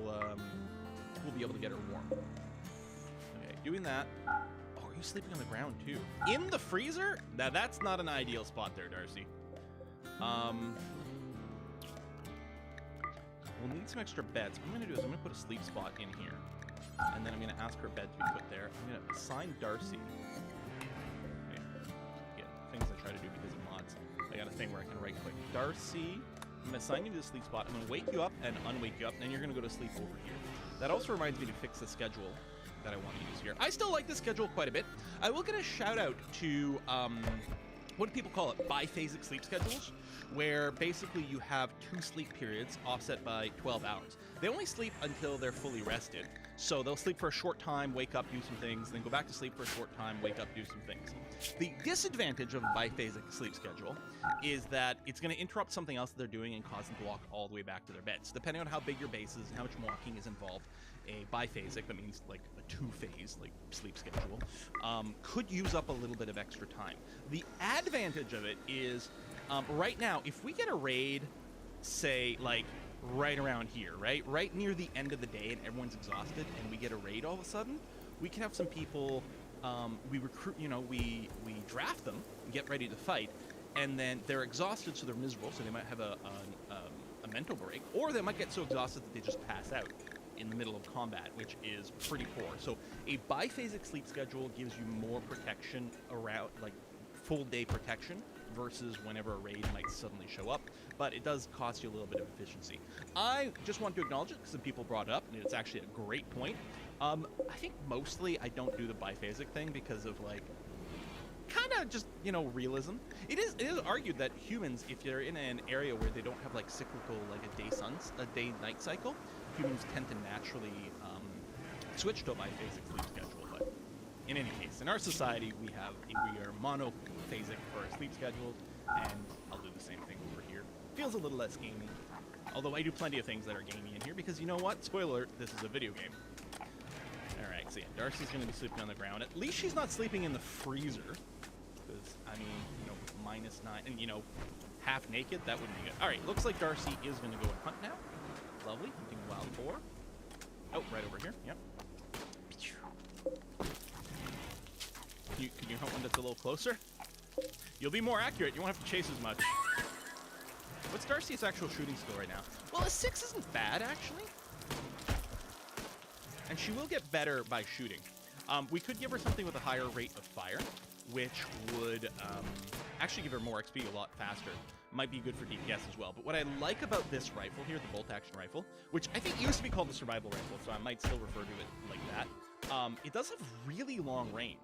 be able to get her warm. Okay, doing that. Oh, are you sleeping on the ground too? In the freezer? Now that's not an ideal spot there, Darcy. We'll need some extra beds. What I'm going to do is I'm going to put a sleep spot in here. And then I'm going to ask her bed to be put there. I'm going to assign Darcy. Okay. Again, things I try to do because of mods. I got a thing where I can right-click. Darcy, I'm going to assign you to the sleep spot. I'm going to wake you up and unwake you up, and then you're going to go to sleep over here. That also reminds me to fix the schedule that I want to use here. I still like the schedule quite a bit. I will get a shout-out to... what do people call it? Biphasic sleep schedules, where basically you have 2 sleep periods offset by 12 hours. They only sleep until they're fully rested. So they'll sleep for a short time, wake up, do some things, then go back to sleep for a short time, wake up, do some things. The disadvantage of a biphasic sleep schedule is that it's going to interrupt something else that they're doing and cause them to walk all the way back to their beds. Depending on how big your base is and how much walking is involved, a biphasic, that means like a two-phase like sleep schedule, could use up a little bit of extra time. The advantage of it is right now, if we get a raid, say like right around here, right near the end of the day, and everyone's exhausted, and we get a raid all of a sudden, we can have some people. We recruit, we draft them, get ready to fight, and then they're exhausted, so they're miserable, so they might have a mental break, or they might get so exhausted that they just pass out in the middle of combat, which is pretty poor. So a biphasic sleep schedule gives you more protection around, like full day protection, versus whenever a raid might suddenly show up, but it does cost you a little bit of efficiency. I just want to acknowledge it because some people brought it up, and it's actually a great point. I think mostly I don't do the biphasic thing because of like kind of just realism. It is argued that humans, if you're in an area where they don't have like cyclical, like a day-night cycle, humans tend to naturally switch to a biphasic sleep schedule. But in any case, in our society, we are monophasic for our sleep schedules, and I'll do the same thing over here. Feels a little less gamey, although I do plenty of things that are gamey in here because you know what? Spoiler alert, this is a video game. Alright, so yeah, Darcy's going to be sleeping on the ground. At least she's not sleeping in the freezer, because, I mean, -9, and, half naked, that wouldn't be good. Alright, looks like Darcy is going to go and hunt now. Lovely, hunting a wild boar. Oh, right over here, yep. Can you hunt one that's a little closer? You'll be more accurate. You won't have to chase as much. What's Darcy's actual shooting skill right now? Well, a 6 isn't bad, actually. And she will get better by shooting. We could give her something with a higher rate of fire, which would actually give her more XP a lot faster. Might be good for DPS as well. But what I like about this rifle here, the bolt-action rifle, which I think used to be called the survival rifle, so I might still refer to it like that, it does have really long range.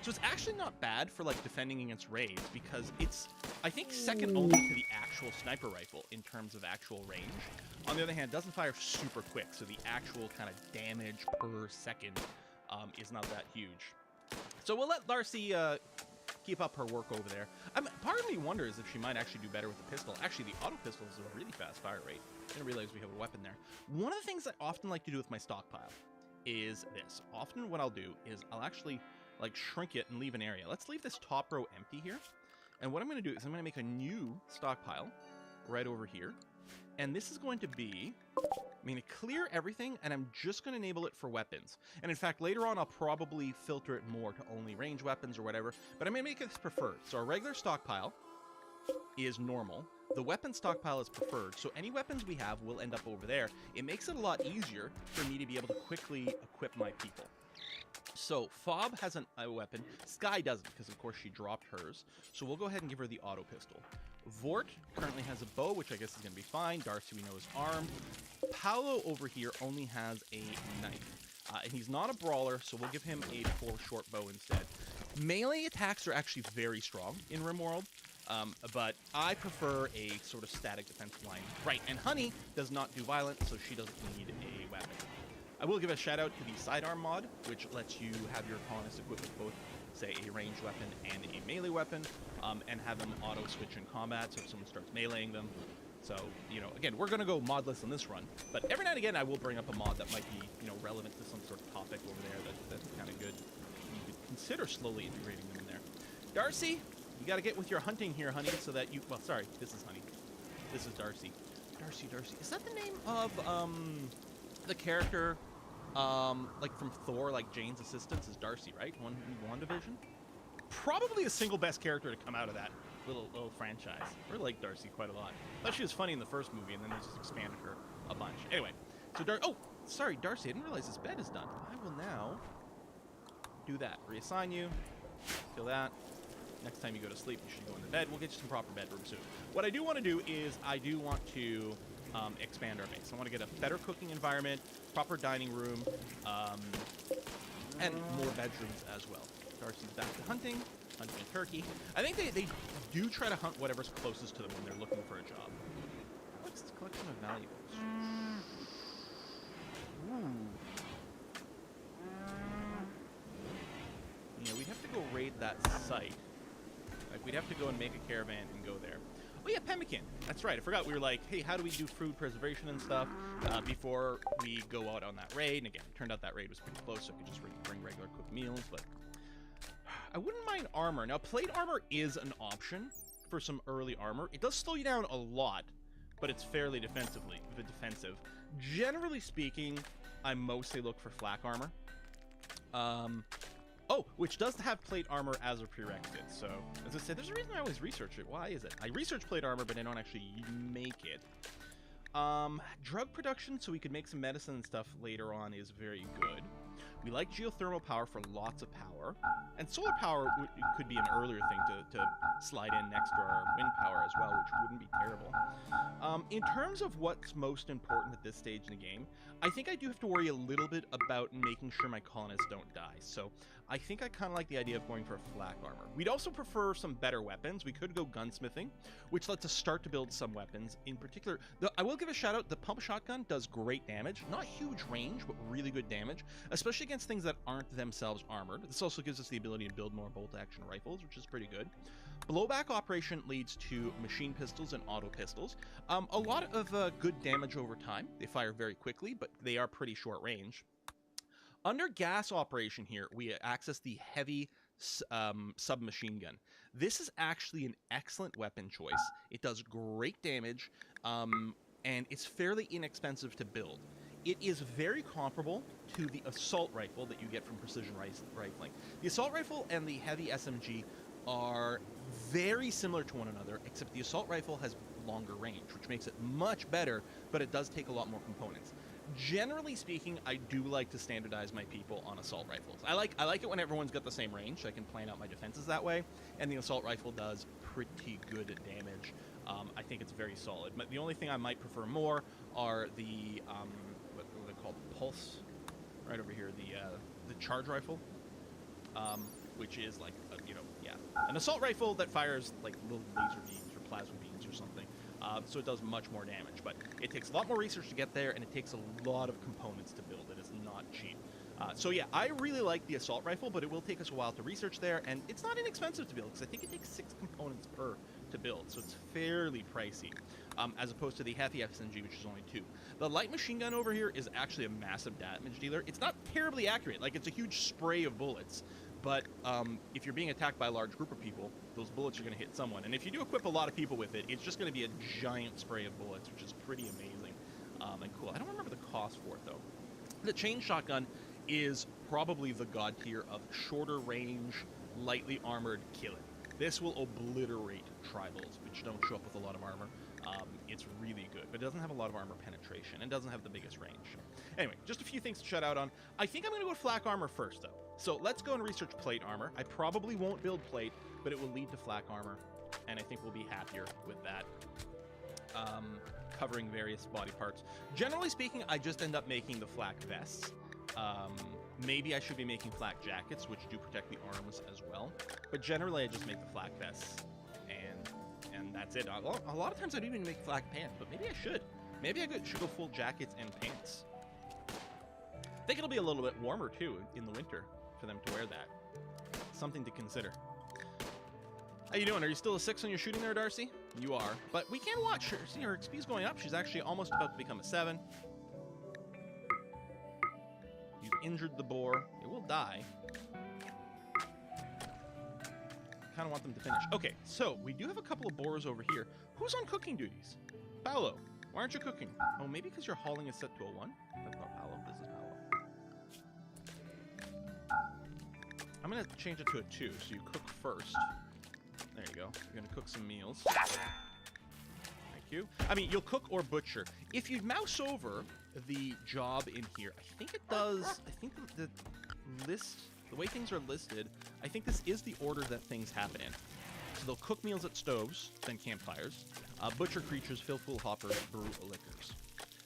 So it's actually not bad for like defending against raids because it's, I think, second only to the actual sniper rifle in terms of actual range. On the other hand, it doesn't fire super quick, so the actual kind of damage per second is not that huge. So we'll let Darcy keep up her work over there. Part of me wonders if she might actually do better with the pistol. Actually, the auto pistol is a really fast fire rate. I didn't realize we have a weapon there. One of the things I often like to do with my stockpile is this. Often what I'll do is I'll actually like shrink it and leave an area. Let's leave this top row empty here. And what I'm going to do is I'm going to make a new stockpile right over here. And this is going to be, I'm going to clear everything, and I'm just going to enable it for weapons. And in fact, later on, I'll probably filter it more to only range weapons or whatever. But I'm going to make it preferred. So our regular stockpile is normal. The weapon stockpile is preferred. So any weapons we have will end up over there. It makes it a lot easier for me to be able to quickly equip my people. So Fob has a weapon. Sky doesn't, because of course she dropped hers. So we'll go ahead and give her the auto pistol. Vort currently has a bow, which I guess is going to be fine. Darcy, we know, is armed. Paolo over here only has a knife. And he's not a brawler, so we'll give him a full short bow instead. Melee attacks are actually very strong in RimWorld, but I prefer a sort of static defense line. Right, and Honey does not do violence, so she doesn't need a weapon. I will give a shout out to the sidearm mod, which lets you have your colonists equipped with both, say, a ranged weapon and a melee weapon, and have them auto switch in combat, so if someone starts meleeing them. So, again, we're going to go modless on this run, but every now and again I will bring up a mod that might be, relevant to some sort of topic over there that's kind of good. You could consider slowly integrating them in there. Darcy, you got to get with your hunting here, honey, so that you, well, sorry, this is Honey. This is Darcy. Darcy. Is that the name of, the character, like from Thor, like Jane's assistant is Darcy, right? WandaVision? Probably the single best character to come out of that little franchise. I like Darcy quite a lot. Thought she was funny in the first movie, and then they just expanded her a bunch. Anyway, so sorry, Darcy, I didn't realize this bed is done. I will now do that. Reassign you. Kill that. Next time you go to sleep, you should go into bed. We'll get you some proper bedroom soon. What I do want to do is I do want to expand our base. I want to get a better cooking environment, proper dining room, and more bedrooms as well. Darcy's back to hunting a turkey. I think they do try to hunt whatever's closest to them when they're looking for a job. What's this collection of valuables? Ooh. that site. Like, we'd have to go and make a caravan and go there. Oh yeah, pemmican. That's right. I forgot. We were like, hey, how do we do food preservation and stuff before we go out on that raid? And again, it turned out that raid was pretty close, so I could just bring regular cooked meals. But I wouldn't mind armor. Now, plate armor is an option for some early armor. It does slow you down a lot, but it's fairly defensive. Generally speaking, I mostly look for flak armor. Oh, which does have plate armor as a prerequisite. So, as I said, there's a reason I always research it. Why is it? I research plate armor, but I don't actually make it. Drug production, so we could make some medicine and stuff later on, is very good. We like geothermal power for lots of power. And solar power could be an earlier thing to slide in next to our wind power as well, which wouldn't be terrible. In terms of what's most important at this stage in the game, I think I do have to worry a little bit about making sure my colonists don't die. So I think I kind of like the idea of going for flak armor. We'd also prefer some better weapons. We could go gunsmithing, which lets us start to build some weapons. In particular, I will give a shout out, the pump shotgun does great damage. Not huge range, but really good damage, especially against things that aren't themselves armored. This also gives us the ability to build more bolt-action rifles, which is pretty good. Blowback operation leads to machine pistols and auto pistols. A lot of good damage over time. They fire very quickly, but they are pretty short range. Under gas operation here, we access the heavy submachine gun. This is actually an excellent weapon choice. It does great damage, and it's fairly inexpensive to build. It is very comparable to the assault rifle that you get from precision rifling. The assault rifle and the heavy SMG are very similar to one another, except the assault rifle has longer range, which makes it much better, but it does take a lot more components. Generally speaking, I do like to standardize my people on assault rifles. I like it when everyone's got the same range, so I can plan out my defenses that way, and the assault rifle does pretty good damage. I think it's very solid. But the only thing I might prefer more are the what are they called? Pulse, right over here. The charge rifle, which is like an assault rifle that fires like little laser beams or plasma beams or something. So it does much more damage, but it takes a lot more research to get there, and it takes a lot of components to build. It is not cheap. So yeah, I really like the assault rifle, but it will take us a while to research there, and it's not inexpensive to build, because I think it takes 6 components per to build, so it's fairly pricey, as opposed to the heavy SMG, which is only 2. The light machine gun over here is actually a massive damage dealer. It's not terribly accurate, like it's a huge spray of bullets, but if you're being attacked by a large group of people, those bullets are going to hit someone, and if you do equip a lot of people with it, it's just going to be a giant spray of bullets, which is pretty amazing and cool. I don't remember the cost for it, though. The chain shotgun is probably the god tier of shorter range, lightly armored killing. This will obliterate tribals, which don't show up with a lot of armor. It's really good, but it doesn't have a lot of armor penetration and doesn't have the biggest range. Anyway, just a few things to shut out on. I think I'm going to go with flak armor first, though. So let's go and research plate armor. I probably won't build plate, but it will lead to flak armor, and I think we'll be happier with that. Covering various body parts. Generally speaking, I just end up making the flak vests. Maybe I should be making flak jackets, which do protect the arms as well. But generally, I just make the flak vests, and that's it. A lot of times I don't even make flak pants, but maybe I should. Maybe I should go full jackets and pants. I think it'll be a little bit warmer, too, in the winter for them to wear that. Something to consider. How you doing? Are you still a 6 on your shooting there, Darcy? You are. But we can watch her. See, her XP's going up. She's actually almost about to become a 7. You've injured the boar. It will die. Kind of want them to finish. Okay, so we do have a couple of boars over here. Who's on cooking duties? Paolo, why aren't you cooking? Oh, maybe because your hauling is set to a 1? That's not Paolo. This is Paolo. I'm going to change it to a 2, so you cook first. There you go. You're going to cook some meals. Thank you. I mean, you'll cook or butcher. If you mouse over the job in here, I think it does... I think the list... The way things are listed, I think this is the order that things happen in. So they'll cook meals at stoves, then campfires. Butcher creatures, fill full hoppers, brew liquors.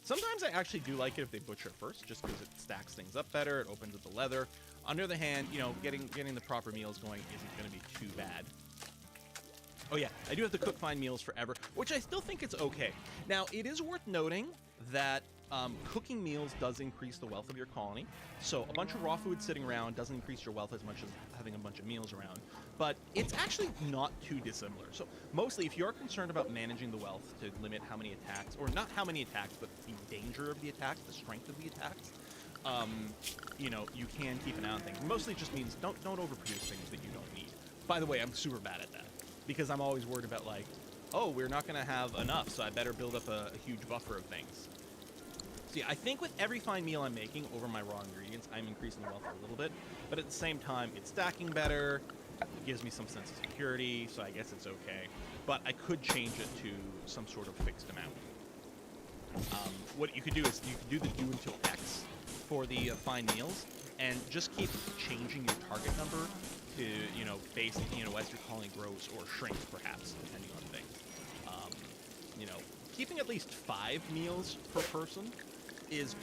Sometimes I actually do like it if they butcher first, just because it stacks things up better, it opens up the leather. On the other hand, you know, getting the proper meals going isn't going to be too bad. Oh yeah, I do have to cook fine meals forever, which I still think it's okay. Now, it is worth noting that Cooking meals does increase the wealth of your colony, so a bunch of raw food sitting around doesn't increase your wealth as much as having a bunch of meals around, but it's actually not too dissimilar. So mostly, if you're concerned about managing the wealth to limit how many attacks, or not how many attacks, but the danger of the attacks, the strength of the attacks, you know, you can keep an eye on things. Mostly it just means don't overproduce things that you don't need. By the way, I'm super bad at that, because I'm always worried about, like, oh, we're not going to have enough, so I better build up a huge buffer of things. So yeah, I think with every fine meal I'm making over my raw ingredients, I'm increasing the wealth a little bit, but at the same time, it's stacking better, it gives me some sense of security, so I guess it's okay. But I could change it to some sort of fixed amount. What you could do is you could do the do until X for the fine meals, and just keep changing your target number to, you know, based, you know, as your colony grows or shrinks, perhaps, depending on things. You know, keeping at least 5 meals per person is,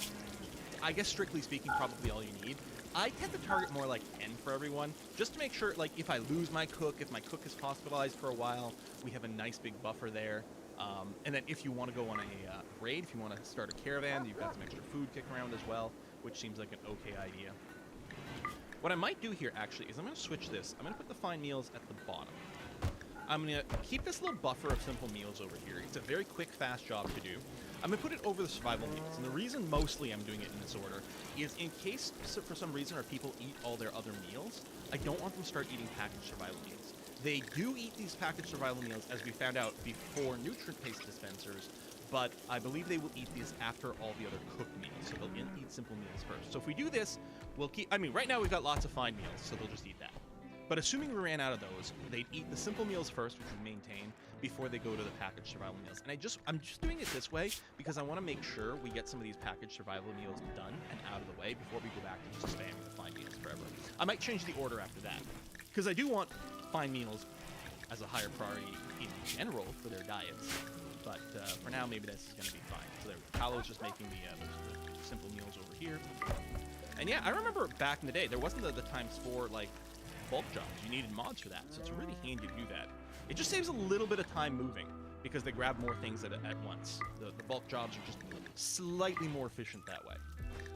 I guess, strictly speaking, probably all you need. I tend to target more like 10 for everyone, just to make sure, like, if I lose my cook, if my cook is hospitalized for a while, we have a nice big buffer there. And then if you want to go on a raid, if you want to start a caravan, you've got some extra food kicking around as well, which seems like an okay idea. What I might do here, actually, is I'm going to switch this. I'm going to put the fine meals at the bottom. I'm going to keep this little buffer of simple meals over here. It's a very quick, fast job to do. I'm going to put it over the survival meals. And the reason mostly I'm doing it in this order is in case, for some reason, our people eat all their other meals, I don't want them to start eating packaged survival meals. They do eat these packaged survival meals, as we found out, before nutrient paste dispensers, but I believe they will eat these after all the other cooked meals, so they'll eat simple meals first. So if we do this, we'll keep... I mean, right now we've got lots of fine meals, so they'll just eat that. But assuming we ran out of those, they'd eat the simple meals first, which we maintain, before they go to the packaged survival meals. And I'm just doing it this way because I want to make sure we get some of these packaged survival meals done and out of the way before we go back to just spamming the fine meals forever. I might change the order after that, because I do want fine meals as a higher priority in general for their diets. But for now, maybe this is going to be fine. So there, Paolo's just making the simple meals over here. And yeah, I remember back in the day, there wasn't the ×4, like, bulk jobs. You needed mods for that, so it's really handy to do that. It just saves a little bit of time moving, because they grab more things at once. The bulk jobs are just slightly more efficient that way.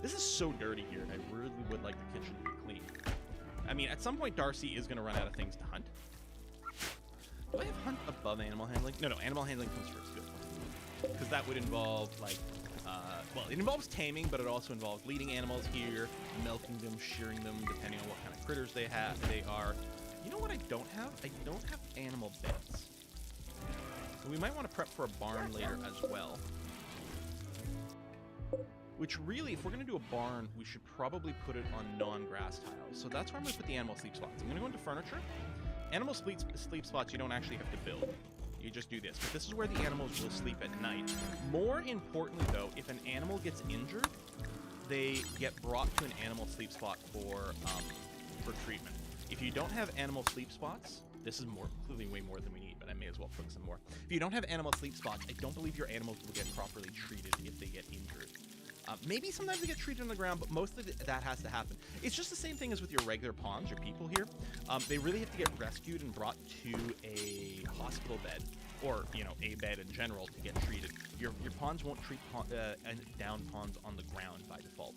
This is so dirty here, and I really would like the kitchen to be clean. I mean, at some point, Darcy is going to run out of things to hunt. Do I have hunt above animal handling? No, animal handling comes first. Good. Because that would involve, like, well, it involves taming, but it also involves leading animals here, milking them, shearing them, depending on what kind of critters they are. You know what I don't have? I don't have animal beds. So we might want to prep for a barn later as well. Which really, if we're going to do a barn, we should probably put it on non-grass tiles. So that's where I'm going to put the animal sleep spots. I'm going to go into furniture. Animal sleep spots you don't actually have to build. You just do this. But this is where the animals will sleep at night. More importantly, though, if an animal gets injured, they get brought to an animal sleep spot for treatment. If you don't have animal sleep spots, this is clearly way more than we need, but I may as well cook some more. If you don't have animal sleep spots, I don't believe your animals will get properly treated if they get injured. Maybe sometimes they get treated on the ground, but mostly that has to happen. It's just the same thing as with your regular pawns, your people here. They really have to get rescued and brought to a hospital bed, or, you know, a bed in general to get treated. Your pawns won't treat down pawns on the ground by default.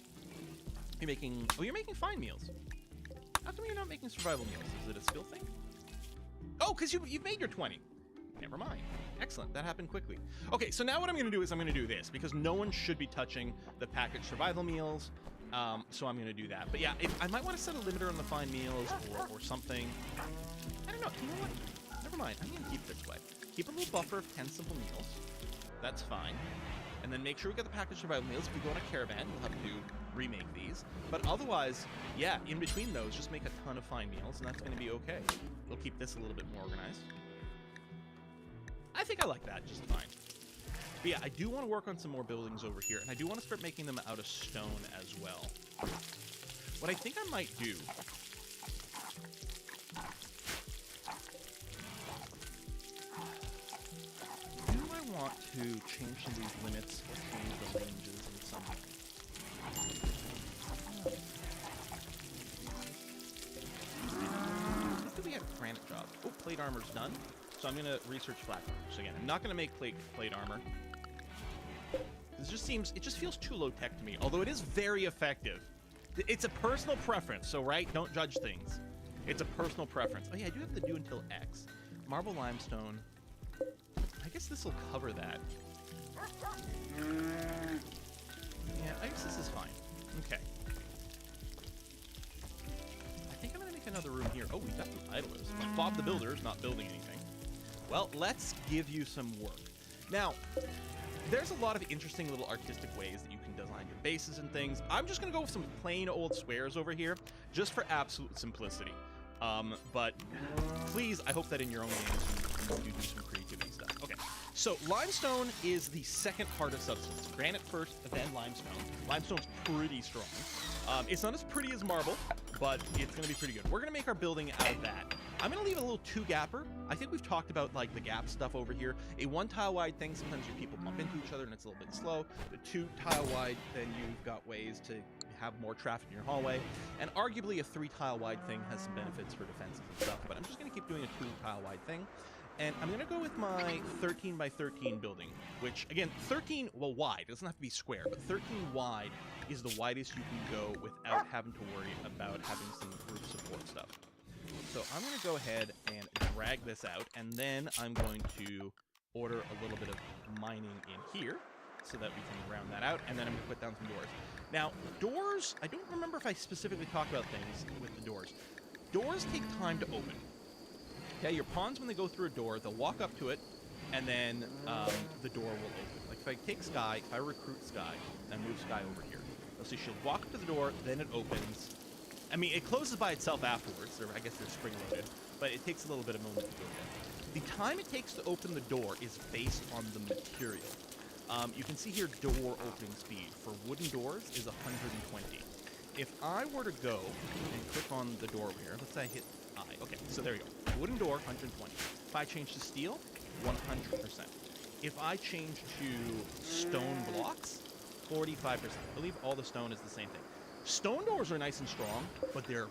You're making fine meals. How come you're not making survival meals? Is it a skill thing? Oh, because you've made your 20. Never mind. Excellent. That happened quickly. Okay, so now what I'm going to do is I'm going to do this, because no one should be touching the packaged survival meals, so I'm going to do that. But yeah, I might want to set a limiter on the fine meals or something. I don't know. You know what? Never mind. I'm going to keep it this way. Keep a little buffer of 10 simple meals. That's fine. And then make sure we get the packaged survival meals. If we go on a caravan, we'll have to remake these. But otherwise, yeah, in between those, just make a ton of fine meals, and that's going to be okay. We'll keep this a little bit more organized. I think I like that just fine. But yeah, I do want to work on some more buildings over here, and I do want to start making them out of stone as well. What I think I might do... Do I want to change some of these limits or change the ranges in some way? I think we had a granite job. Oh, plate armor's done. So I'm going to research flat armor. So again, I'm not going to make plate armor. This just seems, it just feels too low tech to me, although it is very effective. It's a personal preference, so right, don't judge things. It's a personal preference. Oh yeah, I do have to do until X. Marble limestone. I guess this will cover that. Yeah, I guess this is fine. Okay. I think I'm gonna make another room here. Oh, we got some idlers. Like Bob the Builder is not building anything. Well, let's give you some work. Now, there's a lot of interesting little artistic ways that you can design your bases and things. I'm just gonna go with some plain old squares over here, just for absolute simplicity. But please, I hope that in your own games you do some creativity stuff. Okay, so limestone is the second hardest substance. Granite first, then limestone. Limestone's pretty strong. It's not as pretty as marble, but it's gonna be pretty good. We're gonna make our building out of that. I'm gonna leave a little two-gapper. I think we've talked about like the gap stuff over here. A one tile wide thing, sometimes your people bump into each other and it's a little bit slow. The two tile wide, then you've got ways to have more traffic in your hallway. And arguably a 3 tile wide thing has some benefits for defenses and stuff, but I'm just gonna keep doing a 2 tile wide thing. And I'm gonna go with my 13 by 13 building, which again, 13, well, wide, it doesn't have to be square, but 13 wide is the widest you can go without having to worry about having some roof support stuff. So I'm gonna go ahead and drag this out, and then I'm going to order a little bit of mining in here so that we can round that out, and then I'm gonna put down some doors. Now, doors, I don't remember if I specifically talked about things with the doors. Doors take time to open. Okay, your pawns, when they go through a door, they'll walk up to it, and then the door will open. Like if I take Sky, if I recruit Sky, and move Sky over here, you'll see she'll walk up to the door, then it opens. I mean, it closes by itself afterwards, or I guess they're spring-loaded, but it takes a little bit of moment to go in. The time it takes to open the door is based on the material. You can see here door opening speed for wooden doors is 120. If I were to go and click on the door over here, let's say I hit I. Okay, so there you go. Wooden door, 120. If I change to steel, 100%. If I change to stone blocks, 45%. I believe all the stone is the same thing. Stone doors are nice and strong, but they're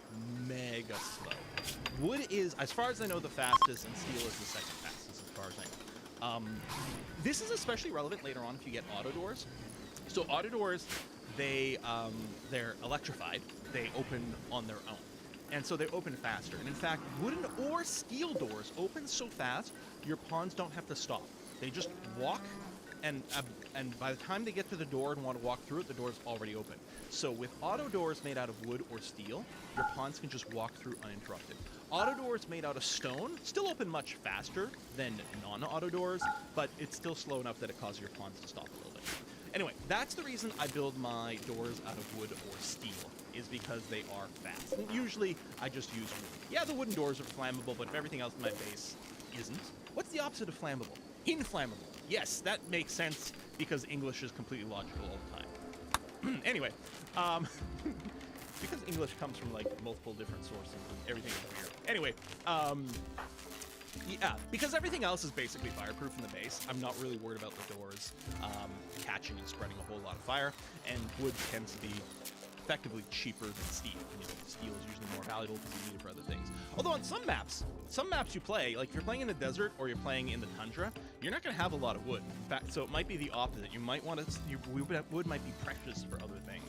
mega slow. Wood is, as far as I know, the fastest, and steel is the second fastest, as far as I know. This is especially relevant later on if you get auto doors. So auto doors, they're electrified. They open on their own. And so they open faster. And in fact, wooden or steel doors open so fast, your pawns don't have to stop. They just walk, and by the time they get to the door and want to walk through it, the door's already open. So with auto doors made out of wood or steel, your pawns can just walk through uninterrupted. Auto doors made out of stone still open much faster than non-auto doors, but it's still slow enough that it causes your pawns to stop a little bit. Anyway, that's the reason I build my doors out of wood or steel, is because they are fast. And usually, I just use wood. Yeah, the wooden doors are flammable, but if everything else in my base isn't. What's the opposite of flammable? Inflammable. Yes, that makes sense, because English is completely logical all the time. Anyway, because English comes from, like, multiple different sources and everything is weird. Anyway, yeah, because everything else is basically fireproof in the base, I'm not really worried about the doors catching and spreading a whole lot of fire, and wood tends to be effectively cheaper than steel. You know, steel is usually more valuable because you need it for other things. Although on some maps you play, like if you're playing in the desert or you're playing in the tundra, you're not going to have a lot of wood. In fact, so it might be the opposite. You might want to, wood might be precious for other things.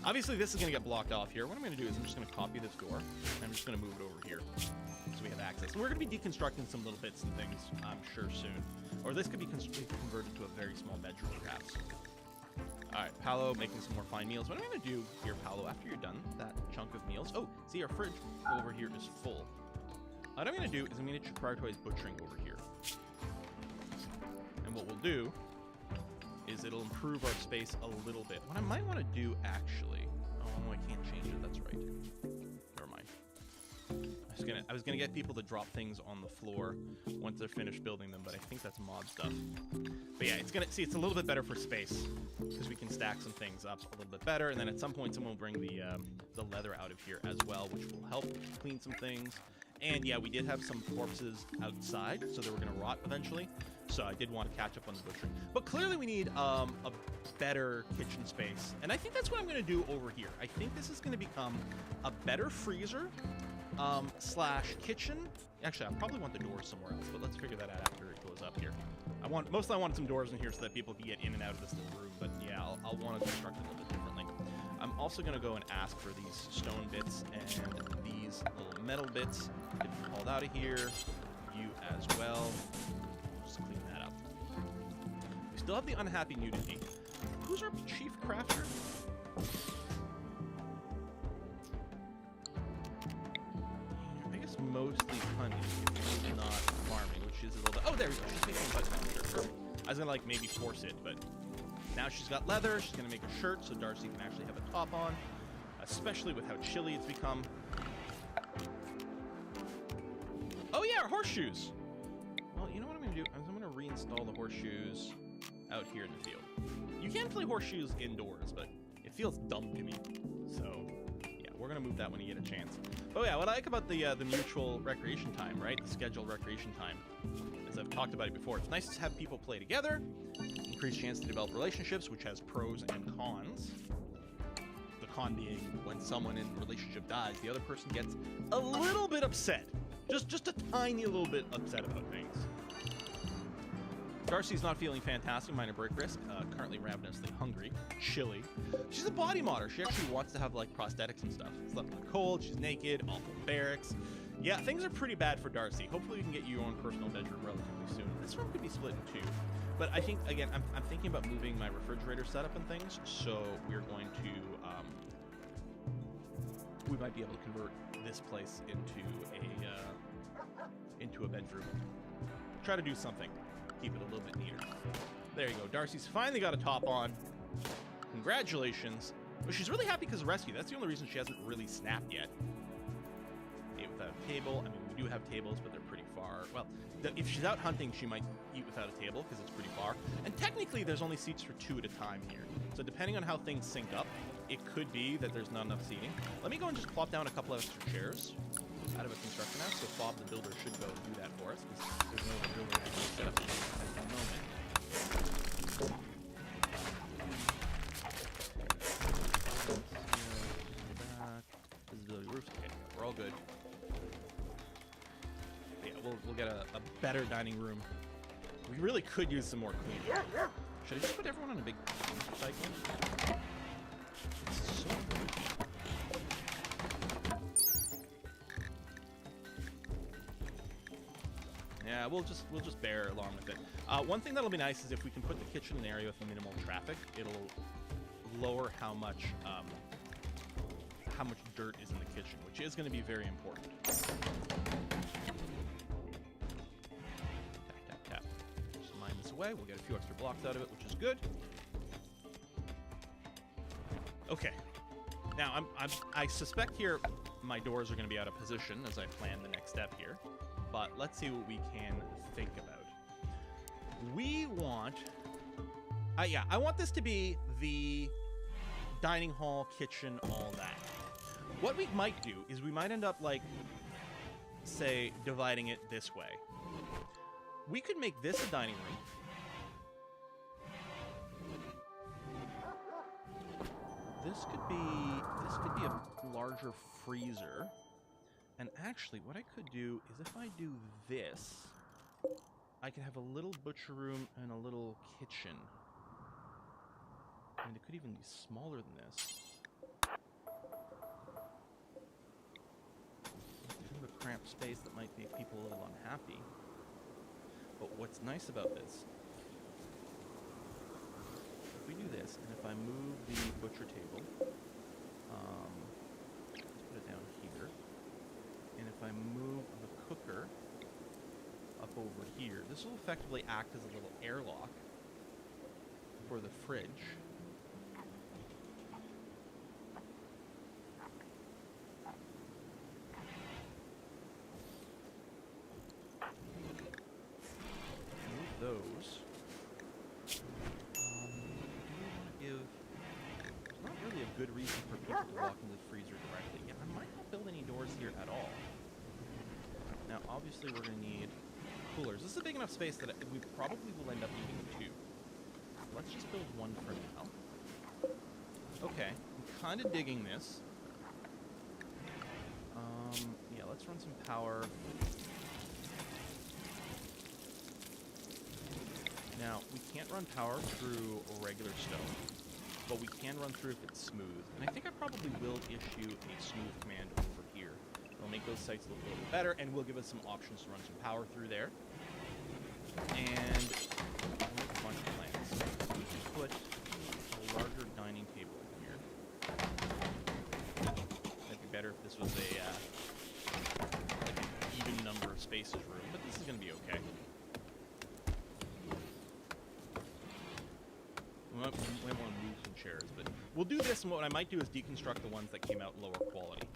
Obviously, this is going to get blocked off here. What I'm going to do is I'm just going to copy this door, and I'm just going to move it over here so we have access. And we're going to be deconstructing some little bits and things, I'm sure, soon. Or this could be converted to a very small bedroom, perhaps. Alright, Paolo making some more fine meals. What I'm going to do here, Paolo, after you're done that chunk of meals... Oh, see, our fridge over here is full. What I'm going to do is I'm going to prioritize butchering over here. And what we'll do is it'll improve our space a little bit. What I might want to do, actually... Oh, I can't change it. That's right. Never mind. I was gonna get people to drop things on the floor once they're finished building them, but I think that's mod stuff. But yeah, it's a little bit better for space because we can stack some things up a little bit better, and then at some point someone will bring the leather out of here as well, which will help clean some things. And yeah, we did have some corpses outside, so they were gonna rot eventually. So I did want to catch up on the butchering. But clearly we need a better kitchen space, and I think that's what I'm gonna do over here. I think this is gonna become a better freezer slash kitchen. Actually, I probably want the doors somewhere else, but let's figure that out after it goes up here. Mostly I want some doors in here so that people can get in and out of this little room, but yeah, I'll want to construct it a little bit differently. I'm also going to go and ask for these stone bits and these little metal bits to be hauled out of here. You as well. Just clean that up. We still have the unhappy nudity. Who's our chief crafter? I guess mostly hunting, if it's not farming, which is a little bit... Oh, there we go. She's making a button shirt. Perfect. I was going to, like, maybe force it, but now she's got leather. She's going to make a shirt so Darcy can actually have a top on, especially with how chilly it's become. Oh, yeah, horseshoes. Well, you know what I'm going to do? I'm going to reinstall the horseshoes out here in the field. You can play horseshoes indoors, but it feels dumb to me. So, yeah, we're going to move that when you get a chance. Oh, yeah, what I like about the mutual recreation time, right? The scheduled recreation time, as I've talked about it before, it's nice to have people play together, increased chance to develop relationships, which has pros and cons. The con being when someone in a relationship dies, the other person gets a little bit upset. Just a tiny little bit upset about things. Darcy's not feeling fantastic, minor break risk, currently ravenously hungry, chilly. She's a body modder. She actually wants to have, like, prosthetics and stuff. Slept in the cold, she's naked, awful barracks. Yeah, things are pretty bad for Darcy. Hopefully we can get you your own personal bedroom relatively soon. This room could be split in two. But I think, again, I'm thinking about moving my refrigerator setup and things, so we're going to, we might be able to convert this place into a bedroom. Try to do something. Keep it a little bit neater. There you go. Darcy's finally got a top on. Congratulations. Well, she's really happy because of rescue. That's the only reason she hasn't really snapped yet. Ate without a table. I mean, we do have tables, but they're pretty far. Well, if she's out hunting, she might eat without a table because it's pretty far. And technically, there's only seats for 2 at a time here. So depending on how things sync up, it could be that there's not enough seating. Let me go and just plop down a couple of extra chairs out of a construction house, so Bob the builder should go and do that for us, because there's no other builder actually set up at the moment. Visibility roofs. Okay, we're all good. But yeah, we'll get a better dining room. We really could use some more cleaning. Should I just put everyone on a big cycle? It's so good. Yeah, we'll just bear along with it. One thing that'll be nice is if we can put the kitchen in an area with minimal traffic, it'll lower how much dirt is in the kitchen, which is going to be very important. Tap, tap, tap. Just mine this away. We'll get a few extra blocks out of it, which is good. Okay. Now, I suspect here my doors are going to be out of position as I plan the next step here. But let's see what we can think about. We want... yeah, I want this to be the dining hall, kitchen, all that. What we might do is we might end up, like, say, dividing it this way. We could make this a dining room. This could be a larger freezer. And actually, what I could do is if I do this, I can have a little butcher room and a little kitchen. I mean, it could even be smaller than this. Kind of a cramped space that might make people a little unhappy. But what's nice about this, if we do this, and if I move the butcher table, let's put it down here. And if I move the cooker up over here, this will effectively act as a little airlock for the fridge. Move those. Do we want to give... There's not really a good reason for people to walk into the freezer directly. Yeah, I might not build any doors here at all. Now, obviously, we're going to need coolers. This is a big enough space that we probably will end up needing 2. Let's just build 1 for now. Okay, I'm kind of digging this. Yeah, let's run some power. Now, we can't run power through regular stone, but we can run through if it's smooth. And I think I probably will issue a smooth command over here. It'll make those sites look a little better, and will give us some options to run some power through there. And we'll make a bunch of plans. We can put a larger dining table in here. That'd be better if this was a like an even number of spaces room, but this is going to be okay. We might want to move some chairs, but we'll do this, and what I might do is deconstruct the ones that came out lower quality.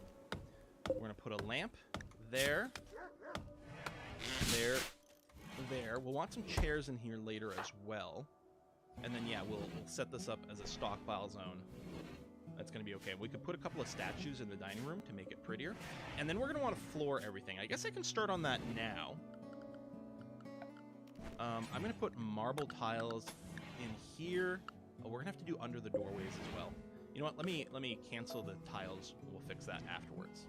We're going to put a lamp there, there. We'll want some chairs in here later as well. And then, yeah, we'll set this up as a stockpile zone. That's going to be okay. We could put a couple of statues in the dining room to make it prettier. And then we're going to want to floor everything. I guess I can start on that now. I'm going to put marble tiles in here. Oh, we're going to have to do under the doorways as well. You know what? Let me cancel the tiles. We'll fix that afterwards.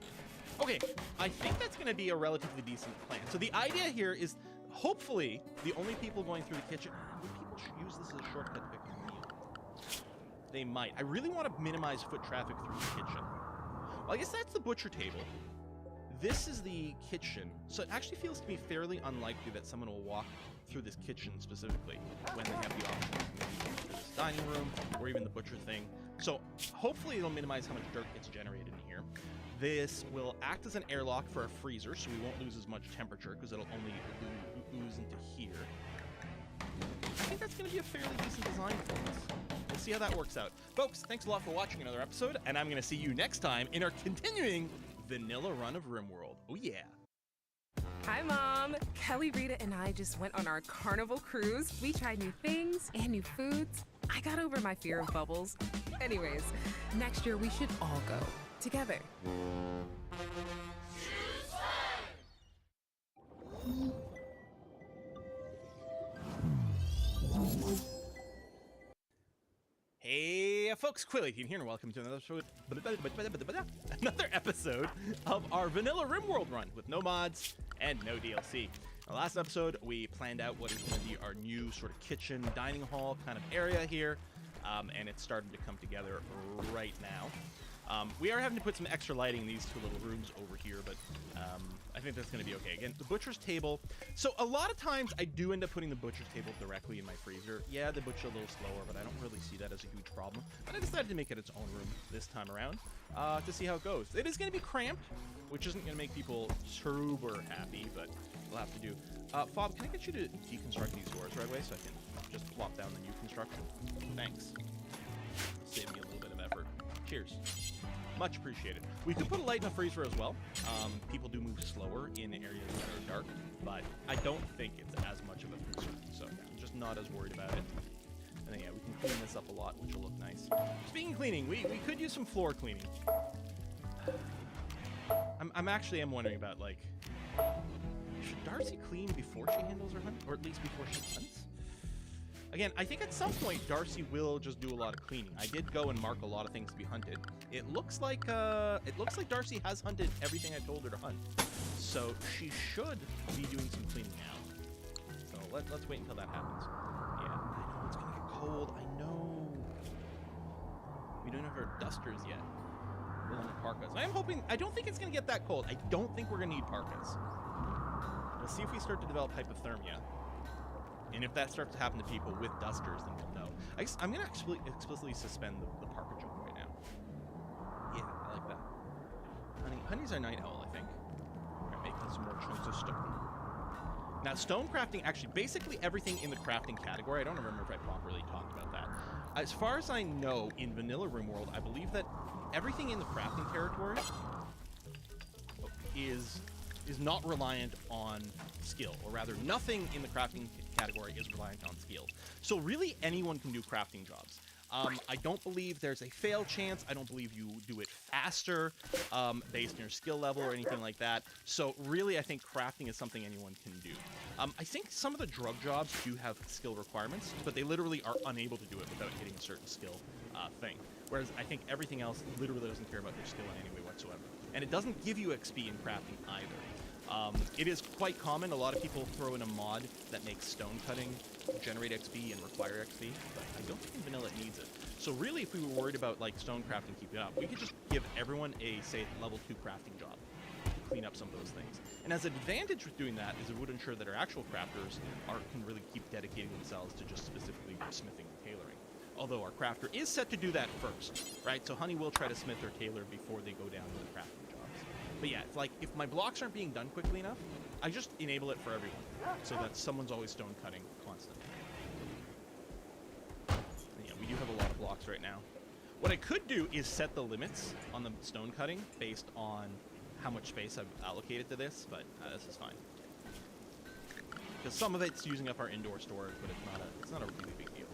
Okay, I think that's going to be a relatively decent plan. So the idea here is, hopefully, the only people going through the kitchen... Would people use this as a shortcut to pick a meal? They might. I really want to minimize foot traffic through the kitchen. Well, I guess that's the butcher table. This is the kitchen. So it actually feels to me fairly unlikely that someone will walk through this kitchen specifically when they have the option to maybe through this dining room or even the butcher thing. So hopefully it'll minimize how much dirt gets generated in here. This will act as an airlock for a freezer, so we won't lose as much temperature because it'll only ooze into here. I think that's going to be a fairly decent design for us. We'll see how that works out. Folks, thanks a lot for watching another episode, and I'm going to see you next time in our continuing vanilla run of RimWorld. Oh yeah. Hi, Mom. Kelly, Rita, and I just went on our carnival cruise. We tried new things and new foods. I got over my fear of bubbles. Anyways, next year we should all go together. Hey folks, Quilly18 here, and welcome to another episode of our vanilla RimWorld run with no mods and no DLC. In the last episode, we planned out what is going to be our new sort of kitchen, dining hall kind of area here, and it's starting to come together right now. We are having to put some extra lighting in these two little rooms over here, but I think that's going to be okay. Again, the butcher's table. So a lot of times I do end up putting the butcher's table directly in my freezer. Yeah, they butcher a little slower, but I don't really see that as a huge problem. But I decided to make it its own room this time around to see how it goes. It is going to be cramped, which isn't going to make people super happy, but we'll have to do. Fob, can I get you to deconstruct these doors right away so I can just plop down the new construction? Thanks. Save me a little bit of effort. Cheers. Much appreciated. We could put a light in the freezer as well. People do move slower in areas that are dark, but I don't think it's as much of a concern. So yeah, I'm just not as worried about it. And then yeah, we can clean this up a lot, which will look nice. Speaking of cleaning, we could use some floor cleaning. I'm actually wondering about, like, should Darcy clean before she handles her hunt, or at least before she hunts? Again, I think at some point Darcy will just do a lot of cleaning. I did go and mark a lot of things to be hunted. It looks like Darcy has hunted everything I told her to hunt. So she should be doing some cleaning now. So let's wait until that happens. Yeah, I know it's gonna get cold. I know. We don't have our dusters yet. We'll have parkas. I don't think it's gonna get that cold. I don't think we're gonna need parkas. We'll see if we start to develop hypothermia. And if that starts to happen to people with dusters, then we'll know. I'm going to explicitly suspend the parka joke right now. Yeah, I like that. Honey's our night owl, I think. We're going to make some more chunks of stone. Now, stone crafting, actually, basically everything in the crafting category, I don't remember if I properly talked about that. As far as I know, in vanilla RimWorld, I believe that everything in the crafting territory is not reliant on skill, or rather nothing in the crafting category is reliant on skill. So really anyone can do crafting jobs. I don't believe there's a fail chance. I don't believe you do it faster based on your skill level or anything like that. So really I think crafting is something anyone can do. I think some of the drug jobs do have skill requirements, but they literally are unable to do it without hitting a certain skill thing. Whereas I think everything else literally doesn't care about your skill in any way whatsoever. And it doesn't give you XP in crafting either. It is quite common. A lot of people throw in a mod that makes stone cutting generate XP and require XP, but I don't think in vanilla it needs it. So really, if we were worried about like stone crafting keeping up, we could just give everyone a, say, level 2 crafting job to clean up some of those things. And as an advantage with doing that is it would ensure that our actual crafters can really keep dedicating themselves to just specifically smithing and tailoring. Although our crafter is set to do that first, right? So Honey will try to smith or tailor before they go down to the crafting jobs. But yeah, it's like if my blocks aren't being done quickly enough, I just enable it for everyone so that someone's always stone cutting constantly. And yeah, we do have a lot of blocks right now. What I could do is set the limits on the stone cutting based on how much space I've allocated to this, but this is fine. Because some of it's using up our indoor storage, but it's not a really big deal.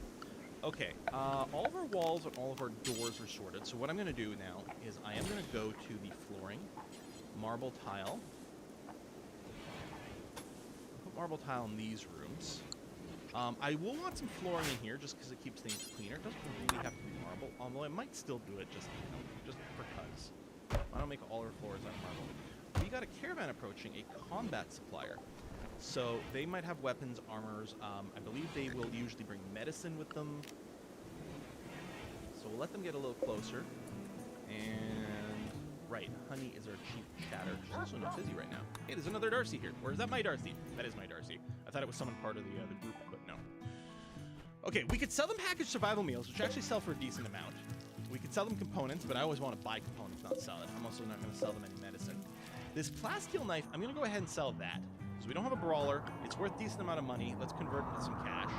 Okay, all of our walls and all of our doors are sorted, so what I'm going to do now is I am going to go to the flooring, marble tile. Put marble tile in these rooms. I will want some flooring in here just because it keeps things cleaner. It doesn't really have to be marble, although I might still do it just for cuz. I don't make all our floors out of marble. We got a caravan approaching, a combat supplier. So they might have weapons, armors. I believe they will usually bring medicine with them. So we'll let them get a little closer. And right, Honey is our chief chatter. She's also not busy right now. Hey, there's another Darcy here. Or is that my Darcy? That is my Darcy. I thought it was someone part of the group, but no. Okay, we could sell them packaged survival meals, which actually sell for a decent amount. We could sell them components, but I always want to buy components, not sell it. I'm also not going to sell them any medicine. This plasteel knife, I'm going to go ahead and sell that. So we don't have a brawler. It's worth a decent amount of money. Let's convert it to some cash.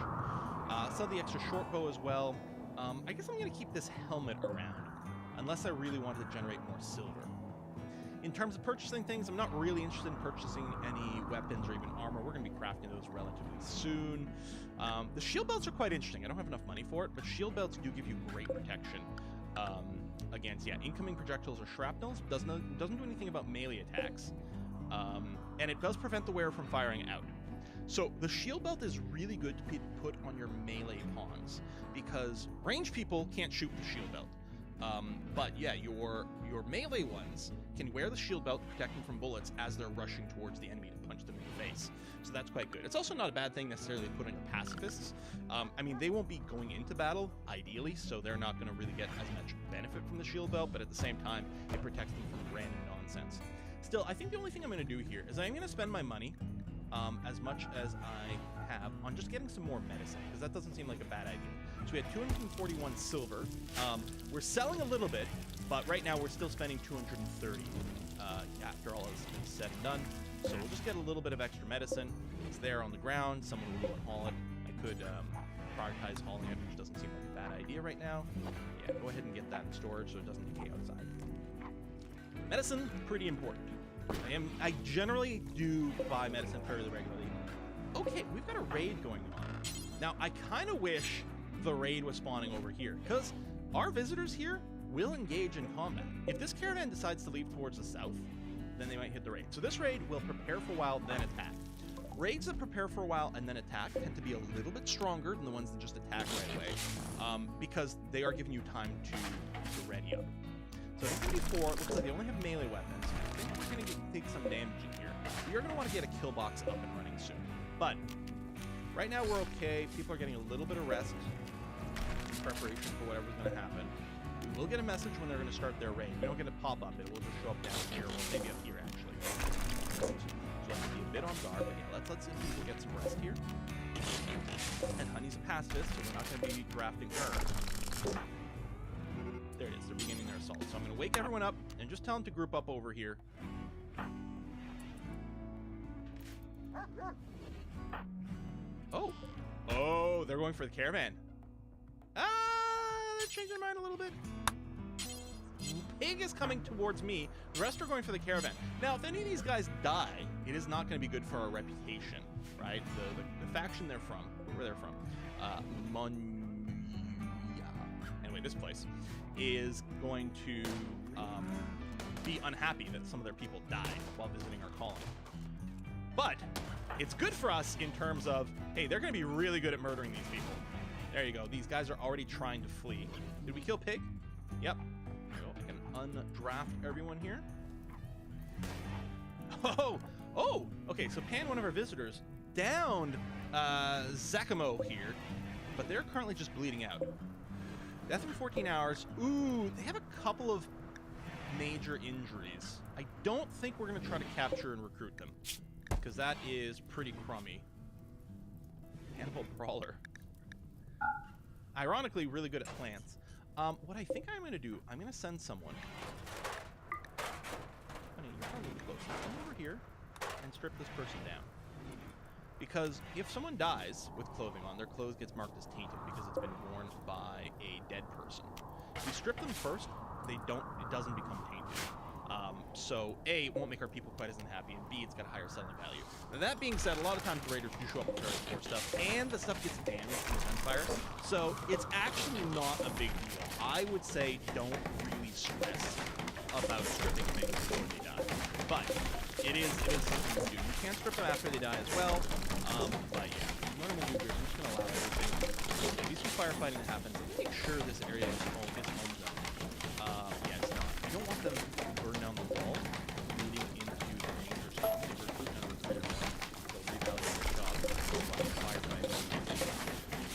Sell the extra short bow as well. I guess I'm going to keep this helmet around, unless I really want to generate more silver. In terms of purchasing things, I'm not really interested in purchasing any weapons or even armor. We're going to be crafting those relatively soon. The shield belts are quite interesting. I don't have enough money for it, but shield belts do give you great protection against, incoming projectiles or shrapnels. Doesn't do anything about melee attacks. And it does prevent the wearer from firing out. So the shield belt is really good to put on your melee pawns because ranged people can't shoot the shield belt. But yeah, your melee ones can wear the shield belt to protect them from bullets as they're rushing towards the enemy to punch them in the face. So that's quite good. It's also not a bad thing necessarily to put on your pacifists. I mean, they won't be going into battle, ideally, so they're not going to really get as much benefit from the shield belt, but at the same time, it protects them from random nonsense. Still, I think the only thing I'm going to do here is I'm going to spend my money as much as I have on just getting some more medicine, because that doesn't seem like a bad idea. So we had 241 silver. We're selling a little bit, but right now we're still spending 230 after all is said and done. So we'll just get a little bit of extra medicine. It's there on the ground. Someone will go and haul it. I could prioritize hauling it, which doesn't seem like a bad idea right now. Yeah, go ahead and get that in storage so it doesn't decay outside. Medicine, pretty important. I generally do buy medicine fairly regularly. Okay, we've got a raid going on. Now, I kind of wish the raid was spawning over here, because our visitors here will engage in combat. If this caravan decides to leave towards the south, then they might hit the raid. So this raid will prepare for a while, then attack. Raids that prepare for a while and then attack tend to be a little bit stronger than the ones that just attack right away, because they are giving you time to ready up. So 54, looks like they only have melee weapons. I think we're going to take some damage in here. We are going to want to get a kill box up and running soon. But right now we're okay. People are getting a little bit of rest in preparation for whatever's going to happen. We will get a message when they're going to start their raid. We don't get a pop-up. It will just show up down here, or maybe up here, actually. So I have to be a bit on guard, but yeah, let's see if people get some rest here. And Honey's a pacifist, so we're not going to be drafting her. There it is. They're beginning their assault. So I'm going to wake everyone up and just tell them to group up over here. Oh, they're going for the caravan. They're changing their mind a little bit. Pig is coming towards me. The rest are going for the caravan. Now, if any of these guys die, it is not going to be good for our reputation, right? The faction they're from, where they're from, anyway, this place is going to be unhappy that some of their people died while visiting our colony. But it's good for us in terms of, hey, they're going to be really good at murdering these people. There you go. These guys are already trying to flee. Did we kill Pig? Yep. So I can undraft everyone here. Oh, Oh, okay, so Pan, one of our visitors, downed Zakamo here, but they're currently just bleeding out. Death in 14 hours. Ooh, they have a couple of major injuries. I don't think we're going to try to capture and recruit them, because that is pretty crummy. Cannibal Brawler. Ironically, really good at plants. What I think I'm going to do, I'm going to send someone. Honey, you're probably close. Come over here and strip this person down. Because if someone dies with clothing on, their clothes gets marked as tainted because it's been worn by a dead person. If we strip them first, it doesn't become tainted. So A, it won't make our people quite as unhappy, and B, it's got a higher selling value. Now, that being said, a lot of times the raiders do show up with very poor stuff, and the stuff gets damaged in the gunfire, so it's actually not a big deal. I would say don't really stress about stripping things before they die. But it is something to do. You can strip them after they die as well, but yeah, what I'm going to do here is I'm just going to allow everything. There'll be some firefighting that happens. Let me make sure this area is home zone. Yeah, it's not. You don't want them to burn down the wall leading into the danger zone. They recruit and recruit one. They'll revalidate their job. Firefighting.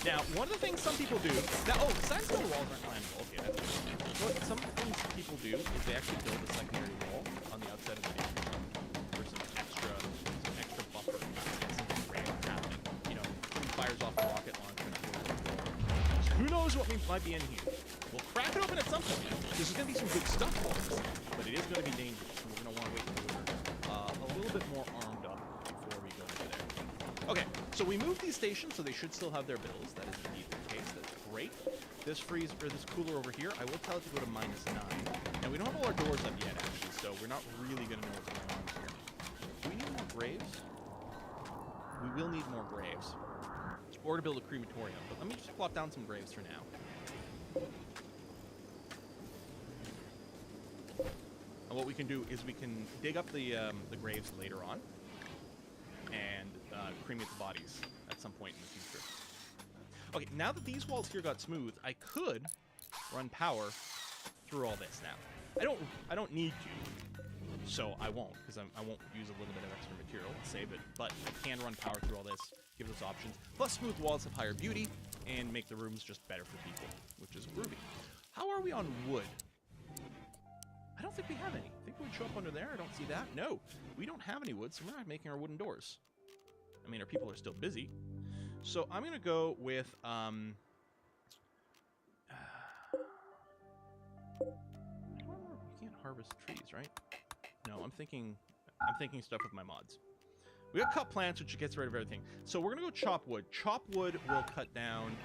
Now, one of the things some people do... the sandstone walls aren't climbable. Okay, that's good. What some things people do is they actually build a secondary wall on the outside of the danger zone for some extra buffer. Something random happening. You know, someone fires off a rocket launcher and it goes through the wall. Who knows what might be in here? We'll crack it open at some point. There's going to be some good stuff for us, but it is going to be dangerous, and we're going to want to wait until we're a little bit more armed up before we go into there. Okay, so we moved these stations, so they should still have their bills. That is indeed the case. That's great. This cooler over here, I will tell it to go to -9. Now, we don't have all our doors up yet, actually, so we're not really going to know what's going on here. Do we need more graves? We will need more graves. Or to build a crematorium, but let me just plop down some graves for now. And what we can do is we can dig up the graves later on and cremate the bodies at some point in the future. Okay, now that these walls here got smooth, I could run power through all this now. I don't need to, so I won't, because I won't use a little bit of extra material and save it, but I can run power through all this, give us options. Plus, smooth walls have higher beauty and make the rooms just better for people, which is groovy. How are we on wood? I don't think we have any. I think we would show up under there. I don't see that. No, we don't have any wood, so we're not making our wooden doors. I mean, our people are still busy. So I'm going to go with... you can't harvest trees, right? No, I'm thinking stuff with my mods. We got cut plants, which gets rid of everything. So we're going to go chop wood. Chop wood will cut down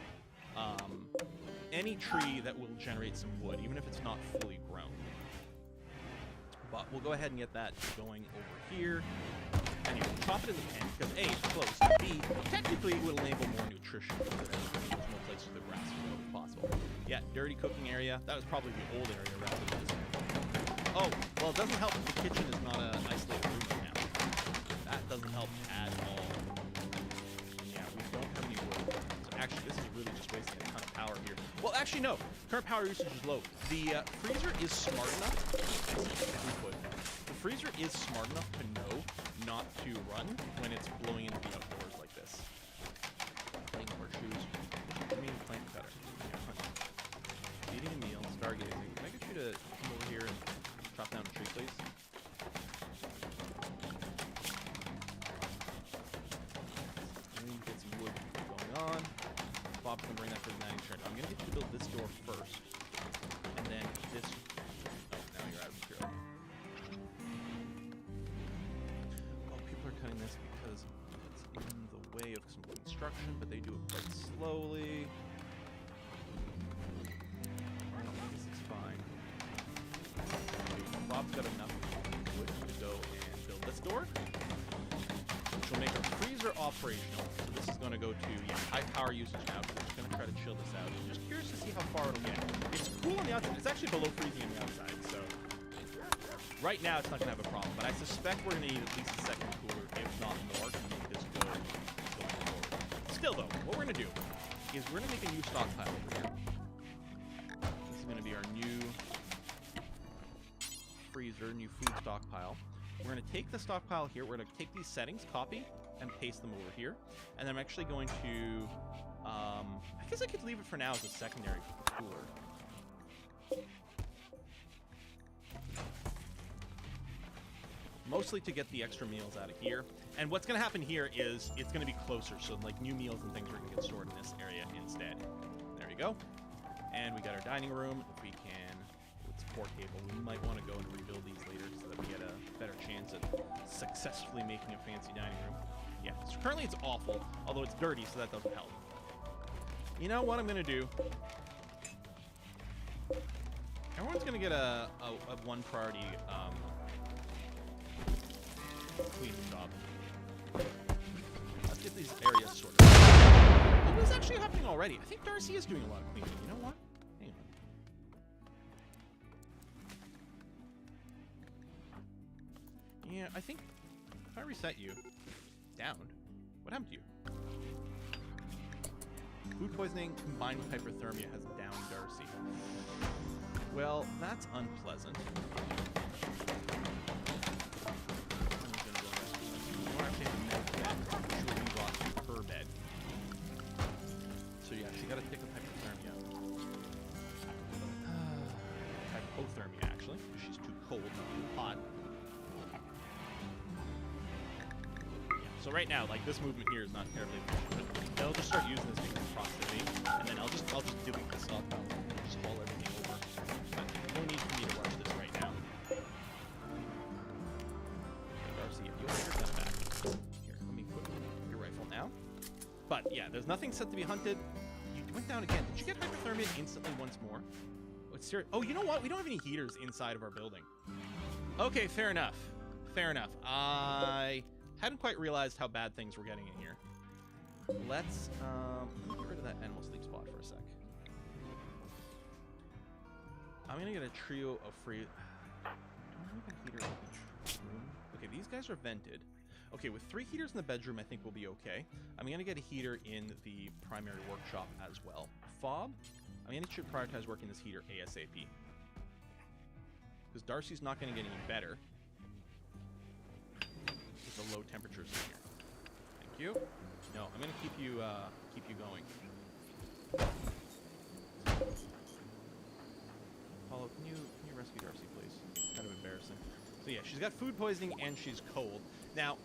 any tree that will generate some wood, even if it's not fully grown. But we'll go ahead and get that going over here. Anyway, chop it in the pen, because A, it's close, and B, technically it will enable more nutrition, because there's more places for the grass to grow if possible. Yeah, dirty cooking area. That was probably the old area rather than this one. Oh, well, it doesn't help that the kitchen is not an isolated room right now. That doesn't help at all. And yeah, we don't have any wood. So actually, this is really just wasting a ton of power here. Well, actually, no. Current power usage is low. The freezer is smart enough. The freezer is smart enough to know not to run when it's blowing into the outdoors like this. Playing horseshoes. I mean, plant better. Yeah, eating a meal, stargazing. Can I get you to come over here and chop down a tree, please? And then get some wood going on. Bob can bring that to the 90 turn. I'm going to get you to build this door first. And then this... Oh, now you're out of material. People are cutting this because it's in the way of some construction, but they do it quite slowly. I guess it's fine. Bob's got enough wood to go and build this door, which will make our freezer operational. So this is going to go to high power usage now, because we're just going to try to chill this out. I'm just curious to see how far it'll get. It's cool on the outside. It's actually below freezing on the outside, so right now it's not going to have a problem, but I suspect we're going to need at least a second cooler, if not more, to make this go going forward. Still, though, what we're going to do is we're going to make a new stockpile over here. This is going to be our new freezer. freezer, new food stockpile. We're going to take the stockpile here. We're going to take these settings, copy, and paste them over here. And then I'm actually going to... I guess I could leave it for now as a secondary cooler. Mostly to get the extra meals out of here. And what's going to happen here is it's going to be closer. So, like, new meals and things are going to get stored in this area instead. There we go. And we got our dining room. If we can... It's a poor table. We might want to go and rebuild these later so that we get a better chance at successfully making a fancy dining room. Yeah, so currently it's awful, although it's dirty, so that doesn't help. You know what I'm going to do? Everyone's going to get a one priority cleaning job. Let's get these areas sorted. Oh, it's actually happening already. I think Darcy is doing a lot of cleaning. You know what? Hang on. Yeah, I think if I reset you down, what happened to you? Food poisoning combined with hyperthermia has downed Darcy. Well, that's unpleasant. Her bed. So yeah, she got a tick of hypothermia. Hypothermia, actually. She's too cold, not too hot. So right now, like, this movement here is not terribly efficient. They'll just start using this because of proximity, and then I'll just delete this stuff. I'll just haul everything over. But no need for me to rush this right now. Okay, Darcy, if you'll put your gun back. Here, let me put your rifle now. But yeah, there's nothing set to be hunted. You went down again. Did you get hypothermia instantly once more? Oh, it's serious. Oh, you know what? We don't have any heaters inside of our building. Okay, fair enough. Fair enough. I hadn't quite realized how bad things were getting in here. Let's get rid of that animal sleep spot for a sec. I'm gonna get a trio of free... Don't have a heater in each room. Okay, these guys are vented. Okay, with 3 heaters in the bedroom, I think we'll be okay. I'm gonna get a heater in the primary workshop as well. Fob, I'm gonna should prioritize working this heater ASAP. Because Darcy's not gonna get any better with the low temperatures in here. Thank you. No, I'm gonna keep you going. Paulo, can you rescue Darcy, please? Kind of embarrassing. So yeah, she's got food poisoning and she's cold. Now,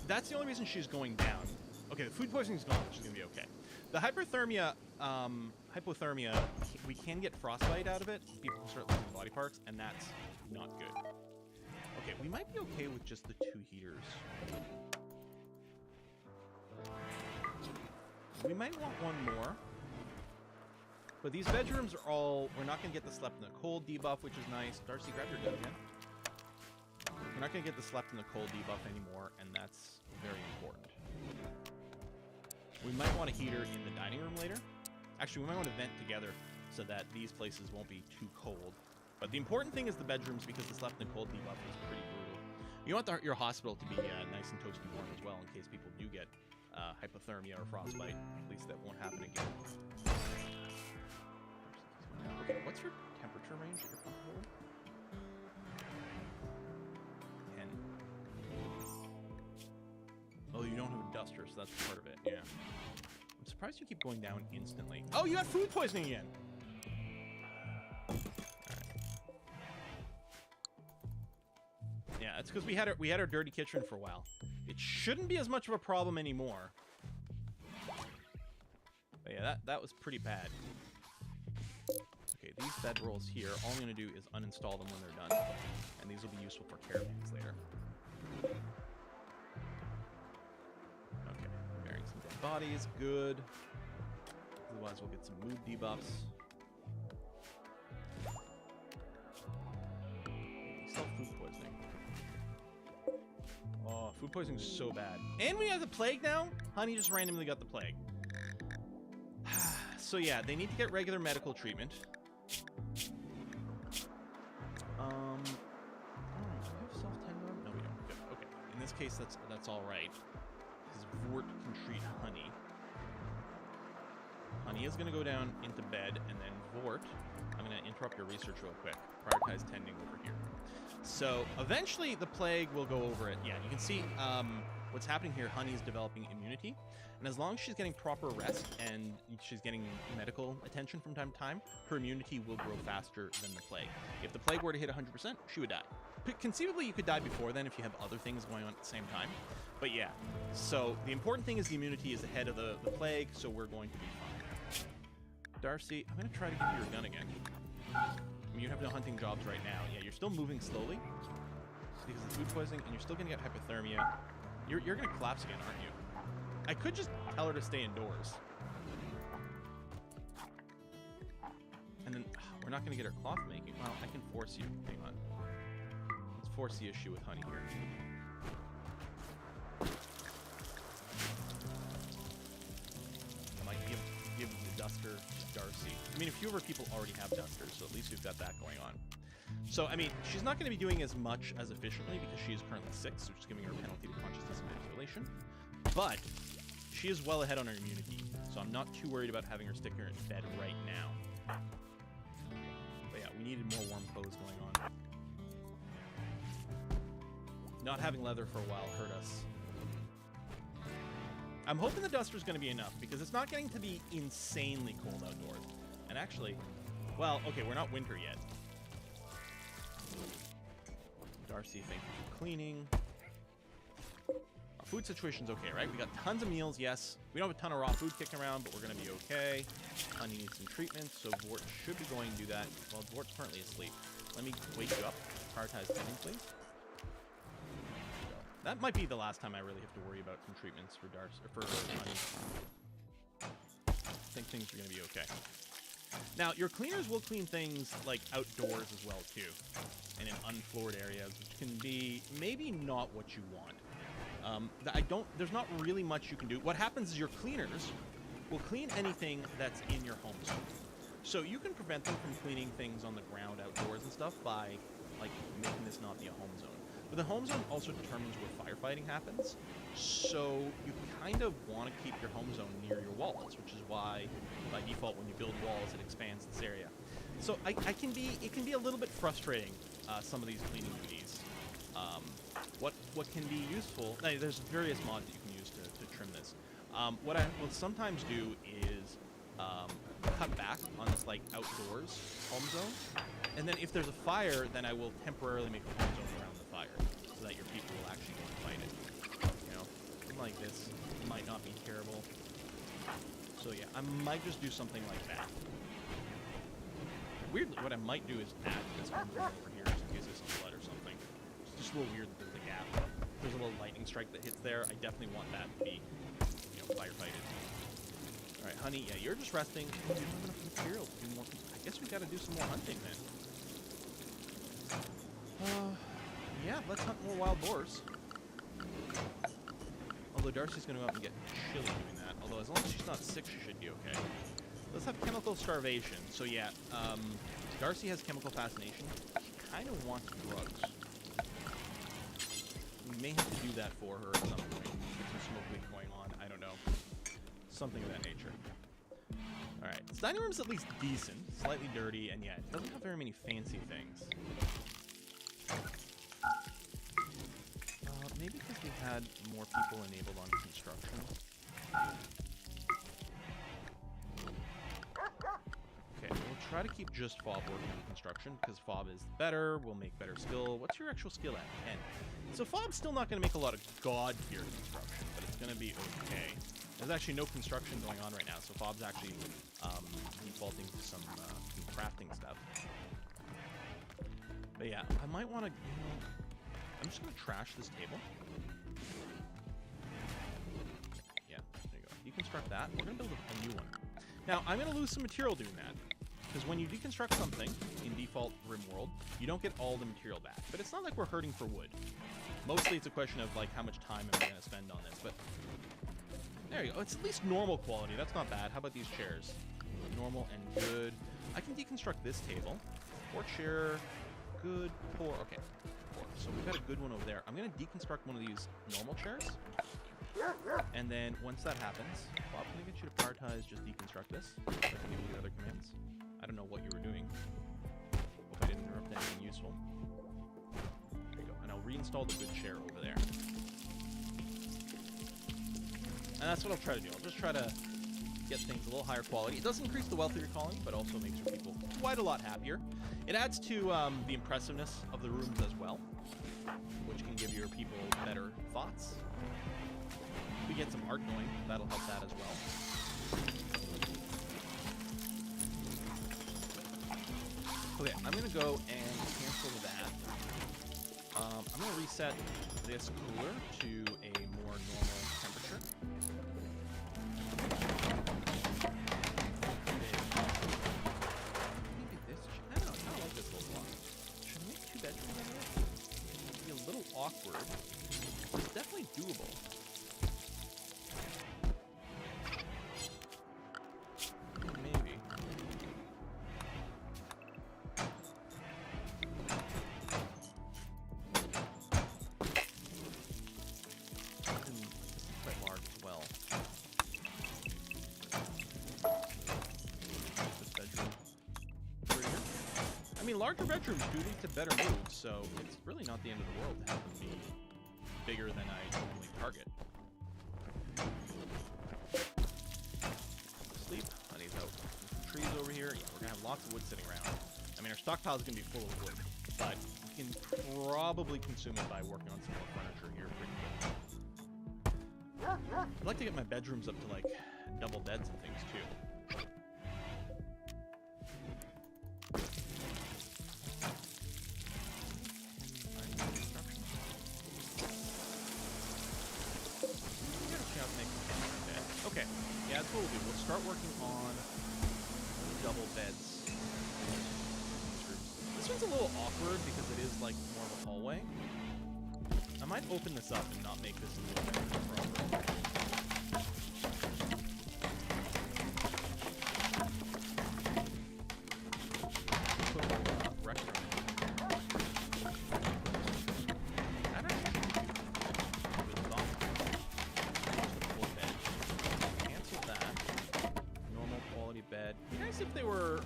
that's the only reason she's going down. Okay, the food poisoning's gone. She's gonna be okay. The hypothermia, we can get frostbite out of it. People can start losing body parts, and that's not good. Okay, we might be okay with just the 2 heaters. We might want one more. But these bedrooms are all... We're not going to get the slept in the cold debuff, which is nice. Darcy, grab your gun again. We're not going to get the slept in the cold debuff anymore, and that's very important. We might want a heater in the dining room later. Actually, we might want to vent together so that these places won't be too cold. But the important thing is the bedrooms, because the slept in the cold debuff is pretty brutal. You want your hospital to be nice and toasty warm as well, in case people do get hypothermia or frostbite. At least that won't happen again. Okay, what's your temperature range that you're comfortable with? 10. Oh, you don't have a duster, so that's part of it, yeah. I'm surprised you keep going down instantly. Oh, you got food poisoning again! Yeah, that's because we had our dirty kitchen for a while. It shouldn't be as much of a problem anymore. But yeah, that was pretty bad. Okay, these bed rolls here, all I'm going to do is uninstall them when they're done. And these will be useful for caravans later. Okay, burying some dead bodies, good. Otherwise we'll get some mood debuffs. Still food poisoning. Oh, food poisoning is so bad. And we have the plague now? Honey just randomly got the plague. So yeah, they need to get regular medical treatment. Do we have self-tender? No, we don't. Good. Okay. In this case, that's all right. Because Vort can treat Honey. Honey is going to go down into bed, and then Vort, I'm going going to interrupt your research real quick. Prioritize tending over here. So eventually the plague will go over it. Yeah, you can see what's happening here. Honey's developing immunity. And as long as she's getting proper rest and she's getting medical attention from time to time, her immunity will grow faster than the plague. If the plague were to hit 100%, she would die. Conceivably, you could die before then if you have other things going on at the same time. But yeah, so the important thing is the immunity is ahead of the plague, so we're going to be fine. Darcy, I'm going to try to give you your gun again. I mean, you have no hunting jobs right now. Yeah, you're still moving slowly because of food poisoning, and you're still going to get hypothermia. You're going to collapse again, aren't you? I could just tell her to stay indoors. And then, we're not going to get her cloth making. Well, I can force you. Hang on. Let's force the issue with honey here. I might give the duster to Darcy. I mean, a few of our people already have dusters, so at least we've got that going on. So, I mean, she's not going to be doing as much as efficiently because she is currently 6, so just giving her a penalty to consciousness and manipulation. But she is well ahead on her immunity, so I'm not too worried about having her stick her in bed right now. But yeah, we needed more warm clothes going on. Not having leather for a while hurt us. I'm hoping the duster's going to be enough, because it's not getting to be insanely cold outdoors. And actually, well, okay, we're not winter yet. Darcy, thank you for cleaning. Our food situation's okay, right? We got tons of meals, yes. We don't have a ton of raw food kicking around, but we're going to be okay. Honey needs some treatment, so Vort should be going to do that. Well, Vort's currently asleep. Let me wake you up. Prioritize tending, please. That might be the last time I really have to worry about some treatments for Darcy, or for Honey. I think things are going to be okay. Now, your cleaners will clean things like outdoors as well too, and in unfloored areas, which can be maybe not what you want. There's not really much you can do. What happens is your cleaners will clean anything that's in your home zone. So you can prevent them from cleaning things on the ground outdoors and stuff by like making this not be a home zone. But the home zone also determines where firefighting happens, so you kind of want to keep your home zone near your walls, which is why, by default, when you build walls, it expands this area. So it can be a little bit frustrating, some of these cleaning duties. What can be useful? Now, there's various mods that you can use to trim this. What I will sometimes do is cut back on this like outdoors home zone, and then if there's a fire, then I will temporarily make a home zone around the fire so that your people will actually go and fight it. You know, something like this might not be terrible. So yeah, I might just do something like that. Weirdly, what I might do is add this home zone over here just in case there's some blood or something. It's just a little weird that there's a gap. If there's a little lightning strike that hits there, I definitely want that to be, you know, firefighted. Alright, honey, yeah, you're just resting. We don't have enough material to do more. I guess we gotta do some more hunting then. Yeah, let's hunt more wild boars. Although Darcy's gonna go out and get chilly doing that. Although as long as she's not sick, she should be okay. Let's have chemical starvation. So yeah, Darcy has chemical fascination. She kind of wants drugs. We may have to do that for her at some point. Get some smoke leak going on. I don't know. Something of that nature. Alright, this dining room's at least decent. Slightly dirty, and yeah, it doesn't have very many fancy things. Maybe because we had more people enabled on construction. Okay, we'll try to keep just Fob working on construction, because Fob is better, we'll make better skill. What's your actual skill at? 10. So Fob's still not going to make a lot of god-tier construction, but it's going to be okay. There's actually no construction going on right now, so Fob's actually defaulting to some crafting stuff. But yeah, I might want to, you know, I'm just going to trash this table. Yeah, there you go. Deconstruct that. We're going to build a new one. Now, I'm going to lose some material doing that, because when you deconstruct something in default RimWorld, you don't get all the material back. But it's not like we're hurting for wood. Mostly it's a question of, like, how much time am I going to spend on this, but there you go. It's at least normal quality. That's not bad. How about these chairs? Normal and good. I can deconstruct this table. Poor chair. Good. Poor. Okay. Poor. So we've got a good one over there. I'm going to deconstruct one of these normal chairs. And then once that happens, Bob, can I get you to prioritize just deconstruct this? So I can give you the other commands. I don't know what you were doing. Hope I didn't interrupt anything useful. There you go. And I'll reinstall the good share over there. And that's what I'll try to do. I'll just try to get things a little higher quality. It does increase the wealth of your colony, but also makes your people quite a lot happier. It adds to the impressiveness of the rooms as well, which can give your people better thoughts. We get some art going, that'll help that as well. Okay, I'm gonna go and cancel that. I'm gonna reset this cooler to a more normal temperature. Maybe this, I don't know, I kinda like this little block. Should I make 2 bedrooms in it? It'd be a little awkward. It's definitely doable. Maybe. This is quite large as well. This bedroom over here. I mean, larger bedrooms do lead to better moves, so it's really not the end of the world to have them be bigger than I normally target. Sleep. Honey's out. Some trees over here. Yeah, we're gonna have lots of wood sitting around. I mean, our stockpile is gonna be full of wood, but we can probably consume it by working on some more furniture here pretty quick. I'd like to get my bedrooms up to like double beds and things too. Okay, yeah, that's what we'll do. We'll start working on double beds. This one's a little awkward because it is like more of a hallway. I might open this up and not make this a little bit proper. Put a rec room in. That actually with thought. Just a full bed. Cancel that. Normal quality bed. It'd be nice if they were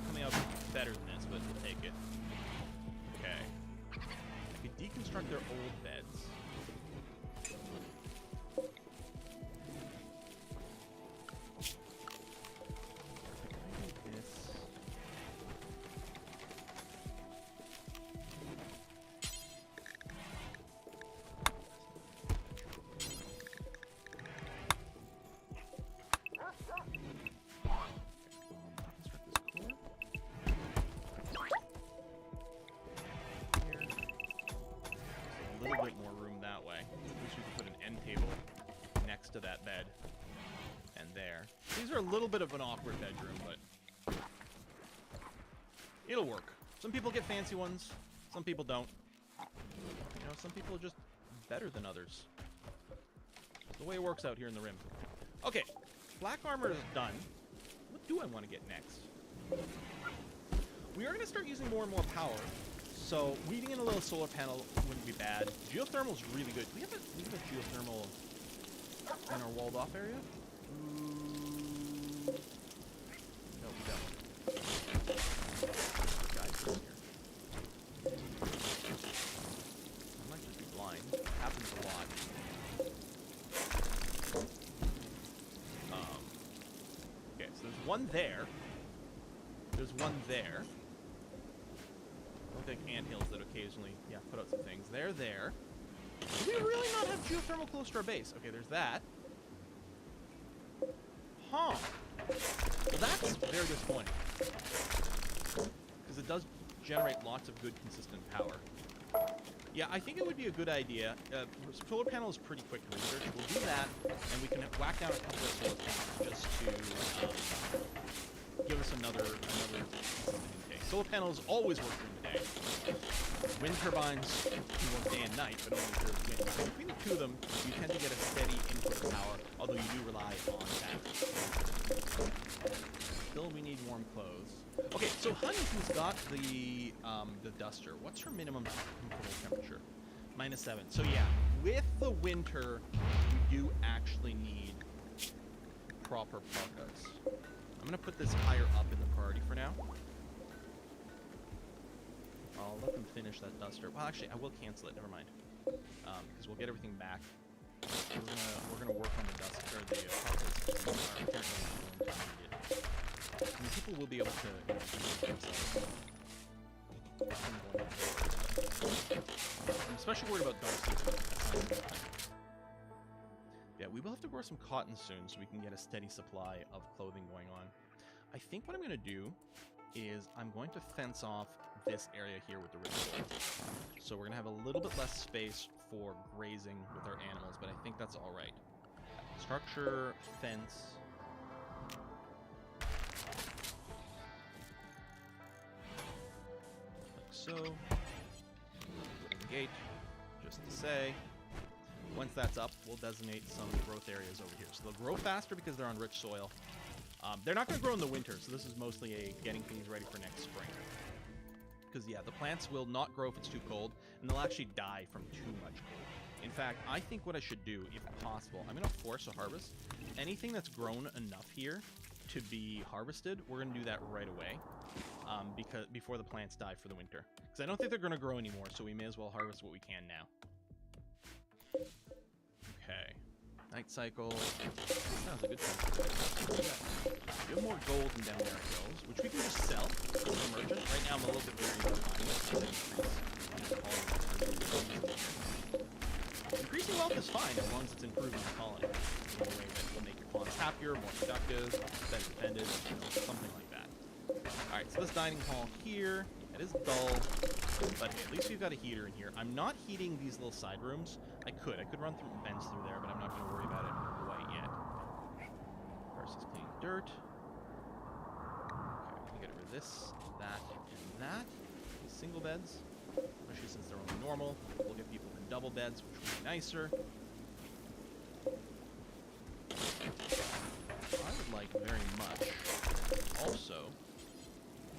coming out better than this, but we'll take it. Okay. I could deconstruct their old beds. This. A little bit more room that way. At least we can put an end table next to that bed. And there. These are a little bit of an awkward bedroom, but it'll work. Some people get fancy ones, some people don't. You know, some people are just better than others. It's the way it works out here in the Rim. Okay, black armor is done. What do I want to get next? We are going to start using more and more power. So weaving in a little solar panel wouldn't be bad. Geothermal is really good. We have a geothermal in our walled off area? No, we don't. Guys in here. I might just be blind. It happens a lot. Okay, so there's one there. There's one there. Like anthills that occasionally, yeah, put out some things. They're there. Do we really not have geothermal close to our base? Okay, there's that. Huh. Well, that's very disappointing. Because it does generate lots of good, consistent power. Yeah, I think it would be a good idea. Solar panel is pretty quick to research. We'll do that, and we can whack down a couple of solar panels just to give us another intake. Solar panels always work during the day. Wind turbines can work day and night, but only if there's wind. So between the two of them, you tend to get a steady input of power, although you do rely on batteries. Still, we need warm clothes. Okay, so Honey, who's got the duster, what's her minimum comfortable temperature? -7. So yeah, with the winter, we do actually need proper parkas. I'm going to put this higher up in the priority for now. I'll let them finish that duster. Well, actually, I will cancel it. Never mind. Because we'll get everything back. We're gonna work on the duster, the parkas. I mean, people will be able to, do themselves. I'm especially worried about Darcy. Yeah, we will have to grow some cotton soon so we can get a steady supply of clothing going on. I think what I'm going to do is I'm going to fence off this area here with the rich soil. So we're going to have a little bit less space for grazing with our animals, but I think that's all right. Structure, fence. Like so. Gate, just to say. Once that's up, we'll designate some growth areas over here. So they'll grow faster because they're on rich soil. They're not going to grow in the winter, so this is mostly a getting things ready for next spring. Because, yeah, the plants will not grow if it's too cold, and they'll actually die from too much cold. In fact, I think what I should do, if possible, I'm going to force a harvest. Anything that's grown enough here to be harvested, we're going to do that right away, because before the plants die for the winter. Because I don't think they're going to grow anymore, so we may as well harvest what we can now. Okay. Night cycle. Sounds a good time. You have more gold and down there it goes, which we can just sell to the merchant. Right now I'm a little bit worried about buying it. Increasing wealth is fine as long as it's improving the colony in a way that will make your colonies happier, more productive, better defended, something like that. Alright, so this dining hall here, it is dull, but hey, at least we've got a heater in here. I'm not heating these little side rooms. I could run through vents through there, but I'm not going to worry about it quite yet. Versus clean dirt. Okay, we can get rid of this, that, and that. These single beds, especially since they're only normal. We'll get people in double beds, which will be nicer. I would like very much also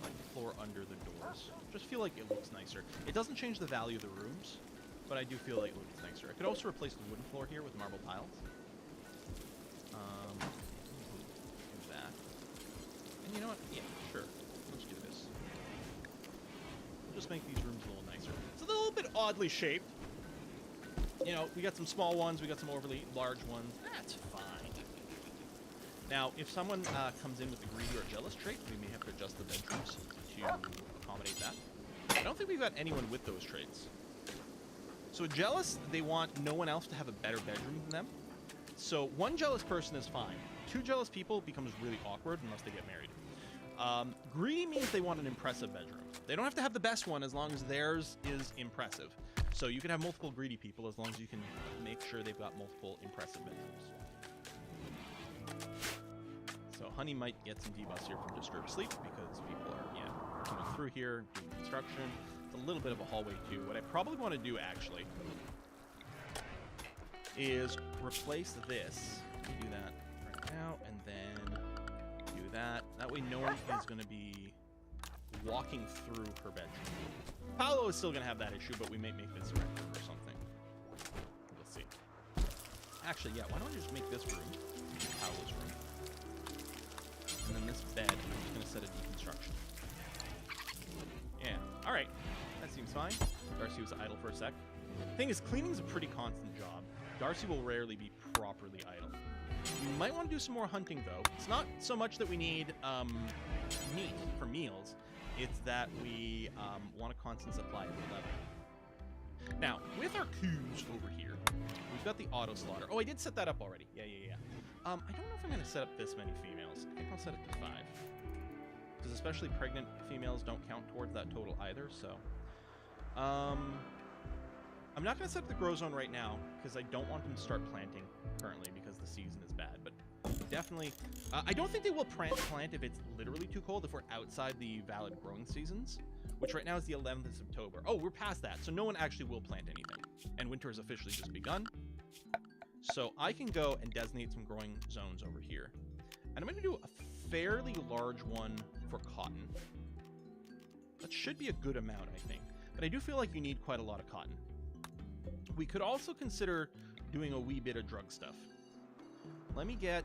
like the floor under the doors. Just feel like it looks nicer. It doesn't change the value of the rooms, but I do feel like it looks nicer. I could also replace the wooden floor here with marble tiles. Do that. And you know what? Yeah, sure. Let's do this. We'll just make these rooms a little nicer. It's a little bit oddly shaped. You know, we got some small ones, we got some overly large ones. That's fine. Now, if someone comes in with a greedy or jealous trait, we may have to adjust the bedrooms to accommodate that. I don't think we've got anyone with those traits. So jealous, they want no one else to have a better bedroom than them. So one jealous person is fine. Two jealous people becomes really awkward unless they get married. Greedy means they want an impressive bedroom. They don't have to have the best one as long as theirs is impressive. So you can have multiple greedy people as long as you can make sure they've got multiple impressive bedrooms. So Honey might get some debuffs here from disturbed sleep because people are, coming through here, doing construction. It's a little bit of a hallway too. What I probably want to do actually is replace this. Do that right now, and then do that. That way no one is going to be walking through her bedroom. Paolo is still going to have that issue, but we may make this director or something. We'll see. Actually, yeah, why don't we just make this room Paolo's room? And then this bed, I'm just going to set a deconstruction. Yeah, alright. That seems fine. Darcy was idle for a sec. Thing is, cleaning's a pretty constant job. Darcy will rarely be properly idle. We might want to do some more hunting, though. It's not so much that we need meat for meals. It's that we want a constant supply of leather. Now, with our coos over here, we've got the auto slaughter. Oh, I did set that up already. Yeah. I don't know if I'm going to set up this many females. I think I'll set it to 5. Because especially pregnant females don't count towards that total either, so... I'm not going to set up the grow zone right now, because I don't want them to start planting currently, because the season is bad, but definitely... I don't think they will plant if it's literally too cold, if we're outside the valid growing seasons, which right now is the 11th of October. Oh, we're past that, so no one actually will plant anything. And winter has officially just begun. So I can go and designate some growing zones over here. And I'm going to do a fairly large one for cotton. That should be a good amount, I think. But I do feel like you need quite a lot of cotton. We could also consider doing a wee bit of drug stuff. Let me get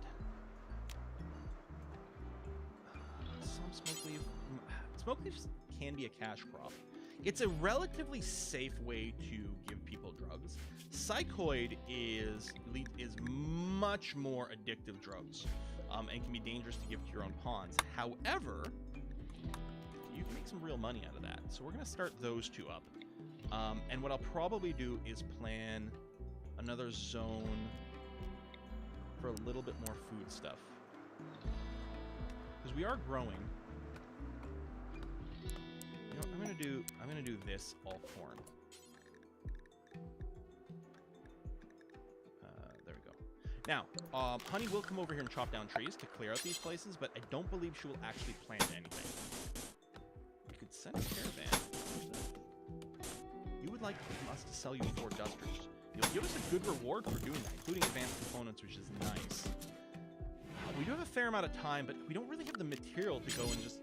some smoke leaf. Smoke leaves can be a cash crop. It's a relatively safe way to give people drugs. Psychoid is much more addictive drugs, and can be dangerous to give to your own pawns. However, you can make some real money out of that. So we're going to start those two up. And what I'll probably do is plan another zone for a little bit more food stuff. Because we are growing. You know, I'm gonna do this all corn. There we go. Now, Honey will come over here and chop down trees to clear out these places, but I don't believe she will actually plant anything. We could send a caravan. You would like us to sell you 4 dusters. You'll give us a good reward for doing that, including advanced components, which is nice. We do have a fair amount of time, but we don't really have the material to go and just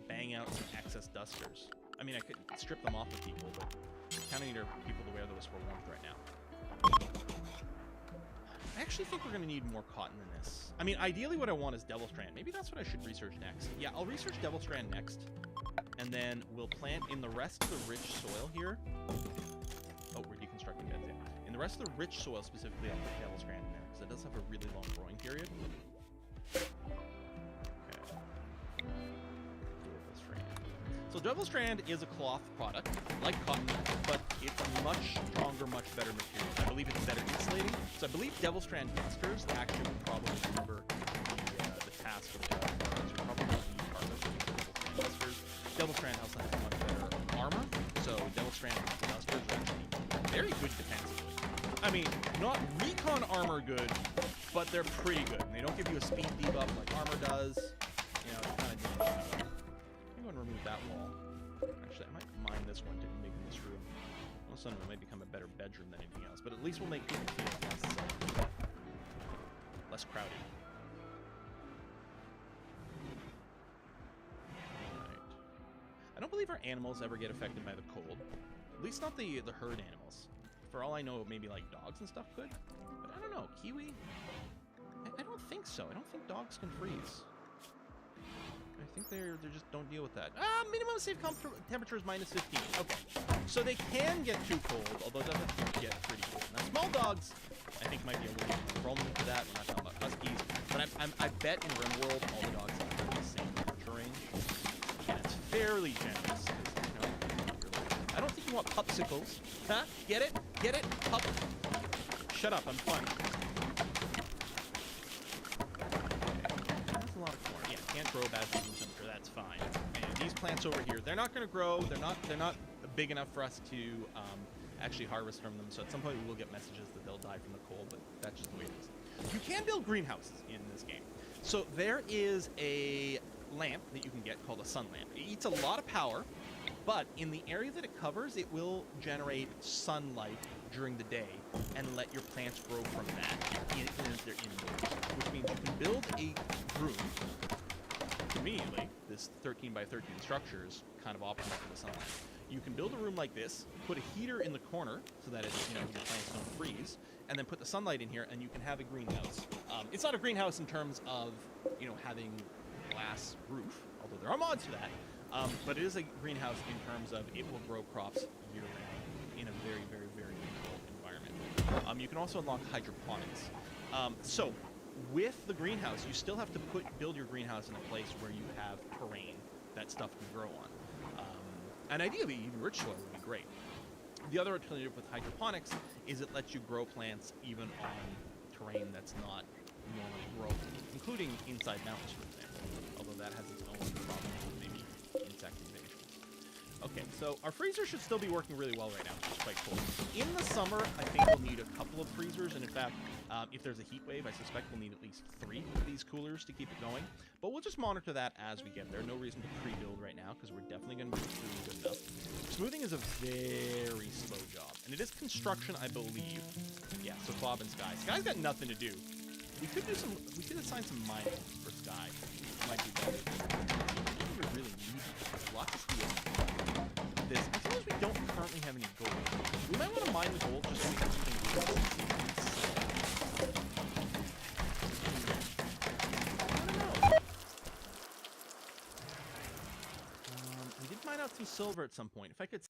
bang out some excess dusters. I mean, I could strip them off of people, but I kind of need people to wear those for warmth right now. I actually think we're going to need more cotton than this. I mean, ideally what I want is Devil Strand. Maybe that's what I should research next. Yeah, I'll research Devil Strand next, and then we'll plant in the rest of the rich soil here. Oh, we're deconstructing beds in. In the rest of the rich soil, specifically, I'll put Devil Strand in there, because it does have a really long growing period. Okay. Devil Strand. So Devil Strand is a cloth product, like cotton, but it's a much stronger, much better material. I believe it's better insulating. So I believe Devil Strand dusters actually would probably cover the task of so probably need harvest dusters. Devil Strand also has much better armor, so Devil Strand dusters are actually very good defensively. I mean, not recon armor good, but they're pretty good. And they don't give you a speed debuff like armor does. You know, it's kind of dangerous. I'm going to remove that wall. Actually, I might mine this one to make this room. All of a sudden, it might become a better bedroom than anything else. But at least we'll make people feel less crowded. Alright. I don't believe our animals ever get affected by the cold. At least not the herd animals. For all I know, maybe like dogs and stuff could. But I don't know. Kiwi? I don't think so. I don't think dogs can freeze. I think they just don't deal with that. Minimum safe temperature is -15. Okay. So they can get too cold, although it doesn't get pretty cold. Now, small dogs, I think, might be a little more vulnerable to that. We're not talking about huskies. But I bet in RIMWORLD, all the dogs have the same temperature range. And it's fairly generous. You know, I don't think you want popsicles. Huh? Get it? Get it? Pup. Shut up, I'm fun. That's a lot of corn. Yeah, can't grow bad room temperature, that's fine. And these plants over here, they're not going to grow. They're not big enough for us to actually harvest from them. So at some point we will get messages that they'll die from the cold, but that's just the way it is. You can build greenhouses in this game. So there is a lamp that you can get called a sun lamp. It eats a lot of power, but in the area that it covers, it will generate sunlight during the day and let your plants grow from that if they're indoors, which means you can build a room. Conveniently, this 13 by 13 structure is kind of optimal for the sunlight. You can build a room like this, put a heater in the corner so that it's, your plants don't freeze, and then put the sunlight in here, and you can have a greenhouse. It's not a greenhouse in terms of, having glass roof, although there are mods for that. But it is a greenhouse in terms of it will grow crops year-round in a very, very, very controlled environment. You can also unlock hydroponics. So with the greenhouse, you still have to build your greenhouse in a place where you have terrain that stuff can grow on. And ideally, even rich soil would be great. The other alternative with hydroponics is it lets you grow plants even on terrain that's not normally growable, including inside mountains, for example. Although that has its own problems with maybe insect invasions. Okay, so our freezer should still be working really well right now, which is quite cool. In the summer, I think we'll need a couple of freezers, and in fact, if there's a heat wave, I suspect we'll need at least 3 of these coolers to keep it going. But we'll just monitor that as we get there. No reason to pre-build right now, because we're definitely going to be doing good enough. Smoothing is a very slow job, and it is construction, I believe. Yeah, so Bob and Sky. Sky's got nothing to do. We could assign some mining for Sky. Might be better. We really need lots of steel. This, as long as we don't currently have any gold. We might want to mine the gold just so we can do this. silver at some point. If I could.